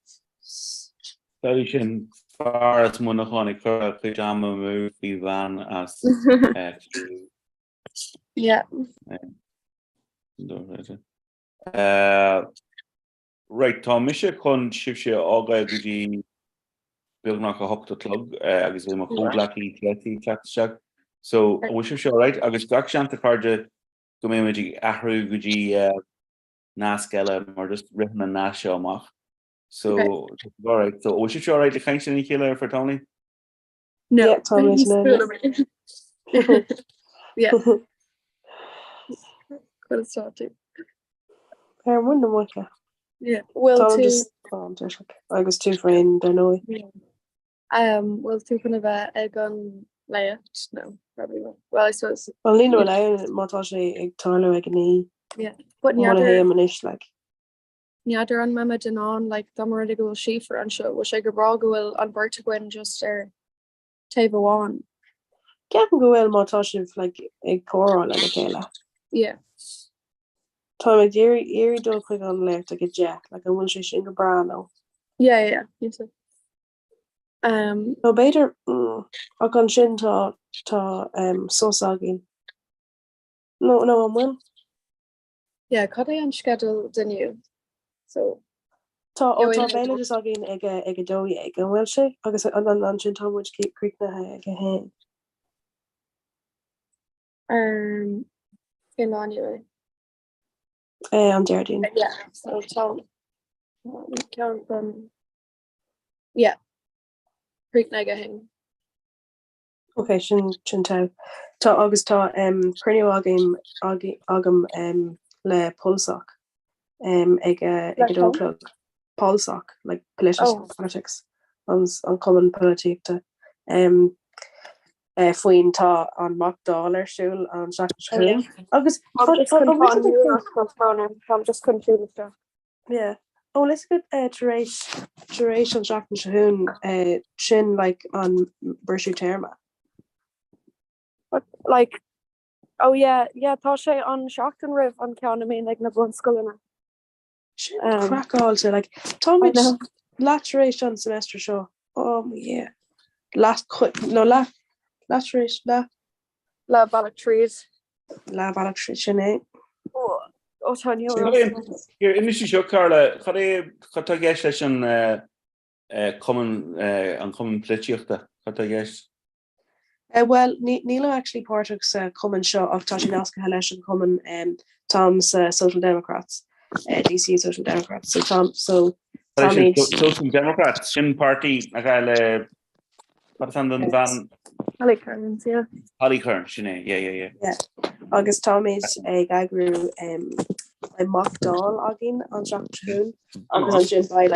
That sin far as muna chonig chu pajama move bhí van as Yeah. Right, tá mise chun sibse ágaid go dtí beagnach a hochta club agus bhí mar chumhlaí cleteach. So bhfuil sibse right agus gach seanta carde go mé muidir ahrú go dtí náasceile mar just rihan na nás seo amach. So all right, so bhfuil sibse right le chaint sin chéile for Tony? No. Yeah, Thomas, no. Yeah. Could have started. Wonder what. Yeah. Well, I was too friend, I know. Well, too kind of a gun layout. No, probably not. Well, I suppose. Well, Lino allow Montage ag Tarlo ag ní. Yeah. But like. Neither on Mama Danon like Dummer to go Schaefer and show was Sugar Braga will on Bertagwin just Taiwan. Gavin go well Montage like ag choral and a Kayla. Yeah. Tom Erie do quick on left like a jack, like a winch in a brano. Yeah. You said. No better I can shin ta sosagin. No I'm well. Yeah, could I on schedule the new. So Tá béile just agin ag a dóí ag an bhfuil sé agus an sin támuid creek na ag a hen. In anyway. An Déardaoin. Yeah, so count from creek na ag a hen. Okay, sin tá. Tá agus tá cruniú agam le pulsach. Ag a dóclub Polsock like politics on common politic faoin tá an Macdollar siúil an Seachtain agus just confused stuff. Yeah. Oh, let's get duration Seachtain sin like on Bershú Terma. But like tá sé an Seachtain rih an ceanna mé like na bun scoilna. Crack also like Tommy laturation semester show. Oh yeah. Last laturation La Ballatrees. La Ballatrees, eh? Oh Tanya. Here in this show Carla, chata geis leis an common plitiochta. Chata geis. Well, Neil actually Portuguese common show of Tashinalska Halesh and common Tom's Social Democrats. DC Social Democrats. So Social Democrats, Shin Party, what's on the van? Holly Kearns, yeah. Holly Kearns, yeah. Yeah. August Tommy's a gagru a mock doll again on Seachtain. August on Jim by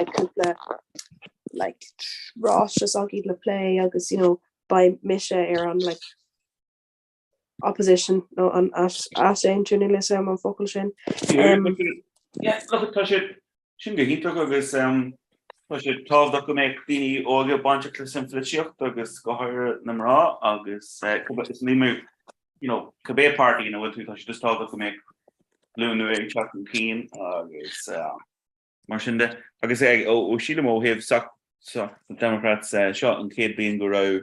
like Ross just agin le play, August by Misha are on like opposition no on as journalist on focal shin. Yeah, look at it. Sin go híach agus sé tábh go méid daoine óga bainte clusan flitíocht agus go háir na mrá agus is nímú cabbé party bhfuil tú tá just tábh go méid lúnú ag teach an cín agus mar sin de agus ó sílam ó heh Democrats seo an céad bíon go rah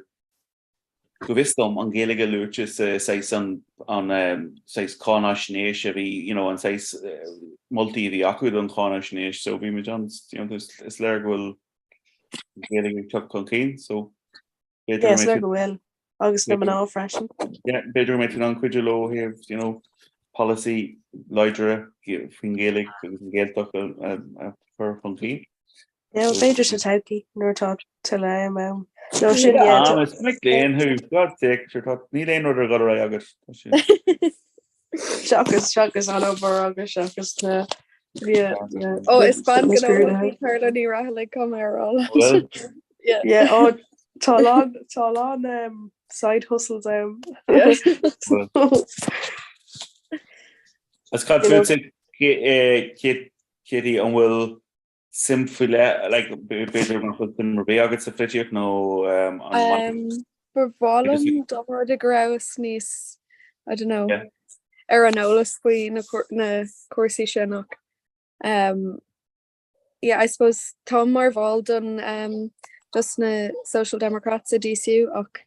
go vistom an géige luúte seis an seis cánaisnéis a bhí an seis multi bhí acuid an cánaisnéis, so bhí me John is leir bhfuil géige tu chun céin, so Yes, le go bhfuil agus na ná freisin. beidir mé an cuiidir lo heh policy leidre fin géig agus an géalach chu chun céin. Beidir se tauki nuairtá til le no sin léon hu ní léon order go ra agus seachas an over agus seachas na Oh, is fan gan Carla ní ra le Comhrá. Yeah, tá lá side hustles As cad Kitty an bhfuil simfile beidir an chun mar bé agat sa flitiíoch nó Bhálum domar de graus níos I don't know ar an ólas faoi na cuasaí sinach. Yeah, I suppose tá mar bháil don just na Social Democrats a DCU ach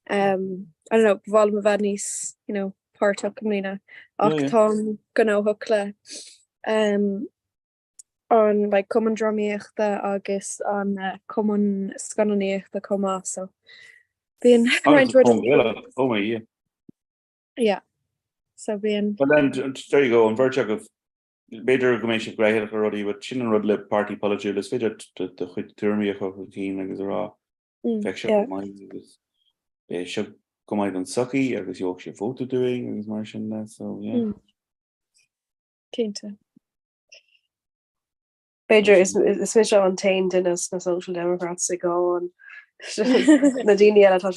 I don't know, bhálum a bheith níos, páirteach mlína ach tá gan óthach le an like cumann dromíochta agus an cumann scannaíochta comá, so bíon so bíon Well then there you go an virtue of beidir go mééis greithir go rodí, but sin an rud le party politics is féidir de chuid turmíoch chu cín agus rá fe se go maid an sucky agus joog sé photo doing agus mar sin so yeah. Cínta. Beidir is fi an tain dunas na Social Democrats a go an na daine eile tá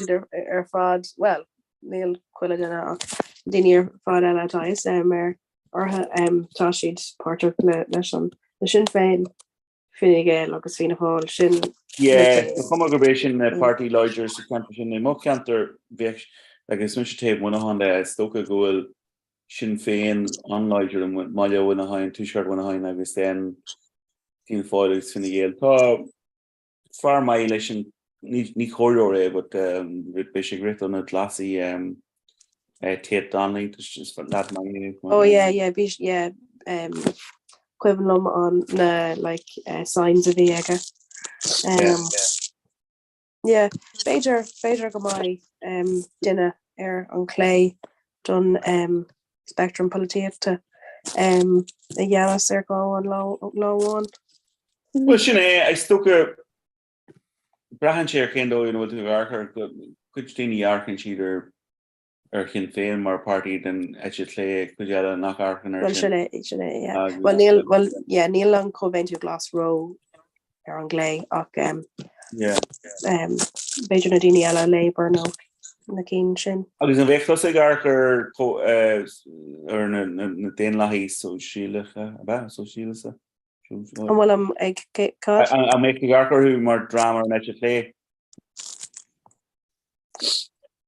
ar fad well níl chuile duna ach daine ar fad eiletáis mar ortha tá siad páirteach leis an na sin féin finige agus fina fáil sin Comgrá sin party leiders sin mo cantar bhé agus mu taobh muna han le stocha gohfuil sin féin anleidir an maiile bhna hain túisiart bhna hain agus den tí fáilegus finna géal tá far mai lei sin ní choir é, but be sé grit an a glasí Tate Donnelly just that mai. Oh yeah bhí cuihanlum an na like signs a bhí aige. Yeah, Beidir go mai duine ar an clé don spectrum políochta a dhealas ar gá an láháin. Well sin é ag stocha brahan sé ar céndó bhfuil tú archar chuid daoine archann siidir ar chin féin mar party den eite lé chuile nach archan Well sinné well níl an cóhaintú glas ro ar an glé ach beidir na daine eile Labour nó na cín sin. Agus an bhéchlas ag archar ar na déon lahí so sílacha so sílasa. An bhfuil am ag cad? An méid ag archar mar drama ar eite lé.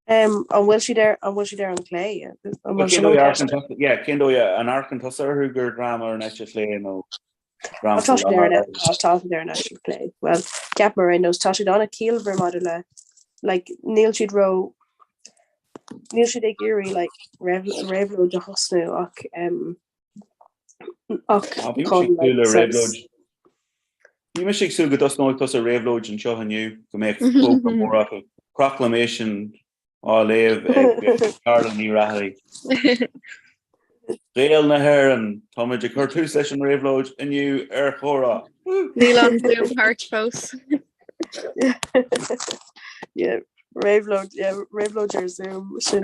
An bhfuil si there an clé cindó an arcan tosar gur drama ar eite lé nó tá there an play. Well, Gap mar knows tá siad anna cíalbhar maidir le like níl siad ag iúí like réhló de hosnú ach Ní me sé sú go dos nó tos a réhlóid an seo aniu go méid mór proclamation á léh Ireland ní rathí. Réal na hair an táid de chuir tú leis an réhlóid aniu ar chórá. Níl an Zoom heart post. Yeah, Raveload ar Zoom sin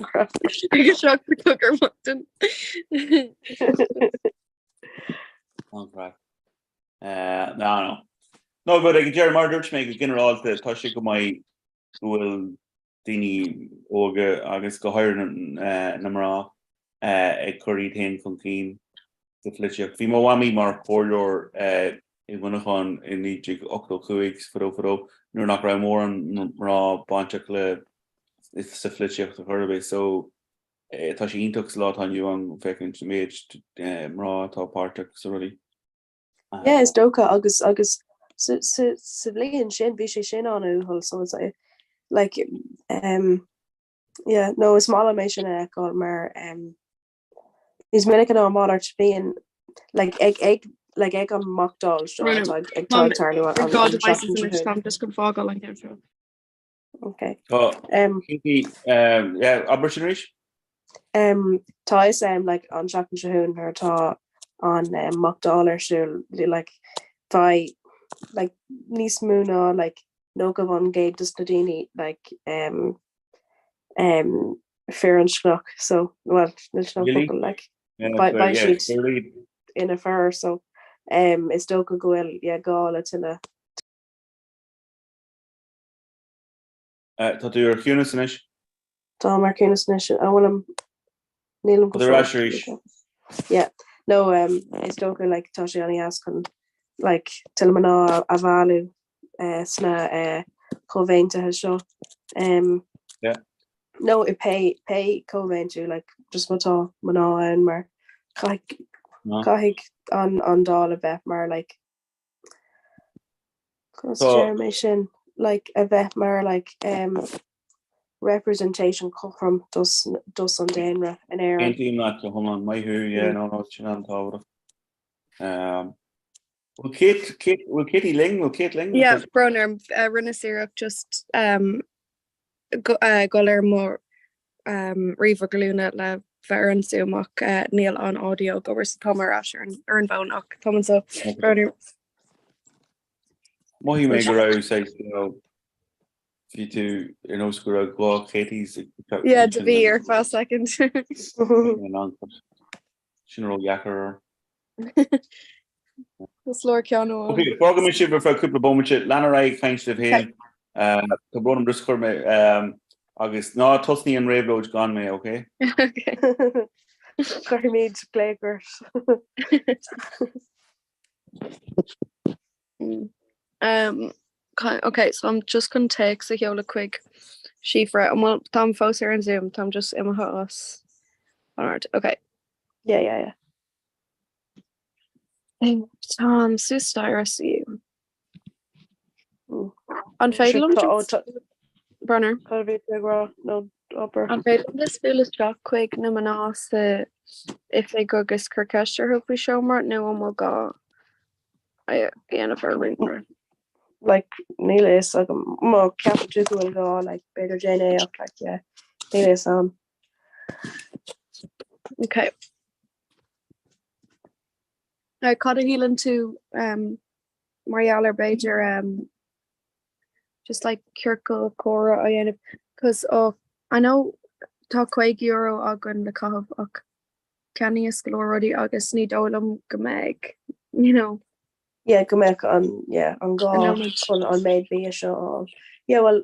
crap. Agus seach the cooker button. No, but ag Jerry mar dúirt mé go generalta tá sé go mai bhfuil daoine óga agus go háir na mrá ag choirí tain chun cín de fliteach. Bhí mhaí mar chóirleoir I bhunaán in níidir 8 furó nuair nach ra mór an rá bainteach le sa fliteach a chuirbé, so tá sé ionach lá aniu an fecinn méid mrá tá páirteach sa ruí. Yeah, is dócha agus sa bblion sin bhí sé sin anú hol so like yeah, no, is mála mé sin gáil mar is minic an mála bíon like ag an mockdal ag tarú an God shop devices in an which Tom just could fog like him. Okay. Abersinéis? Tá is like an shop an Shahún or tá an mockdal siúil like tá like níos múna like no go an gate just na daine like fair an schnock so well Really? like Yeah, sheet clearly. in a fur so is do go gohfuil gála tinna Tá tú ar chiúna sanis? Tá mar cúnas na bhfuil am nílam go yeah no is do go like tá sé an ascan like til man ná a bhálú sna chovéinte seo yeah no it pay covéintú like just matá man ná an mar caig an dá a bheith mar like sin like a bheith mar like representation chum dus an déanra in air Eintíim nach go thoman maithú nó sin an tábhra. Bhfuil Kitty Ling bhfuil Kate Ling? Yeah, Broner rinne séach just goir mór riomh goúna le bhar an suúach níl an audio gobar sa Comhrá ar an bhnach Thomas so Broner. Mohí mé go raibh sé fi tú ar nó go raibh glá Katie's. Yeah, to be here for a second. Sin ro jacker. Slor ceanú. Okay, program si bfu cúpla bomte lena ra caiinste héin Tá brom briscur me agus ná tosníí an réhlóid gan mé, okay? Chuir méid players. Okay, so I'm just gonna take the heola quick shifra and well Tom fós here on Zoom, Tom just in my house. Alright, okay. Yeah. Tom Sustair see you. Unfaithful Brunner. No upper. Unfaithful this feel is job quick no manas if they go gus Kirkester hope we show more no one will go. I end of our ring. Like Neil is like more capital will go like better Jane up like yeah. Neil is Okay. I caught a healing to Mariala Bajer just like Kirkle Cora I end up because I know tá quaig euro agan le cah ach canny already August need olam gomeg you know. Yeah, go make on God on made be a show. Yeah, well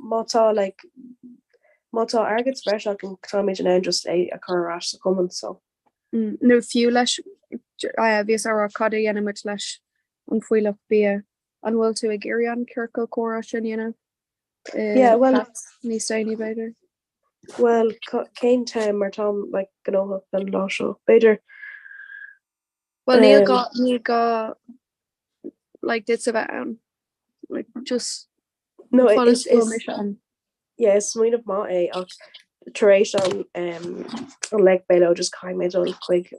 mata like mata argets fresh I can try just a car rash coming so. No few leis vis ar cadi en much leis an foiilech be an will to a geri an Kirkle Cora sin yeah well ní staini better. Well Kane time mar Tom like gno an law show better. Well Neil got like did about like just no it's yeah it's sweet of my Teration like Bello just kind of done quick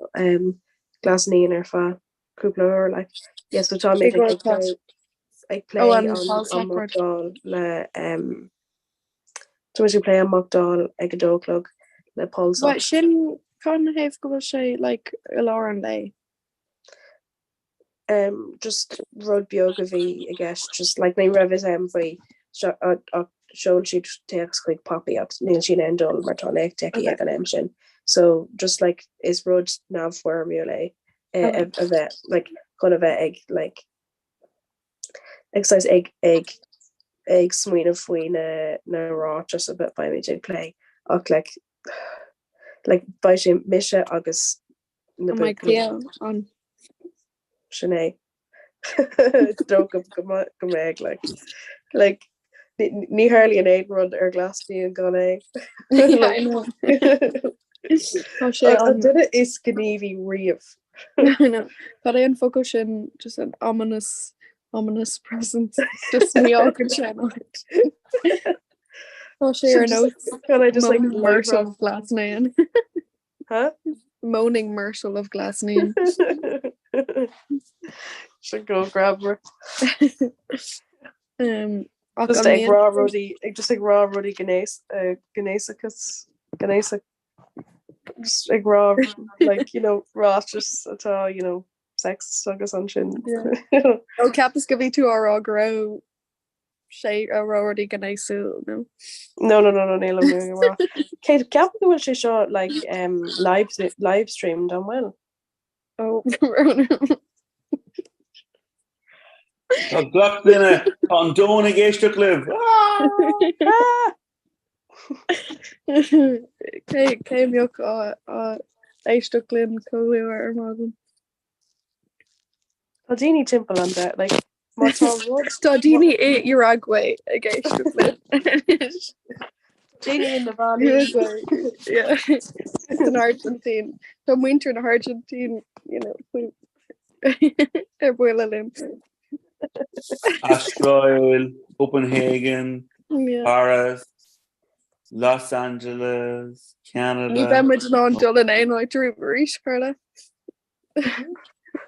glass knee in her fa coupler like yes so Tom I play on Mockdal le so you play on Mockdal ag a dóclog le pulse what sin con have go say like a Lauren day just road biography I guess just like my revis for show she takes quick poppy up Neil she endol martonic techie ag an engine so just like is road nav formula a bit like kind of egg like exercise egg swing of na raw just a bit by me to play like by she Misha August on Sinead stroke of go meg like ní hardly an aid run ar glasní an gan did it is gníhí riamh. But I focus in just an ominous presence just me all can shine on it. I'll share a note. Can I just like Moaning live Myrtle of Glasnane. Huh? Moaning Myrtle of Glasnane. Should go grab her. Och, Just an like mbeadh- raw ruddy, just like raw ruddy Ganesicus. Just like raw, like, you know, raw just at all, you know, sex sugus on chin. Yeah. Oh, Capas go bhí tú árá go sé a roirí gannéisú no. No, Neil, I'm doing it raw. Kate, Cap will she show like live streamed on well. Oh, Tá gach duine an dóna géisteach libh. Cé mbeoch á éisteach linn cóú ar mágan. Tá daoine timpeall an de, like, má tá rud Tá daoine é Uruguay a géisteach linn. daoine in the valley. Yeah. It's in Argentine. Tá winter in Argentine, you know, ar buile linn. Astrail, Copenhagen, Yeah. Paris, Los Angeles, Ní Canada. bheimid ná dul in éáid rúéis chuile.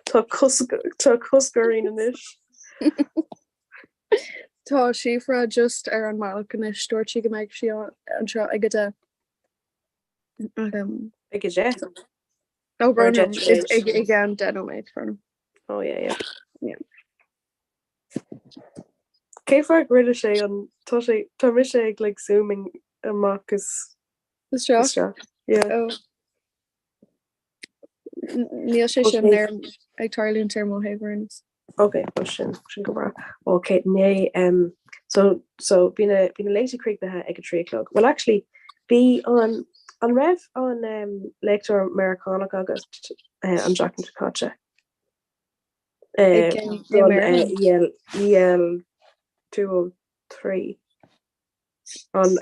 Tá coscarín in ish. Tá sifra just ar an mágan is stúirtí go méid si anseo ag go Ag a jet. ó Or a brom jet straight. ag an denomid fan. Oh yeah. Yeah. Cé far gridir sé an tá mi sé ag like zooming amach is yeah. Oh. Níl sé sin Okay. ar ag tarlún termó haverns. Okay, well sin go bra. Okay, né so been a lazy creek the ag a 3 o'clock. Well actually be on rev on lecture Americana August an Jack and Takacha. EL 203 on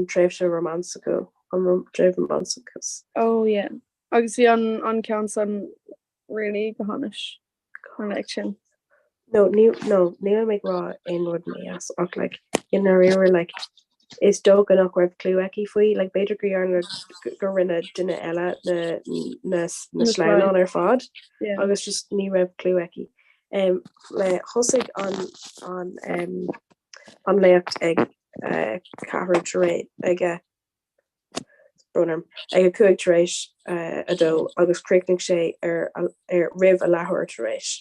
Trevor Romansico on Trevor Romansicus. Oh yeah. Agus bhí an count son really gohannis connection. No, Neil make raw inward me as like in a river like is dog an awkward cluecky fui like better go rinne dinner ella na slime on her fod. Yeah. I was just ní reb cluecky. Le hosig on lecht ag carriage rate ag brunner ag cuaig taréis a do agus creating sé riv a lahor taréis.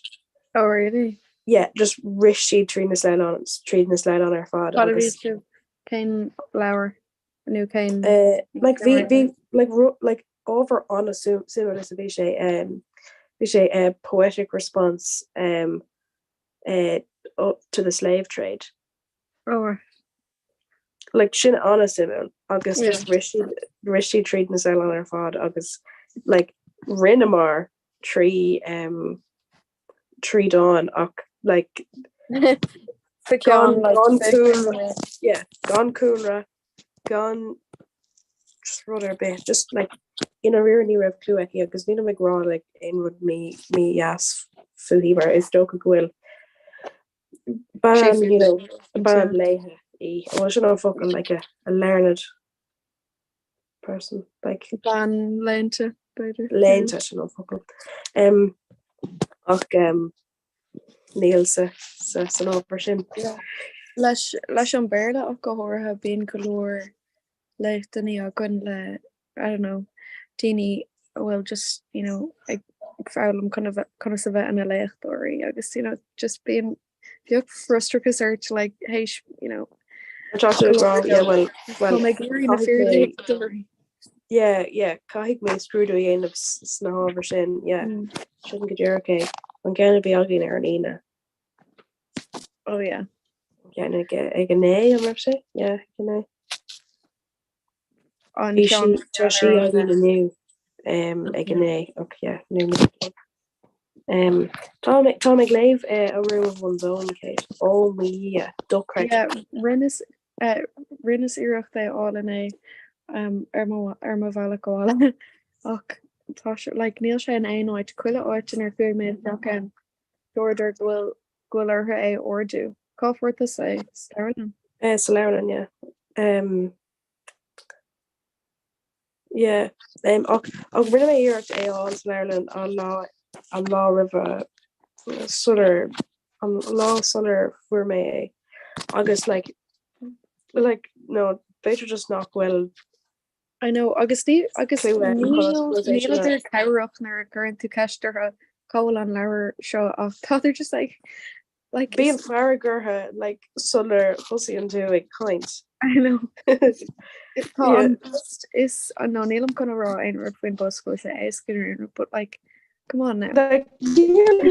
Oh really? Yeah, just rishi treating the slide on her fod. What have you Cain flower a new cane like v like over on a similar to sé poetic response to the slave trade. Oh. Like sin an similar agus just rishi treating the slide on her fod agus like rinnamar tree dawn like gone Comhrá gone just rudder bit just like in a rear new rev cluecky because Nina McGraw like in would me yes fuhibar is doka gwil ban you know ban leha I was not fucking like a learned person like ban lente no fucking Neil sa san opera sin. Leis an beirle ach go háirithe bíon golóir le daoine a gon le I don't know daoine bhfuil just you know ag fálam chuna sa bheith ina leachtóirí agus you know just being bheoh frustrachas ar to like hey you know yeah caithfidh mé scrúdú dhéanamh sna hábhar sin sin go dtíir okay an gceanna bhí agin ar an ine. Oh yeah. Gceanna ag an é an mar sé? Yeah, gceanna. An ceann sí agin aniu ag an é ach yeah nu Tá ag léamh a room of one's own Kate. Oh me ducraid. Yeah, rinnes iirecht é all in é ar má bhela goála ach tá like níl sé an éáid cuiile áitin ar fuú méid nach an dúidir ghfuil ortha é orú Callforth to say Sterling. Sláirlinn, yeah. ag rinne mé iirecht é an Sláirlinn an lá rih sulir an lá sulir fuair mé é agus no féidir just nach bhfuil I know agus níl idir ceach nar gurn tú ceistethe cáil an leabhar seo ach tá they're just like bí an fear gurtha sulir chusaíonn tú ag caint. I know. Tá an bus is no nílam gonna rá ein ru faoin bus go sé éiscinú, but like come on now.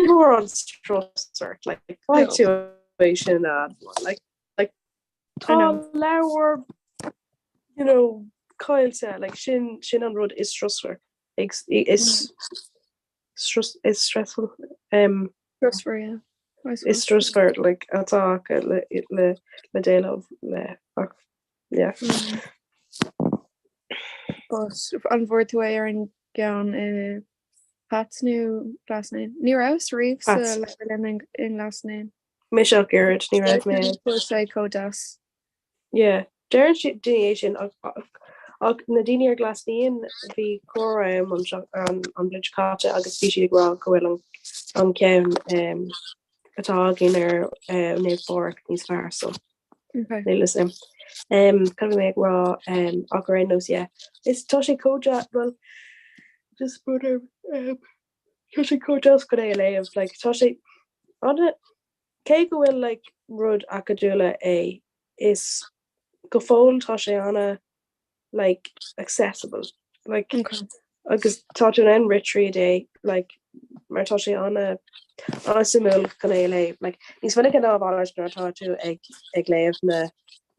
More on strusser situation tá leabhar cáilte sin an rud is strusser is stressful Stressful, yeah. is stressful atá le déanamh yeah. But an bhór tú é ar an gan Patnú glasnain. Ní raibh riomh sa lein in glasnain. Mé seo Garrett ní raibh mé sé codas. Yeah, Darren daine sin ag na daine ar glasnaíon bhí chóra an bridge cáte agus bhí siad ag go bhfuil an ceann atá gin ar néamh fórach níos fearr so ní listen. Can mé rá ag nos yeah. Is tá sé cóide well just brother tá sé cóideas go é léamh tá sé anna cé go bhfuil rud acadúla é is go fóil tá sé anna accessible agus tá an enrichrí é mar tá sé anna simú gan é léamh níos fanna an ábhar tá tú ag léamh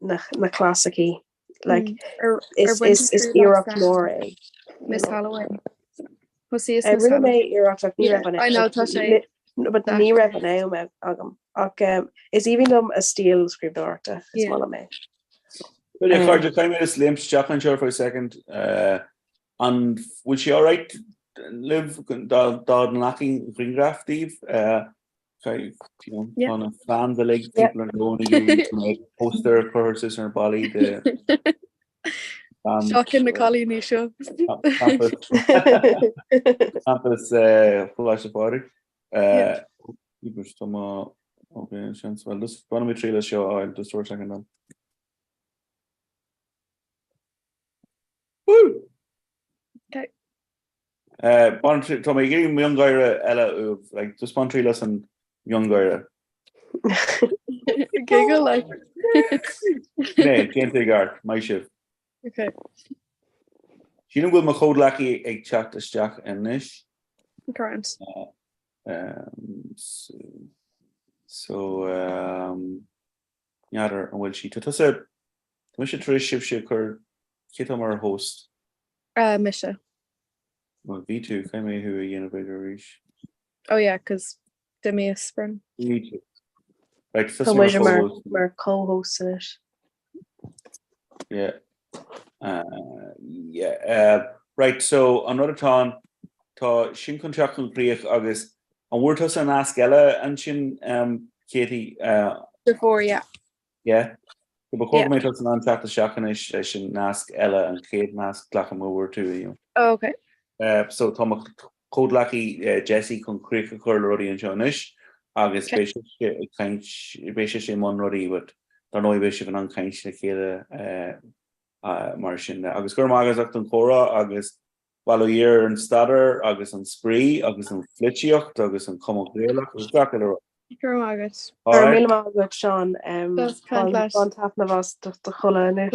na classicí is iirecht mór é Miss Holloway. rinne mé iireach ní raibh I know tá sé but ní raibh an éim agam ach is even a stíl scríbhneachta is mála mé. Well, yeah, Carter, can I just limp Jacqueline for a second? And would she all right live down lacking Greengraft, Steve? On a fan the leg people are going to make poster for her sister and Bolly. Shocking the collie in show. Campus flash of body. Okay, chance. Well, this one of my trailers show. I'll just for a second now. Woo! Okay. Tommy, give me young guy Ella just one trailers and young guy. Giggle like. Nee, can't take art. My shift. Okay. She didn't go my code lucky egg chat to Jack and Nish. Correct. Yeah, well, she took us a Misha Trish shift occurred. Kitam our host. Misha. Well, V2, I may who a innovator. Oh yeah, because Demi is spring. V2. Right, so we're co-host in it. Yeah. Right, so another time tá sin contract an príoch agus an bhuairtas an ask eile an sin Katie before yeah ba chóg mé an anteachta seachanis sin nasc eile an chéad nasc ghlach am bhúir tú oh, okay so tá cód lachi Jessie chun críoch a chuir ruí an seanis agus béise sé man ruí but dar nó béise an ancaint le chéile mar sin agus gur agus an chora agus valúir an stadar agus an spree agus an flitiocht agus an comréach agus ga agus Sean tap na vas de cholle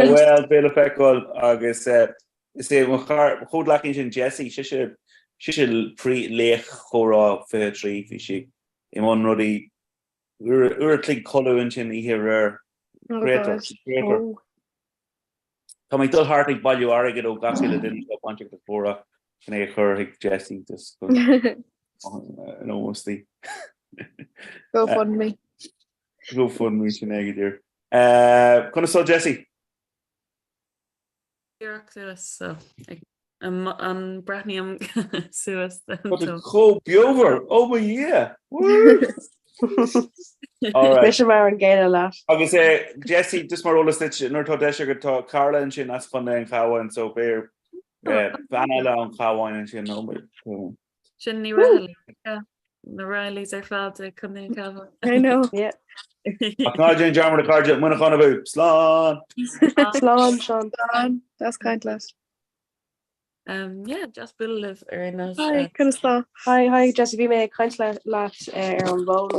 well be feáil agus sé chód lacinn sin Jessie si pre léch chorá fé trí fi si I man rudí ur klik choún sin ihir réitor Tá mé dul hartig bailú aige ó gasile den pan de fóra gan é chur ag Jessie nómostí. Go fund me. Go fund me sin aigeir. Chna só Jessie? So an brathney am suas cho biover oh my yeah All right. Mis mar an ggéile leat. Agus Jesse just mar ólas nuair tá deise go tá Carla an sin as chun an chaáin so béir bhena le an chaáin an sin nó. Sin ní railí na railís ar fáilte chun éon cabhar. I know. Yeah. Ná dé dearmar a cardide muna chuna bh slán. Slán Sean. That's kind less. Yeah, just build live ar in Hi, kind of stuff. Hi Jesse bhí mé caiint leat ar an bhil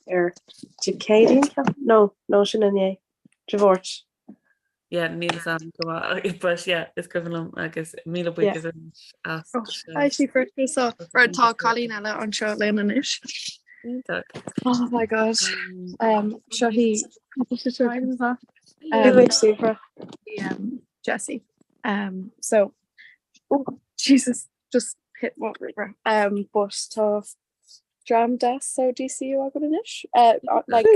ar DéChéadaoin? No sin inné. Javort. Yeah, níl sam go but yeah, is gofuilm agus míle buchas as. Actually, for so or tá Colleen eile an seo lean is. Oh my god. Sure he Jesse. So Jesus just hit what river. But tá dram das so DCU agad in ish. Like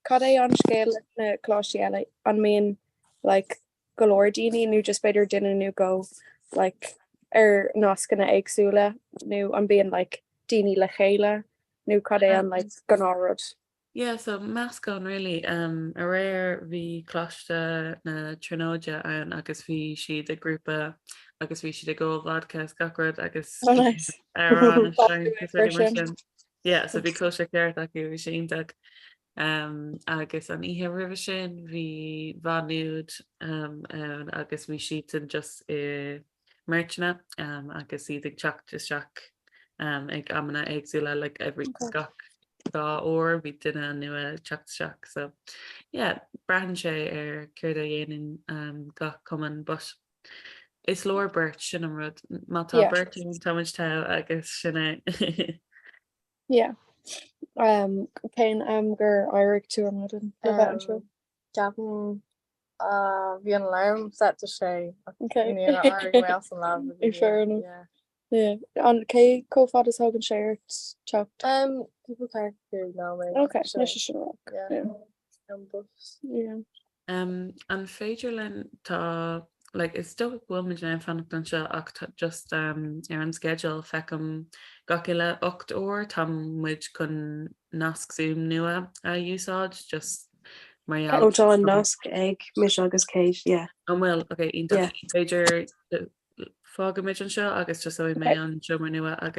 cad é an scéal na cláisiile an mean like galore dini nu just better dinner nu go like nascanna agsúla nu an being like dini le chéile nu cad é an like ganárod. Yeah, so Mascon really a rare vi closta na Trinóide an agus vi si de grúpa agus vi si de go vodka scarad agus yeah, so vi close ceart acu vi sé agus an ihe river sin vi vanúd agus vi sitan just merchna agus si chat just ag amna agsúla like every gach dá ó bhí duine nua chatteach so yeah brahan sé ar chuir a dhéanaan gach cuman but is leir beirt sin an rud mátá berting táidtá agus sinna yeah pein gur áiric tú an mudin Gavin bhí an lam set to sé fair enough. Yeah, an cé cófád is hagan sé chat. People can't do now. Okay, Yeah. An féidir len tá like it's still bhfuil me fan an seo ach just ar an schedule fecham gaile 8 uair tá muid chun nasc zoom nua a úsáid just mar tá an nasc ag mis agus céis an bhfuil okay féidir fága mid an seo agus just so mé an siomar nua agus